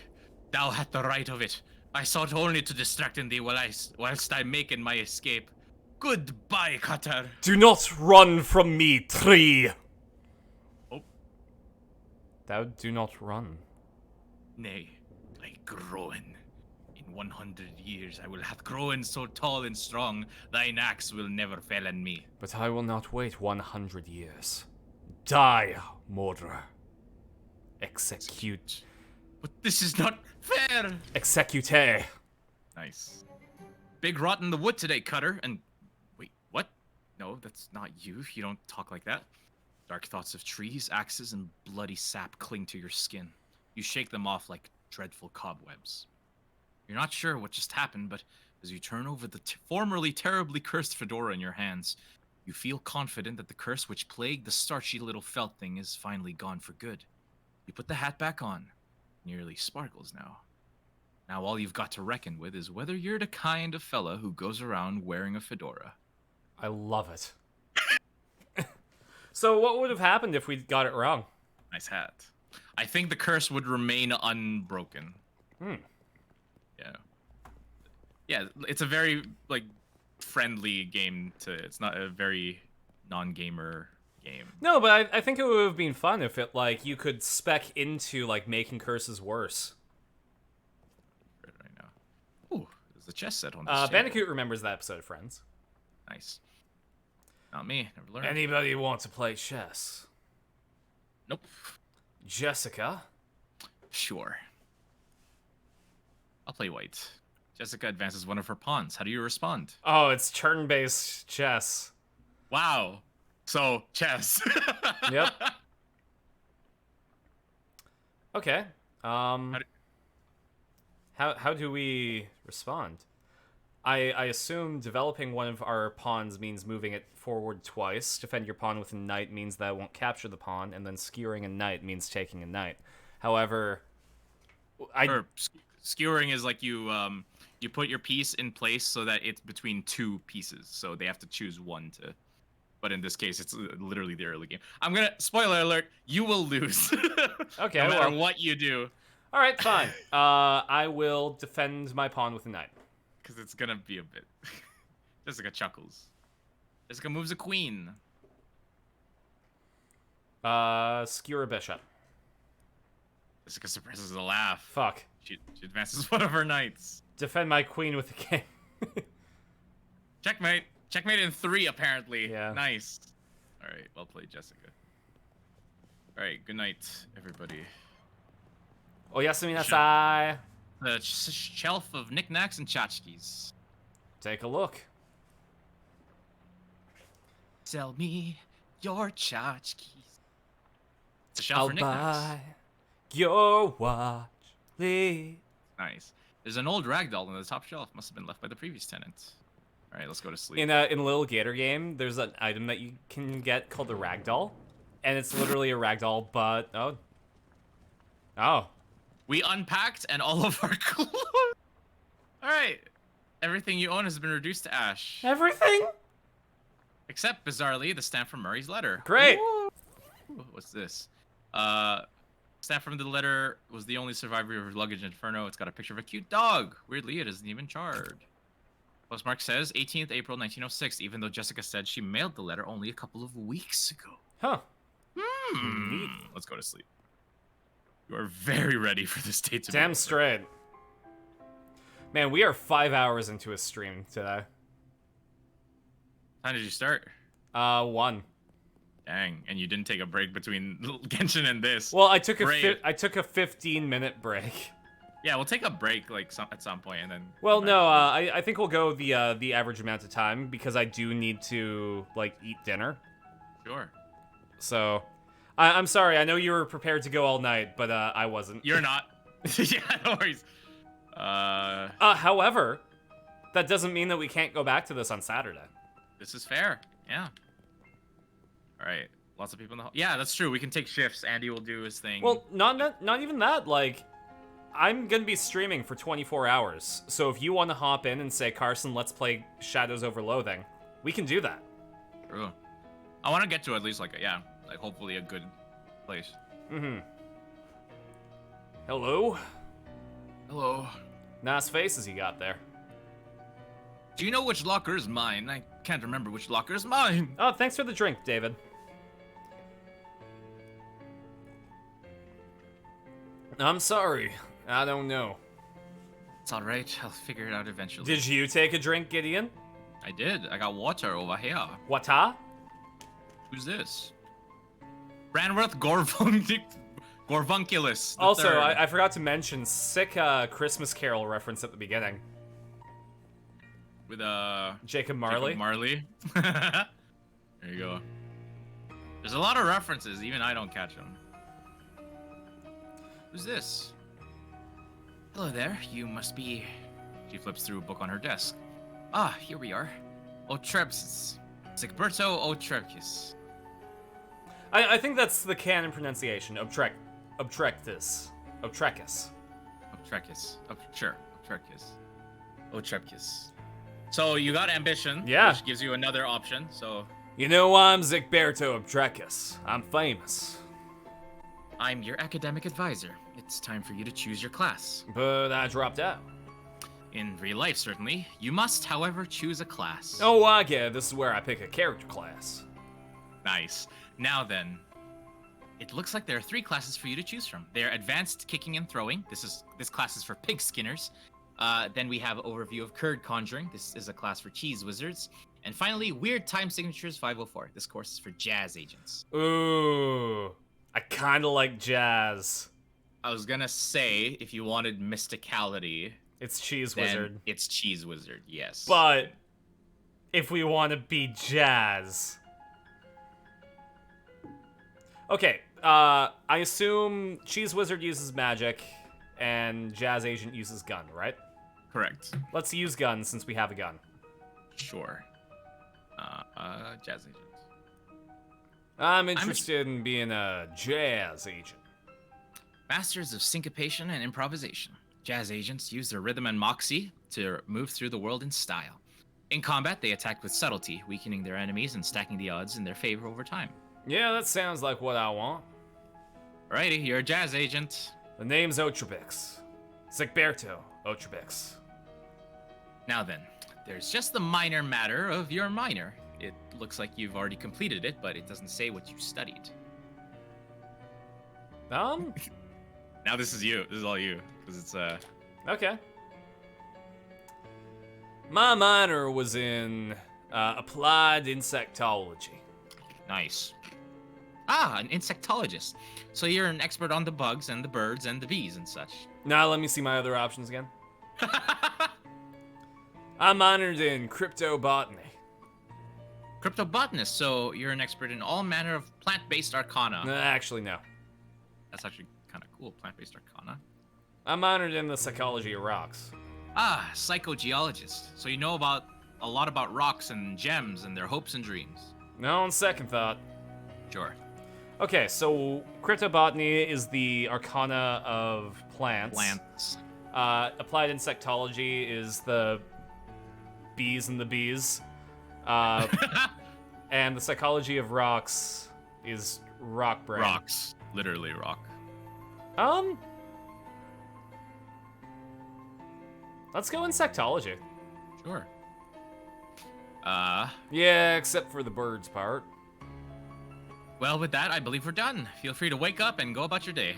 thou had the right of it. I sought only to distract thee whilst I making my escape. Goodbye, Cutter. Do not run from me, tree. Oh. Thou do not run. Nay, I growen. In 100 years I will have grown so tall and strong, thine axe will never fail in me. But I will not wait 100 years. Die, murderer. Execute. But this is not fair. Execute. Nice. Big rot in the wood today, Cutter, and... Wait, what? No, that's not you. You don't talk like that. Dark thoughts of trees, axes, and bloody sap cling to your skin. You shake them off like dreadful cobwebs. You're not sure what just happened, but as you turn over the formerly terribly cursed fedora in your hands, you feel confident that the curse which plagued the starchy little felt thing is finally gone for good. You put the hat back on. Nearly sparkles now. Now all you've got to reckon with is whether you're the kind of fella who goes around wearing a fedora. I love it. So what would have happened if we got it wrong? Nice hat. I think the curse would remain unbroken. Yeah. Yeah, it's a very, like, friendly game to... It's not a very non-gamer game. No, but I think it would have been fun if it, like, you could spec into, like, making curses worse. Right now. Ooh, there's a chess set on this Bandicoot remembers that episode of Friends. Nice. Not me. Never learned. Anybody want to play chess? Nope. Jessica? Sure. I'll play white. Jessica advances one of her pawns. How do you respond? Oh, it's turn-based chess. Wow. So, chess. Yep. Okay. How do we respond? I assume developing one of our pawns means moving it forward twice. Defend your pawn with a knight means that it won't capture the pawn, and then skewering a knight means taking a knight. However, skewering is like you put your piece in place so that it's between two pieces, so they have to choose one to. But in this case, it's literally the early game. I'm gonna spoiler alert: you will lose. Okay, no matter what you do. All right, fine. I will defend my pawn with a knight. Because it's gonna be a bit. Jessica chuckles. Jessica moves a queen. Skewer a bishop. Jessica suppresses a laugh. Fuck. She advances one of her knights. Defend my queen with the king. Checkmate. Checkmate in 3, apparently. Yeah. Nice. All right, well played, Jessica. All right, good night, everybody. Oyasumi nasai. The shelf of knickknacks and tchotchkes. Take a look. Sell me your tchotchkes. It's a shelf for knickknacks. Buy your watch, please. Nice. There's an old ragdoll on the top shelf. Must have been left by the previous tenant. All right, let's go to sleep. In a Little Gator game, there's an item that you can get called the ragdoll, and it's literally a ragdoll, but oh. We unpacked and all of our clothes. All right, everything you own has been reduced to ash. Everything? Except, bizarrely, the stamp from Murray's letter. Great. Ooh. What's this? Stamp from the letter was the only survivor of luggage inferno. It's got a picture of a cute dog. Weirdly, it isn't even charred. Postmark says 18th April 1906, even though Jessica said she mailed the letter only a couple of weeks ago. Huh. Let's go to sleep. You are very ready for this date to be Damn over. straight. Man, we are 5 hours into a stream today. How did you start? 1. Dang, and you didn't take a break between Genshin and this. Well, I took a Great. I took a 15-minute break. Yeah, we'll take a break like at some point, and then. Well, no, I think we'll go the average amount of time because I do need to like eat dinner. Sure. So, I'm sorry. I know you were prepared to go all night, but I wasn't. You're not. Yeah, no worries. However, that doesn't mean that we can't go back to this on Saturday. This is fair. Yeah. All right. Lots of people in the hall. Yeah, that's true. We can take shifts. Andy will do his thing. Well, not even that. Like, I'm gonna be streaming for 24 hours. So if you want to hop in and say, Carson, let's play Shadows Over Loathing, we can do that. True. I want to get to at least like hopefully a good place. Mm-hmm. Hello. Hello. Nice faces you got there. Do you know which locker is mine? I can't remember which locker is mine. Oh, thanks for the drink, David. I'm sorry. I don't know. It's all right. I'll figure it out eventually. Did you take a drink, Gideon? I did. I got water over here. Water? Who's this? Branworth Gorvunculus. Also, I forgot to mention, sick Christmas Carol reference at the beginning. With Jacob Marley. Jacob Marley. There you go. There's a lot of references. Even I don't catch them. Who's this? Hello there. You must be... She flips through a book on her desk. Ah, here we are. Otrepsis. Sigberto Otrepkis. I think that's the canon pronunciation. Obtrekis. Sure. Otrepkis. So you got ambition. Yeah. Which gives you another option, so... You know, I'm Zigberto Obtrekis. I'm famous. I'm your academic advisor. It's time for you to choose your class. But I dropped out. In real life, certainly. You must, however, choose a class. Oh, I get it. This is where I pick a character class. Nice. Now then, it looks like there are 3 classes for you to choose from. They're Advanced Kicking and Throwing. This class is for Pig Skinners. Then we have Overview of Curd Conjuring. This is a class for Cheese Wizards. And finally, Weird Time Signatures 504. This course is for Jazz Agents. Ooh, I kind of like jazz. I was gonna say, if you wanted mysticality... It's Cheese Wizard. It's Cheese Wizard, yes. But if we want to be jazz... Okay, I assume Cheese Wizard uses magic and Jazz Agent uses gun, right? Correct. Let's use gun since we have a gun. Sure. Jazz Agent. I'm interested in being a Jazz Agent. Masters of syncopation and improvisation. Jazz Agents use their rhythm and moxie to move through the world in style. In combat, they attack with subtlety, weakening their enemies and stacking the odds in their favor over time. Yeah, that sounds like what I want. Alrighty, you're a Jazz Agent. The name's Otrepix. Zigberto Otrepix. Now then, there's just the minor matter of your minor. It looks like you've already completed it, but it doesn't say what you studied. Now Now this is you. This is all you. Because it's, Okay. My minor was in applied insectology. Nice. Ah, an insectologist. So you're an expert on the bugs and the birds and the bees and such. Now let me see my other options again. I minored in cryptobotany. Cryptobotanist, so you're an expert in all manner of plant-based arcana. Actually, no. That's actually kind of cool, plant-based arcana. I minored in the psychology of rocks. Ah, psychogeologist. So you know about a lot about rocks and gems and their hopes and dreams. No, on second thought. Sure. Okay, so cryptobotany is the arcana of plants. Plants. Applied insectology is the bees and the bees. And the psychology of rocks is rock brain. Rocks. Literally rock. Let's go insectology. Sure. Yeah, except for the birds part. Well, with that, I believe we're done. Feel free to wake up and go about your day.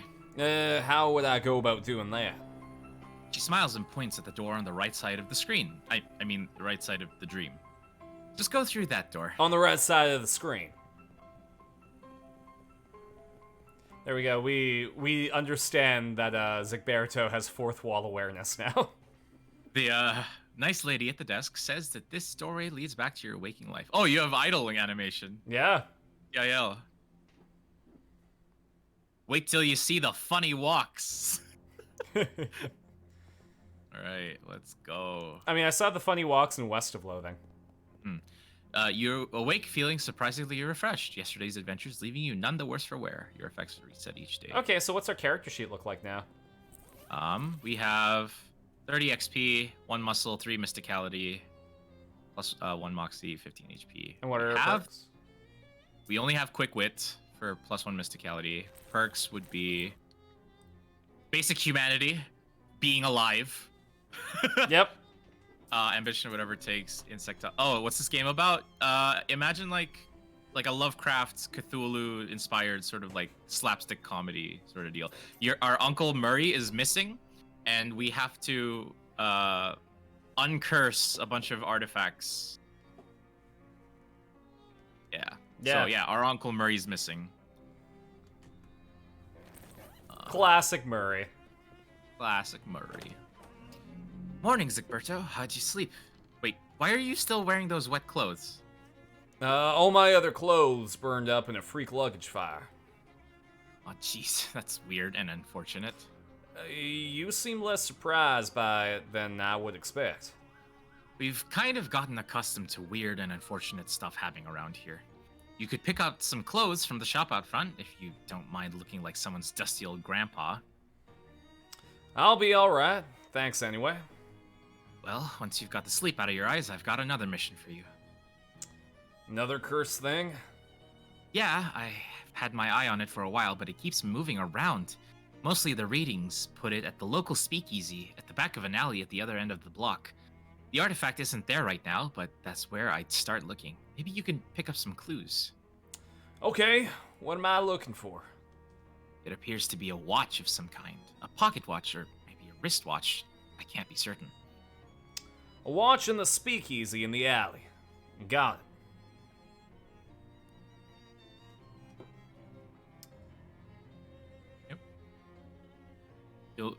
How would I go about doing that? She smiles and points at the door on the right side of the screen. I mean, the right side of the dream. Just go through that door. On the right side of the screen. There we go. We understand that Zigberto has fourth wall awareness now. The nice lady at the desk says that this story leads back to your waking life. Oh, you have idling animation. Yeah. Yeah. Wait till you see the funny walks. All right, let's go. I mean, I saw the funny walks in West of Loathing. You're awake feeling surprisingly refreshed. Yesterday's adventures leaving you none the worse for wear. Your effects reset each day. Okay, so what's our character sheet look like now? We have 30 XP, 1 muscle, 3 mysticality, plus 1 moxie, 15 HP. And what are our perks? We only have quick wit for plus 1 mysticality. Perks would be basic humanity, being alive. Yep. Ambition, whatever it takes. Oh, what's this game about? Imagine like a Lovecraft, Cthulhu-inspired sort of like slapstick comedy sort of deal. Our Uncle Murray is missing, and we have to uncurse a bunch of artifacts. Yeah. So yeah, our Uncle Murray's missing. Classic Murray. Classic Murray. Morning, Zigberto. How'd you sleep? Wait, why are you still wearing those wet clothes? All my other clothes burned up in a freak luggage fire. Oh, jeez, that's weird and unfortunate. You seem less surprised by it than I would expect. We've kind of gotten accustomed to weird and unfortunate stuff happening around here. You could pick up some clothes from the shop out front if you don't mind looking like someone's dusty old grandpa. I'll be alright. Thanks anyway. Well, once you've got the sleep out of your eyes, I've got another mission for you. Another cursed thing? Yeah, I've had my eye on it for a while, but it keeps moving around. Mostly the readings put it at the local speakeasy at the back of an alley at the other end of the block. The artifact isn't there right now, but that's where I'd start looking. Maybe you can pick up some clues. Okay, what am I looking for? It appears to be a watch of some kind. A pocket watch, or maybe a wristwatch. I can't be certain. A watch in the speakeasy in the alley. Got it. Yep.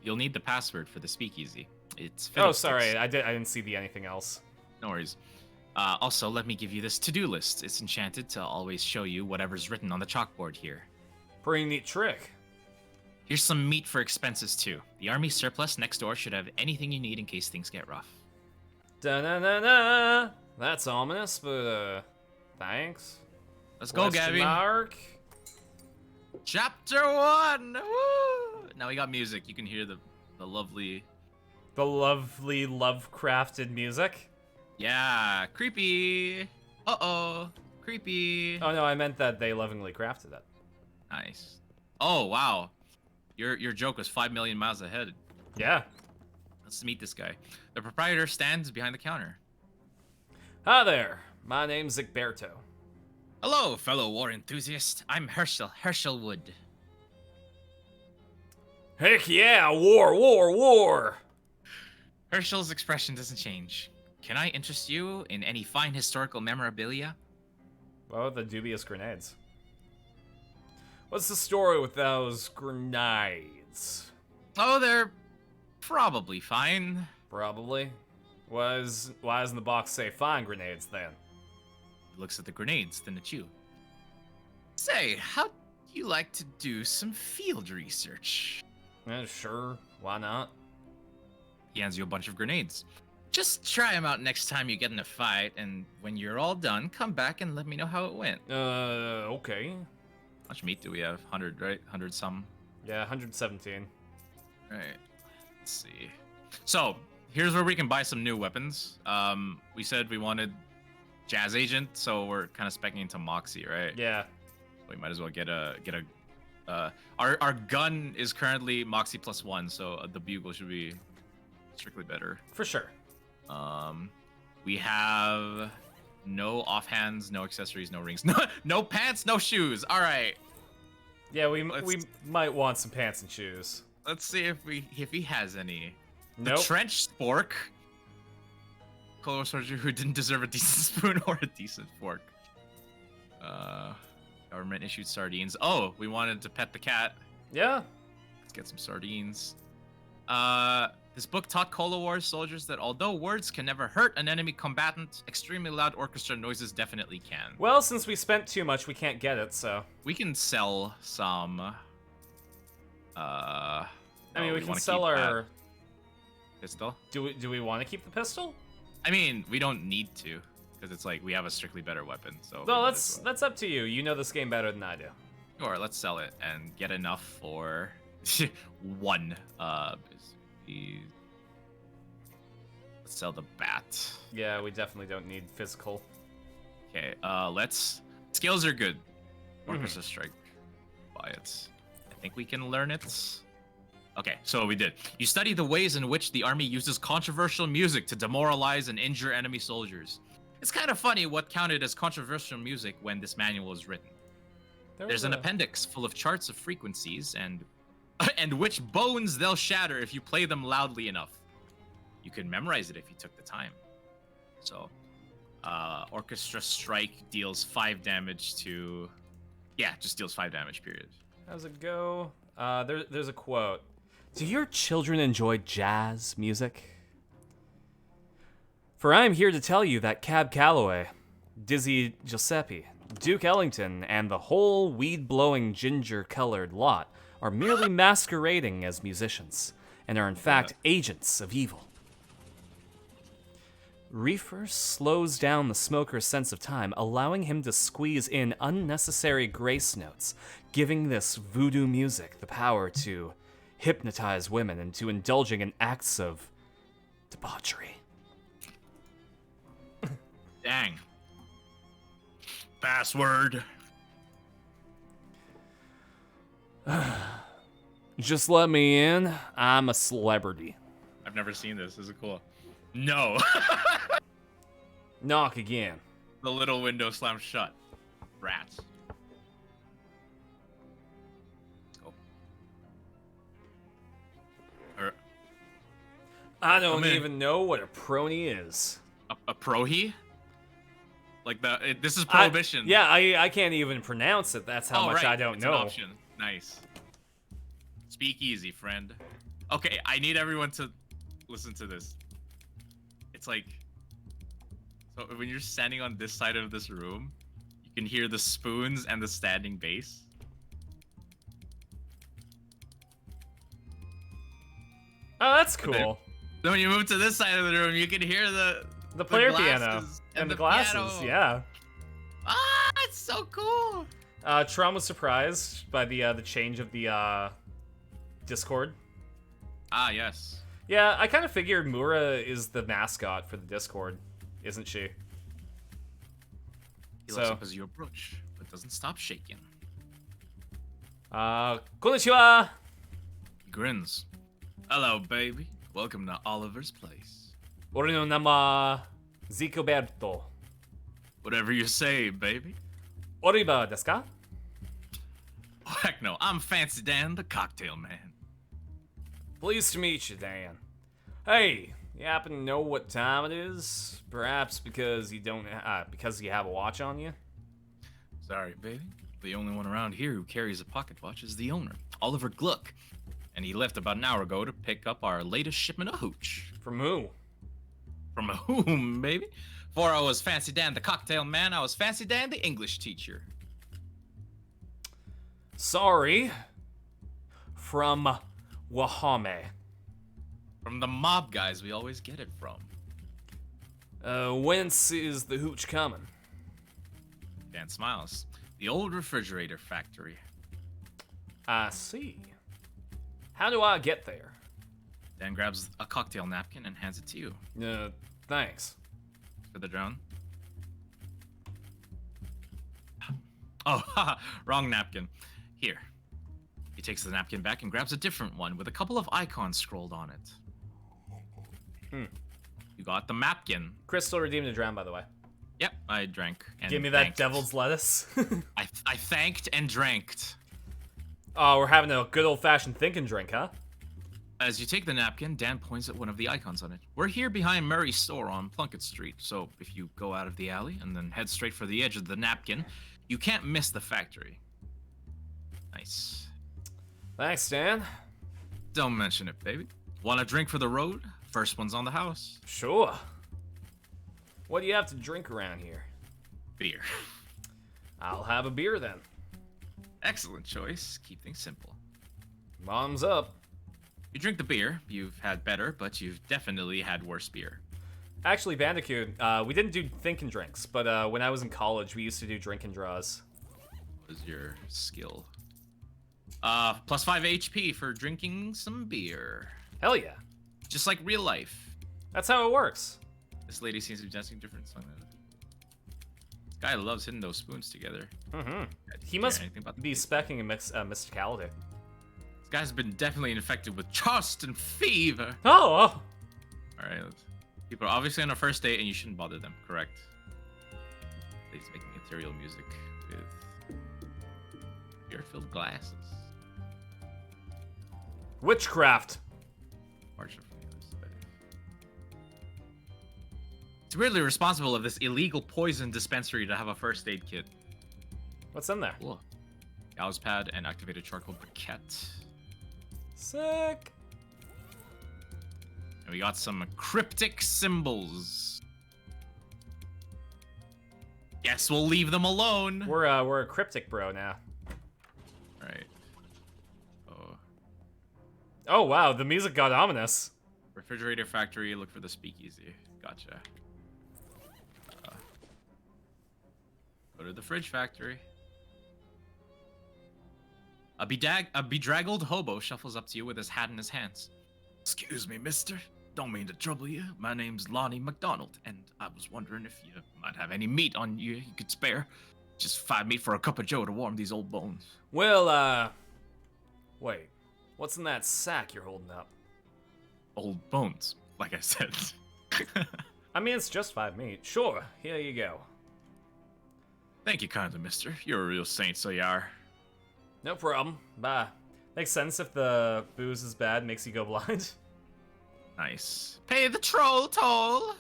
You'll need the password for the speakeasy. It's Oh, sorry, I didn't see the anything else. No worries. Also, let me give you this to-do list. It's enchanted to always show you whatever's written on the chalkboard here. Pretty neat trick. Here's some meat for expenses, too. The army surplus next door should have anything you need in case things get rough. Da-na-na-na. That's ominous, but, thanks. Let's go, Gabby. Mark. Chapter 1! Woo! Now we got music. You can hear the lovely... The lovely love-crafted music? Yeah, creepy. Uh-oh, creepy. Oh, no, I meant that they lovingly crafted it. Nice. Oh, wow. Your joke was 5 million miles ahead. Yeah. Let's meet this guy. The proprietor stands behind the counter. Hi there. My name's Zigberto. Hello, fellow war enthusiast. I'm Herschel Wood. Heck yeah, war, war, war! Herschel's expression doesn't change. Can I interest you in any fine historical memorabilia? Oh, the dubious grenades. What's the story with those grenades? Oh, they're probably fine. Probably. Why doesn't the box say fine grenades then? He looks at the grenades, then at you. Say, how'd you like to do some field research? Sure, why not? He hands you a bunch of grenades. Just try them out next time you get in a fight, and when you're all done, come back and let me know how it went. Okay. How much meat do we have? 100, right? 100 some? Yeah, 117. Right. Let's see. So, here's where we can buy some new weapons. We said we wanted Jazz Agent, so we're kind of speccing into Moxie, right? Yeah. We might as well get a our gun is currently Moxie +1, so the bugle should be strictly better. For sure. We have no offhands, no accessories, no rings, no pants, no shoes. All right. Yeah, we might want some pants and shoes. Let's see if he has any. Nope. The trench spork. Color soldier who didn't deserve a decent spoon or a decent fork. Government issued sardines. Oh, we wanted to pet the cat. Yeah. Let's get some sardines. This book taught Cola Wars soldiers that although words can never hurt an enemy combatant, extremely loud orchestra noises definitely can. Well, since we spent too much, we can't get it, so. We can sell some. I mean, we can sell our pistol. Do we want to keep the pistol? I mean, we don't need to, because it's like we have a strictly better weapon. So. No, that's up to you. You know this game better than I do. Sure, let's sell it and get enough for one. Let's sell the bat. Yeah, we definitely don't need physical. Okay, skills are good. Orchestra Strike. Buy it. I think we can learn it. Okay, so we did. You study the ways in which the army uses controversial music to demoralize and injure enemy soldiers. It's kind of funny what counted as controversial music when this manual was written. There's an appendix full of charts of frequencies and which bones they'll shatter if you play them loudly enough. You can memorize it if you took the time. So, Orchestra Strike deals 5 damage to... Yeah, just deals 5 damage, period. How's it go? There's a quote. Do your children enjoy jazz music? For I am here to tell you that Cab Calloway, Dizzy Giuseppe, Duke Ellington, and the whole weed-blowing ginger-colored lot are merely masquerading as musicians, and are in fact agents of evil. Reefer slows down the smoker's sense of time, allowing him to squeeze in unnecessary grace notes, giving this voodoo music the power to hypnotize women into indulging in acts of debauchery. Dang. Password. Just let me in. I'm a celebrity. I've never seen this. Is it cool? No. Knock again. The little window slams shut. Rats. Let's go. I don't even know what a prony is. A prohi? Like this is prohibition. I can't even pronounce it. That's how much I don't know. An option. Nice. Speak easy, friend. Okay, I need everyone to listen to this. It's like, so when you're standing on this side of this room, you can hear the spoons and the standing bass. Oh, that's cool. Then when you move to this side of the room, you can hear the player piano and the glasses. Piano. Yeah. Ah, it's so cool. Tron was surprised by the change of the Discord. Ah, yes. Yeah, I kind of figured Mura is the mascot for the Discord, isn't she? He looks up as you approach, but doesn't stop shaking. Konnichiwa! He grins. Hello, baby. Welcome to Oliver's place. Ore no nama, Zicoberto. Whatever you say, baby. Oriba desu ka? Oh, heck no. I'm Fancy Dan, the cocktail man. Pleased to meet you, Dan. Hey, you happen to know what time it is? Perhaps because you don't, because you have a watch on you? Sorry, baby. The only one around here who carries a pocket watch is the owner, Oliver Gluck. And he left about an hour ago to pick up our latest shipment of hooch. From who? From whom, baby? Before I was Fancy Dan the cocktail man, I was Fancy Dan the English teacher. Sorry. From Wahame. From the mob guys we always get it from. Whence is the hooch coming? Dan smiles. The old refrigerator factory. I see. How do I get there? Dan grabs a cocktail napkin and hands it to you. Thanks. For the drone. Oh, haha, wrong napkin. Here. He takes the napkin back and grabs a different one with a couple of icons scrolled on it. You got the napkin. Crystal redeemed a dram, by the way. Yep, I drank. And give me that devil's lettuce. I thanked and dranked. Oh, we're having a good old-fashioned thinking drink, huh? As you take the napkin, Dan points at one of the icons on it. We're here behind Murray's store on Plunkett Street, so if you go out of the alley and then head straight for the edge of the napkin, you can't miss the factory. Nice. Thanks, Dan. Don't mention it, baby. Want a drink for the road? First one's on the house. Sure. What do you have to drink around here? Beer. I'll have a beer then. Excellent choice. Keep things simple. Bottoms up. You drink the beer. You've had better, but you've definitely had worse beer. Actually, Bandicoot, we didn't do thinking drinks, but when I was in college, we used to do drinking draws. What is your skill? +5 HP for drinking some beer. Hell yeah. Just like real life. That's how it works. This lady seems to be dancing different song. This guy loves hitting those spoons together. He must be specking a mysticality. This guy's been definitely infected with Charleston fever. Oh. Alright, people are obviously on a first date and you shouldn't bother them, correct? He's making ethereal music with beer-filled glasses. Witchcraft. Archon from the other side. It's weirdly responsible of this illegal poison dispensary to have a first aid kit. What's in there? Cool. Gallows pad and activated charcoal briquette. Sick. And we got some cryptic symbols. Guess we'll leave them alone. We're a cryptic bro now. Right. Oh. Oh wow, the music got ominous. Refrigerator factory, look for the speakeasy. Gotcha. Go to the fridge factory. A bedraggled hobo shuffles up to you with his hat in his hands. Excuse me, mister. Don't mean to trouble you. My name's Lonnie McDonald, and I was wondering if you might have any meat on you could spare. Just 5 meat for a cup of joe to warm these old bones. Well, wait. What's in that sack you're holding up? Old bones, like I said. I mean, it's just 5 meat. Sure, here you go. Thank you kindly, mister. You're a real saint, so you are. No problem. Bye. Makes sense if the booze is bad, makes you go blind. Nice. Pay the troll toll!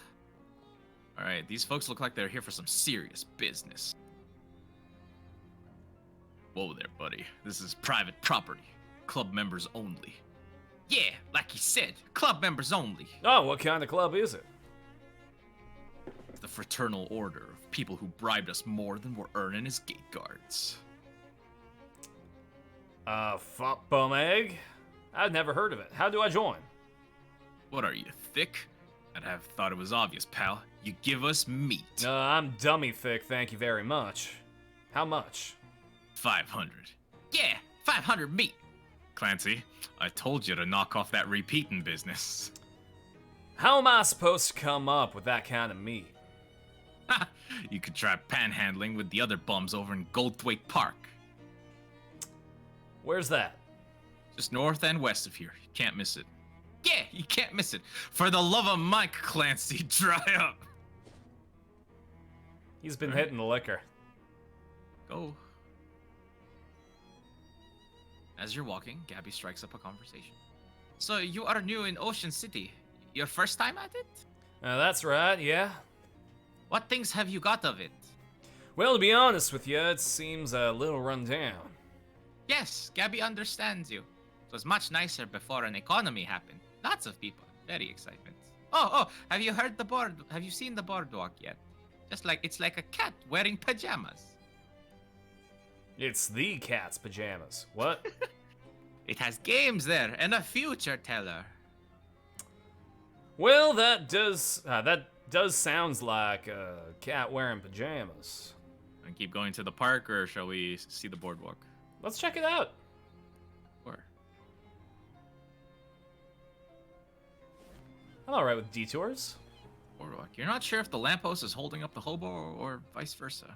Alright, these folks look like they're here for some serious business. Whoa there, buddy. This is private property. Club members only. Yeah, like he said, club members only. Oh, what kind of club is it? The fraternal order of people who bribed us more than we're earning as gate guards. Fuck bum egg? I've never heard of it. How do I join? What are you, thick? I'd have thought it was obvious, pal. You give us meat. I'm dummy thick, thank you very much. How much? 500. Yeah, 500 meat. Clancy, I told you to knock off that repeating business. How am I supposed to come up with that kind of meat? You could try panhandling with the other bums over in Goldthwaite Park. Where's that? Just north and west of here. You can't miss it. Yeah, you can't miss it. For the love of Mike, Clancy, dry up. He's been hitting the liquor. Go. As you're walking, Gabby strikes up a conversation. So you are new in Ocean City. Your first time at it? That's right, yeah. What things have you got of it? Well, to be honest with you, it seems a little run down. Yes, Gabby understands you. It was much nicer before an economy happened. Lots of people. Very excitement. Oh, have you heard the board? Have you seen the boardwalk yet? It's like a cat wearing pajamas. It's the cat's pajamas. What? It has games there and a future teller. Well, that does sounds like a cat wearing pajamas. And keep going to the park, or shall we see the boardwalk? Let's check it out. Sure. I'm alright with detours. Boardwalk. You're not sure if the lamppost is holding up the hobo or vice versa.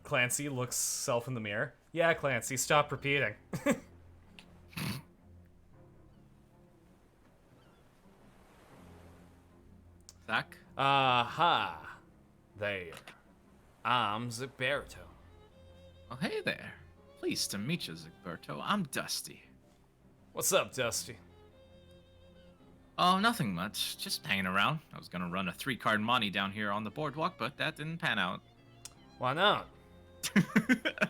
Clancy looks self in the mirror. Yeah, Clancy, stop repeating. Zach? Aha. There. I'm Zigberto. Oh, hey there. Pleased to meet you, Zigberto. I'm Dusty. What's up, Dusty? Oh, nothing much. Just hanging around. I was gonna run a 3-card money down here on the boardwalk, but that didn't pan out. Why not?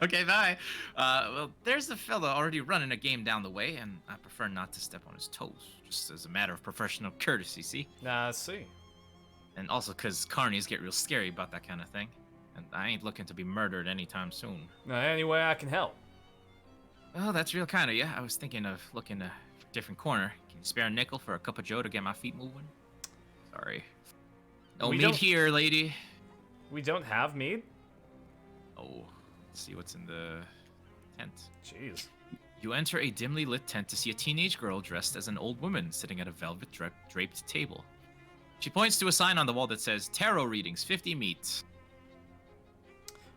Okay, bye. Well, there's a fella already running a game down the way, and I prefer not to step on his toes, just as a matter of professional courtesy, see? I see. And also because carnies get real scary about that kind of thing. And I ain't looking to be murdered anytime soon. Any way I can help. Well, that's real kind of you. I was thinking of looking a different corner. Can you spare a nickel for a cup of joe to get my feet moving? Sorry. No meat here, lady. We don't have meat? Oh, let's see what's in the tent. Jeez. You enter a dimly lit tent to see a teenage girl dressed as an old woman sitting at a velvet draped table. She points to a sign on the wall that says, Tarot readings, 50 meat.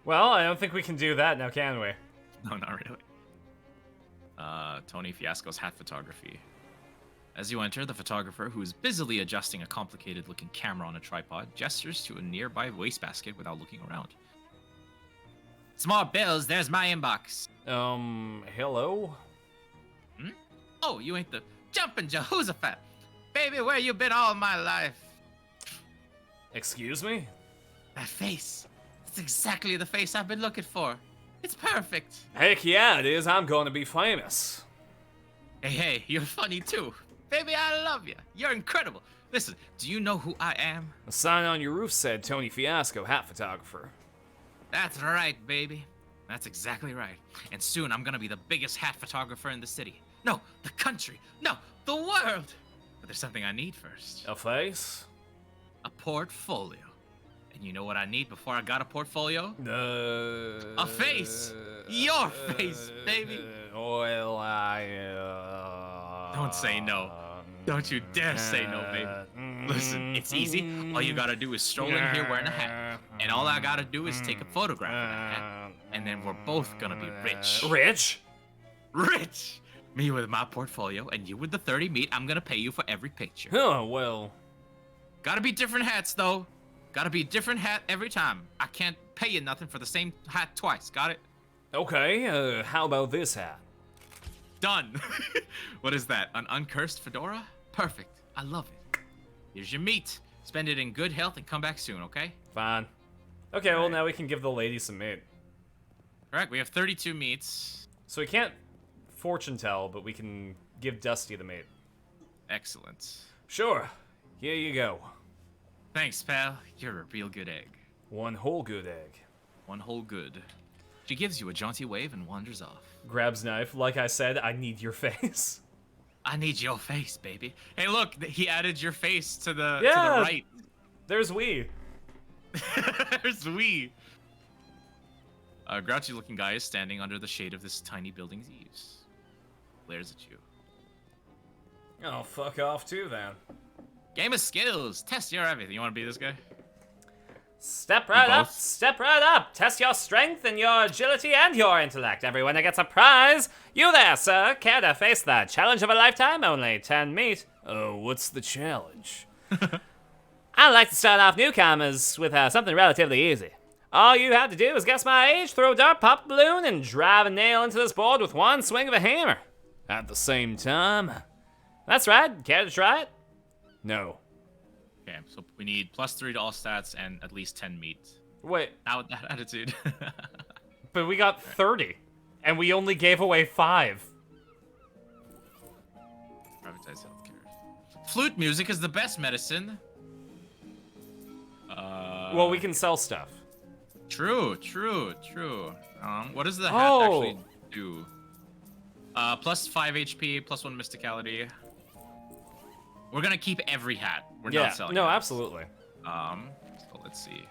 Well, I don't think we can do that now, can we? No, not really. Tony Fiasco's hat photography. As you enter, the photographer, who is busily adjusting a complicated-looking camera on a tripod, gestures to a nearby wastebasket without looking around. Small bills, there's my inbox. Hello? Hmm? Oh, you ain't the jumpin' Jehoshaphat. Baby, where you been all my life? Excuse me? That face. That's exactly the face I've been looking for. It's perfect. Heck yeah, it is. I'm going to be famous. Hey, you're funny too. Baby, I love you. You're incredible. Listen, do you know who I am? The sign on your roof said Tony Fiasco, hat photographer. That's right, baby. That's exactly right. And soon I'm gonna be the biggest hat photographer in the city. No, the country. No, the world. But there's something I need first. A face? A portfolio. And you know what I need before I got a portfolio? A face. Your face, baby. Well, Don't say no. Don't you dare say no, baby. Listen, it's easy. All you gotta do is stroll in here wearing a hat. And all I gotta do is take a photograph of that hat. And then we're both gonna be rich. Rich? Rich! Me with my portfolio, and you with the 30 meat. I'm gonna pay you for every picture. Oh, well. Gotta be different hats, though. Gotta be a different hat every time. I can't pay you nothing for the same hat twice. Got it? Okay, how about this hat? Done. What is that? An uncursed fedora? Perfect. I love it. Here's your meat. Spend it in good health and come back soon, okay? Fine. Okay, well, now we can give the lady some meat. Correct, we have 32 meats. So we can't fortune tell, but we can give Dusty the meat. Excellent. Sure. Here you go. Thanks, pal. You're a real good egg. One whole good egg. One whole good. She gives you a jaunty wave and wanders off. Grabs knife. Like I said, I need your face. I need your face, baby. Hey, look, he added your face to the right. There's we. There's we. A grouchy-looking guy is standing under the shade of this tiny building's eaves. Glares at you. Oh, fuck off too, then. Game of skills. Test your everything. You want to be this guy? Step right up. Step right up. Test your strength and your agility and your intellect. Every winner gets a prize. You there, sir. Care to face the challenge of a lifetime? Only 10 meat. Oh, what's the challenge? I like to start off newcomers with something relatively easy. All you have to do is guess my age, throw a dart, pop a balloon, and drive a nail into this board with one swing of a hammer. At the same time, That's right. Care to try it? No. Okay, so we need +3 to all stats and at least 10 meat. Wait. Now with that attitude. But we got 30, and we only gave away 5. Privatize healthcare. Flute music is the best medicine. Well, we can sell stuff. True. What does the hat actually do? +5 HP, +1 mysticality. We're gonna keep every hat. We're not selling. No, hats. absolutely. So let's see.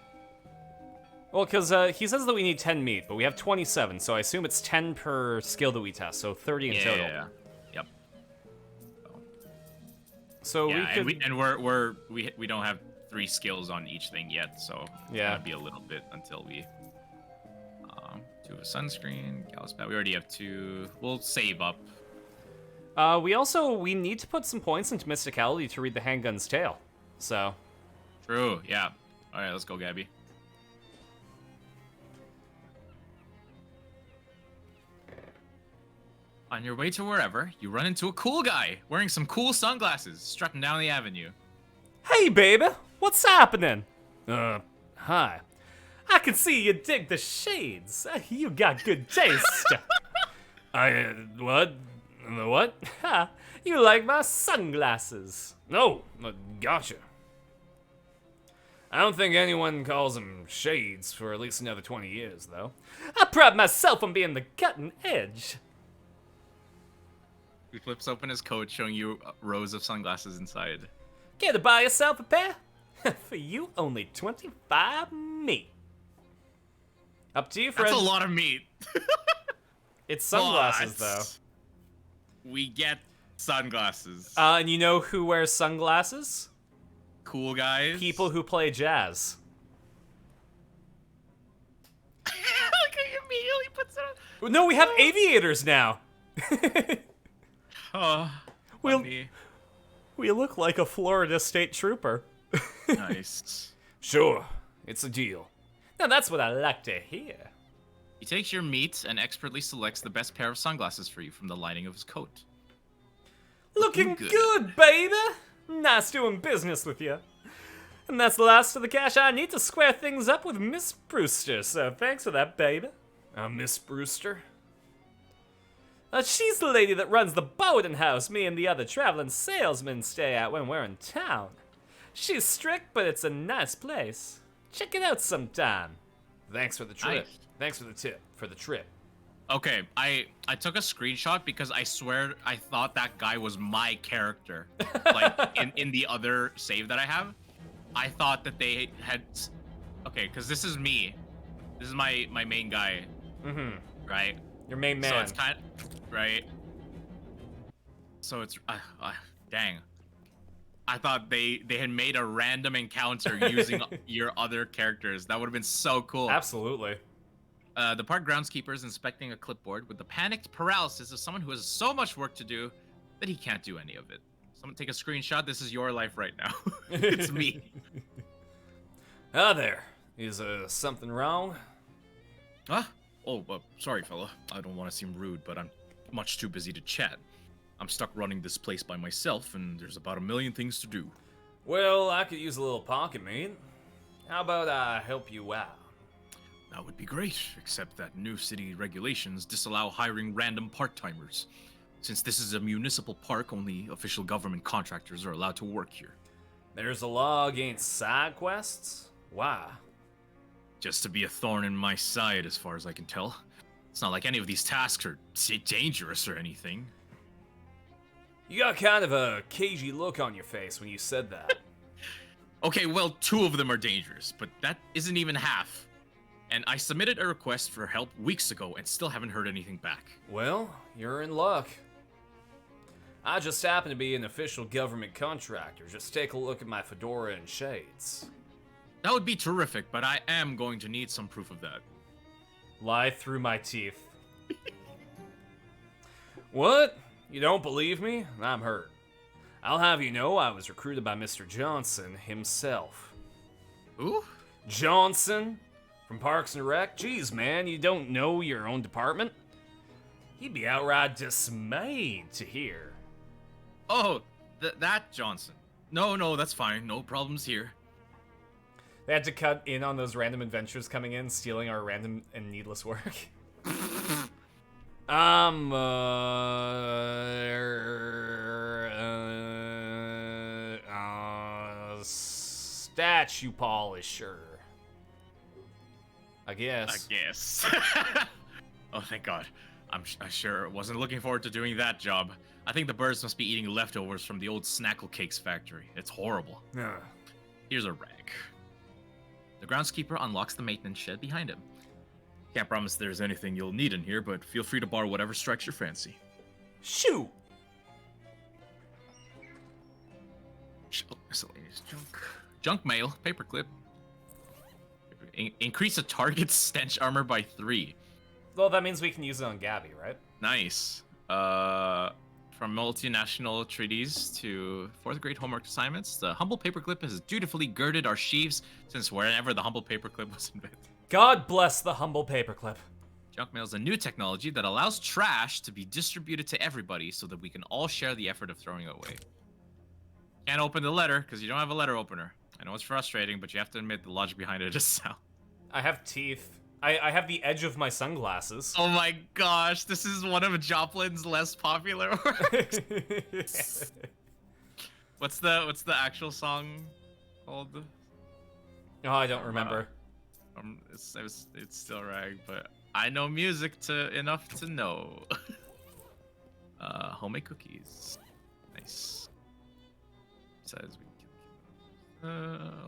Well, because he says that we need 10 meat, but we have 27, so I assume it's 10 per skill that we test, so 30 in total. Yeah. Yep. So yeah, we could... we don't have 3 skills on each thing yet, so it's gonna be a little bit until we 2 of a sunscreen, Gallus Bat. We already have 2. We'll save up. We need to put some points into mysticality to read the handgun's tail. So. True. Yeah. All right, let's go, Gabby. On your way to wherever, you run into a cool guy wearing some cool sunglasses, strutting down the avenue. Hey, baby, what's happening? Hi. I can see you dig the shades. You got good taste. What? What? Ha! You like my sunglasses? No, gotcha. I don't think anyone calls them shades for at least another 20 years, though. I pride myself on being the cutting edge. He flips open his coat, showing you rows of sunglasses inside. Care to buy yourself a pair? For you, only 25 meat. Up to you, friend. That's a lot of meat. It's sunglasses, though. We get sunglasses. And you know who wears sunglasses? Cool guys. People who play jazz. Look how he immediately puts it on. No, we have aviators now. We look like a Florida state trooper. Nice. Sure, it's a deal. Now that's what I like to hear. He takes your meat and expertly selects the best pair of sunglasses for you from the lining of his coat. Looking good, baby! Nice doing business with you. And that's the last of the cash I need to square things up with Miss Brewster, so thanks for that, baby. Miss Brewster? She's the lady that runs the boarding house me and the other traveling salesmen stay at when we're in town. She's strict, but it's a nice place. Check it out sometime. Thanks for the trip. Thanks for the tip for the trip. Okay, I took a screenshot because I swear I thought that guy was my character. Like, in the other save that I have. I thought that they had... Okay, because this is me. This is my main guy. Mm-hmm. Right? Your main man. So it's kind of... Right? So it's... dang. I thought they had made a random encounter using your other characters. That would have been so cool. Absolutely. The park groundskeeper is inspecting a clipboard with the panicked paralysis of someone who has so much work to do that he can't do any of it. Someone take a screenshot. This is your life right now. It's me. Ah, there. Is something wrong? Huh? Oh, sorry, fella. I don't want to seem rude, but I'm much too busy to chat. I'm stuck running this place by myself, and there's about 1 million things to do. Well, I could use a little pocket meat. How about I help you out? That would be great, except that new city regulations disallow hiring random part-timers. Since this is a municipal park, only official government contractors are allowed to work here. There's a law against side quests? Why? Just to be a thorn in my side, as far as I can tell. It's not like any of these tasks are dangerous or anything. You got kind of a cagey look on your face when you said that. Okay, well, 2 of them are dangerous, but that isn't even half. And I submitted a request for help weeks ago and still haven't heard anything back. Well, you're in luck. I just happen to be an official government contractor. Just take a look at my fedora and shades. That would be terrific, but I am going to need some proof of that. Lie through my teeth. What? You don't believe me? I'm hurt. I'll have you know I was recruited by Mr. Johnson himself. Who? Johnson? From Parks and Rec? Jeez, man, you don't know your own department? He'd be outright dismayed to hear. Oh, that Johnson. No, that's fine. No problems here. They had to cut in on those random adventures coming in, stealing our random and needless work. Statue polisher. I guess. Oh, thank God. I sure wasn't looking forward to doing that job. I think the birds must be eating leftovers from the old Snackle Cakes factory. It's horrible. Yeah. Here's a rag. The groundskeeper unlocks the maintenance shed behind him. Can't promise there's anything you'll need in here, but feel free to borrow whatever strikes your fancy. Shoot! Miscellaneous junk. Junk mail. Paperclip. Increase a target's stench armor by 3. Well, that means we can use it on Gabby, right? Nice. From multinational treaties to 4th grade homework assignments, the humble paperclip has dutifully girded our sheaves since wherever the humble paperclip was invented. God bless the humble paperclip. Junk mail is a new technology that allows trash to be distributed to everybody so that we can all share the effort of throwing it away. Can't open the letter because you don't have a letter opener. I know it's frustrating, but you have to admit the logic behind it is sound. I have teeth. I have the edge of my sunglasses. Oh my gosh, this is one of Joplin's less popular works. What's the actual song called? Oh, I don't remember. It's still rag, but I know music enough to know. Homemade cookies. Nice. Says we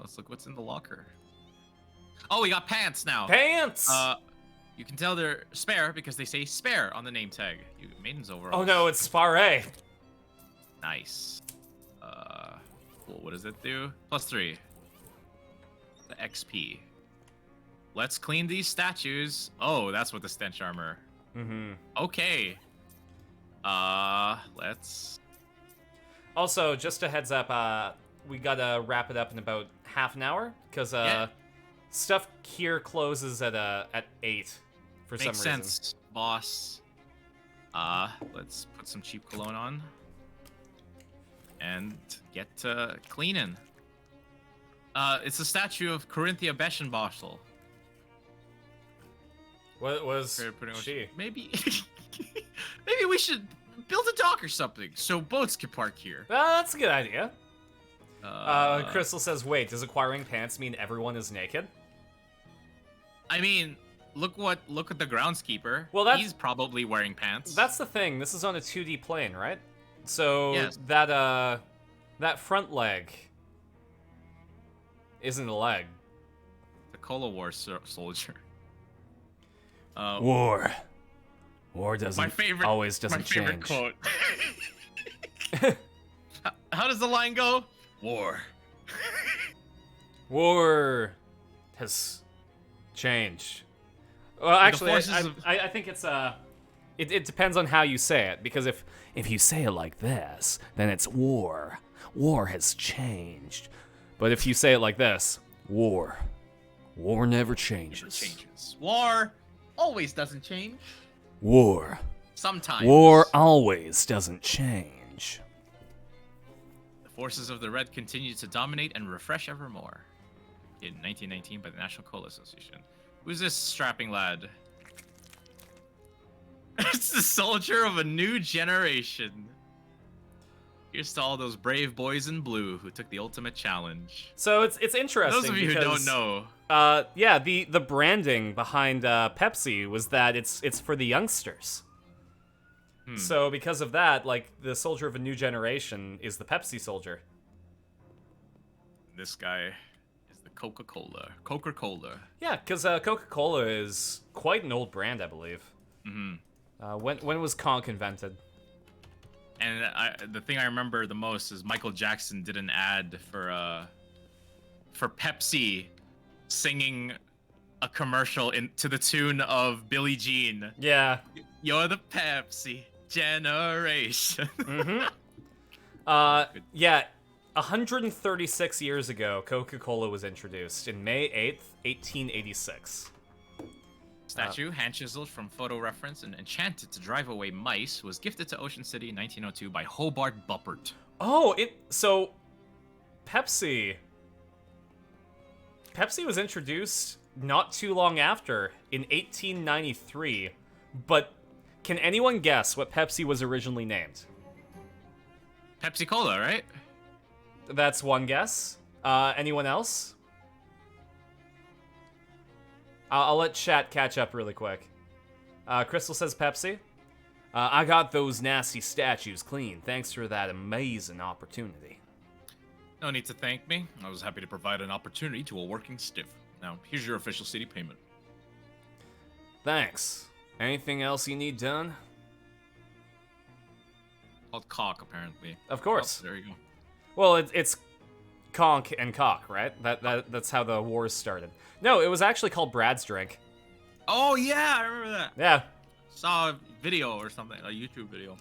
let's look what's in the locker. Oh, we got pants now. Pants! You can tell they're spare because they say spare on the name tag. You maiden's overalls. Oh no, it's Spare. Nice. Cool. What does it do? +3. The XP. Let's clean these statues. Oh, that's what the stench armor. Mm-hmm. Okay. Let's... Also, just a heads up, we gotta wrap it up in about half an hour, because stuff here closes at 8 for some reason. Makes sense, boss. Let's put some cheap cologne on. And get to cleaning. It's a statue of Corinthia Beschenbostel. What was she? Maybe we should build a dock or something so boats can park here. That's a good idea. Crystal says, wait, does acquiring pants mean everyone is naked? I mean, look at the groundskeeper. Well, he's probably wearing pants. That's the thing. This is on a 2D plane, right? So yes. that front leg isn't a leg. The Cola War soldier. War doesn't always doesn't change. My favorite quote. How does the line go? War has changed. Well, actually, I think it's it depends on how you say it, because if you say it like this, then it's war. War has changed. But if you say it like this, war never changes. War always doesn't change. War always doesn't change. The forces of the Red continue to dominate and refresh evermore. In 1919 by the National Cola Association. Who's this strapping lad? It's the soldier of a new generation. Here's to all those brave boys in blue who took the ultimate challenge. So it's interesting. Those of you who don't know. Yeah, the branding behind Pepsi was that it's for the youngsters. So because of that, like, the soldier of a new generation is the Pepsi soldier. This guy is the Coca-Cola. Yeah, because Coca-Cola is quite an old brand, I believe. Mm-hmm. When was Conch invented? And the thing I remember the most is Michael Jackson did an ad for Pepsi singing a commercial to the tune of Billie Jean. Yeah. You're the Pepsi generation. Mm-hmm. Yeah, 136 years ago, Coca-Cola was introduced in May 8th, 1886. Statue, hand-chiseled from photo reference and enchanted to drive away mice, was gifted to Ocean City in 1902 by Hobart Buppert. Oh, so Pepsi was introduced not too long after, in 1893, but can anyone guess what Pepsi was originally named? Pepsi Cola, right? That's one guess. Anyone else? I'll let chat catch up really quick. Crystal says Pepsi. I got those nasty statues clean thanks for that amazing opportunity. No need to thank me. I was happy to provide an opportunity to a working stiff. Now, here's your official city payment. Thanks. Anything else you need done? Called cock, apparently. Of course. Oh, there you go. Well, it's conch and cock, right? That's how the wars started. No, it was actually called Brad's drink. Oh yeah, I remember that. Yeah. Saw a video or something, a YouTube video.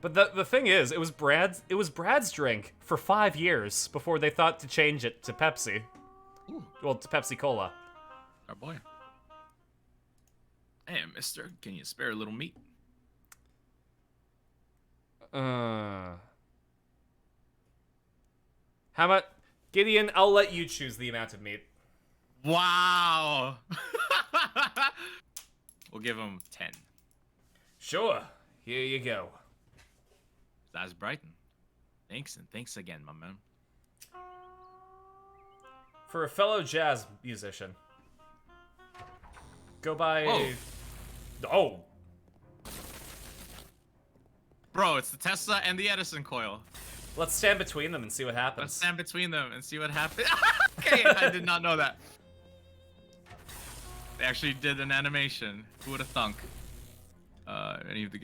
But the thing is, it was Brad's drink for 5 years before they thought to change it to Pepsi. Ooh. Well, to Pepsi Cola. Our boy. Hey, mister, can you spare a little meat? How about Gideon? I'll let you choose the amount of meat. Wow. We'll give him 10. Sure. Here you go. That's Brighton. Thanks, and thanks again, my man. For a fellow jazz musician, go by. Oh. Bro, it's the Tesla and the Edison coil. Let's stand between them and see what happens. Let's stand between them and see what happens. Okay, I did not know that. They actually did an animation. Who would have thunk? Any of the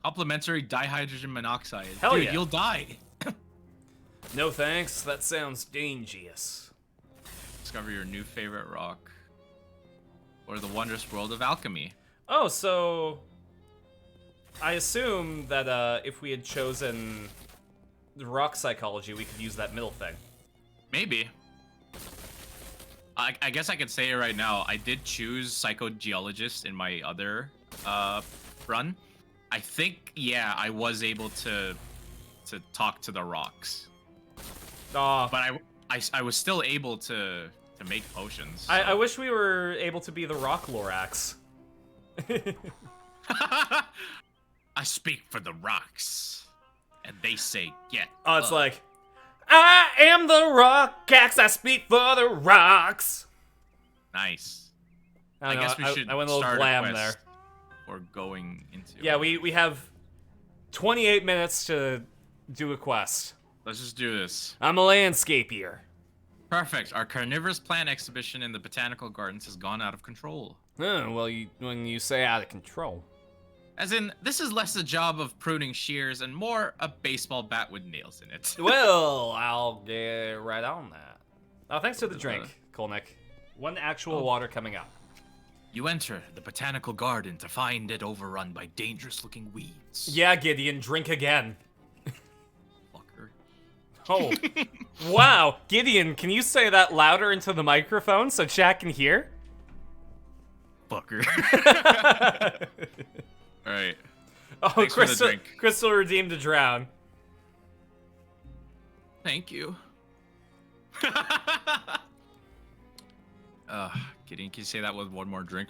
complimentary dihydrogen monoxide. Hell Dude, yeah. You'll die. No thanks. That sounds dangerous. Discover your new favorite rock. Or the wondrous world of alchemy. Oh, so I assume that if we had chosen rock psychology, we could use that middle thing. Maybe. I guess I could say it right now. I did choose psychogeologist in my other run. I think, yeah, I was able to talk to the rocks. But I was still able to make potions. So. I wish we were able to be the rock Lorax. I speak for the rocks, and they say get. Oh, it's like, I am the rock axe. I speak for the rocks. Nice. I guess we should I went a little start glam a there. quest or going into. Yeah, we have 28 minutes to do a quest. Let's just do this. I'm a landscapier. Perfect. Our carnivorous plant exhibition in the botanical gardens has gone out of control. Well, when you say out of control. As in, this is less a job of pruning shears and more a baseball bat with nails in it. Well, I'll get right on that. Oh, thanks to the drink, Kolnick. One actual water coming up. You enter the botanical garden to find it overrun by dangerous-looking weeds. Yeah, Gideon, drink again. Fucker. Oh, wow. Gideon, can you say that louder into the microphone so chat can hear? Fucker. Alright. Oh, Thanks for the drink. Crystal redeemed a drown. Thank you. Gideon, can you say that with one more drink?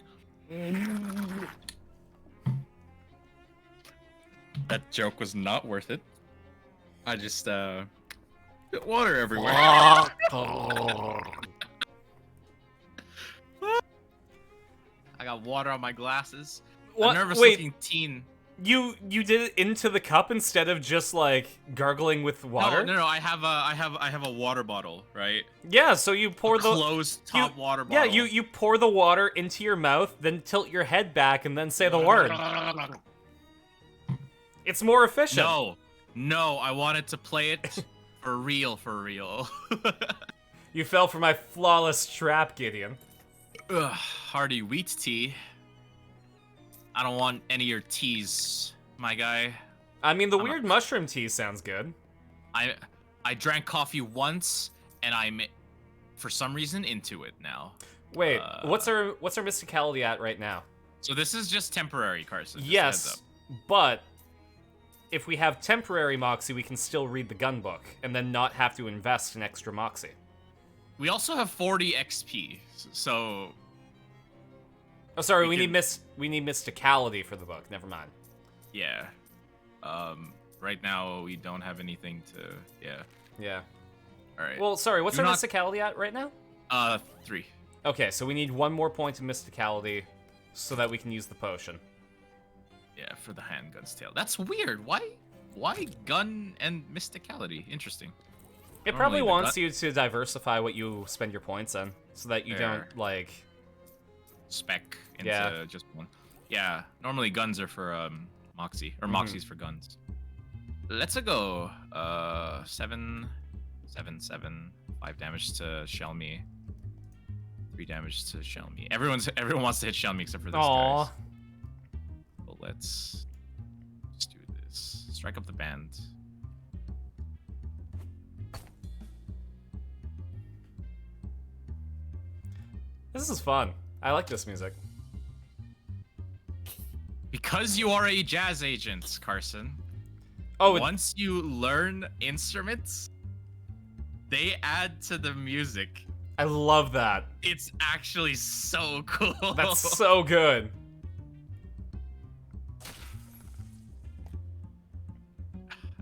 That joke was not worth it. I just, put water everywhere. I got water on my glasses. What? A nervous-looking teen. You did it into the cup instead of just like gargling with water? No. I have a water bottle, right? Yeah, so you pour the closed top water bottle. Yeah, you pour the water into your mouth, then tilt your head back, and then say the word. It's more efficient. No, I wanted to play it for real. You fell for my flawless trap, Gideon. Ugh, hearty wheat tea. I don't want any of your teas, my guy. I mean, the weird mushroom tea sounds good. I drank coffee once, and I'm for some reason, into it now. Wait, what's our mysticality at right now? So this is just temporary, Carson. Just Yes, but if we have temporary Moxie, we can still read the gun book and then not have to invest in extra Moxie. We also have 40 XP, so... Oh, sorry, we need mysticality for the book. Never mind. Yeah. Right now, we don't have anything to... Yeah. Yeah. All right. Well, sorry, what's our mysticality at right now? 3. Okay, so we need 1 more point of mysticality so that we can use the potion. Yeah, for the handgun's tail. That's weird. Why gun and mysticality? Interesting. It probably wants you to diversify what you spend your points on, so that you don't, like... spec into just one. Yeah, normally guns are for Moxie, or Moxie's for guns. Let's go. 7, 7, 7. 5 damage to Shelmy. 3 damage to Shelmy. Everyone wants to hit Shelmy except for this guy. But let's do this. Strike up the band. This is fun. I like this music. Because you are a jazz agent, Carson. Oh, once you learn instruments, they add to the music. I love that. It's actually so cool. That's so good.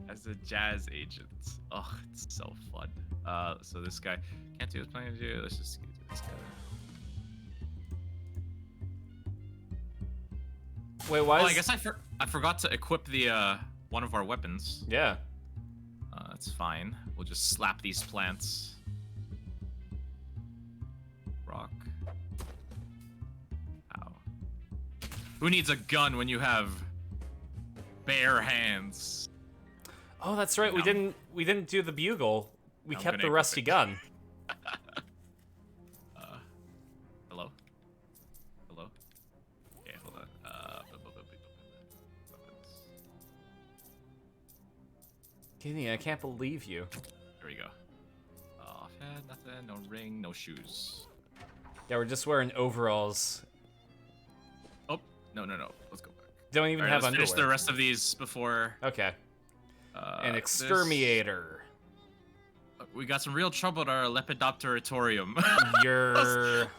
As a jazz agent. Oh, it's so fun. So this guy can't do his plan to do. Let's just get to this guy. Wait, why? I guess I forgot to equip the one of our weapons. Yeah. That's fine. We'll just slap these plants. Rock. Ow. Who needs a gun when you have bare hands? Oh, that's right. We didn't do the bugle. We kept the rusty gun. Hello. Hello. Okay, hold on. Kenny, I can't believe you. There we go. Offhand, nothing. No ring. No shoes. Yeah, we're just wearing overalls. Oh, no. Let's go back. Don't even have let's underwear. finish the rest of these before. Okay. An exterminator. We got some real trouble at our Lepidopteratorium. Your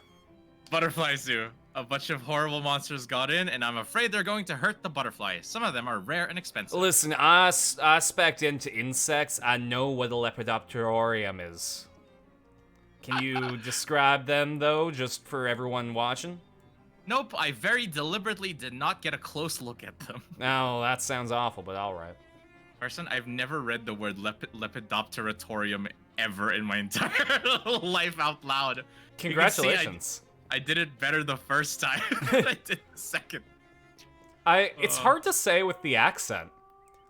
butterfly zoo. A bunch of horrible monsters got in, and I'm afraid they're going to hurt the butterflies. Some of them are rare and expensive. Listen, I spec'd into insects. I know what a Lepidopterorium is. Can you describe them, though, just for everyone watching? Nope, I very deliberately did not get a close look at them. No, that sounds awful, but alright. Carson, I've never read the word Lepidopteratorium ever in my entire life out loud. Congratulations. I did it better the first time than I did the second. It's hard to say with the accent.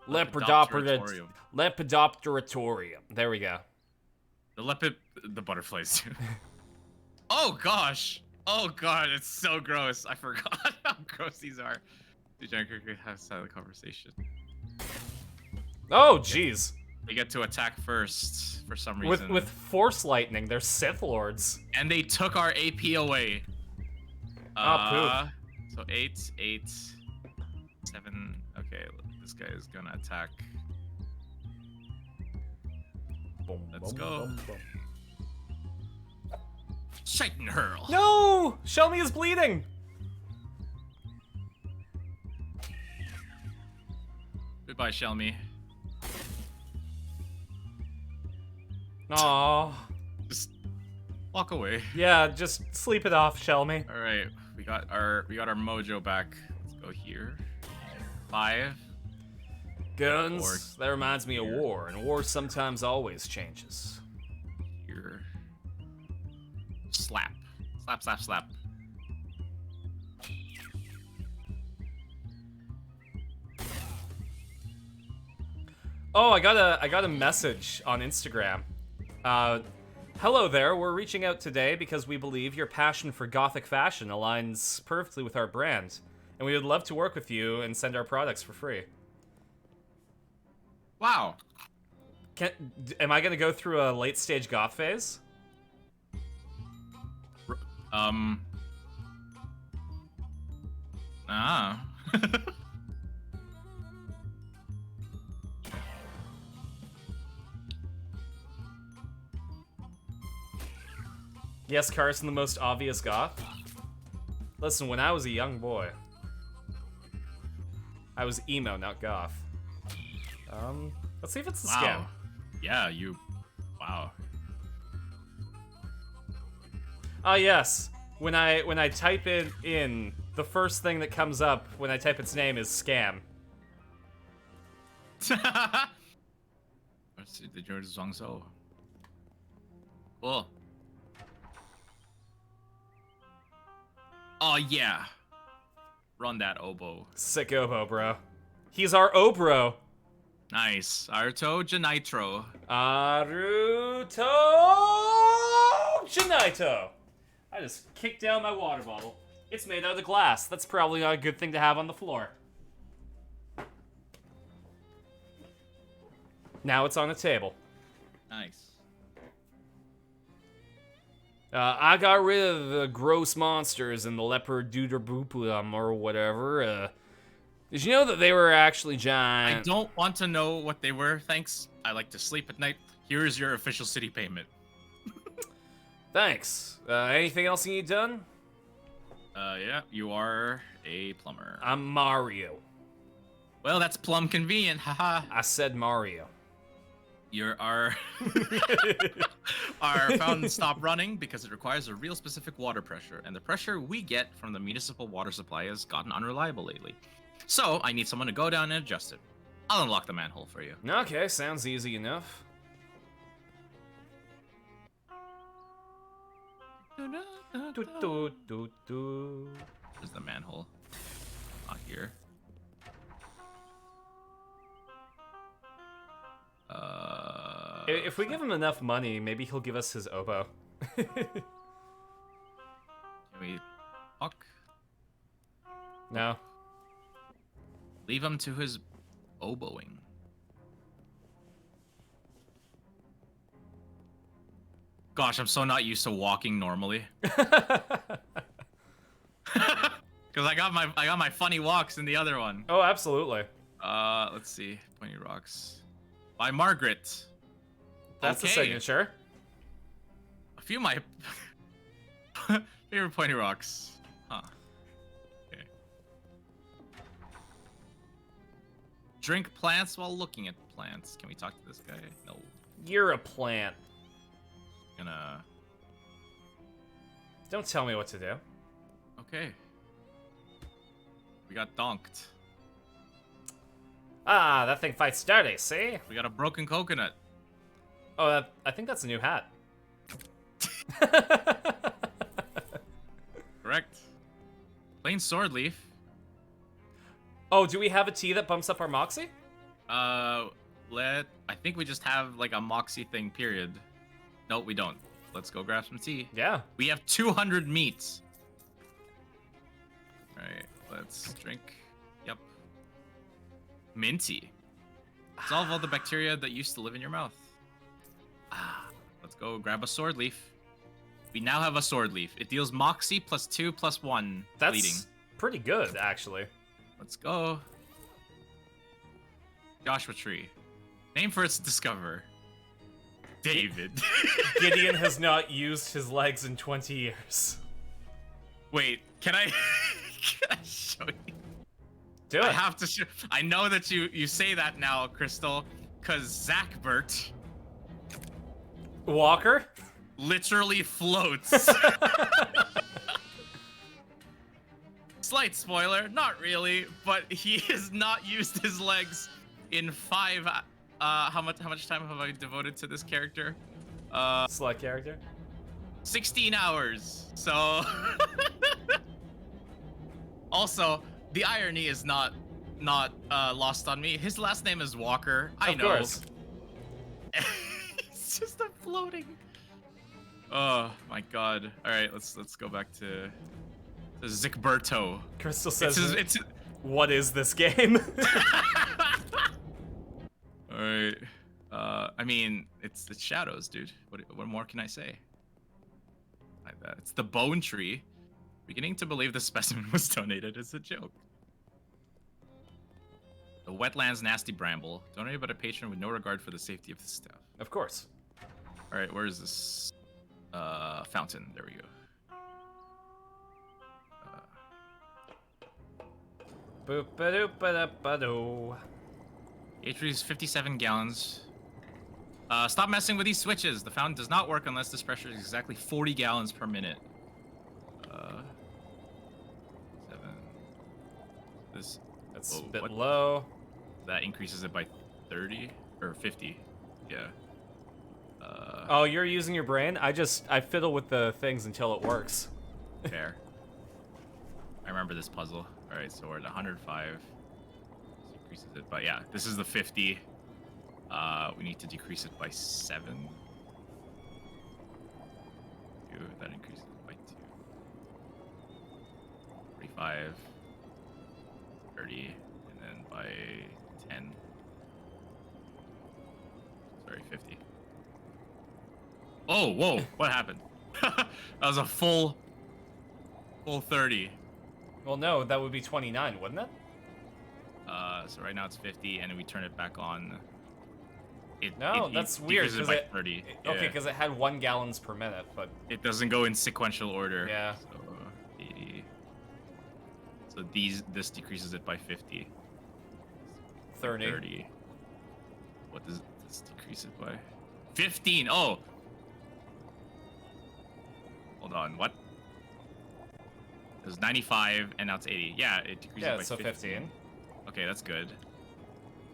Lepidopteratorium. There we go. The butterflies. Oh gosh. Oh god, it's so gross. I forgot how gross these are. The giant cricket has had a conversation. Oh jeez. They get to attack first for some reason. With force lightning, they're Sith Lords. And they took our AP away. Oh, poop. So 8, 8, 7. Okay, this guy is gonna attack. Let's go. Shaitan hurl. No! Shelmy is bleeding. Goodbye, Shelmy. Aww. Just walk away. Yeah, just sleep it off, Shelmy. All right, we got our mojo back. Let's go here. 5. Guns. 4. That reminds me of war, and war sometimes always changes. Here. Slap. Slap, slap, slap. Oh, I got a message on Instagram. Hello there, we're reaching out today because we believe your passion for gothic fashion aligns perfectly with our brand, and we would love to work with you and send our products for free. Wow. Am I gonna go through a late stage goth phase? Ah. Yes, Carson, the most obvious goth. Listen, when I was a young boy, I was emo, not goth. Let's see if it's a scam. Yeah, you... Wow. Ah, yes. When I type it in, the first thing that comes up when I type its name is scam. Let's see, the George Zhuangzhou. Cool. Oh, yeah. Run that oboe. Sick oboe, bro. He's our obro. Nice. Aruto Janitro. Aruto Janito. I just kicked down my water bottle. It's made out of glass. That's probably not a good thing to have on the floor. Now it's on the table. Nice. I got rid of the gross monsters and the leopard duderboopum or whatever. Did you know that they were actually giant? I don't want to know what they were, thanks. I like to sleep at night. Here's your official city payment. Thanks. Anything else you need done? Yeah, you are a plumber. I'm Mario. Well, that's plumb convenient, haha. I said Mario. Our fountains stop running because it requires a real specific water pressure, and the pressure we get from the municipal water supply has gotten unreliable lately. So, I need someone to go down and adjust it. I'll unlock the manhole for you. Okay, sounds easy enough. There's the manhole. Not here. If we give him enough money, maybe he'll give us his oboe. Can we talk? No. Leave him to his oboeing. Gosh, I'm so not used to walking normally. Because I got my funny walks in the other one. Oh, absolutely. Let's see. Pointy Rocks. By Margaret. That's the signature. A few of my favorite Pointy Rocks. Huh. Okay. Drink plants while looking at plants. Can we talk to this guy? No. You're a plant. Gonna... Don't tell me what to do. Okay. We got donked. Ah, that thing fights dirty, see? We got a broken coconut. Oh, I think that's a new hat. Correct. Plain sword leaf. Oh, do we have a tea that bumps up our moxie? I think we just have like a moxie thing, period. No, we don't. Let's go grab some tea. Yeah. We have 200 meats. Alright, let's drink. Yep. Minty. Dissolve all the bacteria that used to live in your mouth. Let's go grab a sword leaf. We now have a sword leaf. It deals moxie +2 +1 That's bleeding. Pretty good, actually. Let's go. Joshua Tree. Name for its discoverer. David. Gideon has not used his legs in 20 years. Wait, can I show you? Do it. I have to show. I know that you say that now, Crystal, because Zachbert Walker literally floats. Slight spoiler, not really, but he has not used his legs in 5. How much time have I devoted to this character? Select character. 16 hours. So also, the irony is not lost on me. His last name is Walker. I know. Of course. It's just a floating. Oh my god. All right, let's go back to Zikberto. Crystal says, "What is this game?" All right. I mean, it's shadows, dude. What more can I say? hide that. It's the bone tree. Beginning to believe the specimen was donated as a joke. The wetlands nasty bramble, donated by a patron with no regard for the safety of the staff. Of course. All right, where is this fountain? There we go. Boop-a-doop-a-doop-a-doo. H3 is 57 gallons. Stop messing with these switches. The fountain does not work unless this pressure is exactly 40 gallons per minute. 7. That's a bit low. That increases it by 30 or 50. Yeah. Oh, you're using your brain? I fiddle with the things until it works. Fair. I remember this puzzle. All right, so we're at 105. This increases it by, yeah, this is the 50. We need to decrease it by 7. 2, that increases it by 2. 45. 30, and then by 10. Sorry, 50. Oh, whoa, what happened? That was a full 30. Well, no, that would be 29, wouldn't it? So right now it's 50, and we turn it back on. That's weird. It by 30. Okay, because it had 1 gallons per minute, but it doesn't go in sequential order. Yeah. So 80. So this decreases it by 50. 30. What does this decrease it by? 15. Oh. Hold on. What? It was 95, and now it's 80. Yeah, it decreases by 15. Okay, that's good.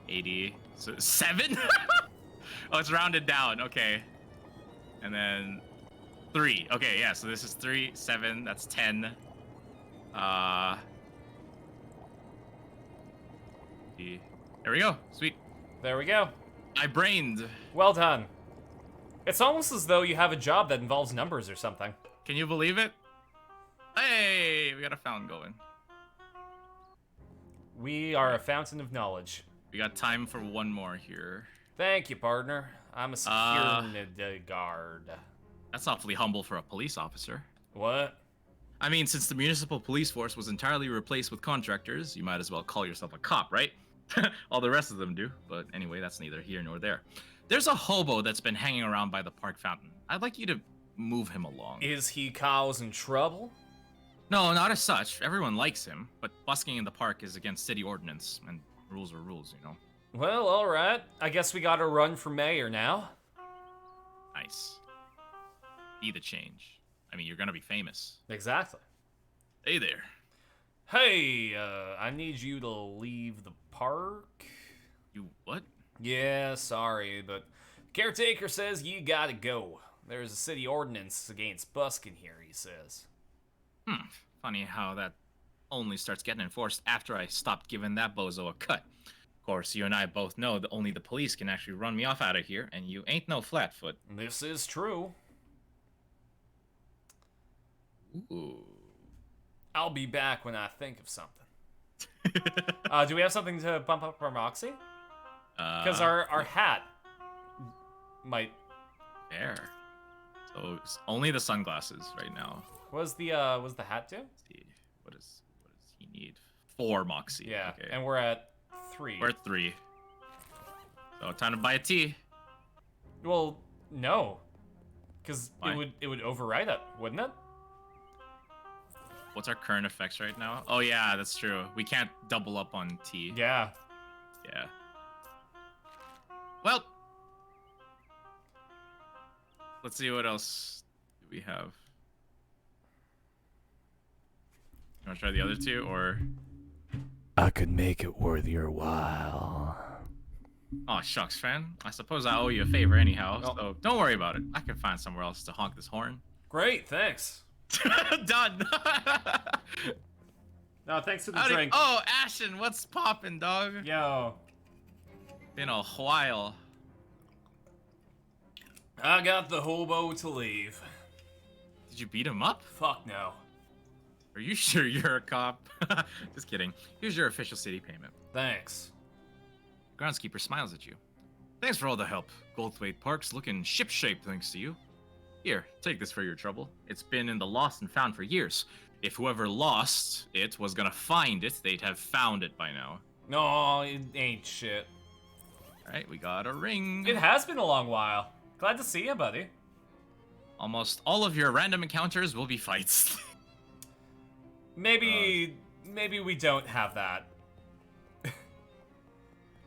80. So 7? Oh, it's rounded down. Okay. And then 3. Okay, yeah, so this is 3, 7, that's 10. There we go. Sweet. There we go. I brained. Well done. It's almost as though you have a job that involves numbers or something. Can you believe it? Hey, we got a fountain going. We are a fountain of knowledge. We got time for one more here. Thank you, partner. I'm a security guard. That's awfully humble for a police officer. What? I mean, since the municipal police force was entirely replaced with contractors, you might as well call yourself a cop, right? All the rest of them do. But anyway, that's neither here nor there. There's a hobo that's been hanging around by the park fountain. I'd like you to move him along. Is he causing trouble? No, not as such. Everyone likes him, but busking in the park is against city ordinance, and rules are rules, you know. Well, alright. I guess we gotta run for mayor now. Nice. Be the change. I mean, you're gonna be famous. Exactly. Hey there. Hey, I need you to leave the park. You what? Yeah, sorry, but caretaker says you gotta go. There's a city ordinance against busking here, he says. Funny how that only starts getting enforced after I stopped giving that bozo a cut. Of course, you and I both know that only the police can actually run me off out of here, and you ain't no flatfoot. This is true. Ooh. I'll be back when I think of something. Do we have something to bump up our moxie? Because our hat might... There. So only the sunglasses right now. Was the hat do? Let's see. What does he need? 4 moxie. Yeah, okay. And we're at 3. We're at 3. So time to buy a tea. Well, no. Because it would override it, wouldn't it? What's our current effects right now? Oh yeah, that's true. We can't double up on tea. Yeah. Yeah. Well, let's see what else do we have. You want to try the other 2, or? I could make it worth your while. Oh, shucks, fan. I suppose I owe you a favor anyhow, so don't worry about it. I can find somewhere else to honk this horn. Great, thanks. Done. No, thanks for the drink. Oh, Ashen, what's poppin', dog? Yo. Been a while. I got the hobo to leave. Did you beat him up? Fuck no. Are you sure you're a cop? Just kidding. Here's your official city payment. Thanks. Groundskeeper smiles at you. Thanks for all the help. Goldthwaite Park's looking shipshape thanks to you. Here, take this for your trouble. It's been in the lost and found for years. If whoever lost it was gonna find it, they'd have found it by now. No, it ain't shit. Alright, we got a ring. It has been a long while. Glad to see you, buddy. Almost all of your random encounters will be fights. Maybe we don't have that.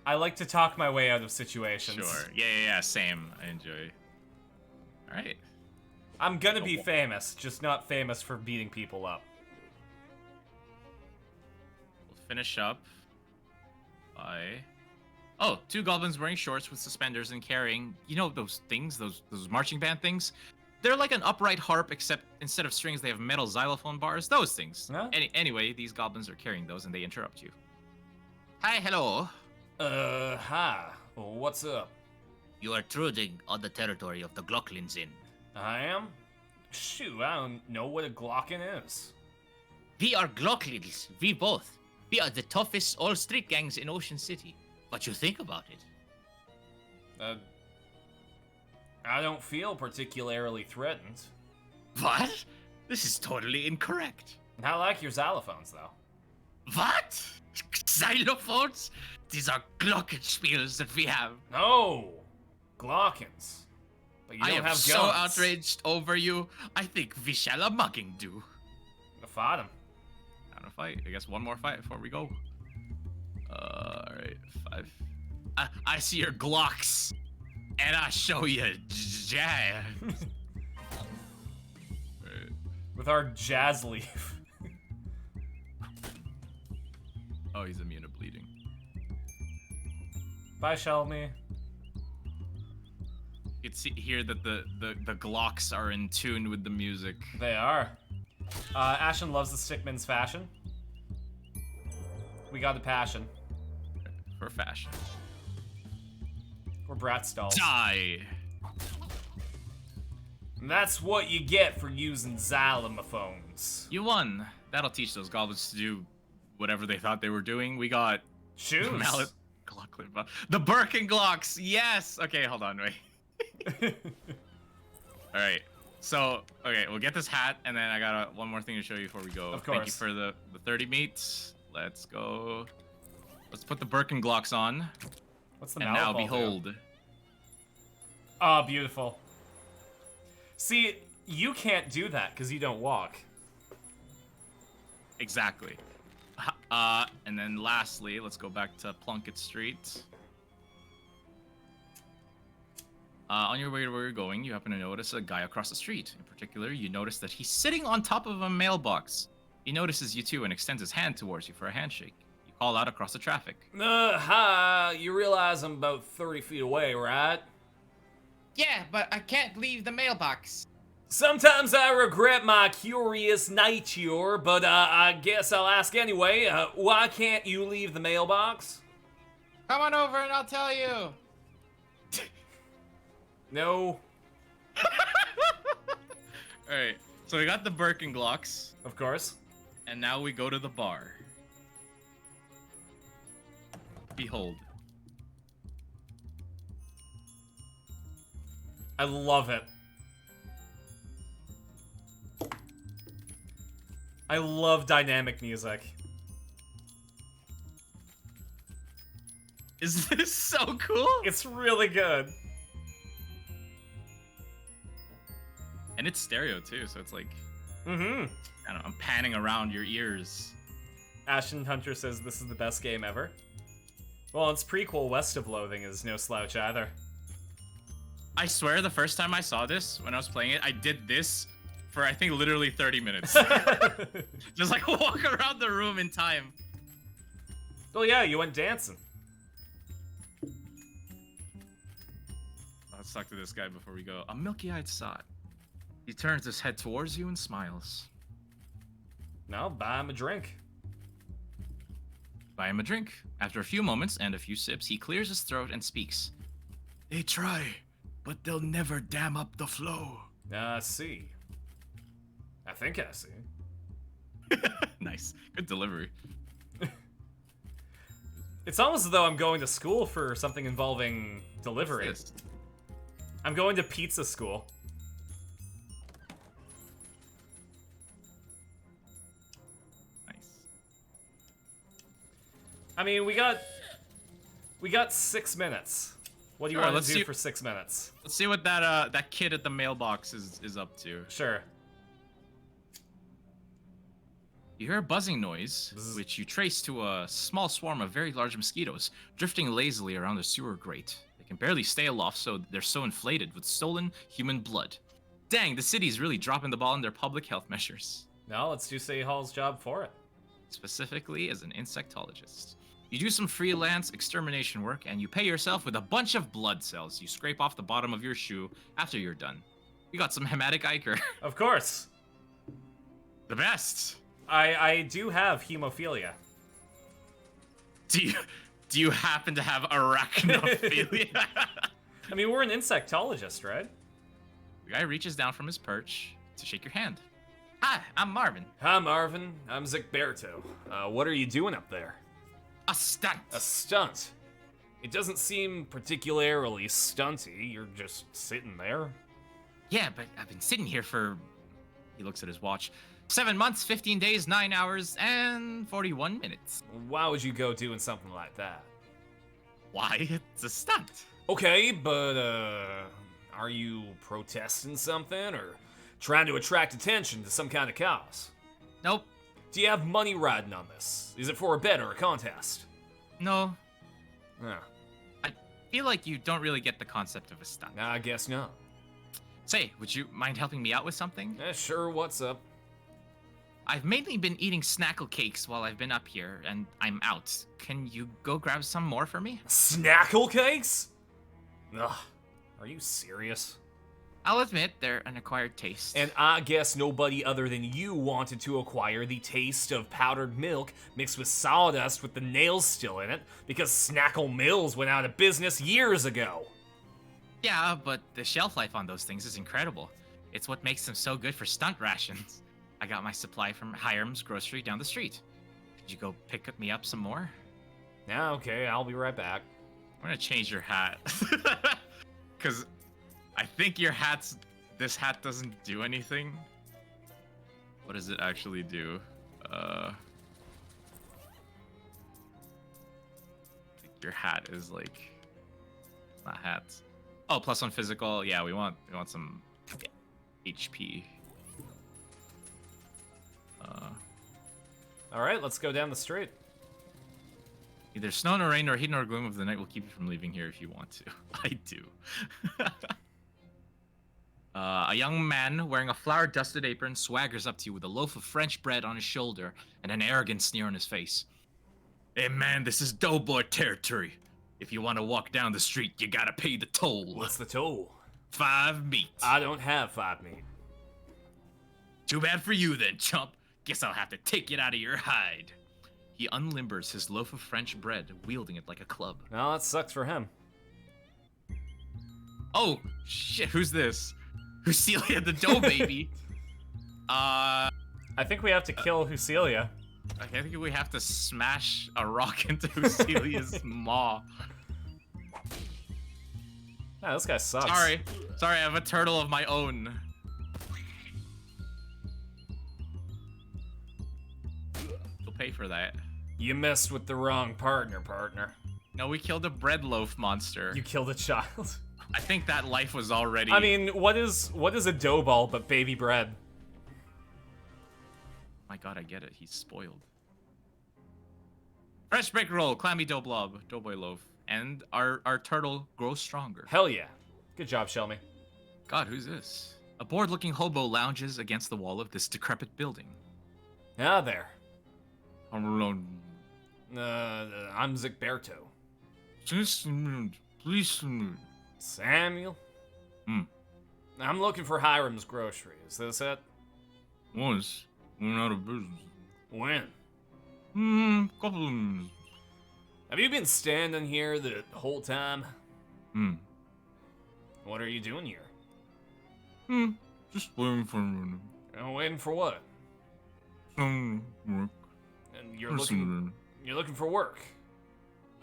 I like to talk my way out of situations. Sure. Yeah, same. I enjoy. Alright. I'm gonna be famous, just not famous for beating people up. We'll finish up by... Oh, 2 goblins wearing shorts with suspenders and carrying, you know those things, those marching band things? They're like an upright harp, except instead of strings, they have metal xylophone bars. Those things. Huh? Anyway, these goblins are carrying those, and they interrupt you. Hi, hello. Hi. What's up? You are intruding on the territory of the Glocklins Inn. I am? Shoot, I don't know what a Glocken is. We are Glocklins, we both. We are the toughest all street gangs in Ocean City. What you think about it? I don't feel particularly threatened. What? This is totally incorrect. I like your xylophones, though. What? Xylophones? These are glockenspiels that we have. No! Glockens. But you don't have guns. I am so outraged over you. I think we shall a mugging do. Fight him. Time to fight. I guess one more fight before we go. Alright, 5. I see your Glocks. And I show you jazz. Right. With our jazz leaf. Oh, he's immune to bleeding. Bye, Shelmy. You can see here that the Glocks are in tune with the music. They are. Ashen loves the stickman's fashion. We got the passion. For fashion. We're brat stalls. Die! And that's what you get for using xylophones. You won. That'll teach those goblins to do whatever they thought they were doing. We got... Shoes. Mallet, the Birkin Glocks! Yes! Okay, hold on, wait. Alright. So, okay, we'll get this hat, and then I got one more thing to show you before we go. Of course. Thank you for the 30 meats. Let's go. Let's put the Birkin Glocks on. What's the and now behold. Oh, beautiful. See, you can't do that because you don't walk. Exactly. And then lastly, let's go back to Plunkett Street. On your way to where you're going, you happen to notice a guy across the street. In particular, you notice that he's sitting on top of a mailbox. He notices you too and extends his hand towards you for a handshake. You call out across the traffic. Hi, you realize I'm about 30 feet away, right? Yeah, but I can't leave the mailbox. Sometimes I regret my curious nature, but I guess I'll ask anyway. Why can't you leave the mailbox? Come on over and I'll tell you. No. Alright, so we got the Birkin Glocks. Of course. And now we go to the bar. Behold. I love it. I love dynamic music. Is this so cool? It's really good. And it's stereo too, so it's like... Mm-hmm. I don't know, I'm panning around your ears. Ashen Hunter says this is the best game ever. Well, its prequel, West of Loathing, is no slouch either. I swear the first time I saw this, when I was playing it, I did this for, I think, literally 30 minutes. Just like walk around the room in time. Oh yeah, you went dancing. Let's talk to this guy before we go. A milky-eyed sot. He turns his head towards you and smiles. Now buy him a drink. Buy him a drink. After a few moments and a few sips, he clears his throat and speaks. They try, but they'll never dam up the flow. I see. I think I see. Nice. Good delivery. It's almost as though I'm going to school for something involving delivery. I'm going to pizza school. I mean, we got 6 minutes. What do you want to do for 6 minutes? Let's see what that kid at the mailbox is up to. Sure. You hear a buzzing noise, which you trace to a small swarm of very large mosquitoes drifting lazily around the sewer grate. They can barely stay aloft, so they're so inflated with stolen human blood. Dang, the city's really dropping the ball in their public health measures. No, let's do City Hall's job for it. Specifically as an insectologist. You do some freelance extermination work, and you pay yourself with a bunch of blood cells you scrape off the bottom of your shoe after you're done. You got some hematic ichor. Of course. The best. I do have hemophilia. Do you happen to have arachnophilia? I mean, we're an insectologist, right? The guy reaches down from his perch to shake your hand. Hi, I'm Marvin. Hi, Marvin. I'm Zigberto. What are you doing up there? A stunt. A stunt? It doesn't seem particularly stunty. You're just sitting there. Yeah, but I've been sitting here for... He looks at his watch. 7 months, 15 days, 9 hours, and 41 minutes. Why would you go doing something like that? Why? It's a stunt. Okay, but, are you protesting something, or trying to attract attention to some kind of cause? Nope. Do you have money riding on this? Is it for a bet or a contest? No. Yeah. I feel like you don't really get the concept of a stunt. I guess not. Say, would you mind helping me out with something? Sure, what's up? I've mainly been eating snackle cakes while I've been up here, and I'm out. Can you go grab some more for me? Snackle cakes? Ugh, are you serious? I'll admit, they're an acquired taste. And I guess nobody other than you wanted to acquire the taste of powdered milk mixed with sawdust with the nails still in it, because Snackle Mills went out of business years ago. Yeah, but the shelf life on those things is incredible. It's what makes them so good for stunt rations. I got my supply from Hiram's grocery down the street. Could you go pick me up some more? Yeah, okay, I'll be right back. I'm gonna change your hat. Because I think this hat doesn't do anything. What does it actually do? Your hat is like, not hats. Oh, +1 physical. Yeah, we want some HP. All right, let's go down the street. Either snow nor rain nor heat nor gloom of the night will keep you from leaving here if you want to. I do. A young man wearing a flour-dusted apron swaggers up to you with a loaf of French bread on his shoulder and an arrogant sneer on his face. Hey man, this is doughboy territory. If you want to walk down the street, you gotta pay the toll. What's the toll? 5 meat. I don't have 5 meat. Too bad for you then, chump. Guess I'll have to take it out of your hide. He unlimbers his loaf of French bread, wielding it like a club. Well, that sucks for him. Oh, shit, who's this? Who's Celia the dough baby? I think we have to kill Husilia. I think we have to smash a rock into Husilia's maw. Nah, this guy sucks. Sorry, I have a turtle of my own. You'll pay for that. You messed with the wrong partner. No, we killed a bread loaf monster. You killed a child. I think that life was already... I mean, what is a dough ball but baby bread? My god, I get it. He's spoiled. Fresh brick roll, clammy dough blob, doughboy loaf, and our turtle grows stronger. Hell yeah. Good job, Shelmy. God, who's this? A bored-looking hobo lounges against the wall of this decrepit building. Ah, there. I'm alone. I'm Zigberto. Please. Samuel? I'm looking for Hiram's grocery. Is this it? Once. Went out of business. When? Couple of minutes. Have you been standing here the whole time? What are you doing here? Just waiting for him. Waiting for what? Some work. And you're looking for work?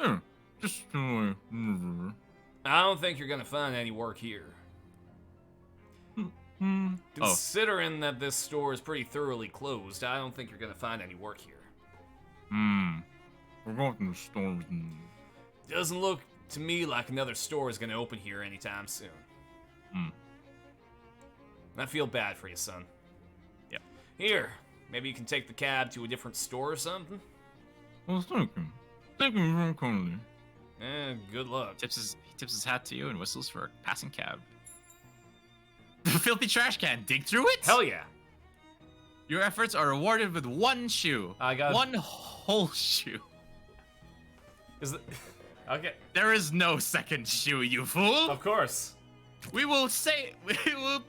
Yeah, just I don't think you're gonna find any work here. Considering that this store is pretty thoroughly closed, I don't think you're gonna find any work here. We're going to the store. Doesn't look to me like another store is gonna open here anytime soon. I feel bad for you, son. Yep. Here, maybe you can take the cab to a different store or something? Well, thank you. Thank you very kindly. Good luck. He tips his hat to you and whistles for a passing cab. The filthy trash can. Dig through it? Hell yeah. Your efforts are rewarded with one shoe. I got one whole shoe. Is it? Okay. There is no second shoe, you fool. Of course. We will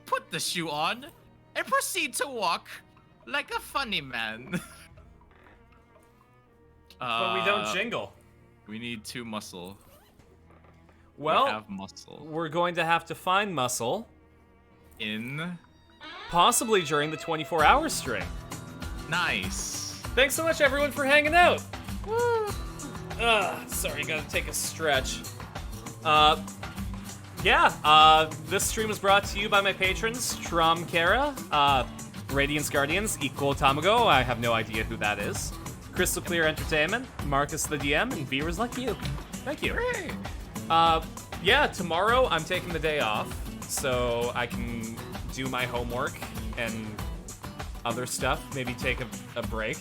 put the shoe on and proceed to walk like a funny man. But we don't jingle. We need 2 muscle. Well, we have muscle. We're going to have to find muscle. In? Possibly during the 24-hour stream. Nice. Thanks so much, everyone, for hanging out. Woo. Sorry, gotta take a stretch. This stream was brought to you by my patrons, Trom Kara, Radiance Guardians, Equal Tamago, I have no idea who that is, Crystal Clear Entertainment, Marcus the DM, and viewers like you. Thank you. Hooray. Tomorrow I'm taking the day off, so I can do my homework and other stuff, maybe take a break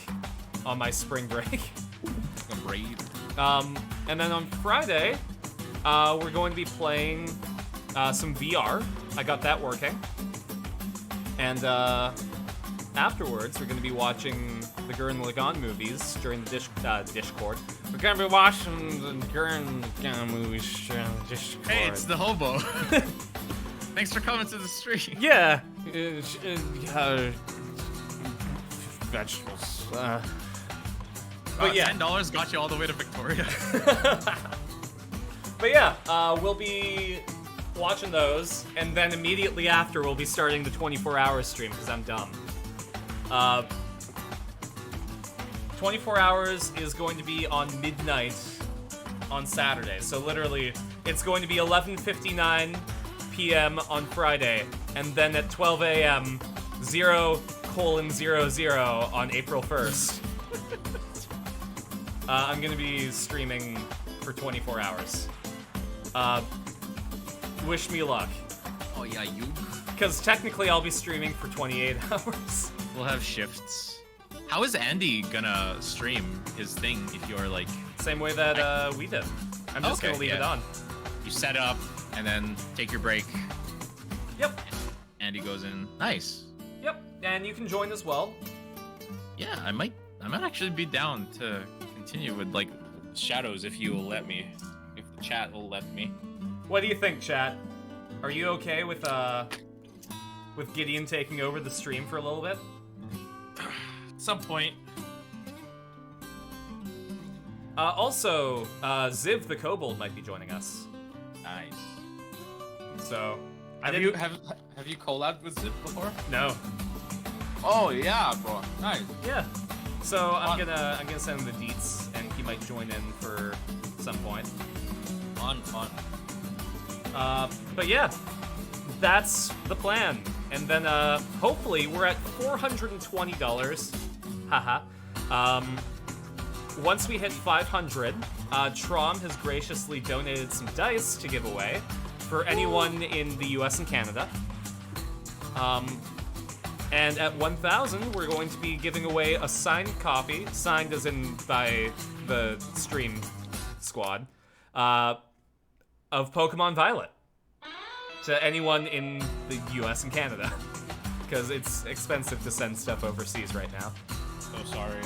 on my spring break. A break. And then on Friday, we're going to be playing some VR. I got that working. And afterwards, we're going to be watching the Gurren Lagann movies during the Discord. We're going to be watching the Gurren Lagann movies during the Discord. Hey, it's the hobo. Thanks for coming to the stream. Yeah. Vegetables. But yeah, $10 got you all the way to Victoria. But yeah, we'll be watching those, and then immediately after we'll be starting the 24-hour stream, because I'm dumb. 24 hours is going to be on midnight on Saturday, so literally it's going to be 11:59 p.m. on Friday, and then at 12 a.m. 0:00 on April 1st. I'm gonna be streaming for 24 hours. Wish me luck. Oh yeah, you. Because technically I'll be streaming for 28 hours. We'll have shifts. How is Andy gonna stream his thing if you're like... Same way that we did. I'm just gonna leave it on. You set up, and then take your break. Yep. Andy goes in. Nice. Yep, and you can join as well. Yeah, I might actually be down to continue with like shadows if you will let me. If the chat will let me. What do you think, chat? Are you okay with Gideon taking over the stream for a little bit? At some point. Also, Ziv the Kobold might be joining us. Nice. So, have you collabed with Ziv before? No. Oh yeah, bro. Nice. Yeah. So I'm gonna send him the deets, and he might join in for some point. Fun. But yeah, that's the plan. And then hopefully we're at $420. Haha. Once we hit 500, Trom has graciously donated some dice to give away for anyone in the US and Canada. And at 1,000, we're going to be giving away a signed copy, signed as in by the stream squad, of Pokemon Violet to anyone in the US and Canada, because it's expensive to send stuff overseas right now. So sorry.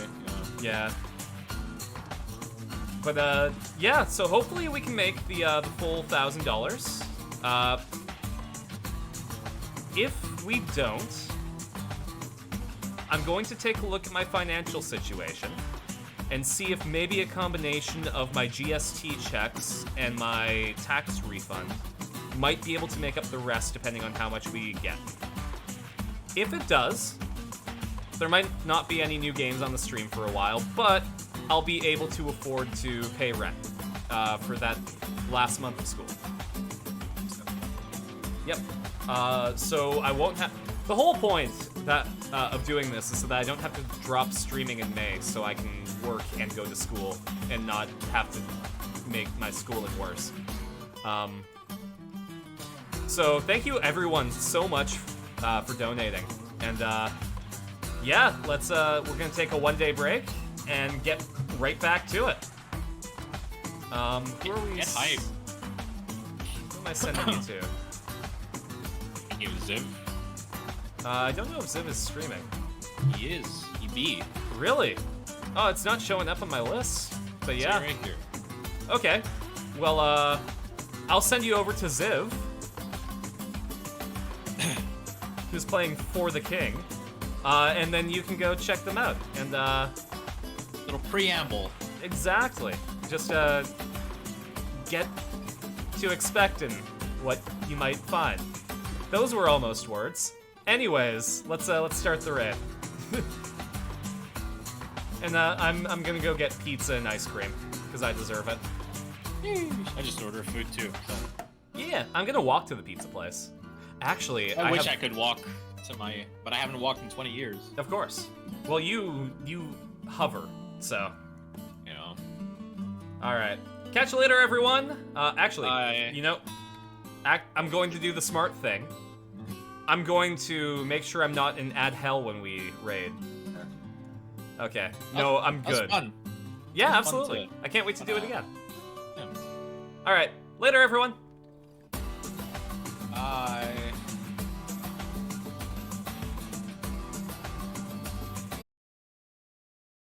Yeah. But yeah, so hopefully we can make the full $1,000. If we don't, I'm going to take a look at my financial situation and see if maybe a combination of my GST checks and my tax refund might be able to make up the rest depending on how much we get. If it does, there might not be any new games on the stream for a while, but I'll be able to afford to pay rent for that last month of school. So, yep. So I won't have... The whole point of doing this is so that I don't have to drop streaming in May, so I can work and go to school and not have to make my schooling worse. So thank you everyone so much for donating, and yeah, let's we're gonna take a 1-day break and get right back to it. Who are we? Get hype. Who am I sending you to? You Ziv? I don't know if Ziv is streaming. He is. He be. Really? Oh, it's not showing up on my list. But yeah. Right here. Okay. Well, I'll send you over to Ziv, who's playing For the King, and then you can go check them out. And little preamble. Exactly. Just get to expecting what you might find. Those were almost words. Anyways, let's start the raid. And I'm gonna go get pizza and ice cream because I deserve it. I just ordered food too. So. Yeah, I'm gonna walk to the pizza place. Actually, I wish I could walk to my, but I haven't walked in 20 years. Of course. Well, you hover, so. You know. All right. Catch you later, everyone. Actually, you know, I'm going to do the smart thing. I'm going to make sure I'm not in ad hell when we raid. Okay. No, I'm good. That's fun. Yeah, That's absolutely. fun I can't wait to do it again. Yeah. All right. Later, everyone.